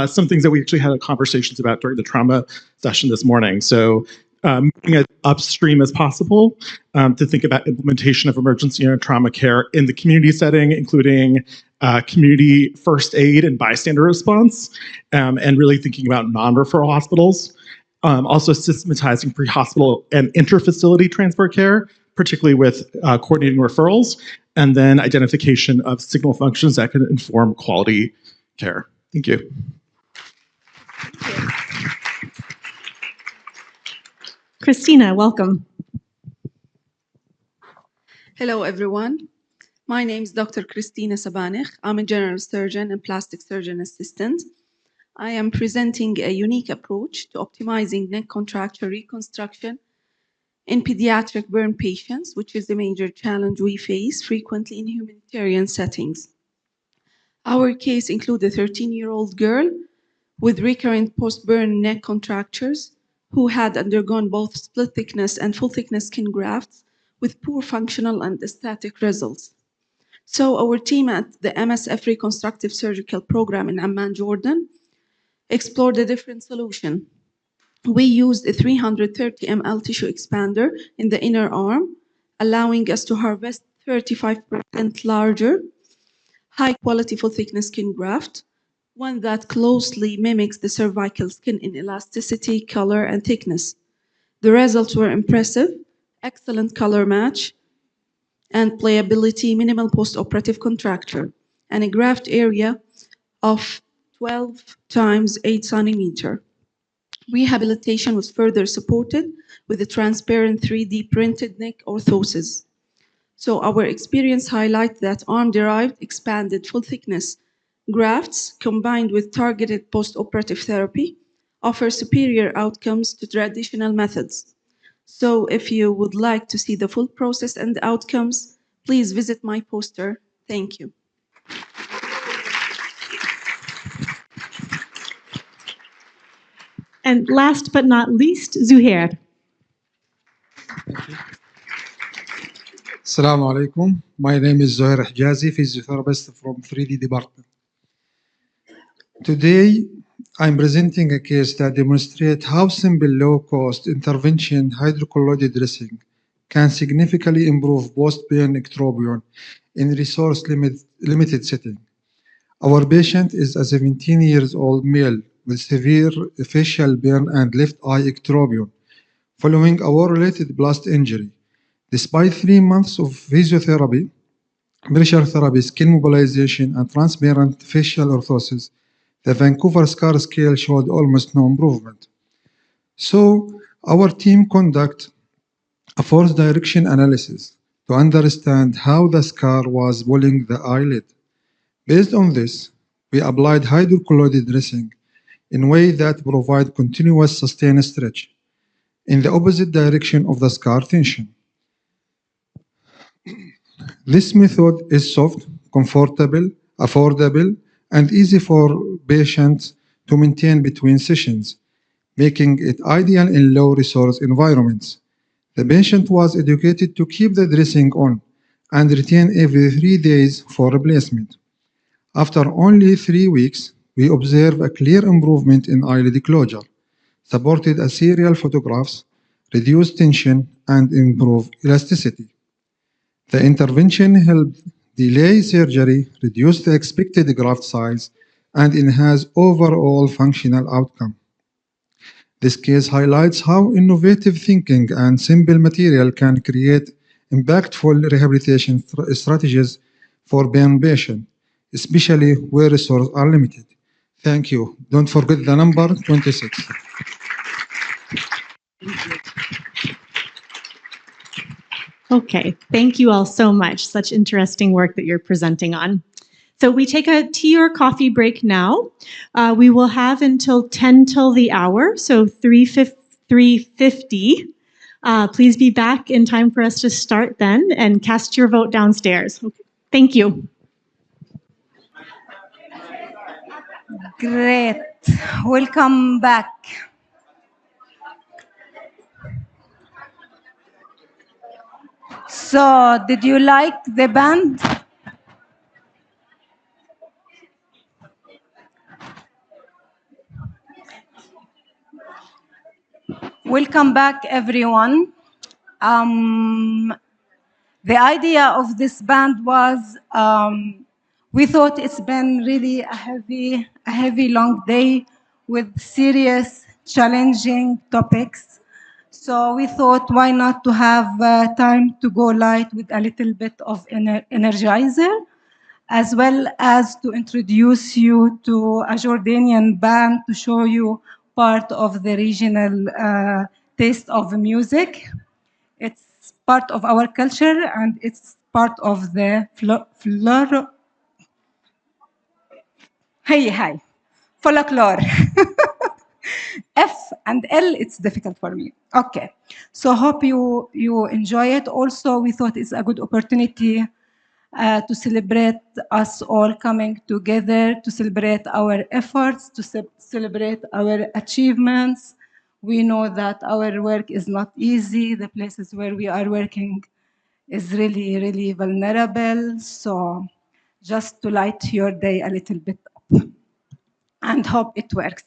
some things that we actually had conversations about during the trauma session this morning. So moving it upstream as possible to think about implementation of emergency and trauma care in the community setting, including community first aid and bystander response, and really thinking about non-referral hospitals. Also systematizing pre-hospital and inter-facility transport care, particularly with coordinating referrals, and then identification of signal functions that can inform quality care. Thank you. Christina, welcome. Hello, everyone. My name is Dr. Christina Sabanich. I'm a general surgeon and plastic surgeon assistant. I am presenting a unique approach to optimizing neck contracture reconstruction in pediatric burn patients, which is a major challenge we face frequently in humanitarian settings. Our case includes a 13-year-old girl with recurrent post-burn neck contractures who had undergone both split thickness and full thickness skin grafts with poor functional and aesthetic results. So our team at the MSF Reconstructive Surgical Program in Amman, Jordan, explored a different solution. We used a 330 ml tissue expander in the inner arm, allowing us to harvest 35% larger, high-quality full-thickness skin graft, one that closely mimics the cervical skin in elasticity, color, and thickness. The results were impressive, excellent color match, and playability, minimal post-operative contracture, and a graft area of 12 times 8 centimeter. Rehabilitation was further supported with a transparent 3D printed neck orthosis. So our experience highlights that arm-derived expanded full-thickness grafts combined with targeted post-operative therapy offer superior outcomes to traditional methods. So if you would like to see the full process and outcomes, please visit my poster. Thank you. And last but not least, Suhaib. Assalamu alaikum. My name is Zohair Hijazi, physiotherapist from 3D department. Today, I'm presenting a case that demonstrates how simple low-cost intervention hydrocolloidal dressing can significantly improve post-pain ectropion in resource-limited setting. Our patient is a 17-year-old male with severe facial burn and left eye ectropion following a war-related blast injury. Despite 3 months of physiotherapy, pressure therapy, skin mobilization, and transparent facial orthosis, the Vancouver scar scale showed almost no improvement. So our team conducted a force direction analysis to understand how the scar was pulling the eyelid. Based on this, we applied hydrocolloidal dressing in a way that provide continuous sustained stretch in the opposite direction of the scar tension. This method is soft, comfortable, affordable, and easy for patients to maintain between sessions, making it ideal in low-resource environments. The patient was educated to keep the dressing on and retain every 3 days for replacement. After only 3 weeks, we observed a clear improvement in eyelid closure, supported by serial photographs, reduce tension, and improve elasticity. The intervention helped delay surgery, reduce the expected graft size, and enhance overall functional outcome. This case highlights how innovative thinking and simple material can create impactful rehabilitation strategies for pain patients, especially where resources are limited. Thank you. Don't forget the number 26. Okay, thank you all so much. Such interesting work that you're presenting on. So we take a tea or coffee break now. We will have until 10 till the hour, so 3:50. Please be back in time for us to start then and cast your vote downstairs. Okay. Thank you. Great. Welcome back. So, did you like the band? Welcome back, everyone. The idea of this band was we thought it's been really a heavy, long day with serious, challenging topics. So we thought, why not to have time to go light with a little bit of energizer, as well as to introduce you to a Jordanian band to show you part of the regional taste of music. It's part of our culture and it's part of the folklore. F and L, it's difficult for me. Okay, so hope you enjoy it. Also, we thought it's a good opportunity to celebrate us all coming together, to celebrate our efforts, to celebrate our achievements. We know that our work is not easy. The places where we are working is really, really vulnerable. So just to light your day a little bit up and hope it works.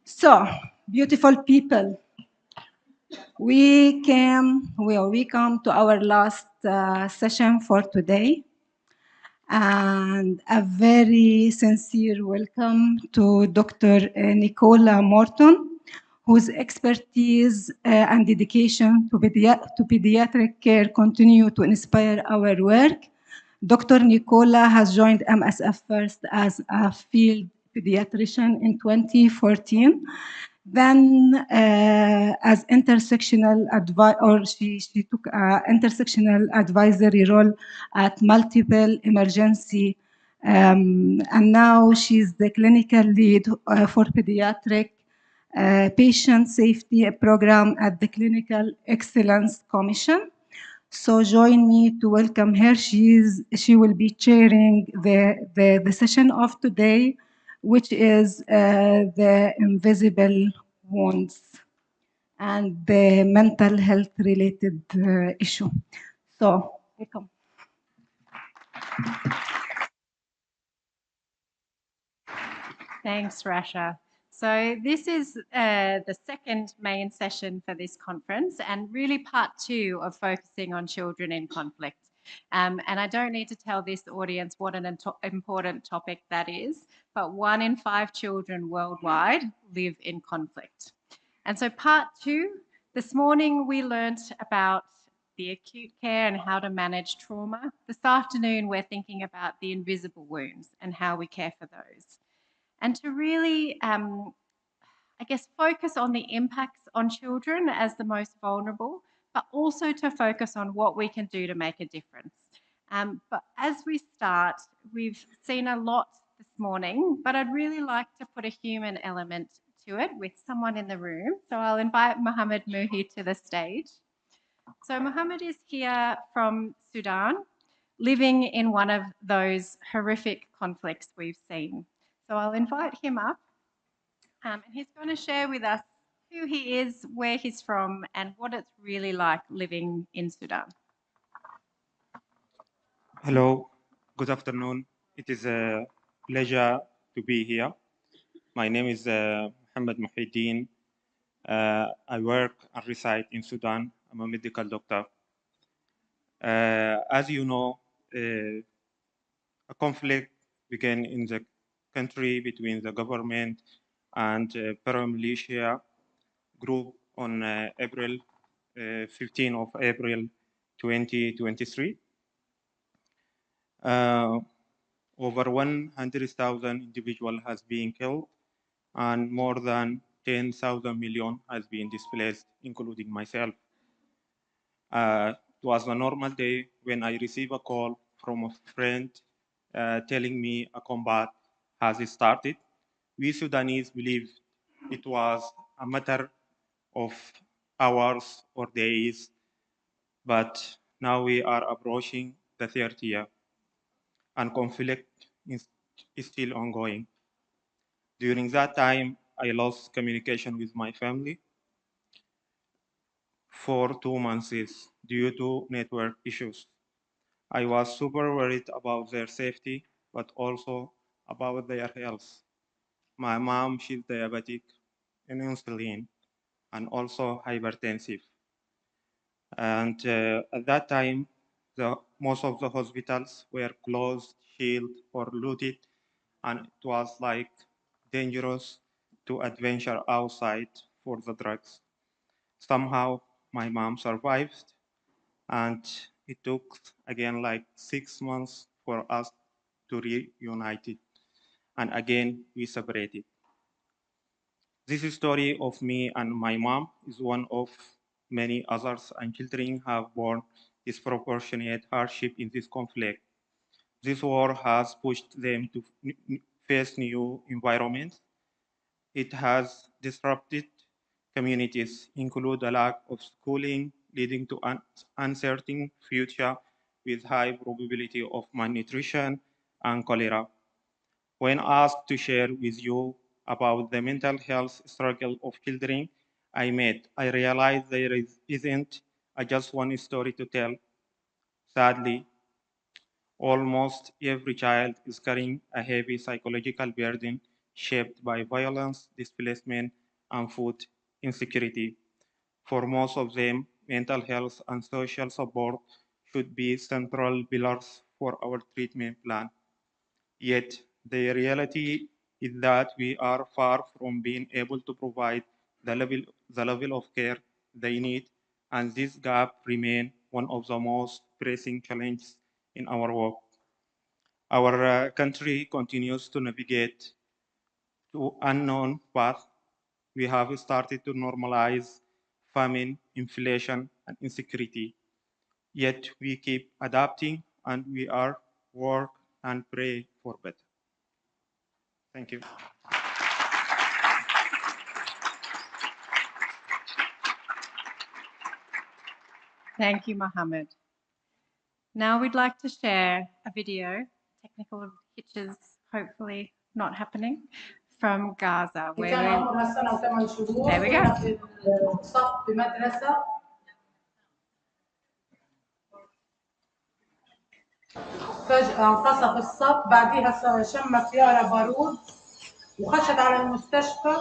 So, beautiful people, we come to our last session for today. And a very sincere welcome to Dr. Nicola Morton, whose expertise and dedication to pediatric care continue to inspire our work. Dr. Nicola has joined MSF first as a field pediatrician in 2014. Then as intersectional she took an intersectional advisory role at multiple emergency and now she's the clinical lead for pediatric patient safety program at the Clinical Excellence Commission. So join me to welcome her. She will be chairing the session of today, which is the invisible wounds and the mental health related issue. So, welcome. Thanks, Rasha. So this is the second main session for this conference and really part two of focusing on children in conflict. And I don't need to tell this audience what an important topic that is, but 1 in 5 children worldwide live in conflict. And so part two, this morning we learned about the acute care and how to manage trauma. This afternoon we're thinking about the invisible wounds and how we care for those. And to really, I guess, focus on the impacts on children as the most vulnerable, but also to focus on what we can do to make a difference. But as we start, we've seen a lot this morning, but I'd really like to put a human element to it with someone in the room. So I'll invite Mohammed Muhi to the stage. So Mohammed is here from Sudan, living in one of those horrific conflicts we've seen. So I'll invite him up and he's going to share with us who he is, where he's from, and what it's really like living in Sudan. Hello, good afternoon. It is a pleasure to be here. My name is Mohammed Muhyiddin. I work and reside in Sudan. I'm a medical doctor. As you know, a conflict began in the country between the government and paramilitia group on April 15 of April 2023. Over 100,000 individuals has been killed and more than 10,000 million has been displaced, including myself. It was a normal day when I received a call from a friend telling me a combat has started. We Sudanese believed it was a matter of hours or days, but now we are approaching the 30th year and conflict is still ongoing. During that time, I lost communication with my family for 2 months due to network issues. I was super worried about their safety, but also about their health. My mom, she's diabetic and insulin, and also hypertensive. And at that time, most of the hospitals were closed, shielded, or looted, and it was like dangerous to adventure outside for the drugs. Somehow, my mom survived, and it took again like 6 months for us to reunite, and again we separated. This story of me and my mom is one of many others, and children have borne disproportionate hardship in this conflict. This war has pushed them to face new environments. It has disrupted communities, include a lack of schooling, leading to an uncertain future with high probability of malnutrition and cholera. When asked to share with you about the mental health struggle of children I met, I realized there isn't just one story to tell. Sadly, almost every child is carrying a heavy psychological burden shaped by violence, displacement, and food insecurity. For most of them, mental health and social support should be central pillars for our treatment plan. Yet, the reality is that we are far from being able to provide the level of care they need, and this gap remains one of the most pressing challenges in our work. Our country continues to navigate to unknown paths. We have started to normalize famine, inflation, and insecurity. Yet we keep adapting, and we are work and pray for better. Thank you. Thank you, Mohammed. Now we'd like to share a video, technical hitches hopefully not happening, from Gaza. كان عمرها سنة و8 شهور. There we go. كانت في صف بمدرسة. فجأة انقصف الصف، بعديها شمت سيارة بارود وخشت على المستشفى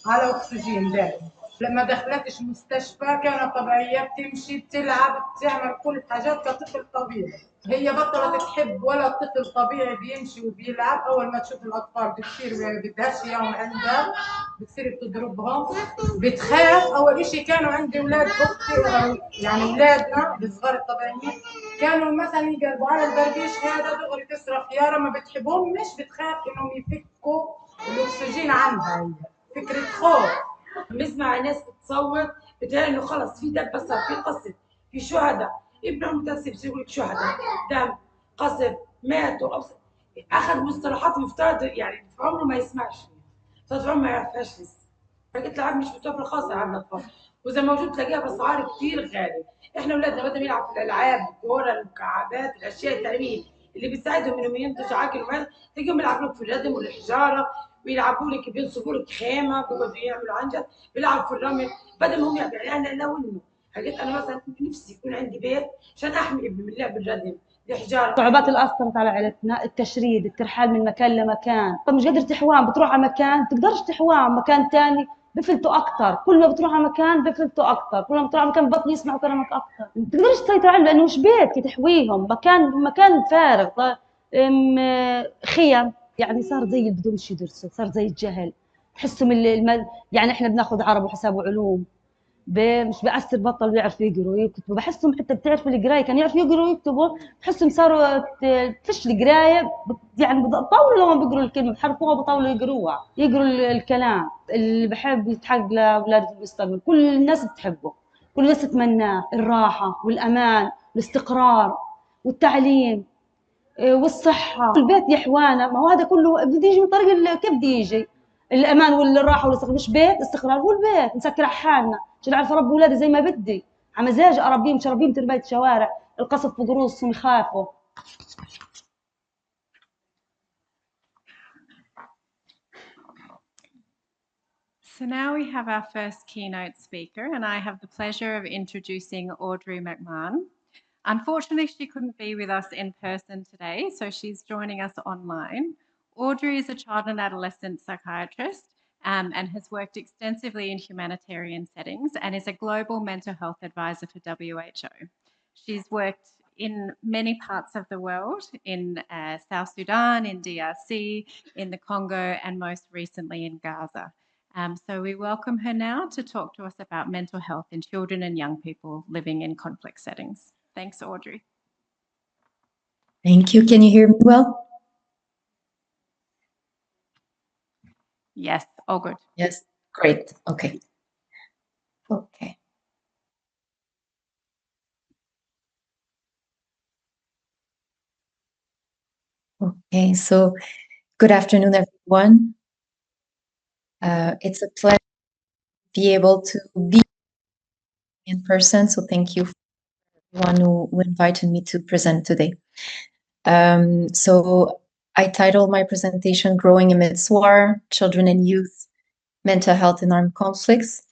على أكسجين دائم. لما دخلتش المستشفى كانت طبيعية، بتمشي بتلعب بتعمل كل الحاجات كطفل طبيعي. هي بطلت تحب ولا طفل طبيعي بيمشي وبيلعب. أول ما تشوف الأطفال بتصير بدهاش يوم عندها، بتصير بتضربهم، بتخاف. أول إشي كانوا عندي أولاد أختي، يعني أولادنا الصغار الطبيعيين كانوا مثلا يقربوا على البربيش هذا دغري تصرخ يارا، ما بتحبهم، مش بتخاف إنهم يفكوا الأكسجين عنها. هي فكرة خوف. بنسمع ناس بتصوت بتلاقي انه خلص في دم، بس في قصف، في شهداء، ابنهم متاسف يقول لك شهداء، دم، قصف، ماتوا، اخذ مصطلحات مفترض يعني عمره ما يسمعش فيها، عمره ما يعرفهاش لسه. حاجات العاب مش متوفره خاصه عندنا اطفال، واذا موجود تلاقيها باسعار كثير غاليه. احنا اولادنا بدهم يلعبوا في الالعاب، الكوره، المكعبات، الاشياء التعليميه اللي بتساعدهم انهم ينتجوا عقل ومال، تلاقيهم يلعبوا لك في الردم والحجاره، بيلعبوا لك بينصبوا لك خيمه، بيقعدوا يعملوا عنجد، بيلعبوا في الرمل، بدل ما هم يعني انا لو انه حاجات انا مثلا نفسي يكون عندي بيت عشان احمي ابني من لعب الردم، الحجاره. الصعوبات اللي اثرت على عائلتنا التشريد، الترحال من مكان لمكان، طب مش قادر تحوام، بتروح على مكان تقدرش تحوام مكان ثاني بفلتوا اكثر، كل ما بتروح على مكان بفلتوا اكثر، كل ما بتروح على مكان بطلوا يسمعوا كلامك اكثر. ما بتقدرش تسيطر عليهم لانه مش بيت تحويهم، مكان فارغ، خيم. يعني صار زي اللي بدهمش يدرسوا، صار زي الجهل. بحسهم يعني احنا بناخذ عربي وحساب وعلوم، مش بأثر بطل بيعرفوا يقروا ويكتبوا. بحسهم حتى بتعرفوا القرايه، كان يعرفوا يقروا ويكتبوا، بحسهم صاروا فيش القرايه، يعني بطولوا لما بيقروا الكلمه، بحرفوها بطولوا يقروها، يقروا الكلام. اللي بحب يتحقق لاولاده في المستقبل، كل الناس بتحبه، كل الناس تتمناه، الراحه والامان والاستقرار والتعليم والصحه. البيت يا احوانا، ما هو هذا كله بده يجي من طريق كيف بده يجي الامان والراحه والاستقرار؟ مش بيت استقرار، هو البيت نسكر على حالنا عشان اعرف اربي اولادي زي ما بدي، على مزاج اربيهم، مش اربيهم تربيه شوارع، القصف فوق رؤوسهم يخافوا. So now we have our first keynote speaker, and I have the pleasure of introducing Audrey McMahon. Unfortunately, she couldn't be with us in person today, so she's joining us online. Audrey is a child and adolescent psychiatrist and has worked extensively in humanitarian settings and is a global mental health advisor for WHO. She's worked in many parts of the world, in South Sudan, in DRC, in the Congo, and most recently in Gaza. So we welcome her now to talk to us about mental health in children and young people living in conflict settings. Thanks, Audrey. Thank you. Can you hear me well? Yes, all good. Yes, great. Okay. Okay. Okay, so good afternoon, everyone. It's a pleasure to be able to be in person, so thank you for everyone who invited me to present today. So I titled my presentation, Growing Amidst War, Children and Youth, Mental Health in Armed Conflicts,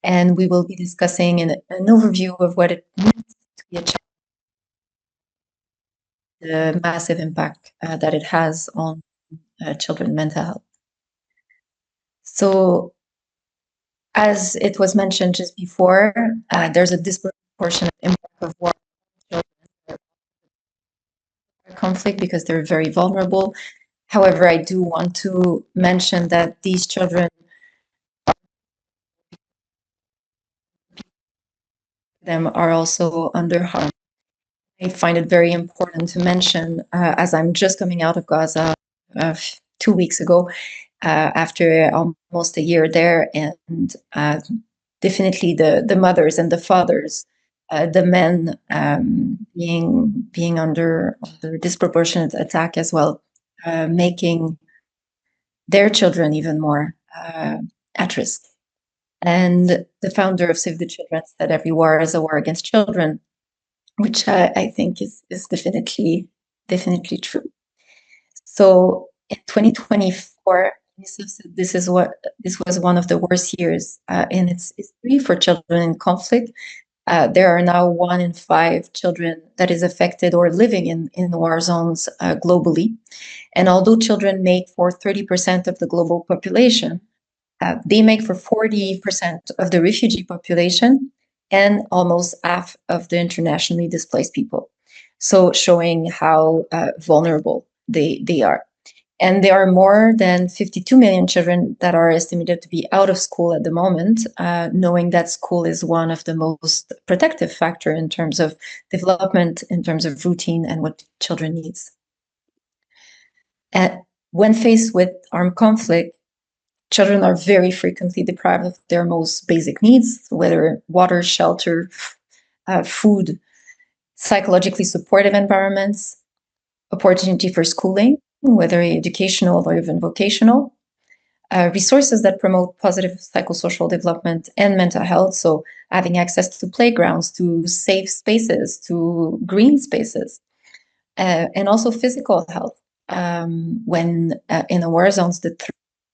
and we will be discussing an overview of what it means to be a child, the massive impact that it has on children's mental health. So as it was mentioned just before, there's a disproportionate impact of war on children conflict because they're very vulnerable. However, I do want to mention that these children are also under harm. I find it very important to mention, as I'm just coming out of Gaza 2 weeks ago, after almost a year there, and definitely the mothers and the fathers, the men being under disproportionate attack as well, making their children even more at risk. And the founder of Save the Children said every war is a war against children, which I think is definitely true. So in 2024, UNICEF said this was one of the worst years in its history for children in conflict. There are now 1 in 5 children that is affected or living in war zones globally. And although children make for 30% of the global population, they make for 40% of the refugee population and almost half of the internationally displaced people. So showing how vulnerable they are. And there are more than 52 million children that are estimated to be out of school at the moment, knowing that school is one of the most protective factors in terms of development, in terms of routine and what children need. And when faced with armed conflict, children are very frequently deprived of their most basic needs, whether water, shelter, food, psychologically supportive environments, opportunity for schooling, whether educational or even vocational, resources that promote positive psychosocial development and mental health, so having access to playgrounds, to safe spaces, to green spaces, and also physical health. When in the war zones, the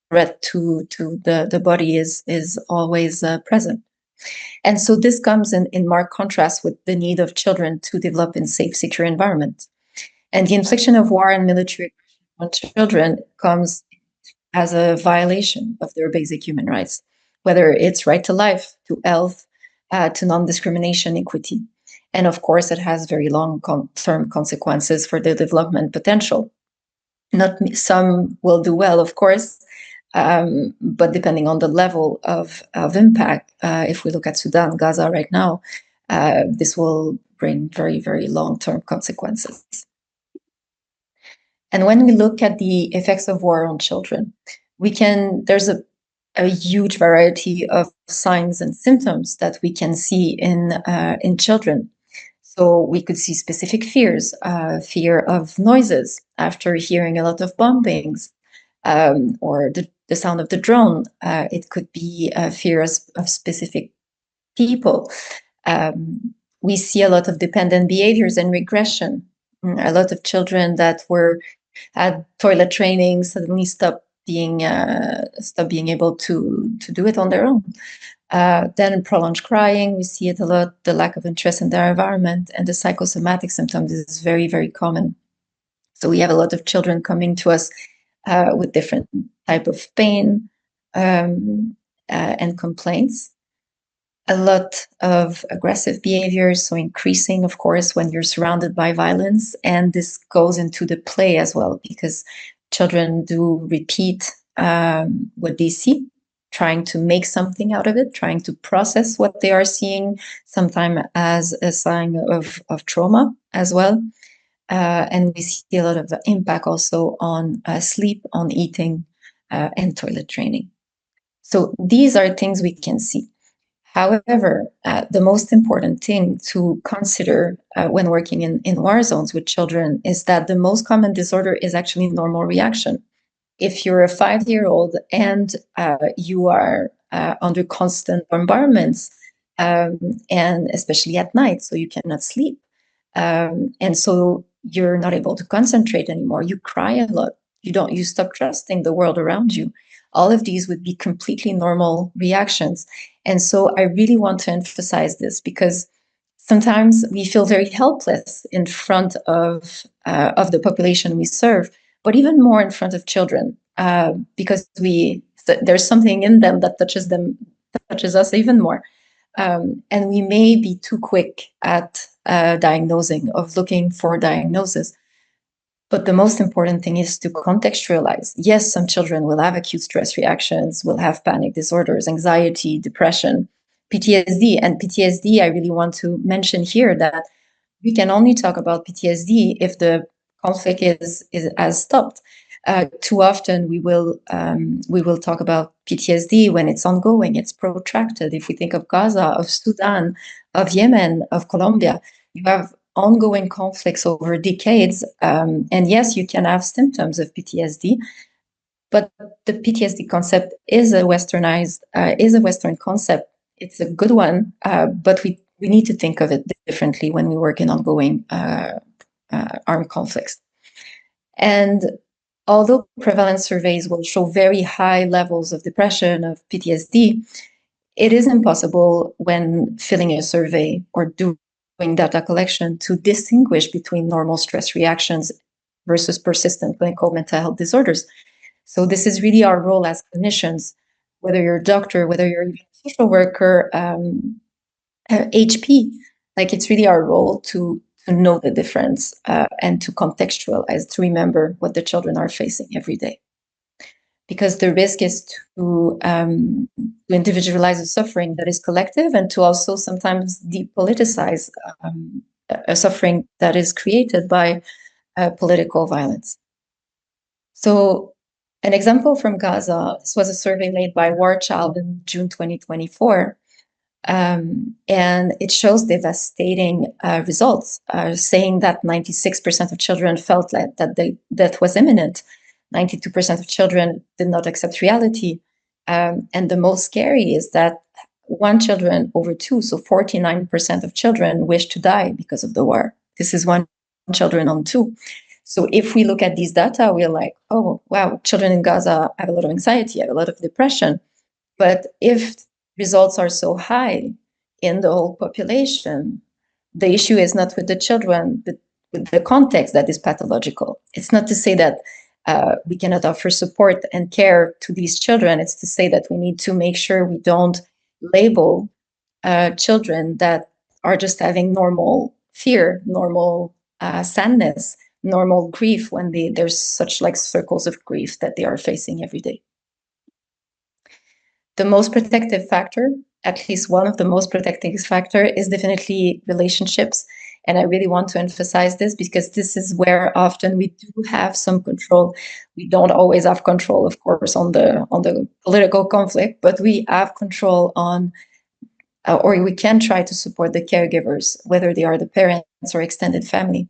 threat to the body is always present. And so this comes in marked contrast with the need of children to develop in safe, secure environments. And the infliction of war and military aggression on children comes as a violation of their basic human rights. whether it's right to life, to health, to non-discrimination, equity. And of course, it has very long-term consequences for the development potential. Some will do well, of course, but depending on the level of impact, if we look at Sudan, Gaza right now, this will bring very, very long-term consequences. And when we look at the effects of war on children, there's a huge variety of signs and symptoms that we can see in children. So we could see specific fears, fear of noises after hearing a lot of bombings, or the sound of the drone. It could be fears of specific people. We see a lot of dependent behaviors and regression. A lot of children that had toilet training suddenly stop being able to do it on their own. Then prolonged crying, we see it a lot. The lack of interest in their environment and the psychosomatic symptoms is very, very common. So we have a lot of children coming to us with different type of pain and complaints. A lot of aggressive behaviors, so increasing, of course, when you're surrounded by violence. And this goes into the play as well, because children do repeat what they see, trying to make something out of it, trying to process what they are seeing, sometimes as a sign of trauma as well. And we see a lot of impact also on sleep, on eating, and toilet training. So these are things we can see. However, the most important thing to consider when working in war zones with children is that the most common disorder is actually normal reaction. If you're a 5-year-old and you are under constant bombardments, and especially at night, so you cannot sleep, and so you're not able to concentrate anymore, you cry a lot, you stop trusting the world around you. All of these would be completely normal reactions. And so I really want to emphasize this, because sometimes we feel very helpless in front of the population we serve, but even more in front of children, because there's something in them that touches us even more. And we may be too quick at diagnosing, of looking for diagnosis. But the most important thing is to contextualize. Yes, some children will have acute stress reactions, will have panic disorders, anxiety, depression, PTSD. And PTSD, I really want to mention here that we can only talk about PTSD if the conflict has stopped. Too often we will talk about PTSD when it's ongoing, it's protracted. If we think of Gaza, of Sudan, of Yemen, of Colombia, you have ongoing conflicts over decades. And yes, you can have symptoms of PTSD, but the PTSD concept is a Western concept. It's a good one, but we need to think of it differently when we work in ongoing armed conflicts. And although prevalence surveys will show very high levels of depression, of PTSD, it is impossible when filling a survey or doing data collection to distinguish between normal stress reactions versus persistent clinical mental health disorders. So this is really our role as clinicians, whether you're a doctor, whether you're a social worker, HP, like it's really our role to know the difference and to contextualize, to remember what the children are facing every day. Because the risk is to individualize a suffering that is collective, and to also sometimes depoliticize a suffering that is created by political violence. So an example from Gaza, this was a survey made by War Child in June 2024, and it shows devastating results, saying that 96% of children felt that death was imminent. 92% of children did not accept reality. And the most scary is that 1 children over 2, so 49% of children wish to die because of the war. This is 1 children on 2. So if we look at these data, we're like, oh, wow, children in Gaza have a lot of anxiety, have a lot of depression. But if results are so high in the whole population, the issue is not with the children, but with the context that is pathological. It's not to say that we cannot offer support and care to these children. It's to say that we need to make sure we don't label children that are just having normal fear, normal sadness, normal grief when there's such like circles of grief that they are facing every day. The most protective factor, at least one of the most protective factor, is definitely relationships. And I really want to emphasize this because this is where often we do have some control. We don't always have control, of course, on the political conflict, but we have control on, or we can try to support the caregivers, whether they are the parents or extended family.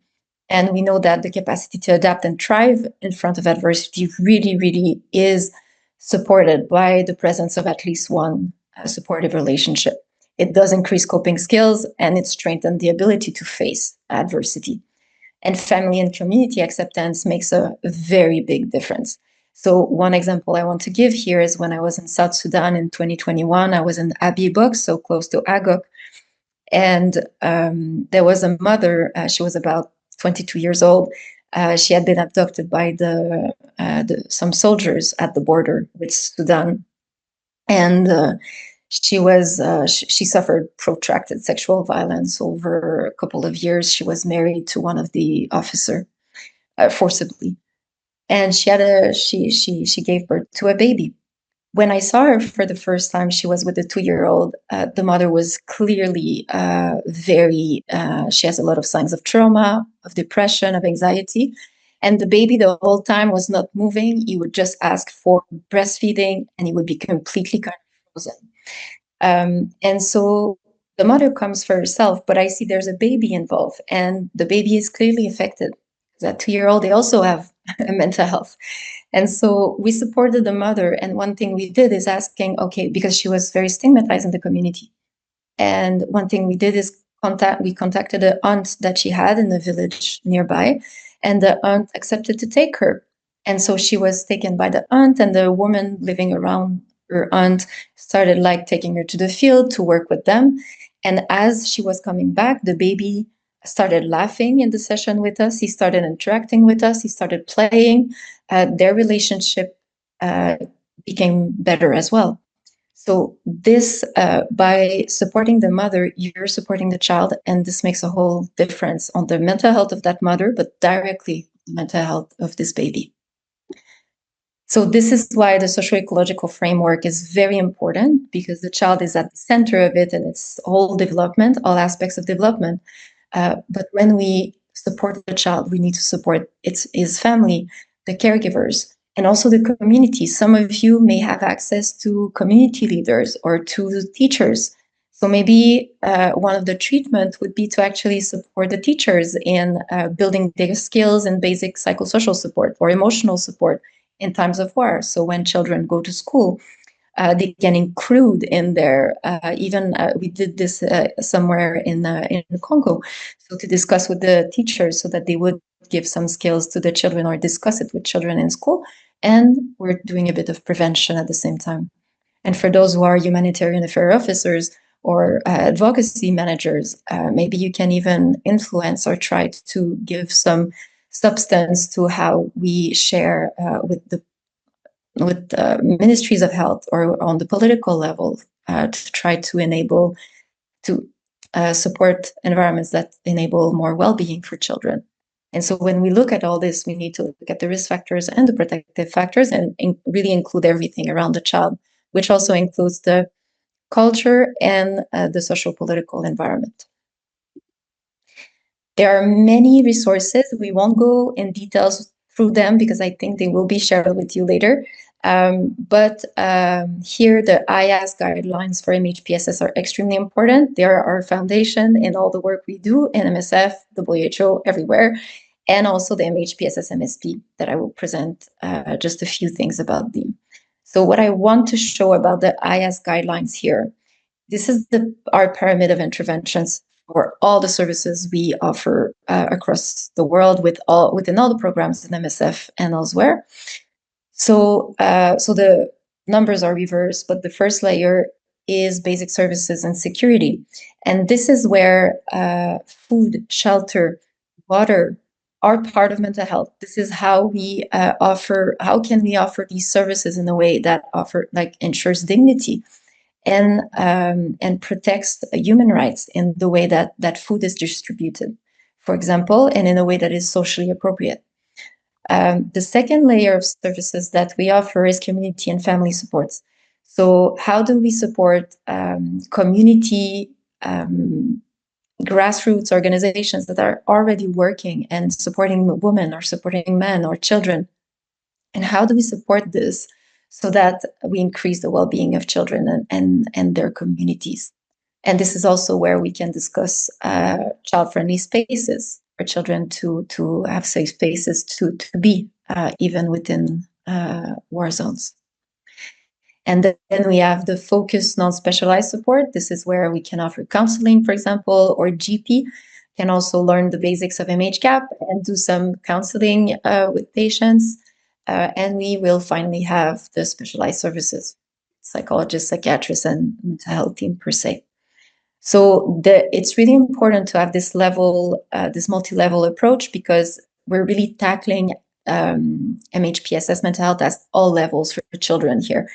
And we know that the capacity to adapt and thrive in front of adversity really, really is supported by the presence of at least one supportive relationship. It does increase coping skills and it strengthens the ability to face adversity. And family and community acceptance makes a very big difference. So one example I want to give here is when I was in South Sudan in 2021, I was in Abibok, so close to Agok. And there was a mother, she was about 22 years old. She had been abducted by some soldiers at the border with Sudan. And she suffered protracted sexual violence over a couple of years. She was married to one of the officers forcibly. And she gave birth to a baby. When I saw her for the first time, she was with a 2-year-old. The mother was clearly she has a lot of signs of trauma, of depression, of anxiety. And the baby the whole time was not moving. He would just ask for breastfeeding and he would be completely kind of frozen. And so the mother comes for herself, but I see there's a baby involved and the baby is clearly affected. That 2-year-old, they also have mental health. And so we supported the mother. And one thing we did is asking, okay, because she was very stigmatized in the community. And one thing we did is we contacted an aunt that she had in the village nearby, and the aunt accepted to take her. And so she was taken by the aunt, and the woman living around her aunt started like taking her to the field to work with them. And as she was coming back, the baby started laughing in the session with us. He started interacting with us. He started playing. Their relationship became better as well. So this, by supporting the mother, you're supporting the child, and this makes a whole difference on the mental health of that mother, but directly the mental health of this baby. So this is why the socio-ecological framework is very important, because the child is at the center of it and its whole development, all aspects of development. But when we support the child, we need to support his family, the caregivers, and also the community. Some of you may have access to community leaders or to teachers. So maybe one of the treatment would be to actually support the teachers in building their skills and basic psychosocial support or emotional support in times of war. So when children go to school, they can include in there, we did this somewhere in Congo, so to discuss with the teachers so that they would give some skills to the children or discuss it with children in school. And we're doing a bit of prevention at the same time. And for those who are humanitarian affairs officers or advocacy managers, maybe you can even influence or try to give some substance to how we share with ministries of health or on the political level to try to enable to support environments that enable more well-being for children. And so when we look at all this, we need to look at the risk factors and the protective factors and really include everything around the child, which also includes the culture and the social-political environment. There are many resources. We won't go in details through them because I think they will be shared with you later. But here the IAS guidelines for MHPSS are extremely important. They are our foundation in all the work we do in MSF, WHO, everywhere, and also the MHPSS MSP that I will present just a few things about them. So what I want to show about the IAS guidelines here, this is our pyramid of interventions for all the services we offer across the world within all the programs in MSF and elsewhere. So the numbers are reversed, but the first layer is basic services and security. And this is where food, shelter, water, are part of mental health. This is how we how can we offer these services in a way that ensures dignity and protects human rights in the way that food is distributed, for example, and in a way that is socially appropriate. The second layer of services that we offer is community and family supports. So how do we support community grassroots organizations that are already working and supporting women or supporting men or children? And how do we support this so that we increase the well-being of children and their communities? And this is also where we can discuss child-friendly spaces for children to have safe spaces to be, even within war zones. And then we have the focused non-specialized support. This is where we can offer counseling, for example, or GP can also learn the basics of MHCAP and do some counseling with patients. And we will finally have the specialized services, psychologists, psychiatrists, and mental health team per se. So it's really important to have this level, this multi-level approach, because we're really tackling MHPSS mental health at all levels for children here.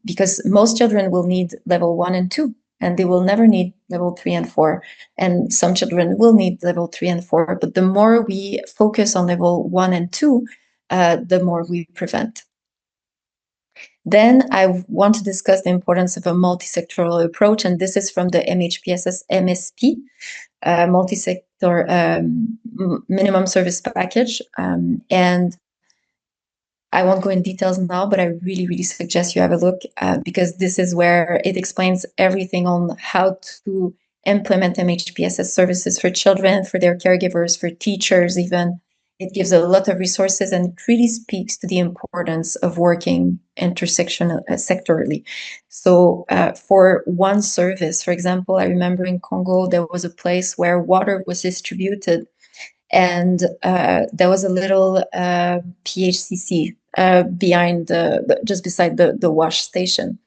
Because most children will need level 1 and 2, and they will never need level 3 and 4. And some children will need level 3 and 4, but the more we focus on level 1 and 2, the more we prevent. Then I want to discuss the importance of a multi-sectoral approach, and this is from the MHPSS MSP, multi-sector minimum service package. And I won't go in details now, but I really, really suggest you have a look because this is where it explains everything on how to implement MHPSS services for children, for their caregivers, for teachers even. It gives a lot of resources and it really speaks to the importance of working sectorally. So for one service, for example, I remember in Congo, there was a place where water was distributed and there was a little PHCC behind just beside the wash station.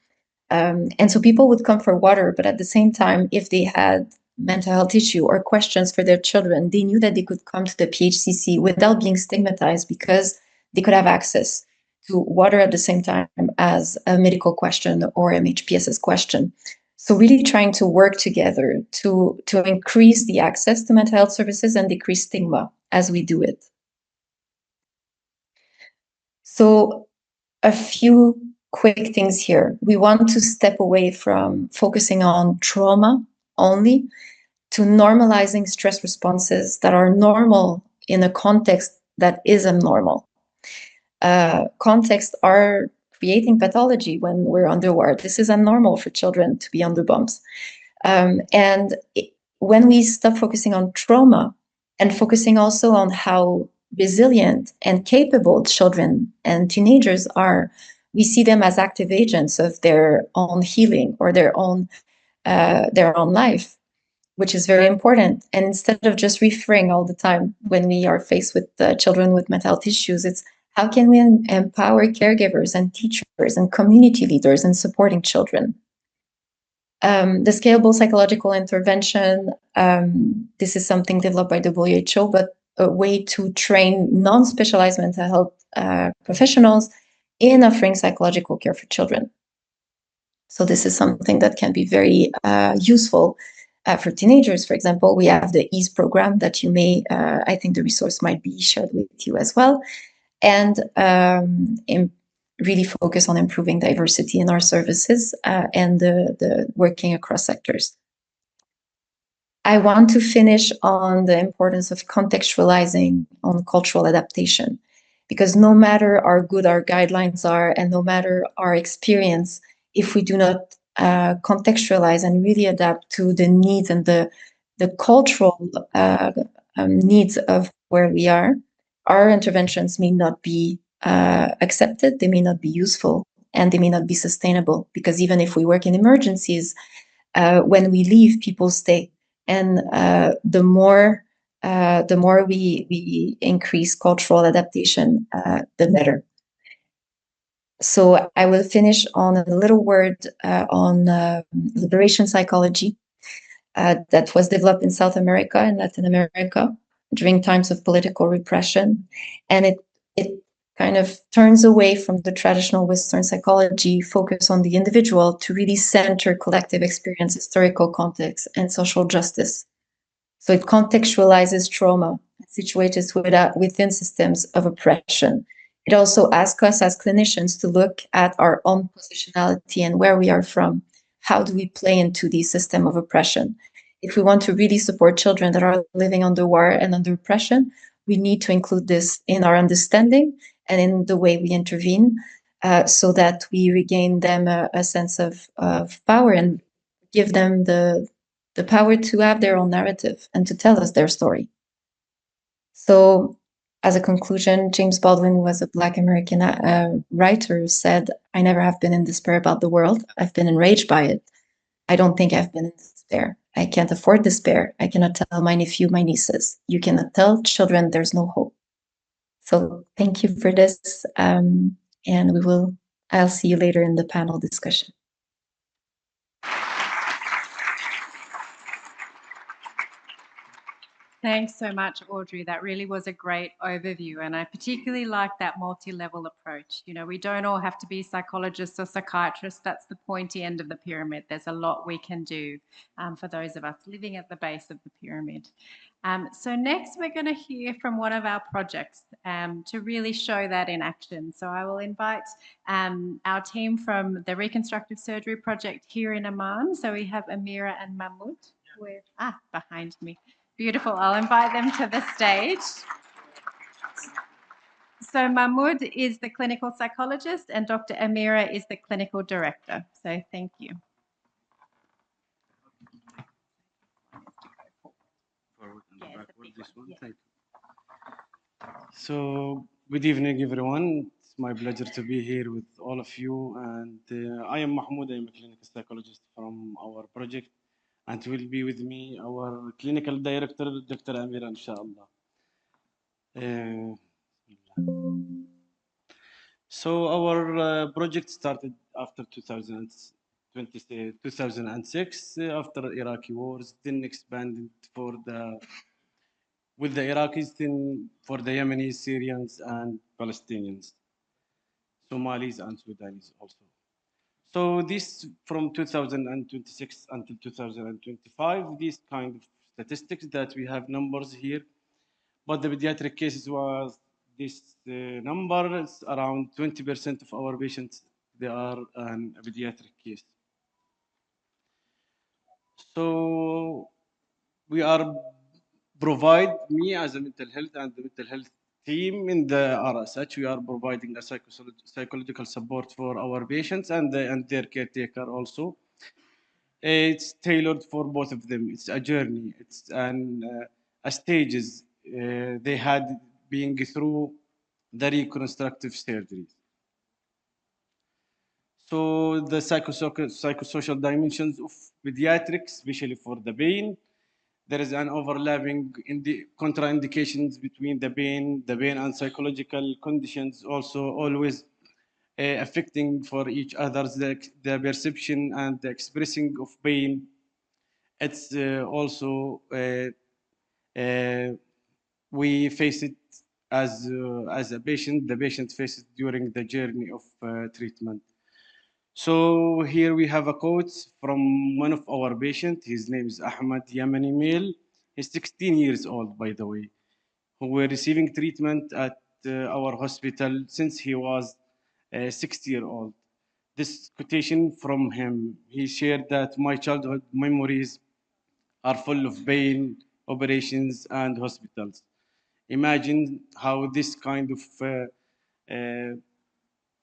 And so people would come for water, but at the same time, if they had mental health issue or questions for their children, they knew that they could come to the PHCC without being stigmatized because they could have access to water at the same time as a medical question or MHPSS question. So really trying to work together to increase the access to mental health services and decrease stigma as we do it. So a few quick things here. We want to step away from focusing on trauma only to normalizing stress responses that are normal in a context that is abnormal. Contexts are creating pathology when we're under war. This is abnormal for children to be under bombs. When we stop focusing on trauma and focusing also on how resilient and capable children and teenagers are, we see them as active agents of their own healing or their own life, which is very important. And instead of just referring all the time when we are faced with children with mental health issues, it's how can we empower caregivers and teachers and community leaders in supporting children? The scalable psychological intervention, this is something developed by WHO, but a way to train non-specialized mental health professionals in offering psychological care for children. So this is something that can be very useful for teenagers. For example, we have the EASE program that you may, I think the resource might be shared with you as well. And really focus on improving diversity in our services and the working across sectors. I want to finish on the importance of contextualizing on cultural adaptation, because no matter how good our guidelines are and no matter our experience, if we do not contextualize and really adapt to the needs and the cultural needs of where we are, our interventions may not be accepted, they may not be useful, and they may not be sustainable, because even if we work in emergencies, when we leave, people stay. And the more we increase cultural adaptation, the better. So I will finish on a little word on liberation psychology that was developed in South America and Latin America. during times of political repression. And it kind of turns away from the traditional Western psychology focus on the individual to really center collective experience, historical context, and social justice. So it contextualizes trauma, situates it within systems of oppression. It also asks us as clinicians to look at our own positionality and where we are from. How do we play into the system of oppression? If we want to really support children that are living under war and under oppression, we need to include this in our understanding and in the way we intervene, so that we regain them a sense of power and give them the power to have their own narrative and to tell us their story. So as a conclusion, James Baldwin was a Black American writer who said, "I never have been in despair about the world. I've been enraged by it. I don't think I've been in despair. I can't afford despair. I cannot tell my nephew, my nieces. You cannot tell children there's no hope." So thank you for this. And I'll see you later in the panel discussion. Thanks so much, Audrey. That really was a great overview. And I particularly like that multi-level approach. You know, we don't all have to be psychologists or psychiatrists. That's the pointy end of the pyramid. There's a lot we can do for those of us living at the base of the pyramid. So next, we're going to hear from one of our projects to really show that in action. So I will invite our team from the Reconstructive Surgery Project here in Amman. So we have Amira and Mahmoud behind me. Beautiful. I'll invite them to the stage. So Mahmoud is the clinical psychologist and Dr. Amira is the clinical director. So thank you. So good evening, everyone. It's my pleasure to be here with all of you. And I am Mahmoud. I am a clinical psychologist from our project. And will be with me our clinical director, Dr. Amira, inshallah. So our project started after 2006, after Iraqi wars, then expanded with the Iraqis, then for the Yemenis, Syrians, and Palestinians, Somalis, and Sudanese also. So this from 2026 until 2025, these kind of statistics that we have numbers here, but the pediatric cases was this number is around 20% of our patients, they are a pediatric case. So we are me as a mental health and the mental health team in the RSH, we are providing a psychological support for our patients and their caretaker also. It's tailored for both of them. It's a journey. It's a stages they had being through the reconstructive surgeries. So the psychosocial dimensions of pediatrics, especially for the pain, there is an overlapping in the contraindications between the pain and psychological conditions also always affecting for each other the perception and the expressing of pain. It's also we face it as a patient, the patient faces during the journey of treatment. So here we have a quote from one of our patients. His name is Ahmad, Yemeni male. He's 16 years old, by the way, who were receiving treatment at our hospital since he was 6-year-old. This quotation from him, he shared that my childhood memories are full of pain, operations, and hospitals. Imagine how this kind of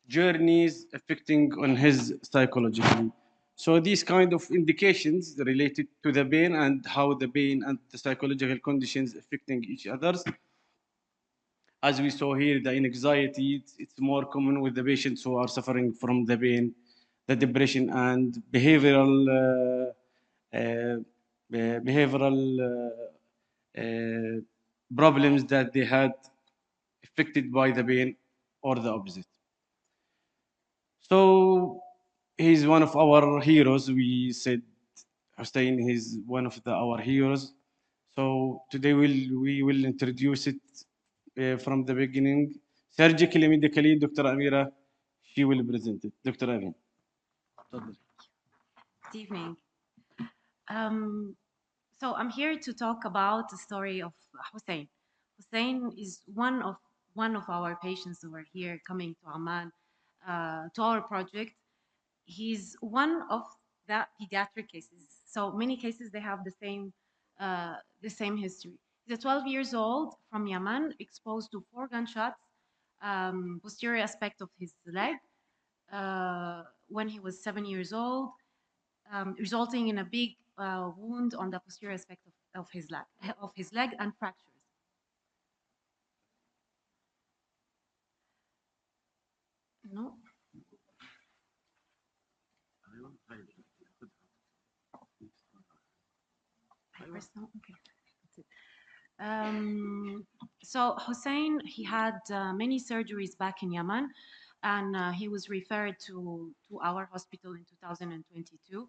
journeys affecting on his psychologically. So these kind of indications related to the pain and how the pain and the psychological conditions affecting each other. As we saw here, the anxiety, it's more common with the patients who are suffering from the pain, the depression and behavioral problems that they had affected by the pain or the opposite. So he's one of our heroes. We said Hussein is one of our heroes. So today we will introduce it from the beginning. Surgically, medically, Dr. Amira, she will present it. Dr. Amira. Good evening. So I'm here to talk about the story of Hussein. Hussein is one of our patients who are here coming to Amman to our project. He's one of the pediatric cases. So many cases they have the same history. He's 12 years old from Yemen, exposed to 4 gunshots, posterior aspect of his leg, when he was 7 years old, resulting in a big wound on the posterior aspect of his leg and fractures. No. Okay. That's it. So Hussein, he had many surgeries back in Yemen, and he was referred to our hospital in 2022.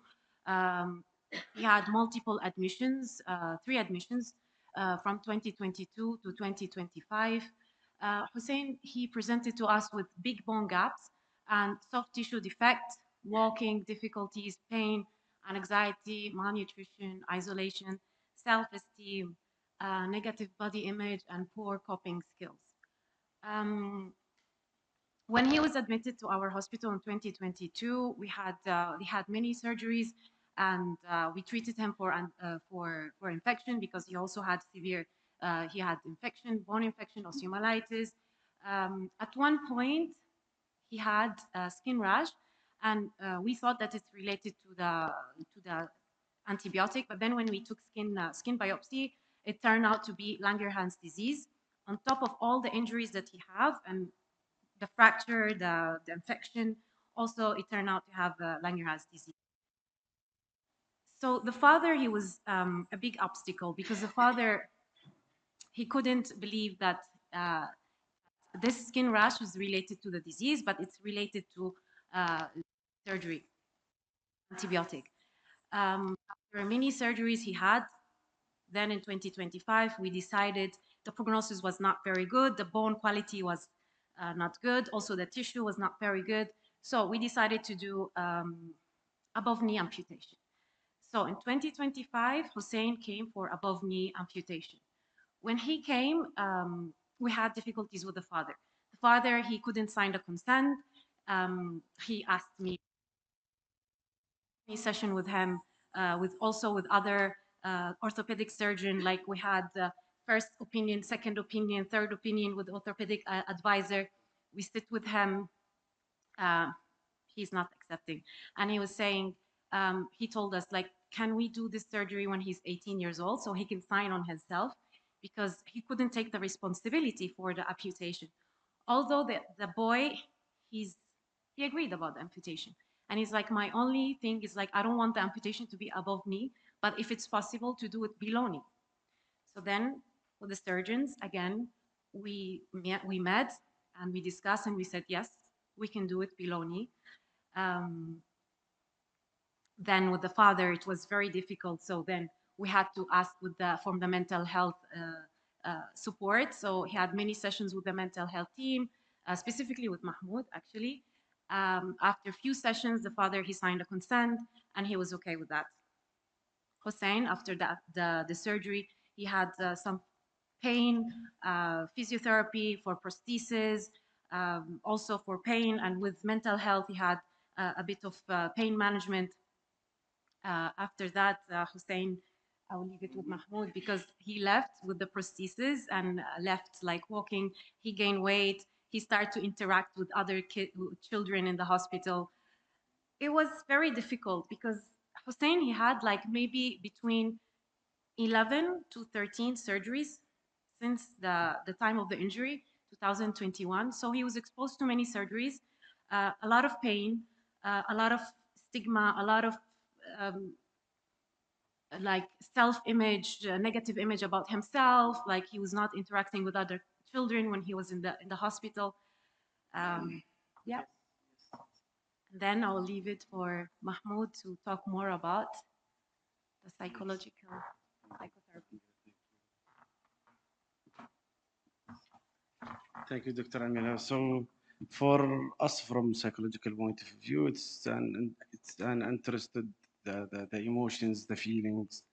He had multiple admissions, 3 admissions from 2022 to 2025. Hussein, he presented to us with big bone gaps and soft tissue defect, walking difficulties, pain, anxiety, malnutrition, isolation, self-esteem, negative body image, and poor coping skills. When he was admitted to our hospital in 2022, we had many surgeries, and we treated him for infection because he also had severe he had infection, bone infection, osteomyelitis. At one point, he had a skin rash, and we thought that it's related to the antibiotic. But then when we took skin biopsy, it turned out to be Langerhans disease. On top of all the injuries that he have and the fracture, the infection, also it turned out to have Langerhans disease. So the father, he was a big obstacle because the father, he couldn't believe that this skin rash was related to the disease, but it's related to surgery, antibiotic. After many surgeries he had, then in 2025, we decided the prognosis was not very good. The bone quality was not good. Also, the tissue was not very good. So we decided to do above knee amputation. So in 2025, Hussein came for above knee amputation. When he came, we had difficulties with the father. The father, he couldn't sign the consent. He asked me a session with him, with other orthopedic surgeon. Like we had first opinion, second opinion, third opinion with orthopedic advisor. We sit with him. He's not accepting, and he was saying, he told us, like, can we do this surgery when he's 18 years old so he can sign on himself, because he couldn't take the responsibility for the amputation. Although the boy, he agreed about the amputation. And he's like, my only thing is, like, I don't want the amputation to be above knee, but if it's possible to do it below knee. So then with the surgeons, again, we met and we discussed and we said, yes, we can do it below knee. Then with the father, it was very difficult. So then we had to ask from the mental health support. So he had many sessions with the mental health team, specifically with Mahmoud, actually. After a few sessions, the father, he signed a consent and he was okay with that. Hussein, after the surgery, he had some pain, physiotherapy for prosthesis, also for pain, and with mental health, he had a bit of pain management. After that, Hussein, I will leave it with Mahmoud because he left with the prosthesis and left like walking. He gained weight. He started to interact with other children in the hospital. It was very difficult because Hussein, he had like maybe between 11 to 13 surgeries since the time of the injury, 2021. So he was exposed to many surgeries, a lot of pain, a lot of stigma, a lot of like self-image, negative image about himself, like he was not interacting with other children when he was in the hospital. Yeah. Then I'll leave it for Mahmoud to talk more about the psychological psychotherapy. Thank you, Dr. Amira. So, for us from psychological point of view, it's an interested the emotions, the feelings,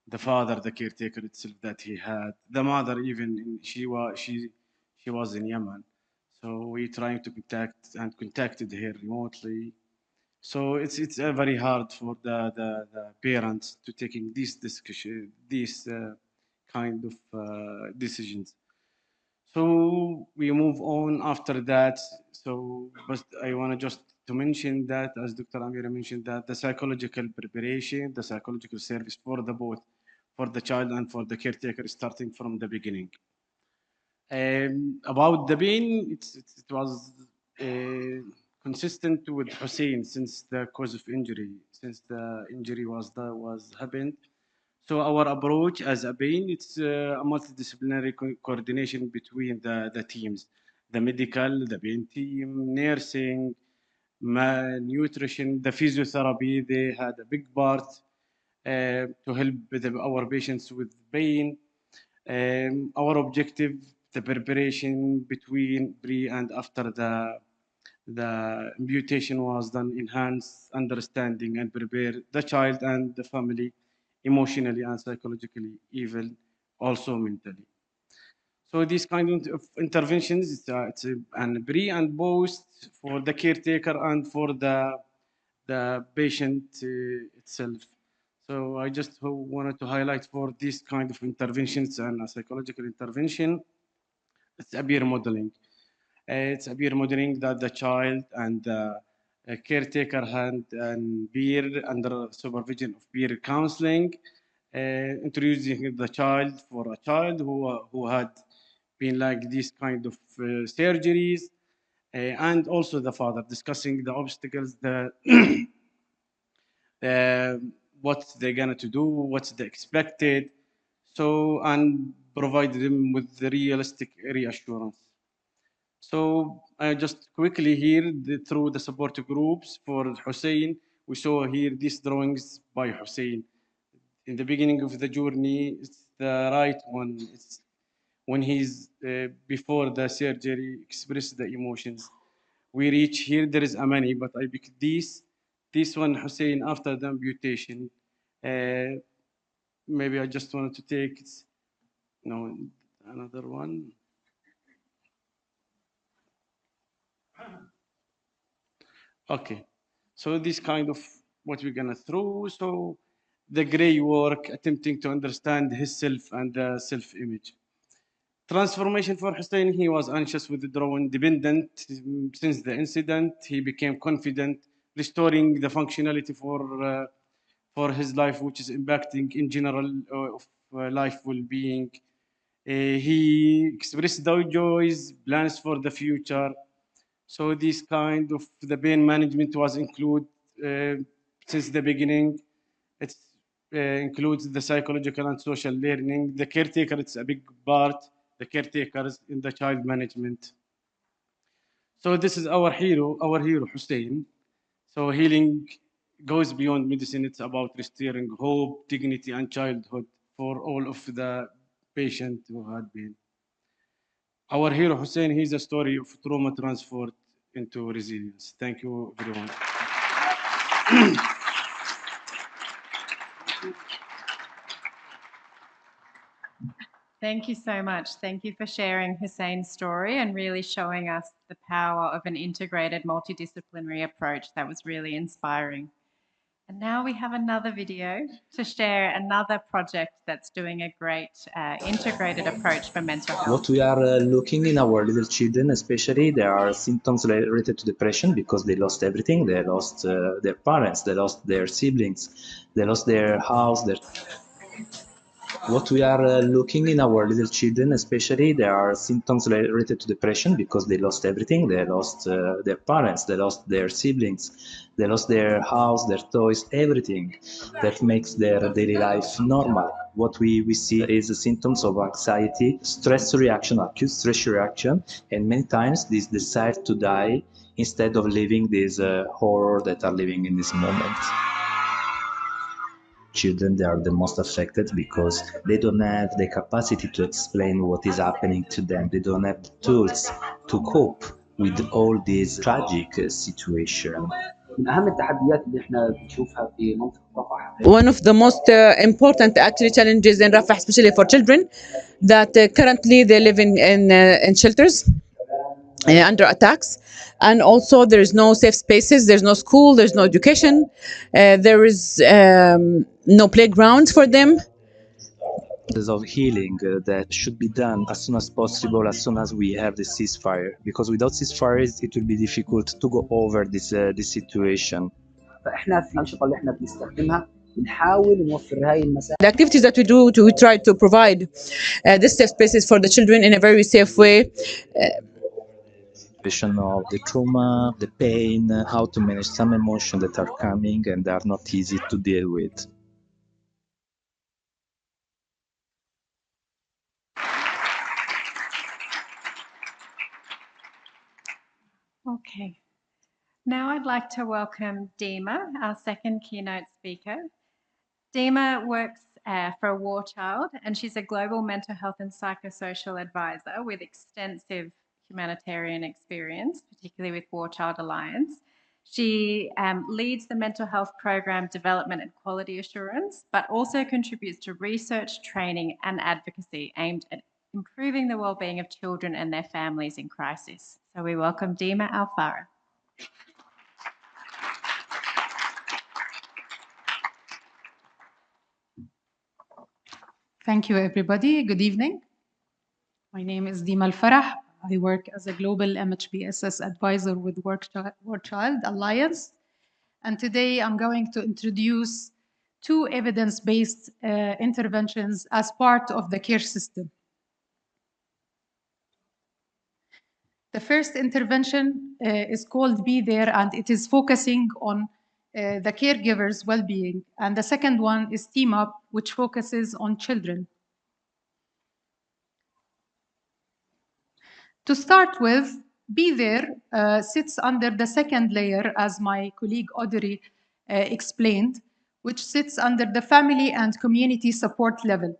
the father, the caretaker itself that he had, the mother even she was in Yemen, so we trying to contacted her remotely. So it's very hard for the parents to taking these discussion these kind of decisions. So we move on after that. So, but I want to just to mention that, as Dr. Amira mentioned, that the psychological preparation, the psychological service for the both, for the child and for the caretaker, starting from the beginning. About the pain, it was consistent with Hussein since the cause of injury, since the injury was happened. So our approach as a pain, it's a multidisciplinary coordination between the teams, the medical, the pain team, nursing, nutrition, the physiotherapy. They had a big part to help our patients with pain. Our objective, the preparation between pre and after the amputation was done, enhance understanding and prepare the child and the family emotionally and psychologically, even also mentally. So these kind of interventions, it's an pre and post for the caretaker and for the patient itself. So I just wanted to highlight for these kind of interventions and a psychological intervention, it's a peer modeling. It's a peer modeling that the child and the caretaker and peer under supervision of peer counseling, introducing the child for a child who had been like these kind of surgeries, and also the father discussing the obstacles, what they're gonna to do, what's the expected, so and provide them with the realistic reassurance. So I just quickly here through the support groups for Hussein, we saw here these drawings by Hussein. In the beginning of the journey, it's the right one. It's when he's before the surgery, express the emotions. We reach here, there is a many, but I picked this one, Hussein, after the amputation. Maybe I just wanted to take, no, another one. Okay, so this kind of what we're gonna through. So the gray work, attempting to understand his self and the self-image. Transformation for Hussein, he was anxious, withdrawn, dependent since the incident. He became confident, restoring the functionality for his life, which is impacting in general of life well-being. He expressed the joys, plans for the future. So this kind of the pain management was included since the beginning. It includes the psychological and social learning. The caretaker, it's a big part, the caretakers in the child management. So this is our hero Hussein. So healing goes beyond medicine. It's about restoring hope, dignity, and childhood for all of the patients who had been. Our hero Hussein, he's a story of trauma transferred into resilience. Thank you, everyone. Thank you so much. Thank you for sharing Hussein's story and really showing us the power of an integrated multidisciplinary approach. That was really inspiring. And now we have another video to share another project that's doing a great integrated approach for mental health. What we are looking in our little children, especially, there are symptoms related to depression because they lost everything. They lost their parents, they lost their siblings, they lost their house, What we are looking in our little children, especially, there are symptoms related to depression because they lost everything. They lost their parents, they lost their siblings, they lost their house, their toys, everything that makes their daily life normal. What we see is the symptoms of anxiety, stress reaction, acute stress reaction, and many times this desire to die instead of living this horror that are living in this moment. children, they are the most affected because they don't have the capacity to explain what is happening to them. They don't have the tools to cope with all these tragic situation. من اهم التحديات اللي احنا بنشوفها في منطقه رفح. One of the most important actually challenges in Rafah, especially for children, that currently they live in shelters under attacks, and also there is no safe spaces, there's no school, there's no education, there is no playground for them. There's of healing that should be done as soon as possible, as soon as we have the ceasefire, because without ceasefires it will be difficult to go over this situation. فاحنا في الانشطه اللي احنا بنستخدمها بنحاول نوفر هاي المساحه. The activities that we do, we try to provide these safe spaces for the children in a very safe way. Of the trauma, the pain, how to manage some emotions that are coming and they are not easy to deal with. Okay. Now I'd like to welcome Dima, our second keynote speaker. Dima works for War Child, and she's a global mental health and psychosocial advisor with extensive humanitarian experience, particularly with War Child Alliance. She leads the mental health program development and quality assurance, but also contributes to research, training, and advocacy aimed at improving the well-being of children and their families in crisis. So we welcome Dima Al-Farah. Thank you, everybody. Good evening. My name is Dima Al-Farah. I work as a global MHPSS advisor with War Child Alliance. And today I'm going to introduce two evidence-based interventions as part of the care system. The first intervention is called Be There, and it is focusing on the caregiver's well-being. And the second one is Team Up, which focuses on children. To start with, Be There sits under the second layer, as my colleague Audrey explained, which sits under the family and community support level.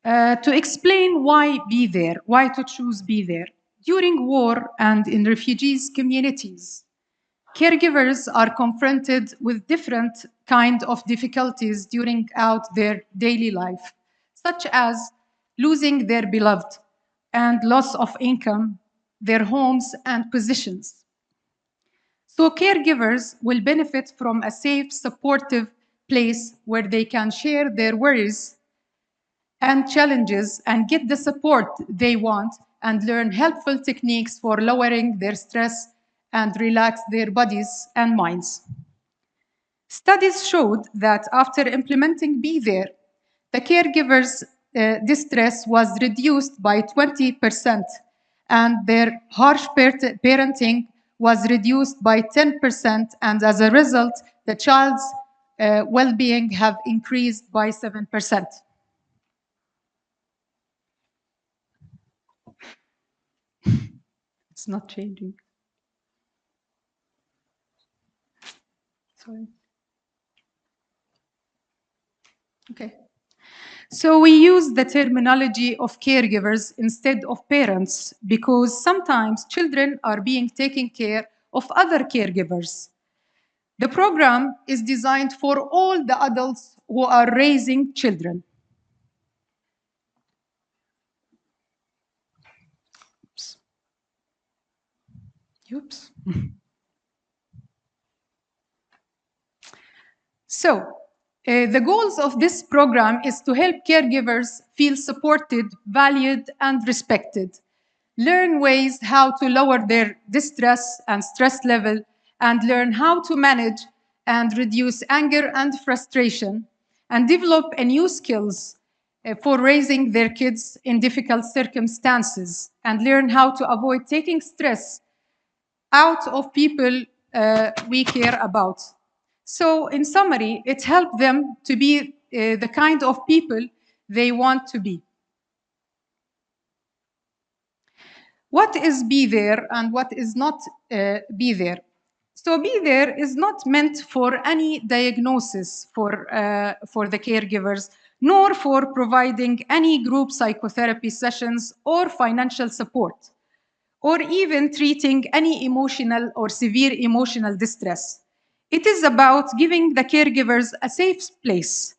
To explain why Be There, why to choose Be There. During war and in refugees communities, caregivers are confronted with different kind of difficulties during their daily life, such as losing their beloved and loss of income, their homes and positions. So caregivers will benefit from a safe, supportive place where they can share their worries and challenges and get the support they want and learn helpful techniques for lowering their stress and relax their bodies and minds. Studies showed that after implementing Be There, the caregivers' distress was reduced by 20%, and their harsh parenting was reduced by 10%, and as a result, the child's well-being have increased by 7%. It's not changing. Sorry. Okay. So we use the terminology of caregivers instead of parents because sometimes children are being taken care of other caregivers. The program is designed for all the adults who are raising children. Oops. So, the goals of this program is to help caregivers feel supported, valued, and respected, learn ways how to lower their distress and stress level, and learn how to manage and reduce anger and frustration, and develop a new skills for raising their kids in difficult circumstances, and learn how to avoid taking stress out of people we care about. So in summary, it helped them to be the kind of people they want to be. What is Be There and what is not Be There? So Be There is not meant for any diagnosis for the caregivers, nor for providing any group psychotherapy sessions or financial support, or even treating any emotional or severe emotional distress. It is about giving the caregivers a safe place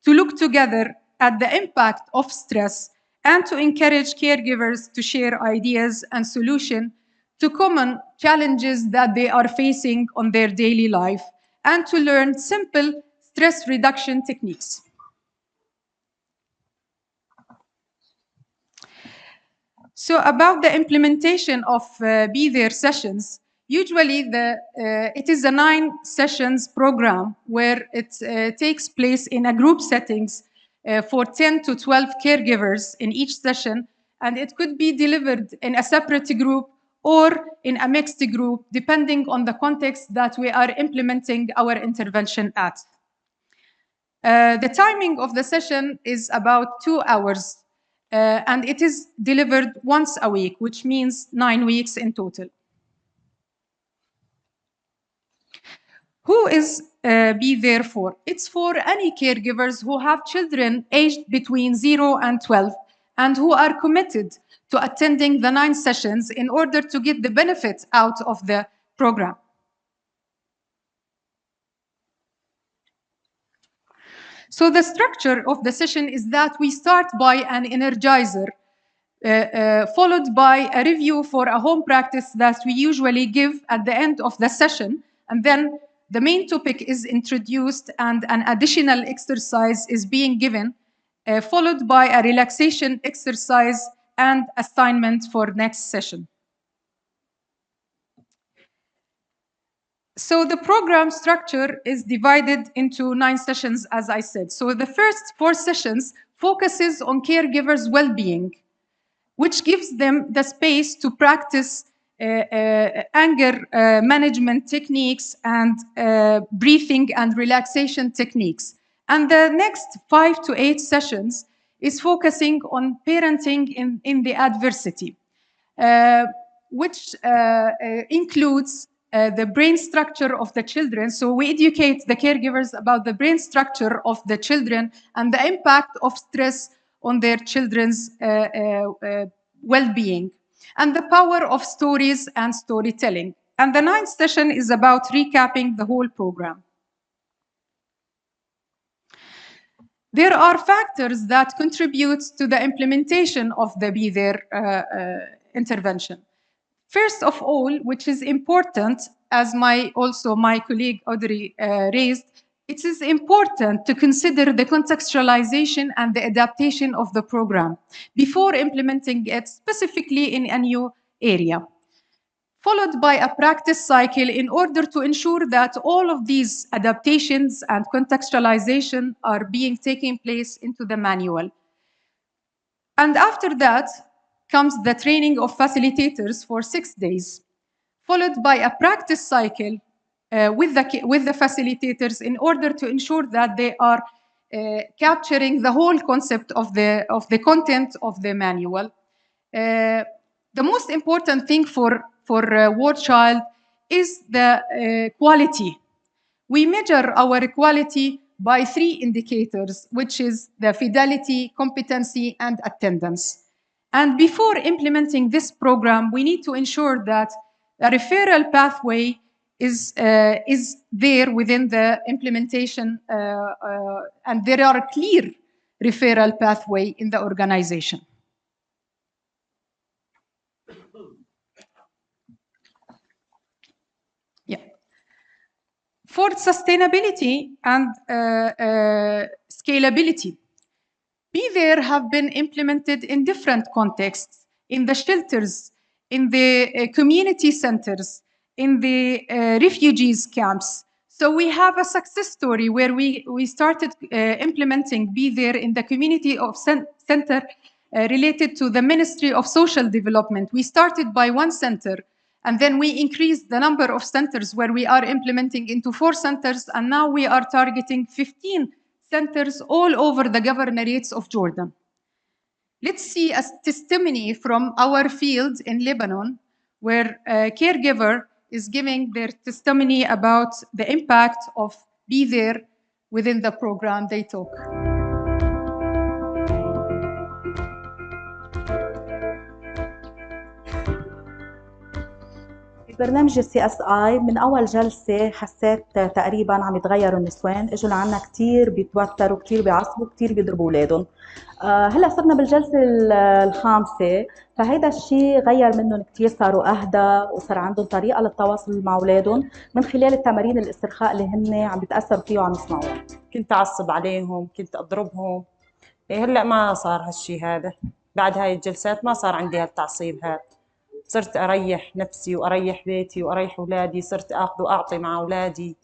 to look together at the impact of stress and to encourage caregivers to share ideas and solutions to common challenges that they are facing on their daily life and to learn simple stress reduction techniques. So about the implementation of Be There sessions, usually it is a 9 sessions program where it takes place in a group settings for 10 to 12 caregivers in each session, and it could be delivered in a separate group or in a mixed group, depending on the context that we are implementing our intervention at. The timing of the session is about 2 hours, and it is delivered once a week, which means 9 weeks in total. Who is Be There for? It's for any caregivers who have children aged between 0 and 12 and who are committed to attending the 9 sessions in order to get the benefits out of the program. So the structure of the session is that we start by an energizer, followed by a review for a home practice that we usually give at the end of the session, and then the main topic is introduced and an additional exercise is being given, followed by a relaxation exercise and assignment for next session. So the program structure is divided into 9 sessions, as I said. So the first 4 sessions focuses on caregivers' well-being, which gives them the space to practice anger management techniques and breathing and relaxation techniques. And the next 5 to 8 sessions is focusing on parenting in the adversity, which includes the brain structure of the children. So we educate the caregivers about the brain structure of the children and the impact of stress on their children's well-being, and the power of stories and storytelling. And the 9th session is about recapping the whole program. There are factors that contribute to the implementation of the Be There intervention. First of all, which is important, as my colleague Audrey raised, it is important to consider the contextualization and the adaptation of the program before implementing it specifically in a new area, followed by a practice cycle in order to ensure that all of these adaptations and contextualization are being taken place into the manual. And after that comes the training of facilitators for 6 days, followed by a practice cycle with the facilitators in order to ensure that they are capturing the whole concept of the content of the manual. The most important thing for War Child is the quality. We measure our quality by 3 indicators, which is the fidelity, competency, and attendance. And before implementing this program, we need to ensure that a referral pathway is there within the implementation, and there are a clear referral pathway in the organization. Yeah. For sustainability and scalability, Be There have been implemented in different contexts, in the shelters, in the community centers, in the refugees camps. So we have a success story where we started implementing Be There in the community of center related to the Ministry of Social Development. We started by 1 center, and then we increased the number of centers where we are implementing into 4 centers, and now we are targeting 15 centers all over the governorates of Jordan. Let's see a testimony from our field in Lebanon, where a caregiver is giving their testimony about the impact of Be There within the program they took. برنامج السي اس اي من اول جلسه حسيت تقريبا عم يتغيروا النسوان، اجوا لعنا كثير بيتوتروا، كثير بيعصبوا، كثير بيضربوا اولادهم. هلا صرنا بالجلسه الخامسه، فهيدا الشيء غير منهم كثير، صاروا اهدى وصار عندهم طريقه للتواصل مع اولادهم من خلال التمارين الاسترخاء اللي هن عم بيتاثروا فيه وعم يسمعوها. كنت اعصب عليهم، كنت اضربهم. هلا ما صار هالشيء هذا، بعد هاي الجلسات ما صار عندي هالتعصيب هذا. صرت أريح نفسي وأريح بيتي وأريح أولادي، صرت أخذ وأعطي مع أولادي،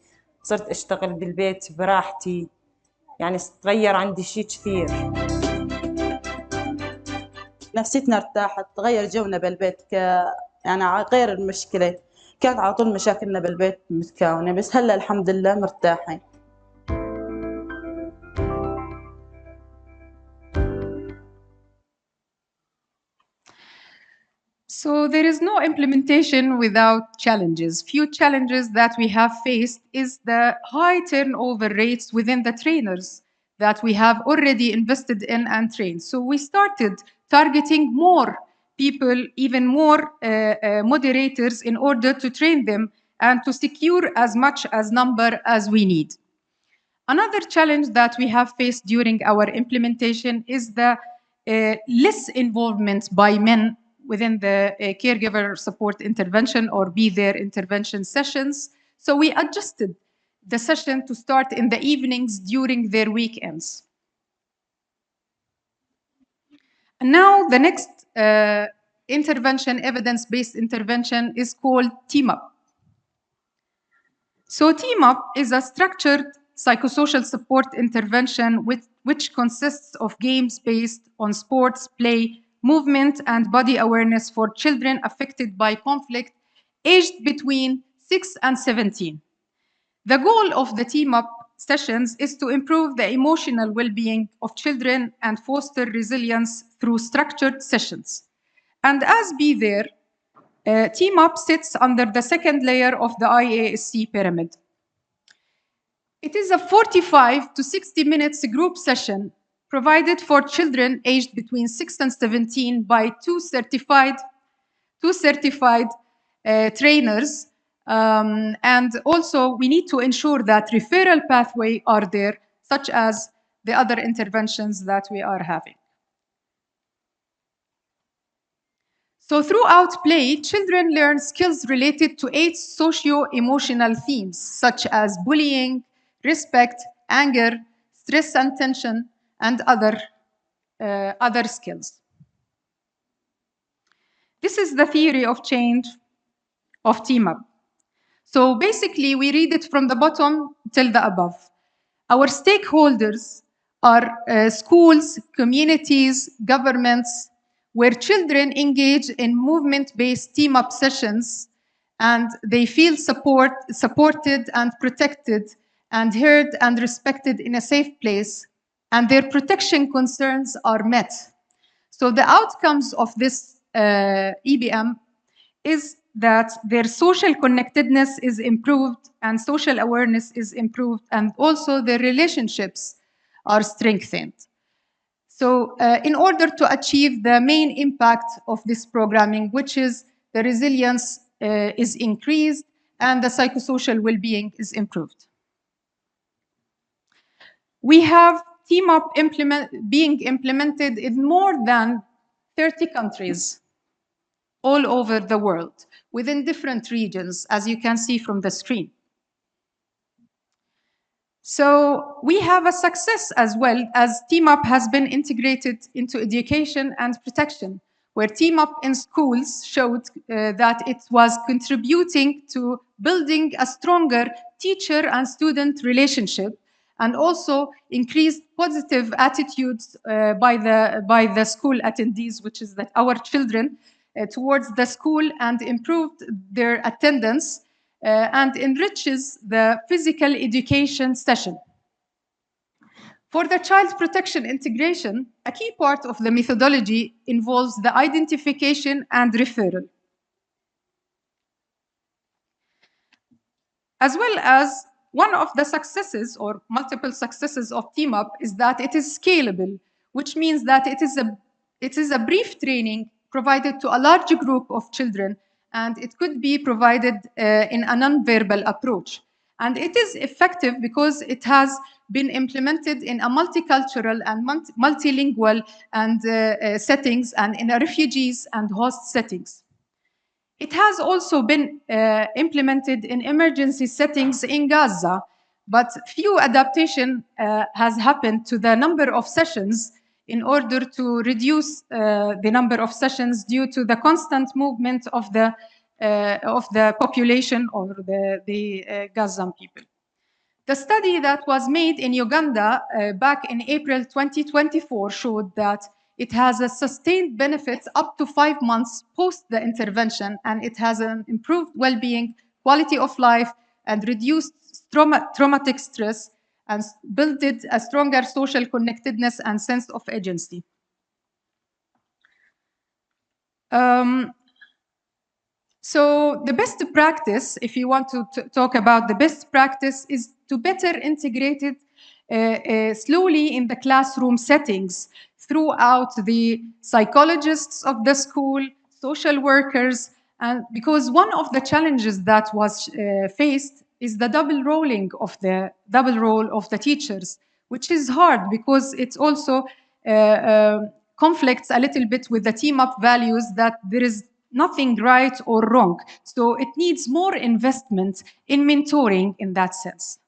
صرت أشتغل بالبيت براحتي، يعني تغير عندي شيء كثير. نفسيتنا ارتاحت، تغير جونا بالبيت يعني غير المشكلة، كانت على طول مشاكلنا بالبيت متكونة، بس هلا الحمد لله مرتاحين. So there is no implementation without challenges. Few challenges that we have faced is the high turnover rates within the trainers that we have already invested in and trained. So we started targeting more people, even more moderators in order to train them and to secure as much as number as we need. Another challenge that we have faced during our implementation is the less involvement by men within the caregiver support intervention or Be There intervention sessions. So we adjusted the session to start in the evenings during their weekends. And now the next intervention, evidence-based intervention, is called Team Up. So Team Up is a structured psychosocial support intervention which consists of games based on sports, play, movement, and body awareness for children affected by conflict aged between 6 and 17. The goal of the Team Up sessions is to improve the emotional well-being of children and foster resilience through structured sessions. And as Be There, Team Up sits under the second layer of the IASC pyramid. It is a 45 to 60 minutes group session provided for children aged between 6 and 17 by two certified trainers. And also we need to ensure that referral pathway are there, such as the other interventions that we are having. So throughout play, children learn skills related to 8 socio-emotional themes, such as bullying, respect, anger, stress and tension, and other skills. This is the theory of change of Team Up. So basically, we read it from the bottom till the above. Our stakeholders are schools, communities, governments, where children engage in movement-based team-up sessions, and they feel supported and protected and heard and respected in a safe place, and their protection concerns are met. So the outcomes of this EBM is that their social connectedness is improved and social awareness is improved, and also their relationships are strengthened. So in order to achieve the main impact of this programming, which is the resilience is increased and the psychosocial well-being is improved. We have Team Up being implemented in more than 30 countries all over the world, within different regions, as you can see from the screen. So we have a success as well, as Team Up has been integrated into education and protection, where Team Up in schools showed that it was contributing to building a stronger teacher and student relationship, and also increased positive attitudes by the school attendees, which is that our children, towards the school, and improved their attendance and enriches the physical education session. For the child protection integration, a key part of the methodology involves the identification and referral. As well as one of the successes or multiple successes of Team Up is that it is scalable, which means that it is a brief training provided to a large group of children, and it could be provided in a non-verbal approach. And it is effective because it has been implemented in a multicultural and multilingual and settings, and in a refugees and host settings. It has also been implemented in emergency settings in Gaza, but few adaptation has happened to the number of sessions in order to reduce the number of sessions due to the constant movement of the population or the Gazan people. The study that was made in Uganda back in April 2024 showed that it has a sustained benefits up to 5 months post the intervention, and it has an improved well-being, quality of life, and reduced traumatic stress, and built a stronger social connectedness and sense of agency. So the best practice, if you want to talk about the best practice, is to better integrate it slowly in the classroom settings throughout the psychologists of the school, social workers, and because one of the challenges that was faced is the double role of the teachers, which is hard because it's also conflicts a little bit with the Team Up values that there is nothing right or wrong. So it needs more investment in mentoring in that sense.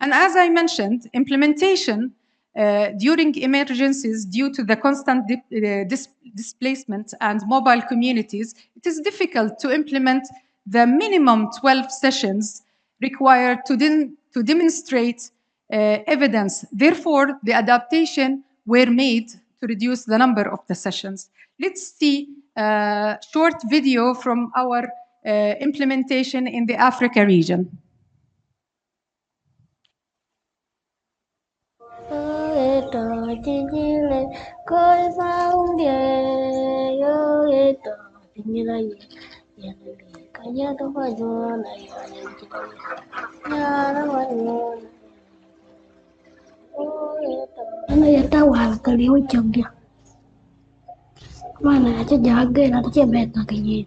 And as I mentioned, implementation during emergencies due to the constant displacement and mobile communities, it is difficult to implement the minimum 12 sessions required to demonstrate evidence. Therefore, the adaptation were made to reduce the number of the sessions. Let's see a short video from our implementation in the Africa region. Ano ya tahu hal kali ujung dia. Mana aja jaga nanti dia beta kayaknya.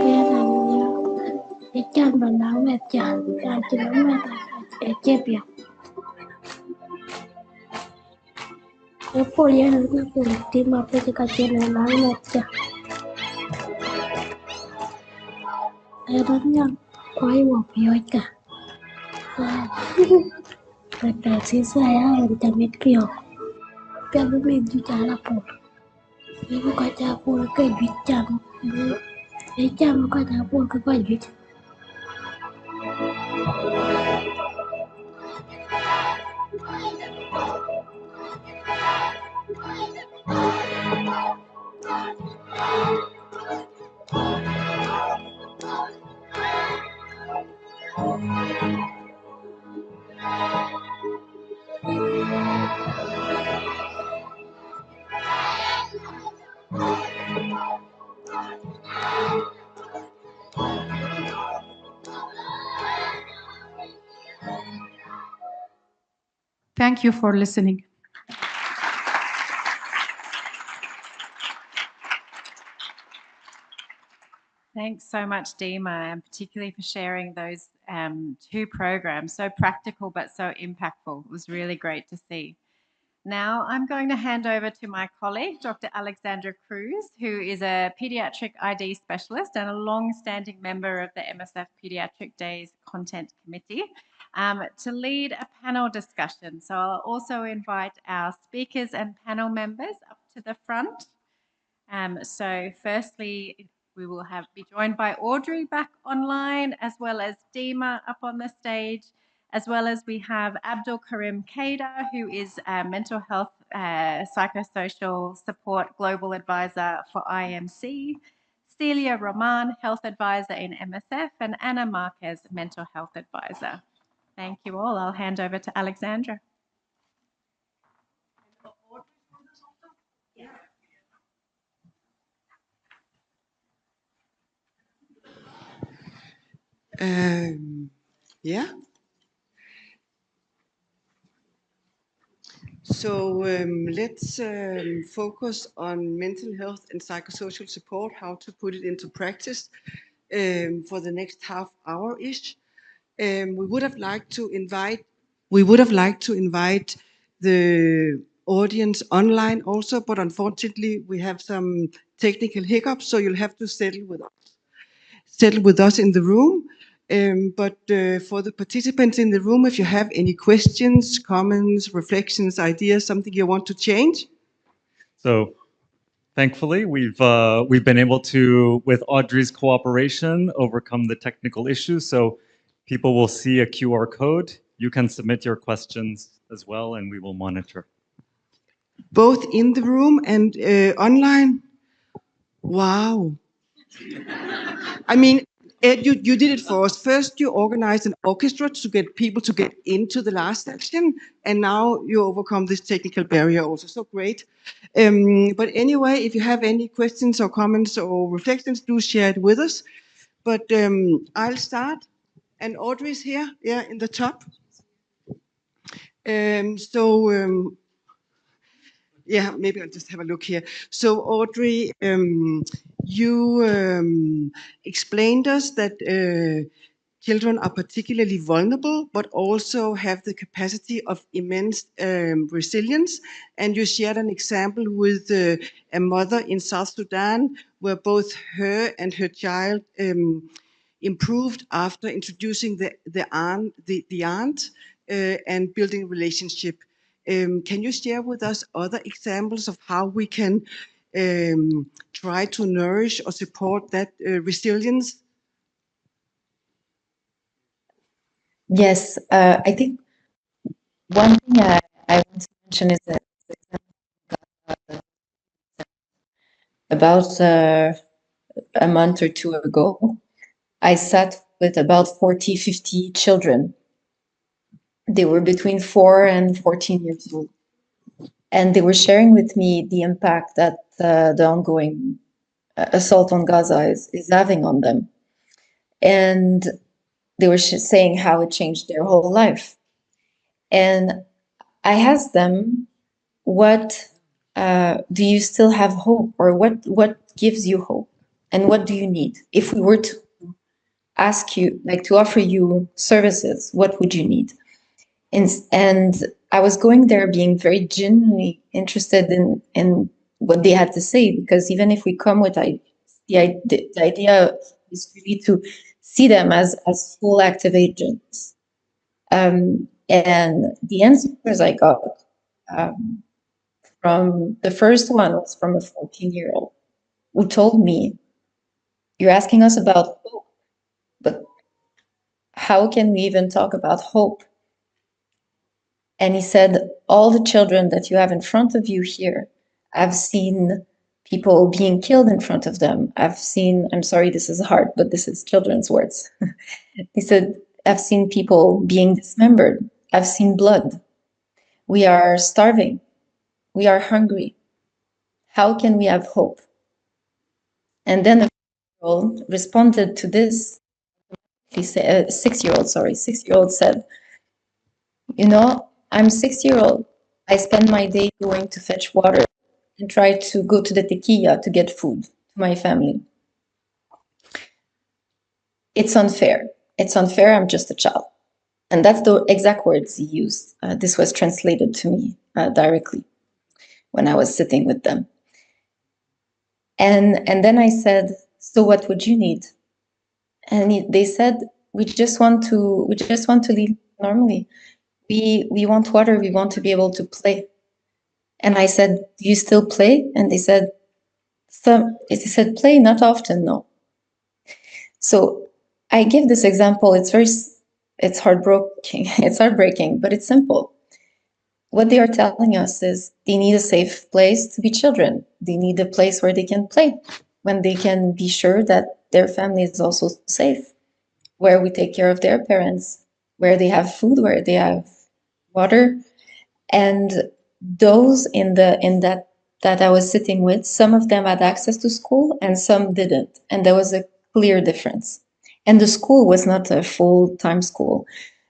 Ya namanya ikan benang ikan cuma ecep ya. Apa ya nanti tim apa sih kacau benang aja. Akhirnya quay một rồi cả. Represi saya mencari kio. Piano menuju jalan pun. Ibu kaca pun ke bicara. Bicara kaca pun ke baju. Thank you for listening. Thanks so much, Dima, and particularly for sharing those two programs. So practical, but so impactful. It was really great to see. Now I'm going to hand over to my colleague, Dr. Alexandra Cruz, who is a pediatric ID specialist and a long-standing member of the MSF Pediatric Days Content Committee, to lead a panel discussion. So I'll also invite our speakers and panel members up to the front. So firstly, we will be joined by Audrey back online, as well as Dima up on the stage, as well as we have Abdul Karim Kader, who is a mental health psychosocial support global advisor for IMC, Celia Roman, health advisor in MSF, and Anna Marquez, mental health advisor. Thank you all. I'll hand over to Alexandra. Yeah. So let's focus on mental health and psychosocial support, how to put it into practice for the next half hour-ish. We would have liked to invite the audience online also, but unfortunately we have some technical hiccups, so you'll have to settle with us in the room. But for the participants in the room, if you have any questions, comments, reflections, ideas, something you want to change. So thankfully, we've been able to, with Audrey's cooperation, overcome the technical issues. So people will see a QR code. You can submit your questions as well, and we will monitor. Both in the room and online? Wow. I mean, Ed, you did it for us. First, you organized an orchestra to get people to get into the last section, and now you overcome this technical barrier also. So great. But anyway, if you have any questions or comments or reflections, do share it with us. But I'll start. And Audrey's here, yeah, in the top. Yeah, maybe I'll just have a look here. So Audrey, you explained us that children are particularly vulnerable, but also have the capacity of immense resilience. And you shared an example with a mother in South Sudan, where both her and her child improved after introducing the aunt and building a relationship. Can you share with us other examples of how we can try to nourish or support that resilience? Yes, I think one thing I want to mention is that about a month or two ago, I sat with about 40, 50 children. They were between 4 and 14 years old. And they were sharing with me the impact that the ongoing assault on Gaza is having on them. And they were saying how it changed their whole life. And I asked them, what do you still have hope, or what gives you hope, and what do you need? If we were to ask you, like to offer you services, what would you need? And I was going there being very genuinely interested in what they had to say, because even if we come with the idea is really to see them as full active agents. And the answers I got from the first one was from a 14-year-old who told me, you're asking us about hope, but how can we even talk about hope? And he said, all the children that you have in front of you here, I've seen people being killed in front of them. I've seen, I'm sorry, this is hard, but this is children's words. He said, I've seen people being dismembered. I've seen blood. We are starving. We are hungry. How can we have hope? And then the 6-year-old responded to this. He said, 6-year-old said, you know, I'm 6-year-old. I spend my day going to fetch water and try to go to the tequila to get food to my family. It's unfair. It's unfair. I'm just a child. And that's the exact words he used. This was translated to me directly when I was sitting with them. And then I said, so what would you need? And they said, we just want to live normally. We want water. We want to be able to play. And I said, do you still play? And they said, play, not often, no. So I give this example. It's heartbreaking. It's heartbreaking, but it's simple. What they are telling us is they need a safe place to be children. They need a place where they can play, when they can be sure that their family is also safe, where we take care of their parents, where they have food, where they have water. And those that I was sitting with, some of them had access to school and some didn't. And there was a clear difference. And the school was not a full-time school.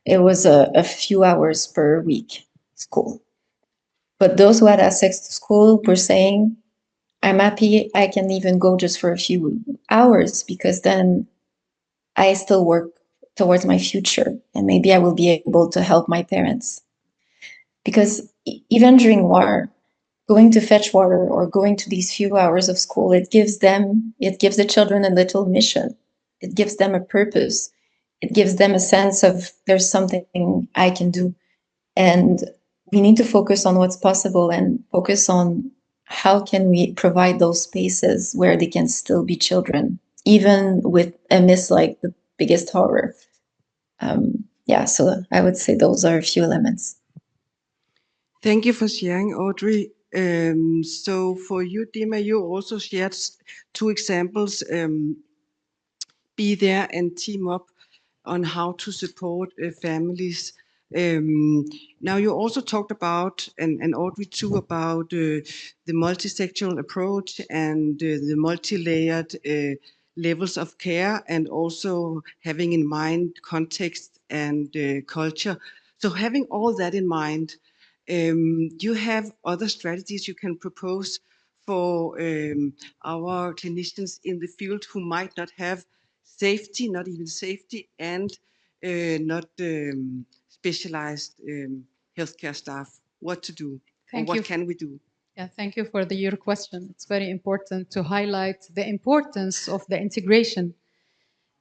It was a few hours per week school. But those who had access to school were saying, I'm happy I can even go just for a few hours because then I still work towards my future and maybe I will be able to help my parents. Because even during war, going to fetch water or going to these few hours of school, it gives the children a little mission. It gives them a purpose. It gives them a sense of there's something I can do. And we need to focus on what's possible and focus on how can we provide those spaces where they can still be children, even with amidst like the biggest horror. Yeah, so I would say those are a few elements. Thank you for sharing, Audrey. So for you, Dima, you also shared two examples, Be There and Team Up, on how to support families. Now you also talked about, and Audrey too, about the multisectoral approach and the multi-layered levels of care, and also having in mind context and culture. So having all that in mind, do you have other strategies you can propose for our clinicians in the field who might not have safety, not even safety, and not specialized healthcare staff? What to do, or what can we do? Yeah, thank you for your question. It's very important to highlight the importance of the integration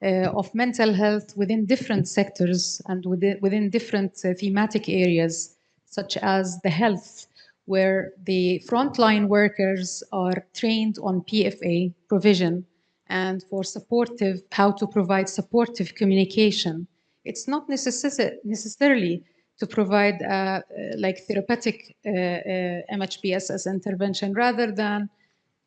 of mental health within different sectors and within different thematic areas, such as the health, where the frontline workers are trained on PFA provision and for how to provide supportive communication. It's not necessarily to provide like therapeutic MHPSS intervention, rather than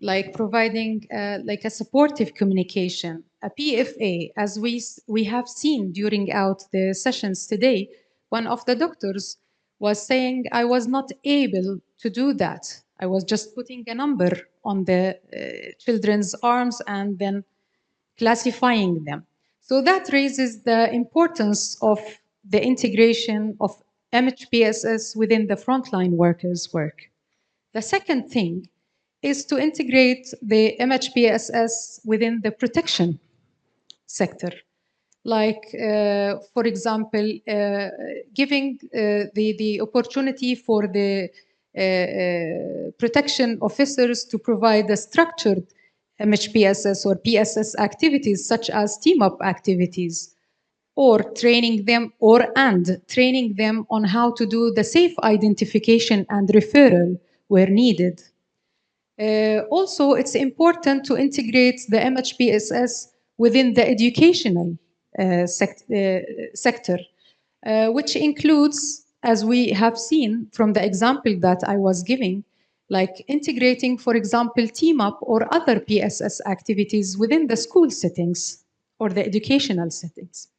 like providing like a supportive communication. A PFA, as we have seen during out the sessions today, one of the doctors was saying, I was not able to do that. I was just putting a number on the children's arms and then classifying them. So that raises the importance of the integration of MHPSS within the frontline workers' work. The second thing is to integrate the MHPSS within the protection sector. Like, for example, giving the opportunity for the protection officers to provide a structured MHPSS or PSS activities, such as team-up activities, or training them training them on how to do the safe identification and referral where needed. Also, it's important to integrate the MHPSS within the educational sector, which includes, as we have seen from the example that I was giving, like integrating, for example, team up or other PSS activities within the school settings or the educational settings.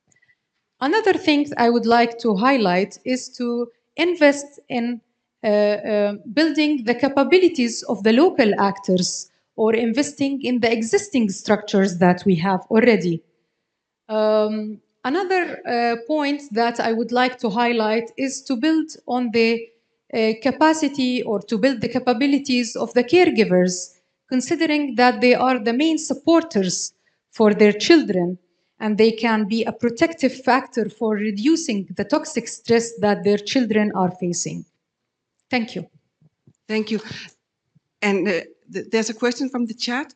Another thing I would like to highlight is to invest in building the capabilities of the local actors, or investing in the existing structures that we have already. Another point that I would like to highlight is to build on the capacity, or to build the capabilities of the caregivers, considering that they are the main supporters for their children, and they can be a protective factor for reducing the toxic stress that their children are facing. Thank you. Thank you. And there's a question from the chat.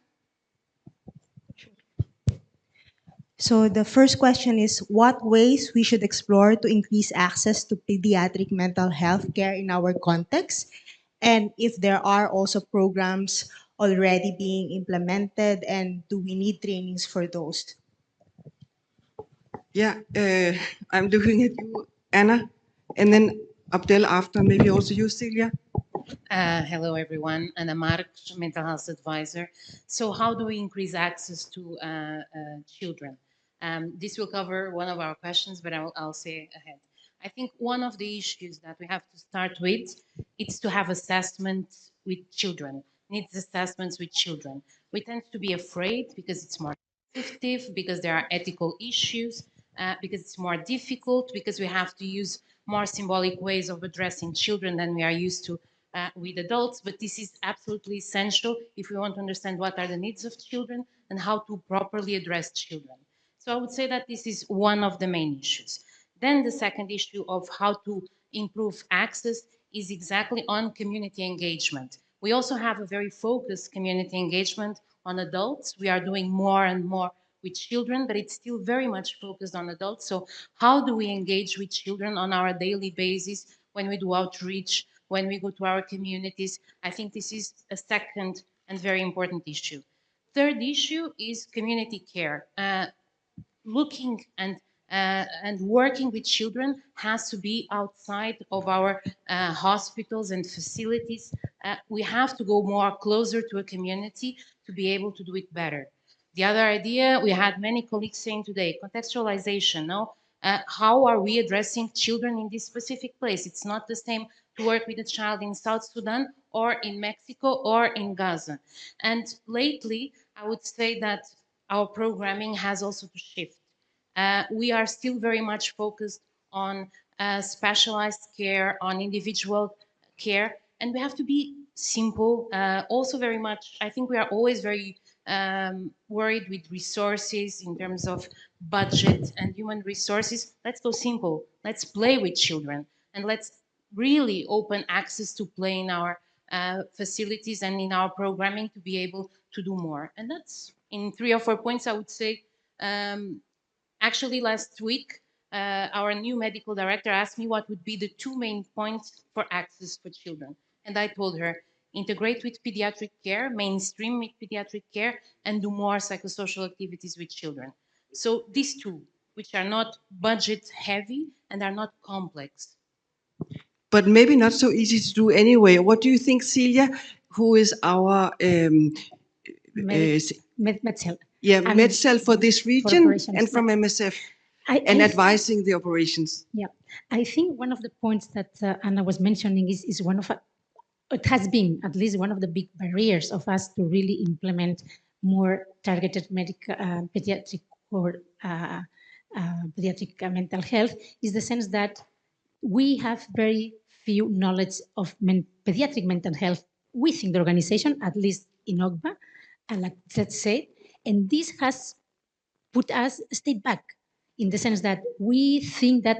So the first question is what ways we should explore to increase access to pediatric mental health care in our context, and if there are also programs already being implemented, and do we need trainings for those? Yeah, I'm looking at you, Anna, and then Abdel after, maybe also you, Celia. Hello, everyone. Anna Marques, mental health advisor. So how do we increase access to children? This will cover one of our questions, but I'll say ahead. I think one of the issues that we have to start with is to have assessments with children, needs assessments with children. We tend to be afraid because it's more sensitive, because there are ethical issues, because it's more difficult, because we have to use more symbolic ways of addressing children than we are used to with adults. But this is absolutely essential if we want to understand what are the needs of children and how to properly address children. So I would say that this is one of the main issues. Then the second issue of how to improve access is exactly on community engagement. We also have a very focused community engagement on adults. We are doing more and more with children, but it's still very much focused on adults. So how do we engage with children on our daily basis when we do outreach, when we go to our communities? I think this is a second and very important issue. Third issue is community care. Looking and working with children has to be outside of our hospitals and facilities. We have to go more closer to a community to be able to do it better. The other idea, we had many colleagues saying today, contextualization. No? How are we addressing children in this specific place? It's not the same to work with a child in South Sudan or in Mexico or in Gaza. And lately, I would say that our programming has also to shift. We are still very much focused on specialized care, on individual care, and we have to be simple. Also very much, I think we are always very worried with resources in terms of budget and human resources. Let's go simple. Let's play with children, and let's really open access to play in our facilities and in our programming to be able to do more. And that's in 3 or 4 points, I would say. Actually, last week, our new medical director asked me what would be the 2 main points for access for children. And I told her, integrate with pediatric care, mainstream with pediatric care, and do more psychosocial activities with children. So these 2, which are not budget heavy and are not complex. But maybe not so easy to do anyway. What do you think, Celia, who is our MedCell. Yeah, And MedCell for this region operations. and from MSF I advising the operations. Yeah, I think one of the points that Anna was mentioning is one of it has been at least one of the big barriers of us to really implement more targeted pediatric or pediatric mental health is the sense that we have very few knowledge of pediatric mental health within the organization, at least in OGBA, and like that said, and this has put us a step back in the sense that we think that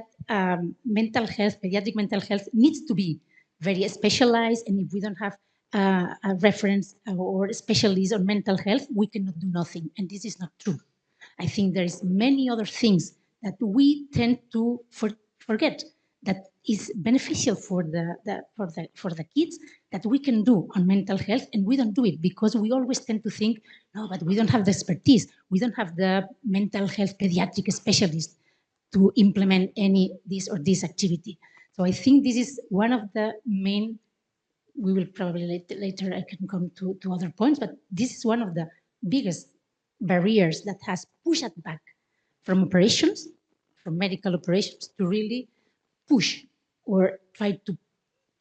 mental health, pediatric mental health needs to be very specialized, and if we don't have a reference or specialist on mental health, we cannot do nothing, and this is not true. I think there is many other things that we tend to forget that is beneficial for the kids that we can do on mental health, and we don't do it because we always tend to think, no, but we don't have the expertise, we don't have the mental health pediatric specialist to implement this or this activity. So I think this is one of the main. We will probably later I can come to other points, but this is one of the biggest barriers that has pushed us back from operations, from medical operations, to really push or try to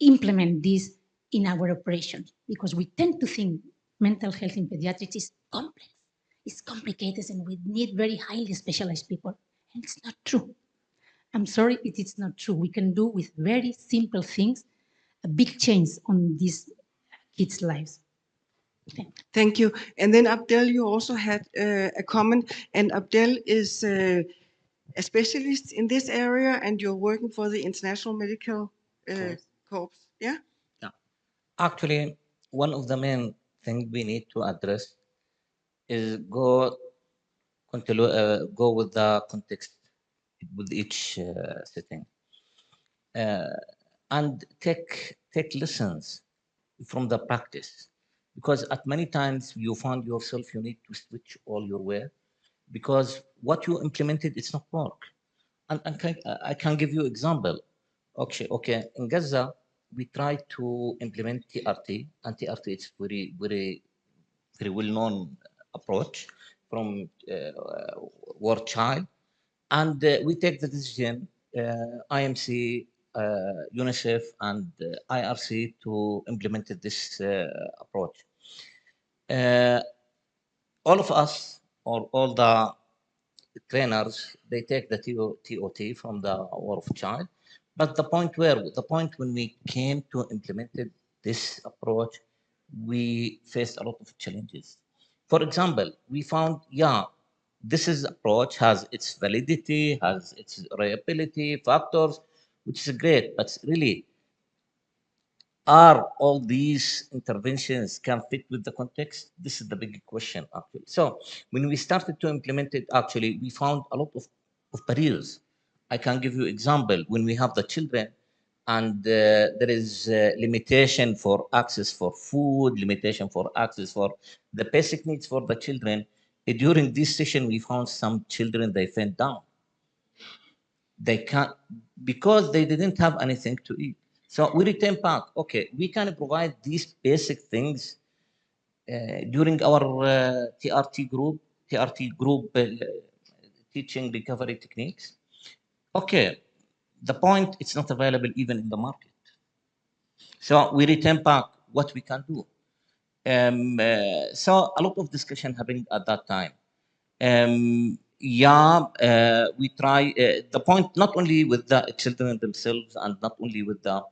implement this in our operations, because we tend to think mental health in pediatrics is complex, it's complicated, and we need very highly specialized people. And it's not true. I'm sorry, it is not true. We can do with very simple things a big change on these kids' lives. Thank you. And then Abdel, you also had a comment, and Abdel is a specialist in this area, and you're working for the International Medical Corps. Yeah? Yeah. Actually, one of the main things we need to address is go with the context with each setting, and take lessons from the practice, because at many times you find yourself you need to switch all your way because what you implemented it's not work. And I can give you example. Okay. In Gaza, we try to implement TRT, and TRT is very well-known approach from war child, and we take the decision, IMC, UNICEF, and IRC to implement this approach. All of us, or all the trainers, they take the TOT from the War of Child. But the point when we came to implemented this approach, we faced a lot of challenges. For example, we found, this approach has its validity, has its reliability factors, which is great, but really, are all these interventions can fit with the context? This is the big question, actually. So when we started to implement it, actually, we found a lot of barriers. I can give you example. When we have the children, and there is limitation for access for food, limitation for access for the basic needs for the children. During this session, we found some children, they fell down. They can't, because they didn't have anything to eat. So we return back, okay, we can provide these basic things during our TRT group teaching recovery techniques. Okay, the point, it's not available even in the market. So we return back what we can do. So a lot of discussion happened at that time. We try the point not only with the children themselves and not only with the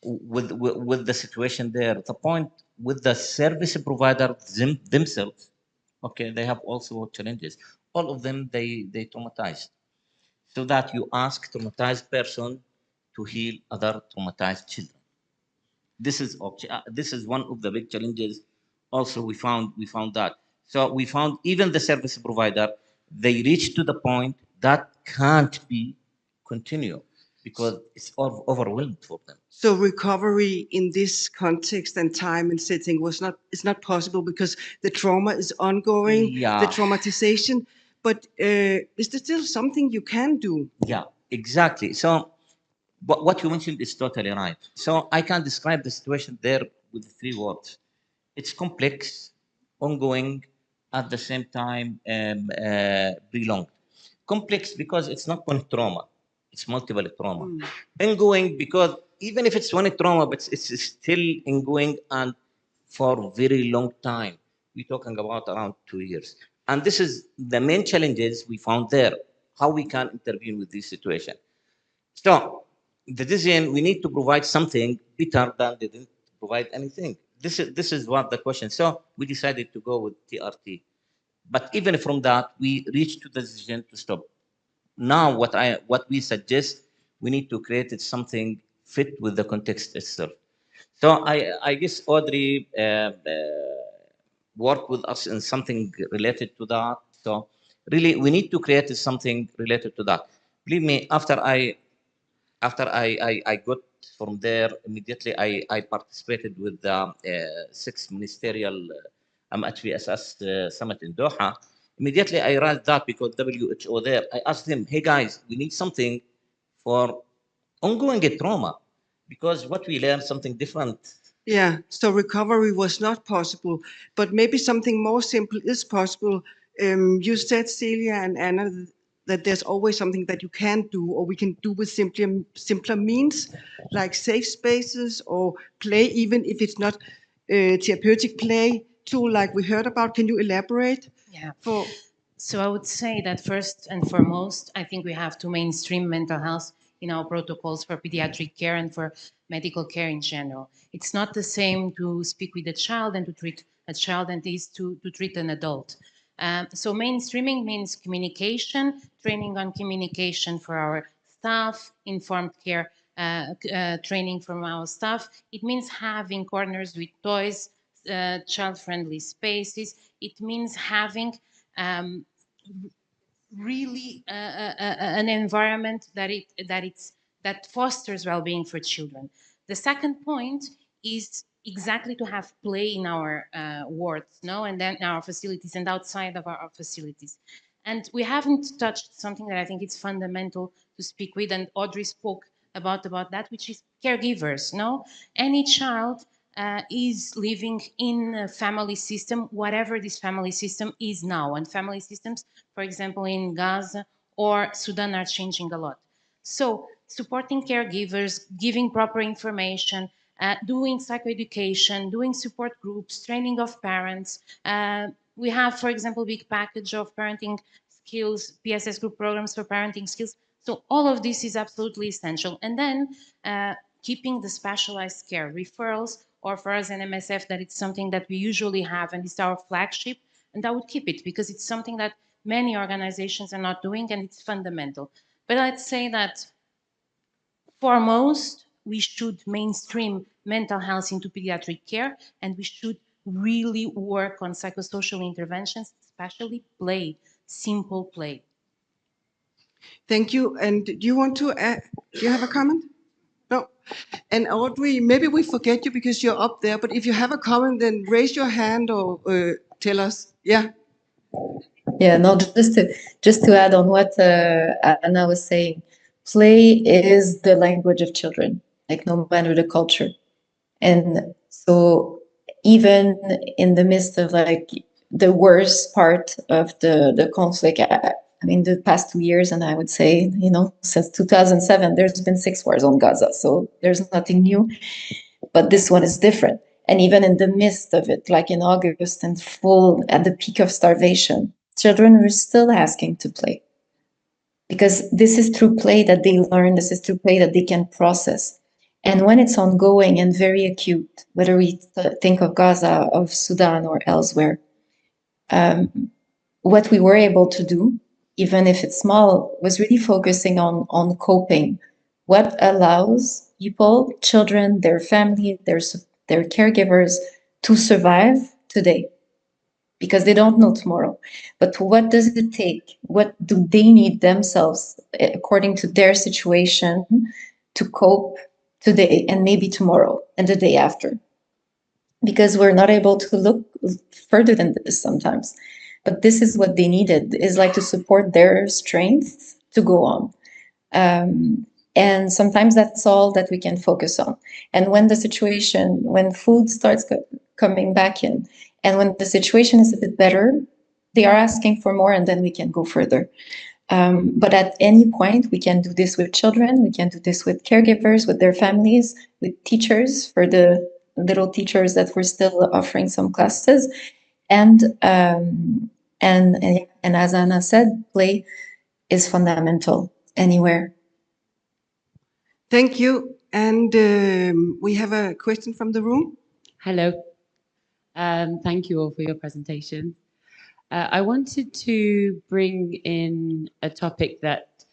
with the situation there. The point with the service provider themselves, okay, they have also challenges. All of them, they traumatized. So that you ask traumatized person to heal other traumatized children. This is one of the big challenges. Also, we found that. So we found even the service provider, they reach to the point that can't be continued because it's overwhelmed for them. So recovery in this context and time and setting is not possible because the trauma is ongoing, the traumatization. But is there still something you can do? Yeah, exactly. So what you mentioned is totally right. So I can describe the situation there with 3 words. It's complex, ongoing, at the same time prolonged. Complex because it's not one trauma, it's multiple trauma. Ongoing because even if it's one trauma, but it's still ongoing and for very long time. We're talking about around 2 years. And this is the main challenges we found there, how we can intervene with this situation. So the decision, we need to provide something better than they didn't provide anything. This is what the question. So we decided to go with TRT. But even from that, we reached to the decision to stop. Now what we suggest, we need to create something fit with the context itself. So I guess Audrey worked with us in something related to that. So really, we need to create something related to that. Believe me, after I got from there, immediately I participated with the 6th ministerial MHVSS summit in Doha. Immediately I raised that because WHO there, I asked them, hey guys, we need something for ongoing trauma because what we learned something different. Yeah, so recovery was not possible, but maybe something more simple is possible. You said, Celia and Anna, that there's always something that you can do or we can do with simpler means, like safe spaces or play, even if it's not therapeutic play tool like we heard about. Can you elaborate? Yeah. So I would say that first and foremost, I think we have to mainstream mental health in our protocols for pediatric care and for medical care in general. It's not the same to speak with a child and to treat a child and is to treat an adult. So mainstreaming means communication, training on communication for our staff, informed care training from our staff. It means having corners with toys, child-friendly spaces. It means having really an environment that fosters well-being for children. The second point is exactly to have play in our wards, no, and then in our facilities and outside of our facilities. And we haven't touched something that I think it's fundamental to speak with, and Audrey spoke about that, which is caregivers. No, any child is living in a family system, whatever this family system is now. And family systems, for example, in Gaza or Sudan are changing a lot. So supporting caregivers, giving proper information, doing psychoeducation, doing support groups, training of parents. We have, for example, big package of parenting skills, PSS group programs for parenting skills. So all of this is absolutely essential. And then keeping the specialized care referrals, or for us in MSF, that it's something that we usually have and it's our flagship, and I would keep it because it's something that many organizations are not doing and it's fundamental. But I'd say that foremost, we should mainstream mental health into pediatric care, and we should really work on psychosocial interventions, especially play, simple play. Thank you. And do you want to add, do you have a comment? No. And Audrey, maybe we forget you because you're up there, but if you have a comment, then raise your hand or tell us. Yeah. Yeah, no, just to add on what Anna was saying, play is the language of children, like no matter the culture. And so even in the midst of like the worst part of the conflict, I mean, the past 2 years, and I would say, you know, since 2007, there's been 6 wars on Gaza. So there's nothing new, but this one is different. And even in the midst of it, like in August and full at the peak of starvation, children were still asking to play. Because this is through play that they learn, this is through play that they can process. And when it's ongoing and very acute, whether we think of Gaza, of Sudan, or elsewhere, what we were able to do, even if it's small, was really focusing on coping. What allows people, children, their family, their caregivers to survive today? Because they don't know tomorrow. But what does it take? What do they need themselves, according to their situation, to cope today and maybe tomorrow and the day after? Because we're not able to look further than this sometimes. But this is what they needed, is like to support their strength to go on. And sometimes that's all that we can focus on. And when the situation, when food starts coming back in, and when the situation is a bit better, they are asking for more, and then we can go further. But at any point, we can do this with children, we can do this with caregivers, with their families, with teachers, for the little teachers that we're still offering some classes. And as Anna said, play is fundamental anywhere. Thank you. And we have a question from the room. Hello. Thank you all for your presentation. I wanted to bring in a topic that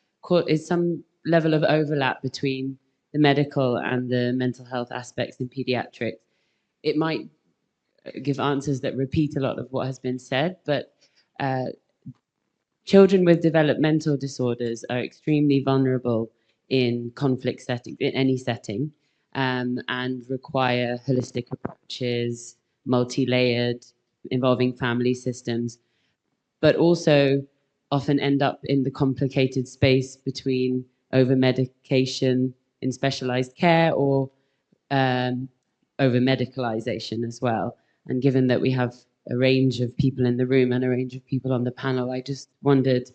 is some level of overlap between the medical and the mental health aspects in pediatrics. It might give answers that repeat a lot of what has been said, but children with developmental disorders are extremely vulnerable in conflict setting, in any setting, and require holistic approaches, multi-layered, involving family systems, but also often end up in the complicated space between over-medication in specialized care or over-medicalization as well. And given that we have a range of people in the room and a range of people on the panel, I just wondered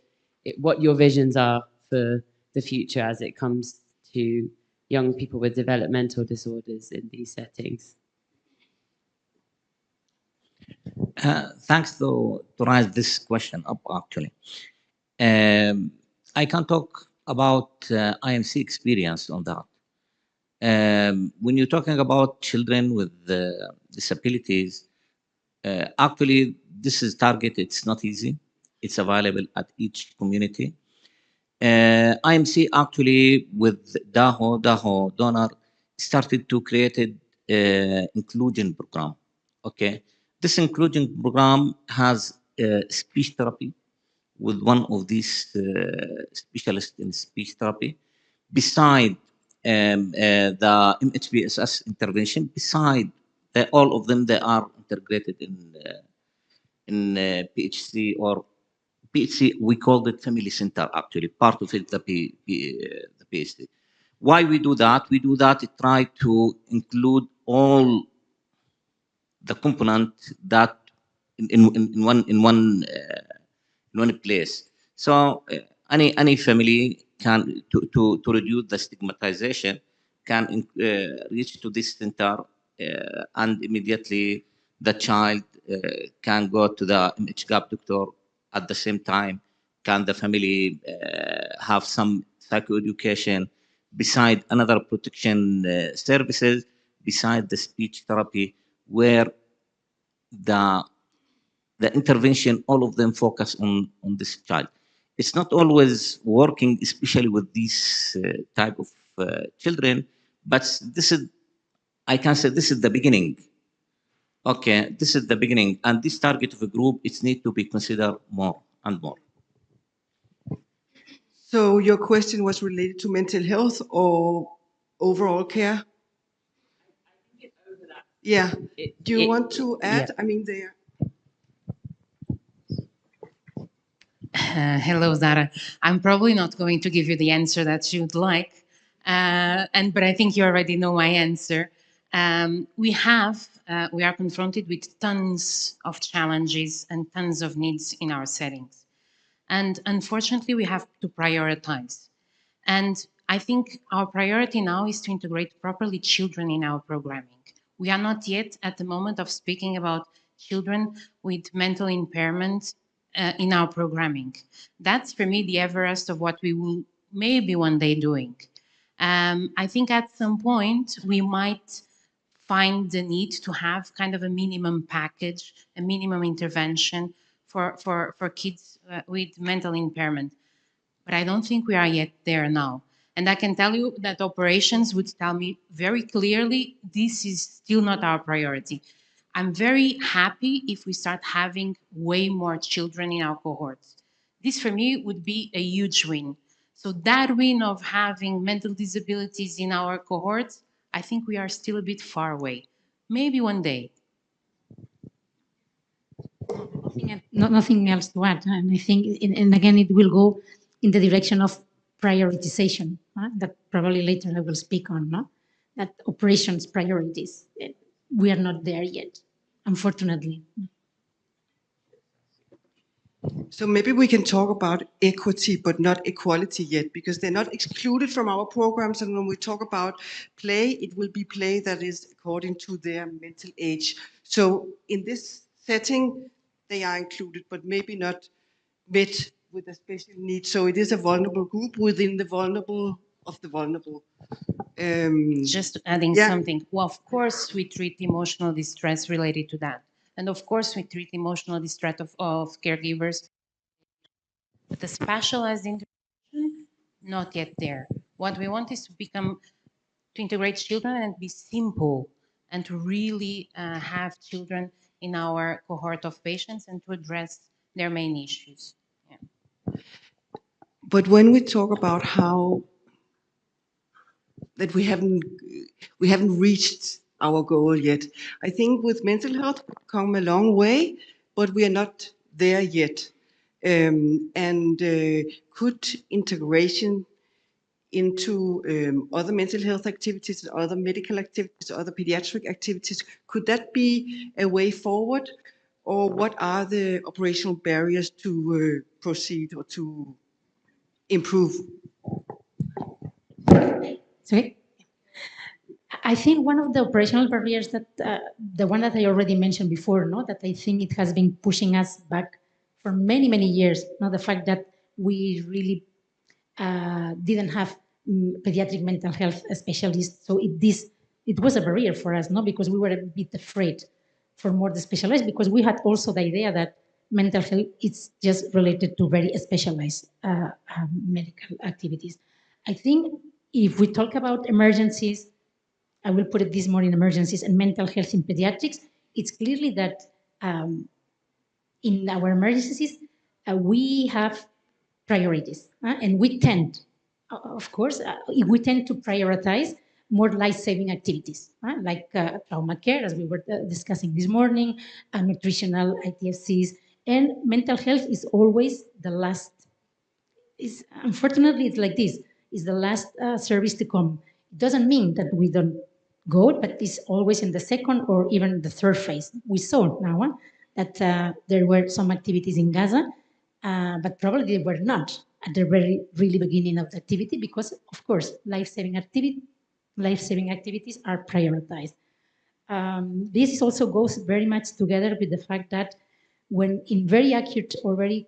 what your visions are for the future as it comes to young people with developmental disorders in these settings. Thanks to raise this question up, actually. I can talk about IMC experience on that. When you're talking about children with disabilities, actually, this is targeted. It's not easy. It's available at each community. IMC actually with DAHO donor started to create an inclusion program. Okay, this inclusion program has speech therapy with one of these specialists in speech therapy, beside the MHPSS intervention. Beside all of them, they are integrated in PHC or PHC. We called it family center. Actually, part of it the PHC. Why we do that? We do that to try to include all the component that in one place. So any family can to reduce the stigmatization, can reach to this center, and immediately the child can go to the MHGAP doctor at the same time. Can the family have some psychoeducation beside another protection services, beside the speech therapy, where the intervention, all of them focus on this child. It's not always working, especially with these type of children, but this is, I can say this is the beginning. Okay, this is the beginning, and this target of a group, it needs to be considered more and more. So your question was related to mental health or overall care? Yeah. Do you want to add? Yeah. I mean, there. Hello, Zara. I'm probably not going to give you the answer that you'd like, but I think you already know my answer. We are confronted with tons of challenges and tons of needs in our settings. And unfortunately, we have to prioritize. And I think our priority now is to integrate properly children in our programming. We are not yet at the moment of speaking about children with mental impairment in our programming. That's for me the Everest of what we will maybe one day doing. I think at some point we might find the need to have kind of a minimum package, a minimum intervention for kids with mental impairment. But I don't think we are yet there now. And I can tell you that operations would tell me very clearly, this is still not our priority. I'm very happy if we start having way more children in our cohorts. This for me would be a huge win. So that win of having mental disabilities in our cohorts, I think we are still a bit far away. Maybe one day. Nothing else to add. And I think, and again, it will go in the direction of prioritization, that probably later I will speak on, that operations priorities. We are not there yet, unfortunately. So maybe we can talk about equity, but not equality yet, because they're not excluded from our programs. And when we talk about play, it will be play that is according to their mental age. So in this setting, they are included, but maybe not met with a special need. So it is a vulnerable group within the vulnerable of the vulnerable. Just adding yeah. something. Well, of course, we treat emotional distress related to that. And of course, we treat emotional distress of caregivers. But the specialized intervention, not yet there. What we want is to integrate children and be simple and to really have children in our cohort of patients and to address their main issues. Yeah. But when we talk about how that we haven't reached our goal yet, I think with mental health we've come a long way, but we are not there yet. Could integration into other mental health activities, other medical activities, other pediatric activities, could that be a way forward? Or what are the operational barriers to proceed or to improve? Sorry? I think one of the operational barriers that, the one that I already mentioned before, that I think it has been pushing us back for many, many years, the fact that we really didn't have pediatric mental health specialists. So it was a barrier for us, because we were a bit afraid for more the specialized, because we had also the idea that mental health is just related to very specialized medical activities. I think if we talk about emergencies, I will put it this more in emergencies and mental health in pediatrics, it's clearly that in our emergencies, we have priorities, and we tend, of course, we tend to prioritize more life-saving activities, like trauma care, as we were discussing this morning, nutritional ITFCs, and mental health is always the last. Unfortunately, it's like this, is the last service to come. It doesn't mean that we don't go, but it's always in the second or even the third phase. We saw now that there were some activities in Gaza, but probably they were not at the very really beginning of the activity, because of course life-saving activity life-saving activities are prioritized. This also goes very much together with the fact that when in very acute or very,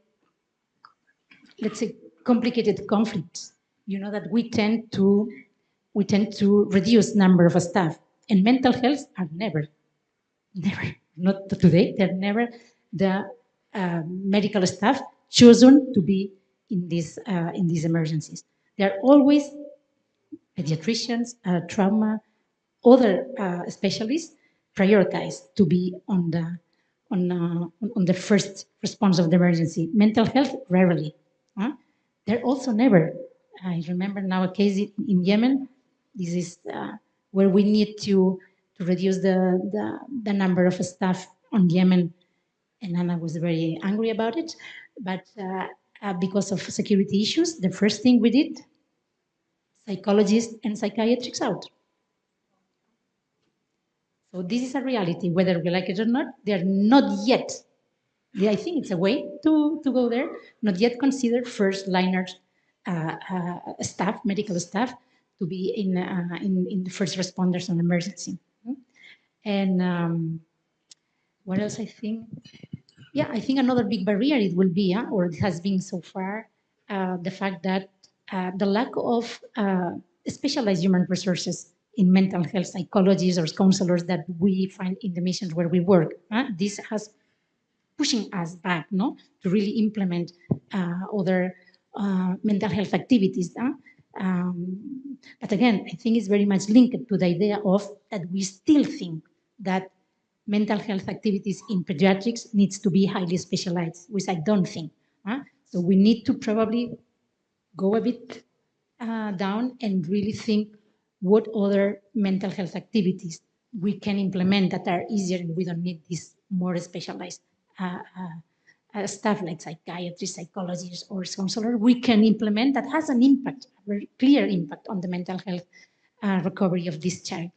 let's say, complicated conflicts, you know that we tend to reduce number of staff, and mental health are never, not today, they're never the medical staff chosen to be in these emergencies. They're always pediatricians, trauma, other specialists prioritized to be on the first response of the emergency. Mental health, rarely. They're also never. I remember now a case in Yemen. This is where we need to reduce the number of staff on Yemen, and Anna was very angry about it. But because of security issues, the first thing we did, psychologists and psychiatrists out. So this is a reality, whether we like it or not. They're not yet, I think it's a way to go there, not yet considered first liners staff, medical staff, to be in the first responders on emergency. And what else I think? Yeah, I think another big barrier it will be, or it has been so far, the fact that the lack of specialized human resources in mental health psychologists or counselors that we find in the missions where we work. This has pushing us back, no, to really implement other mental health activities. But again, I think it's very much linked to the idea of that we still think that mental health activities in pediatrics needs to be highly specialized, which I don't think. So we need to probably go a bit down and really think what other mental health activities we can implement that are easier and we don't need this more specialized staff like psychiatrists, psychologists, or counselors we can implement that has an impact, a very clear impact on the mental health recovery of this child.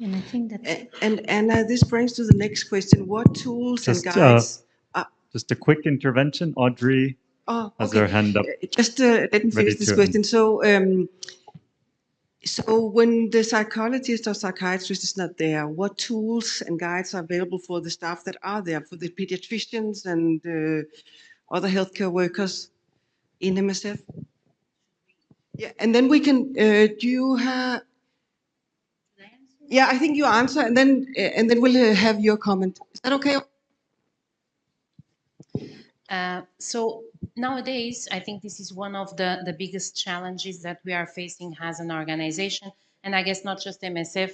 And I think that. And Anna, this brings to the next question: what tools and guides? Just a quick intervention. Audrey has her hand up. Just let me finish this question. So when the psychologist or psychiatrist is not there, what tools and guides are available for the staff that are there, for the pediatricians and other healthcare workers in MSF? Yeah, and then we can, do you have? Yeah, I think you answer, and then we'll have your comment. Is that okay? So nowadays, I think this is one of the biggest challenges that we are facing as an organization. And I guess not just MSF,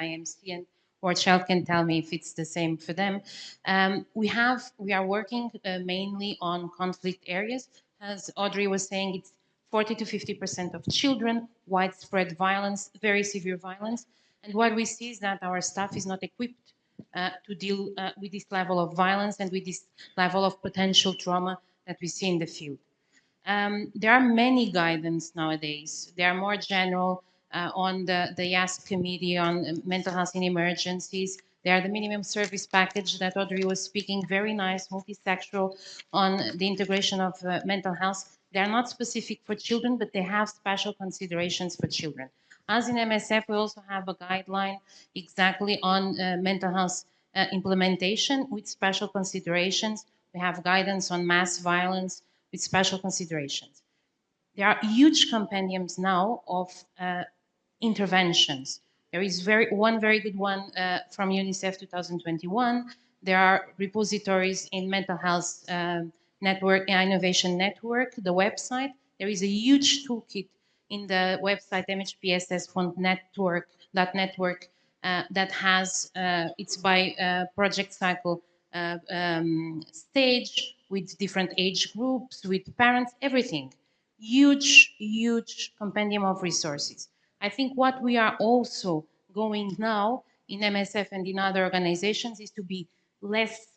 IMC and or Child can tell me if it's the same for them. We are working mainly on conflict areas. As Audrey was saying, it's 40 to 50% of children, widespread violence, very severe violence. And what we see is that our staff is not equipped to deal with this level of violence and with this level of potential trauma that we see in the field. There are many guidance nowadays. They are more general on the YASC committee on mental health in emergencies. They are the minimum service package that Audrey was speaking, very nice, multisectoral on the integration of mental health. They are not specific for children, but they have special considerations for children. As in MSF, we also have a guideline exactly on mental health implementation with special considerations. We have guidance on mass violence with special considerations. There are huge compendiums now of interventions. There is one very good one from UNICEF 2021. There are repositories in mental health network, innovation network, the website. There is a huge toolkit in the website MHPSS Fund Network, that has, it's by project cycle stage with different age groups, with parents, everything. Huge, huge compendium of resources. I think what we are also going now in MSF and in other organizations is to be less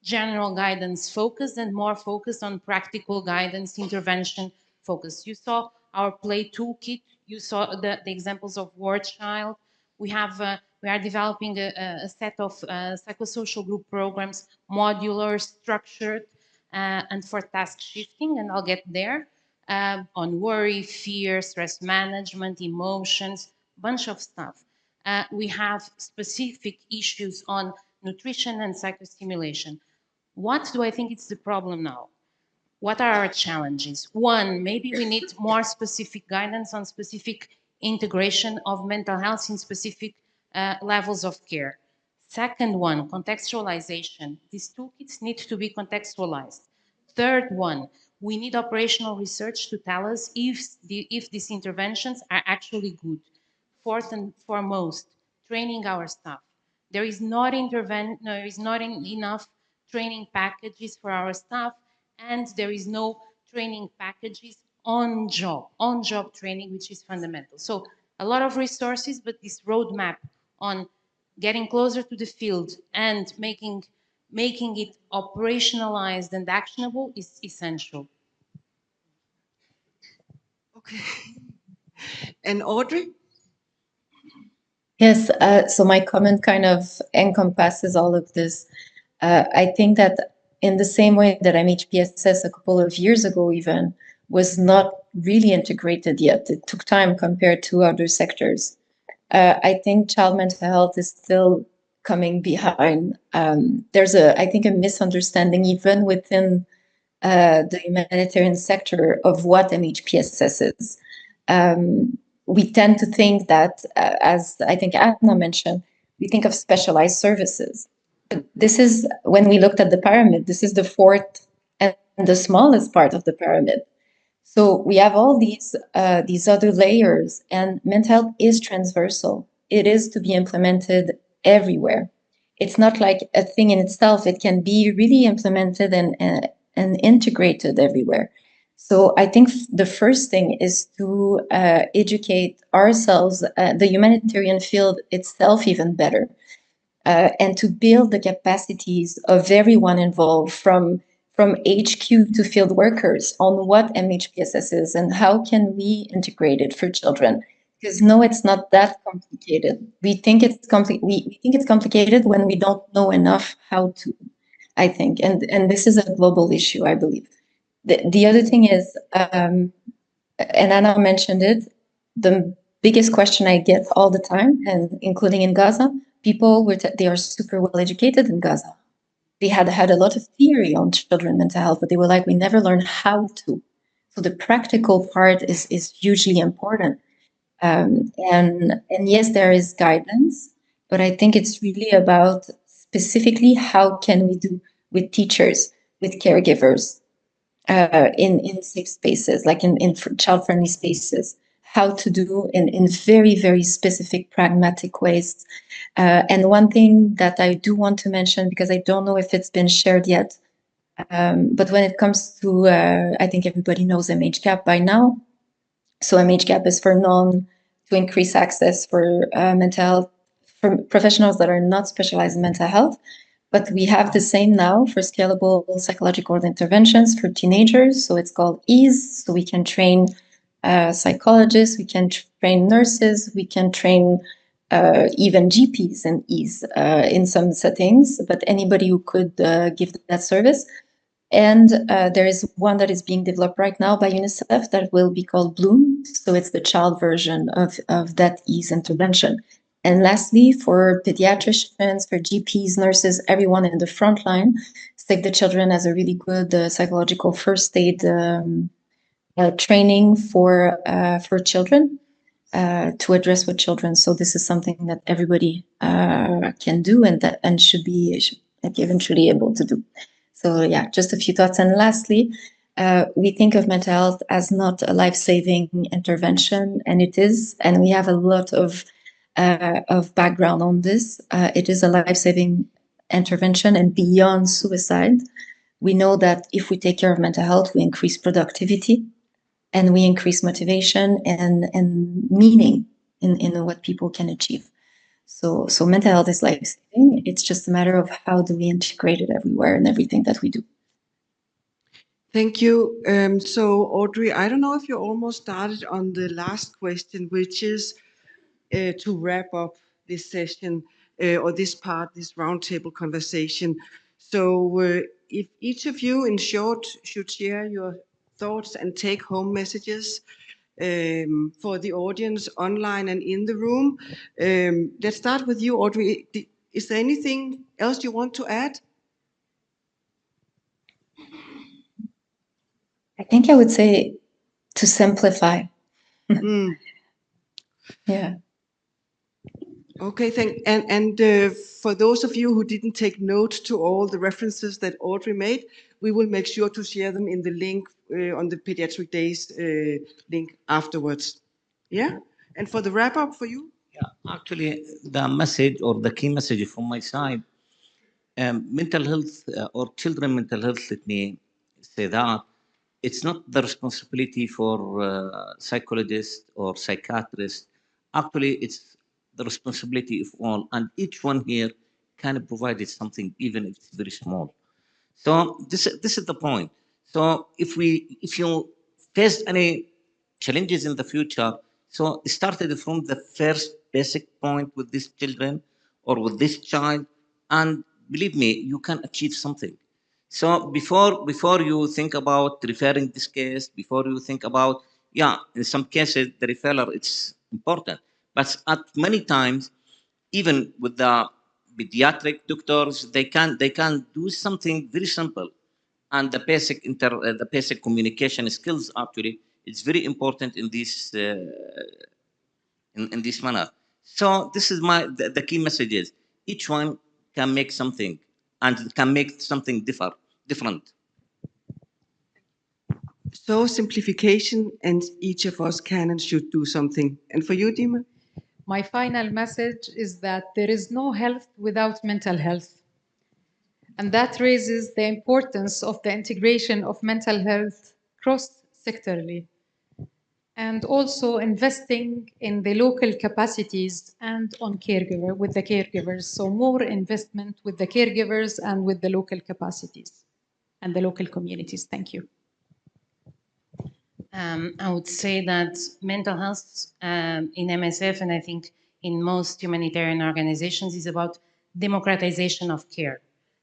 general guidance focused and more focused on practical guidance, intervention focused. You saw our play toolkit, you saw the examples of War Child. We are developing a set of psychosocial group programs, modular, structured, and for task shifting, and I'll get there. on worry, fear, stress management, emotions, bunch of stuff. We have specific issues on nutrition and psychostimulation. What do I think is the problem now? What are our challenges? One, maybe we need more specific guidance on specific integration of mental health in specific levels of care. Second one, contextualization. These toolkits need to be contextualized. Third one, we need operational research to tell us if these interventions are actually good. Fourth and foremost, training our staff. There is not enough training packages for our staff, and there is no training packages on job training, which is fundamental. So a lot of resources, but this roadmap on getting closer to the field and making it operationalized and actionable is essential. Okay. And Audrey? Yes, so my comment kind of encompasses all of this. I think that in the same way that MHPSS a couple of years ago even was not really integrated yet, it took time compared to other sectors. I think child mental health is still coming behind. There's I think a misunderstanding even within the humanitarian sector of what MHPSS is. We tend to think that, as I think Anna mentioned, we think of specialized services. But this is, when we looked at the pyramid, this is the fourth and the smallest part of the pyramid. So we have all these other layers, and mental health is transversal. It is to be implemented everywhere. It's not like a thing in itself. It can be really implemented and integrated everywhere. So I think the first thing is to educate ourselves, the humanitarian field itself even better, and to build the capacities of everyone involved from HQ to field workers on what MHPSS is and how can we integrate it for children. Because no, it's not that complicated. We think it's complicated when we don't know enough how to, I think, and this is a global issue, I believe. The other thing is, and Anna mentioned it, the biggest question I get all the time, and including in Gaza, people they are super well educated in Gaza. They had a lot of theory on children mental health, but they were like, we never learned how to. So the practical part is hugely important. And yes, there is guidance, but I think it's really about specifically how can we do with teachers, with caregivers, in safe spaces, like in child-friendly spaces, how to do in very, very specific, pragmatic ways. And one thing that I do want to mention, because I don't know if it's been shared yet, but when it comes to, I think everybody knows MHGAP by now. So MHGAP is to increase access for mental health, for professionals that are not specialized in mental health. But we have the same now for scalable psychological interventions for teenagers. So it's called EASE. So we can train psychologists, we can train nurses, we can train even GPs in EASE in some settings, but anybody who could give that service. And there is one that is being developed right now by UNICEF that will be called Bloom. So it's the child version of that EASE intervention. And lastly, for pediatricians, for GPs, nurses, everyone in the front line, Take the Children as a really good psychological first aid training for children to address with children. So this is something that everybody can do and should be eventually able to do. So yeah, just a few thoughts. And lastly, we think of mental health as not a life-saving intervention, and it is. And we have a lot of background on this. It is a life-saving intervention, and beyond suicide, we know that if we take care of mental health, we increase productivity, and we increase motivation and meaning in what people can achieve. So mental health is life-saving. It's just a matter of how do we integrate it everywhere in everything that we do. Thank you. So Audrey, I don't know if you almost started on the last question, which is to wrap up this session or this part, this roundtable conversation. So if each of you in short should share your thoughts and take-home messages for the audience online and in the room. Let's start with you, Audrey. Is there anything else you want to add? I think I would say to simplify. Yeah. Okay, for those of you who didn't take note to all the references that Audrey made, we will make sure to share them in the link on the Pediatric Days link afterwards. Yeah? And for the wrap up for you? Yeah, actually, the message or the key message from my side, mental health or children mental health, let me say that, it's not the responsibility for psychologists or psychiatrists. Actually, it's the responsibility of all, and each one here can provide something, even if it's very small. So this is the point. So if you face any challenges in the future, so it started from the first basic point with these children or with this child, and believe me, you can achieve something. So before you think about referring this case, before you think about, yeah, in some cases the referral it's important, but at many times, even with the pediatric doctors, they can do something very simple, and the basic communication skills actually it's very important in this in this manner. So this is the key message is each one can make something and can make something different. So simplification, and each of us can and should do something. And for you, Dima? My final message is that there is no health without mental health. And that raises the importance of the integration of mental health cross-sectorally, and also investing in the local capacities and on with the caregivers. So more investment with the caregivers and with the local capacities and the local communities. Thank you. I would say that mental health in MSF, and I think in most humanitarian organizations, is about democratization of care,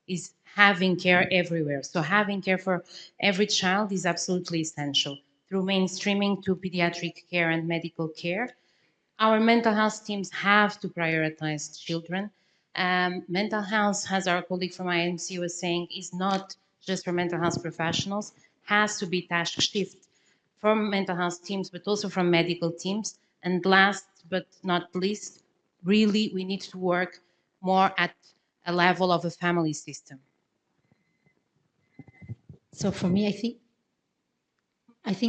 is having care everywhere. So having care for every child is absolutely essential. Through mainstreaming to pediatric care and medical care, our mental health teams have to prioritize children. Mental health, as our colleague from IMC was saying, is not just for mental health professionals, has to be task shift from mental health teams, but also from medical teams. And last but not least, really, we need to work more at a level of a family system. So for me, I think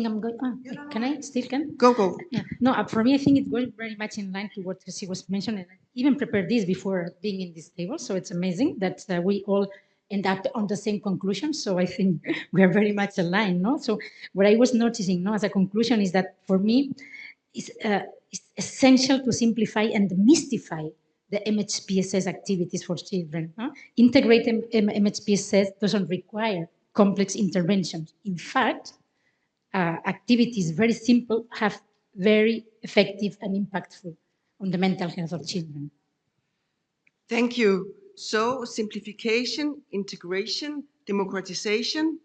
I'm going. Can I still can? Go. Yeah. No, for me, I think it goes very much in line to what she was mentioning. I even prepared this before being in this table, so it's amazing that we all end up on the same conclusion. So I think we are very much aligned, no? So what I was noticing, no, as a conclusion is that for me, it's essential to simplify and demystify the MHPSS activities for children. No? Integrated MHPSS doesn't require complex interventions. In fact, activities very simple have very effective and impactful on the mental health of children. Thank you. So simplification, integration, democratization,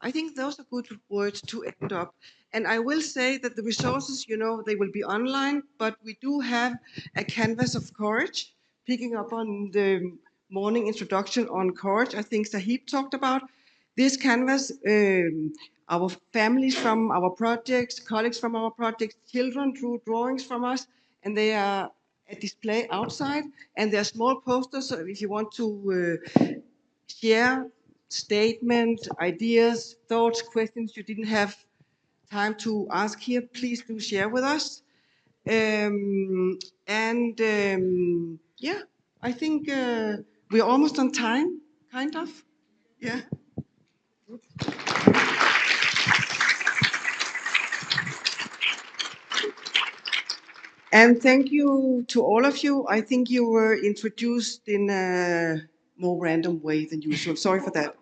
I think those are good words to end up. And I will say that the resources, they will be online, but we do have a canvas of courage, picking up on the morning introduction on courage. I think Suhaib talked about this canvas. Our families from our projects, colleagues from our projects, children drew drawings from us, and they are a display outside. And there are small posters, so if you want to share statement, ideas, thoughts, questions you didn't have time to ask here, please do share with us. Yeah, I think we're almost on time, kind of. Yeah. And thank you to all of you. I think you were introduced in a more random way than usual. Sorry for that.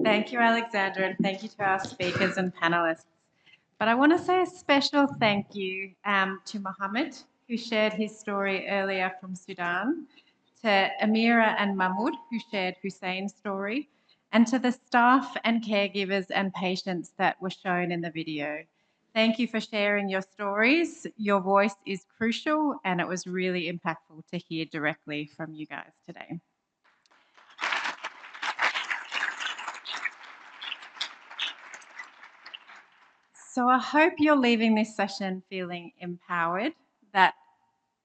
Thank you, Alexandra, and thank you to our speakers and panelists. But I want to say a special thank you to Mohammed, who shared his story earlier from Sudan, to Amira and Mahmoud, who shared Hussein's story, and to the staff and caregivers and patients that were shown in the video. Thank you for sharing your stories. Your voice is crucial, and it was really impactful to hear directly from you guys today. So I hope you're leaving this session feeling empowered, that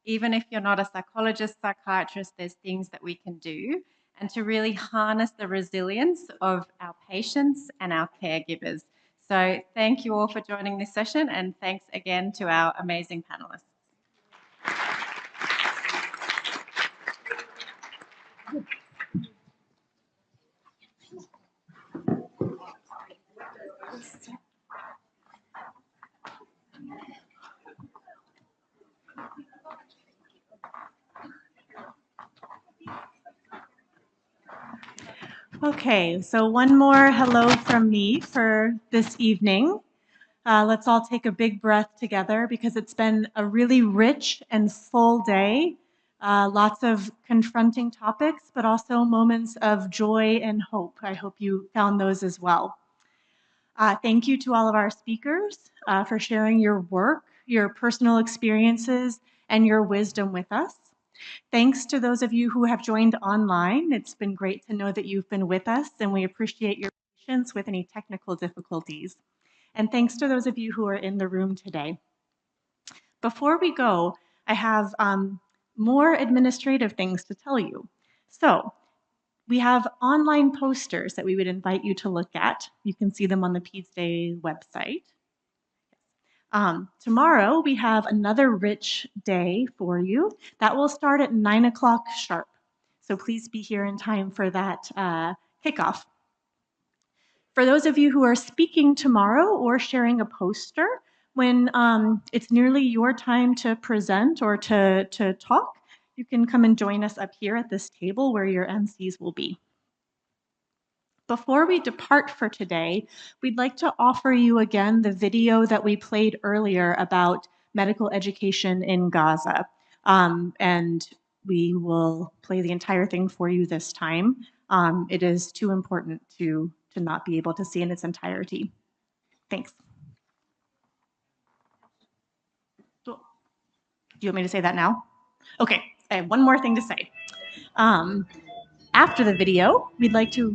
even if you're not a psychologist, psychiatrist, there's things that we can do, and to really harness the resilience of our patients and our caregivers. So thank you all for joining this session, and thanks again to our amazing panelists. Okay, so one more hello from me for this evening. Let's all take a big breath together because it's been a really rich and full day. Lots of confronting topics, but also moments of joy and hope. I hope you found those as well. Thank you to all of our speakers for sharing your work, your personal experiences, and your wisdom with us. Thanks to those of you who have joined online. It's been great to know that you've been with us, and we appreciate your patience with any technical difficulties. And thanks to those of you who are in the room today. Before we go, I have more administrative things to tell you. So we have online posters that we would invite you to look at. You can see them on the PAEDS Day website. Tomorrow, we have another rich day for you. That will start at 9 o'clock sharp. So please be here in time for that kickoff. For those of you who are speaking tomorrow or sharing a poster, when it's nearly your time to present or to talk, you can come and join us up here at this table where your MCs will be. Before we depart for today, we'd like to offer you again the video that we played earlier about medical education in Gaza. And we will play the entire thing for you this time. It is too important to not be able to see in its entirety. Thanks. Do you want me to say that now? Okay, I have one more thing to say. After the video, we'd like to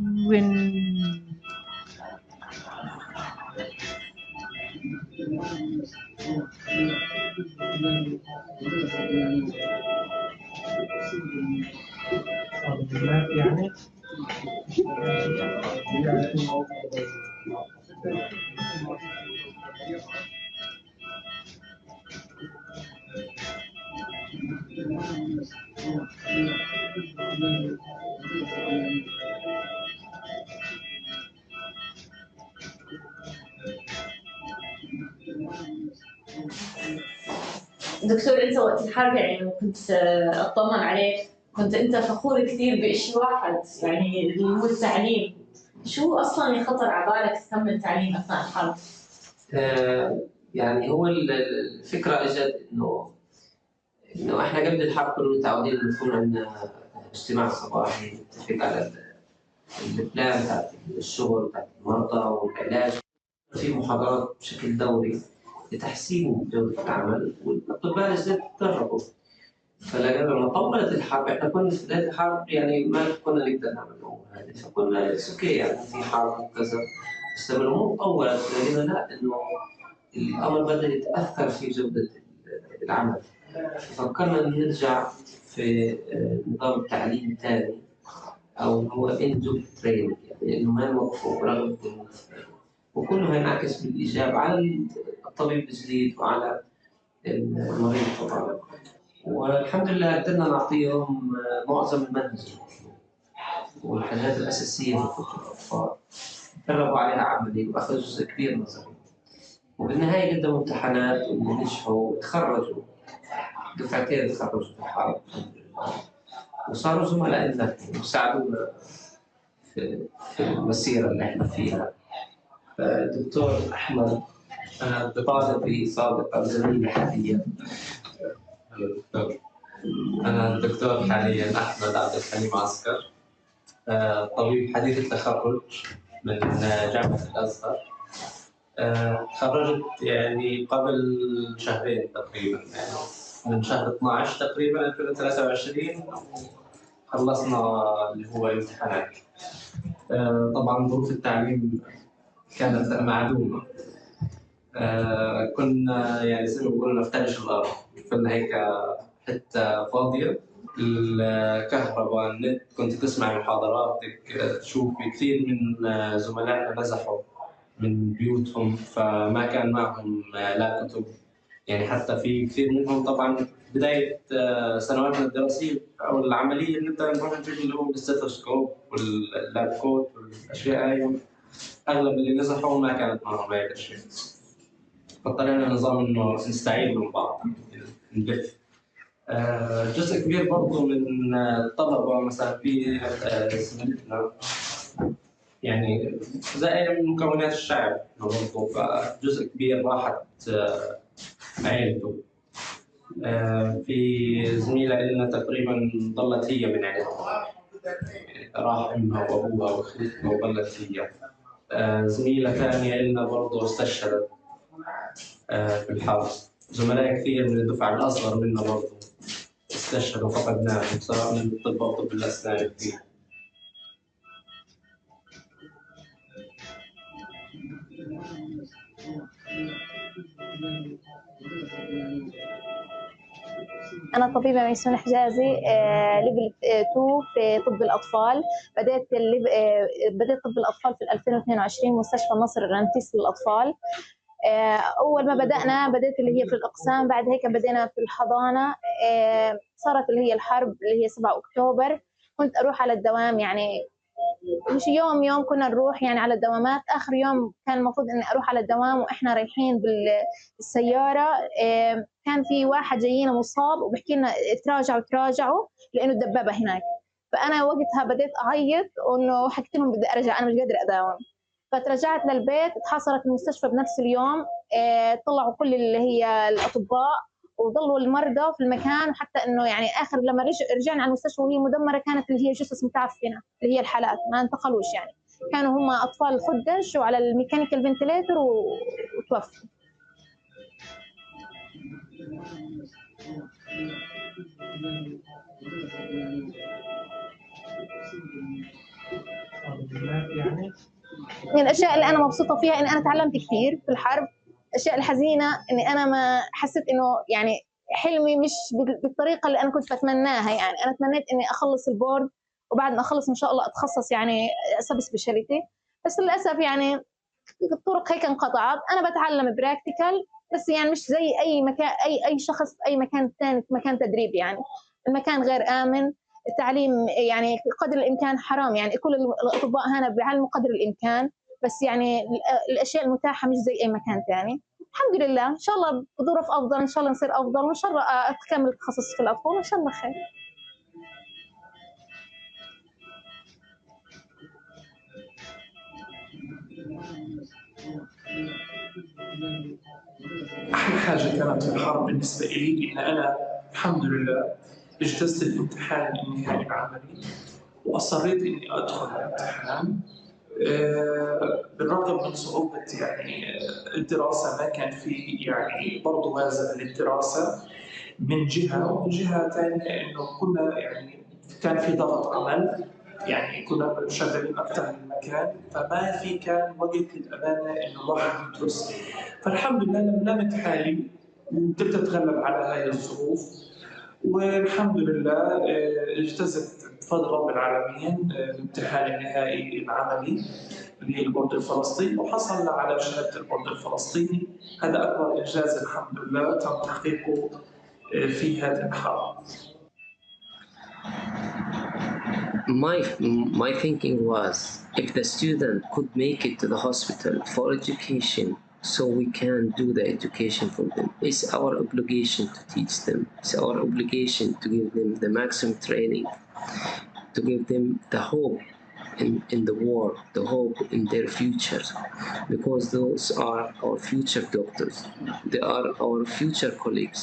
دكتور انت وقت الحرب يعني كنت اطمن عليك، كنت انت فخور كثير بشيء واحد يعني اللي هو التعليم. شو اصلا خطر على بالك تكمل تعليم اثناء الحرب؟ يعني هو الفكره اجت انه احنا قبل الحرب كنا متعودين انه يكون عندنا اجتماع صباحي نتفق على البلان تاع الشغل تاع المرضى والعلاج، في محاضرات بشكل دوري لتحسين جودة العمل، والأطباء الجدد تدربوا. فلما طولت الحرب احنا كنا في بداية الحرب يعني ما كنا نقدر نعمل الأمور هذه، فكنا اوكي يعني في حرب وكذا، بس لما الأمور طولت لقينا لا إنه الأمر بدأ يتأثر في جودة العمل. ففكرنا إن نرجع في نظام تعليم ثاني أو هو إندو تريننج، يعني إنه ما نوقفه رغم وكله ينعكس بالإيجاب على الطبيب الجديد وعلى المريض طبعا. والحمد لله قدرنا نعطيهم معظم المنهج والحاجات الأساسية في كتب الأطفال، دربوا عليها عملي وأخذوا جزء كبير نظري، وبالنهاية قدموا امتحانات ونجحوا وتخرجوا، دفعتين تخرجوا في الحرب وصاروا زملاء لنا وساعدونا في المسيرة اللي احنا فيها. دكتور أحمد، أنا بطالبي سابقا زميلي حاليا. دكتور، أنا الدكتور حاليا أحمد عبد الحليم عسكر، طبيب حديث التخرج من جامعة الأزهر. تخرجت يعني قبل شهرين تقريبا، يعني من شهر 12 تقريبا 2023 خلصنا اللي هو امتحانات. طبعا ظروف التعليم كانت معدومة. كنا يعني زي ما بيقولوا نفترش الأرض، كنا هيك حتة فاضية، الكهرباء، النت، كنت تسمع محاضراتك، تشوف كثير من زملائنا نزحوا من بيوتهم، فما كان معهم لا كتب، يعني حتى في كثير منهم طبعا بداية سنواتنا الدراسية أو العملية نبدأ نروح نجيب اللي هو الستيثوسكوب واللاب كوت والأشياء هاي، أغلب اللي نزحوا ما كانت معهم هاي الأشياء، فاضطرينا نظام إنه نستعيد من بعض، نلف. جزء كبير برضه من الطلبة مثلا في زميلتنا يعني زي من مكونات الشعب برضه، فجزء كبير راحت عائلته. في زميلة لنا تقريبا ضلت هي من عائلتها، يعني راح أمها وأبوها وأختها وضلت هي. زميلة ثانية لنا برضه استشهدت في الحرب. زملاء كثير من الدفعة الأصغر منا برضه استشهدوا فقدناهم، سواء من الطب أو طب الأسنان كثير. أنا طبيبة ميسون حجازي، ليفل 2 في طب الأطفال. بدأت طب الأطفال في 2022 مستشفى نصر الرنتيس للأطفال. أول ما بدأت اللي هي في الأقسام، بعد هيك بدينا في الحضانة. صارت اللي هي الحرب اللي هي 7 أكتوبر، كنت أروح على الدوام، يعني مش يوم كنا نروح يعني على الدوامات. آخر يوم كان المفروض إني أروح على الدوام وإحنا رايحين بالسيارة، كان في واحد جايين مصاب وبحكي لنا تراجعوا لأنه الدبابة هناك. فأنا وقتها بديت أعيط وإنه حكيت لهم بدي أرجع، أنا مش قادرة أداوم. فترجعت للبيت، اتحاصرت المستشفى بنفس اليوم. طلعوا كل اللي هي الأطباء وظلوا المرضى في المكان، وحتى انه يعني اخر لما رجعنا على المستشفى وهي مدمره كانت اللي هي جثث متعفنه اللي هي الحالات ما انتقلوش، يعني كانوا هم اطفال خدش وعلى الميكانيكال فنتليتر وتوفوا. من الاشياء اللي انا مبسوطه فيها اني انا تعلمت كثير في الحرب. الاشياء الحزينه اني انا ما حسيت انه يعني حلمي مش بالطريقه اللي انا كنت بتمناها. يعني انا تمنيت اني اخلص البورد وبعد ما اخلص ان شاء الله اتخصص يعني سب سبيشاليتي، بس للاسف يعني الطرق هيك انقطعت. انا بتعلم براكتيكال بس يعني مش زي اي مكان، اي شخص في اي مكان ثاني في مكان تدريب. يعني المكان غير امن، التعليم يعني قدر الامكان حرام، يعني كل الاطباء هنا بيعلموا قدر الامكان، بس يعني الاشياء المتاحه مش زي اي مكان ثاني. الحمد لله ان شاء الله بظروف افضل، ان شاء الله نصير افضل، وان شاء الله اكمل تخصص في الاطفال وان شاء الله خير. أحلى حاجة كانت في الحرب بالنسبة لي إن أنا الحمد لله اجتزت الامتحان النهائي العملي وأصريت إني أدخل الامتحان. بالرغم من صعوبة يعني الدراسة، ما كان في يعني برضه وازن للدراسة من جهة، ومن جهة ثانية إنه كنا يعني كان في ضغط عمل، يعني كنا شغالين أكثر من مكان، فما في كان وقت للأمانة إنه الواحد يدرس. فالحمد لله لملمت حالي وقدرت أتغلب على هاي الظروف، والحمد لله اجتزت بفضل رب العالمين الامتحان النهائي العملي اللي هي البورد الفلسطيني، وحصلنا على شهادة البورد الفلسطيني. هذا أكبر إنجاز الحمد لله تم تحقيقه في هذه الحرب. My thinking was, if the student could make it to the hospital for education, so we can do the education for them. It's our obligation to teach them. It's our obligation to give them the maximum training, to give them the hope in the war, the hope in their future, because those are our future doctors. They are our future colleagues.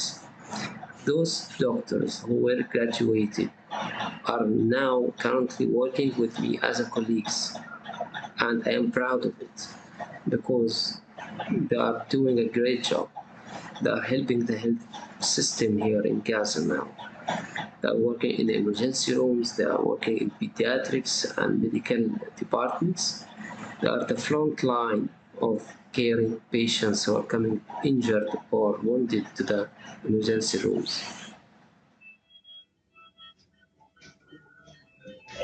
those doctors who were graduated are now currently working with me as a colleagues, and I am proud of it because they are doing a great job. They are helping the health system here in Gaza now. They are working in the emergency rooms, they are working in pediatrics and medical departments. They are the front line of caring patients who are coming injured or wounded to the emergency rooms.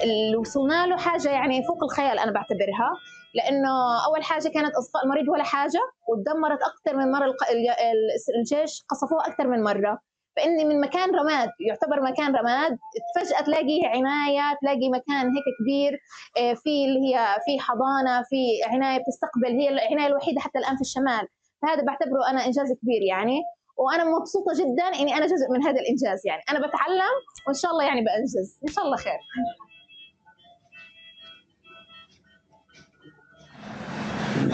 اللي وصلنا له حاجة يعني فوق الخيال أنا بعتبرها، لأنه أول حاجة كانت إصفاء المريض ولا حاجة، وتدمرت أكثر من مرة، الجيش قصفوه أكثر من مرة، فإني من مكان رماد يعتبر مكان رماد فجأة تلاقي عناية، تلاقي مكان هيك كبير في اللي هي في حضانة، في عناية بتستقبل، هي العناية الوحيدة حتى الآن في الشمال، فهذا بعتبره أنا إنجاز كبير يعني، وأنا مبسوطة جدا إني أنا جزء من هذا الإنجاز، يعني أنا بتعلم وإن شاء الله يعني بأنجز إن شاء الله خير.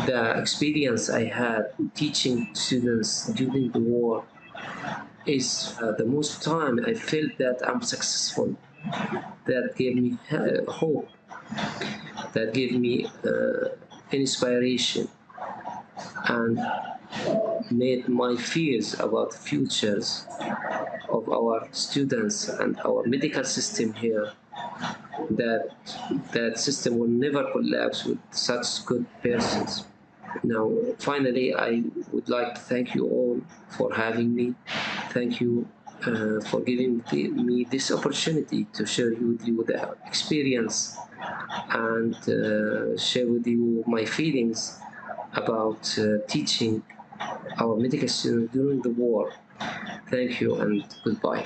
The experience I had teaching students during the war is the most time I felt that I'm successful. That gave me hope. That gave me inspiration and made my fears about the futures of our students and our medical system here, that system will never collapse with such good persons. Now, finally, I would like to thank you all for having me. Thank you for giving me this opportunity to share with you the experience and share with you my feelings about teaching our medical students during the war. Thank you and goodbye.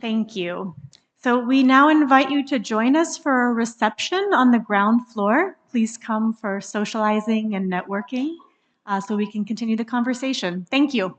Thank you. So we now invite you to join us for a reception on the ground floor. Please come for socializing and networking so we can continue the conversation. Thank you.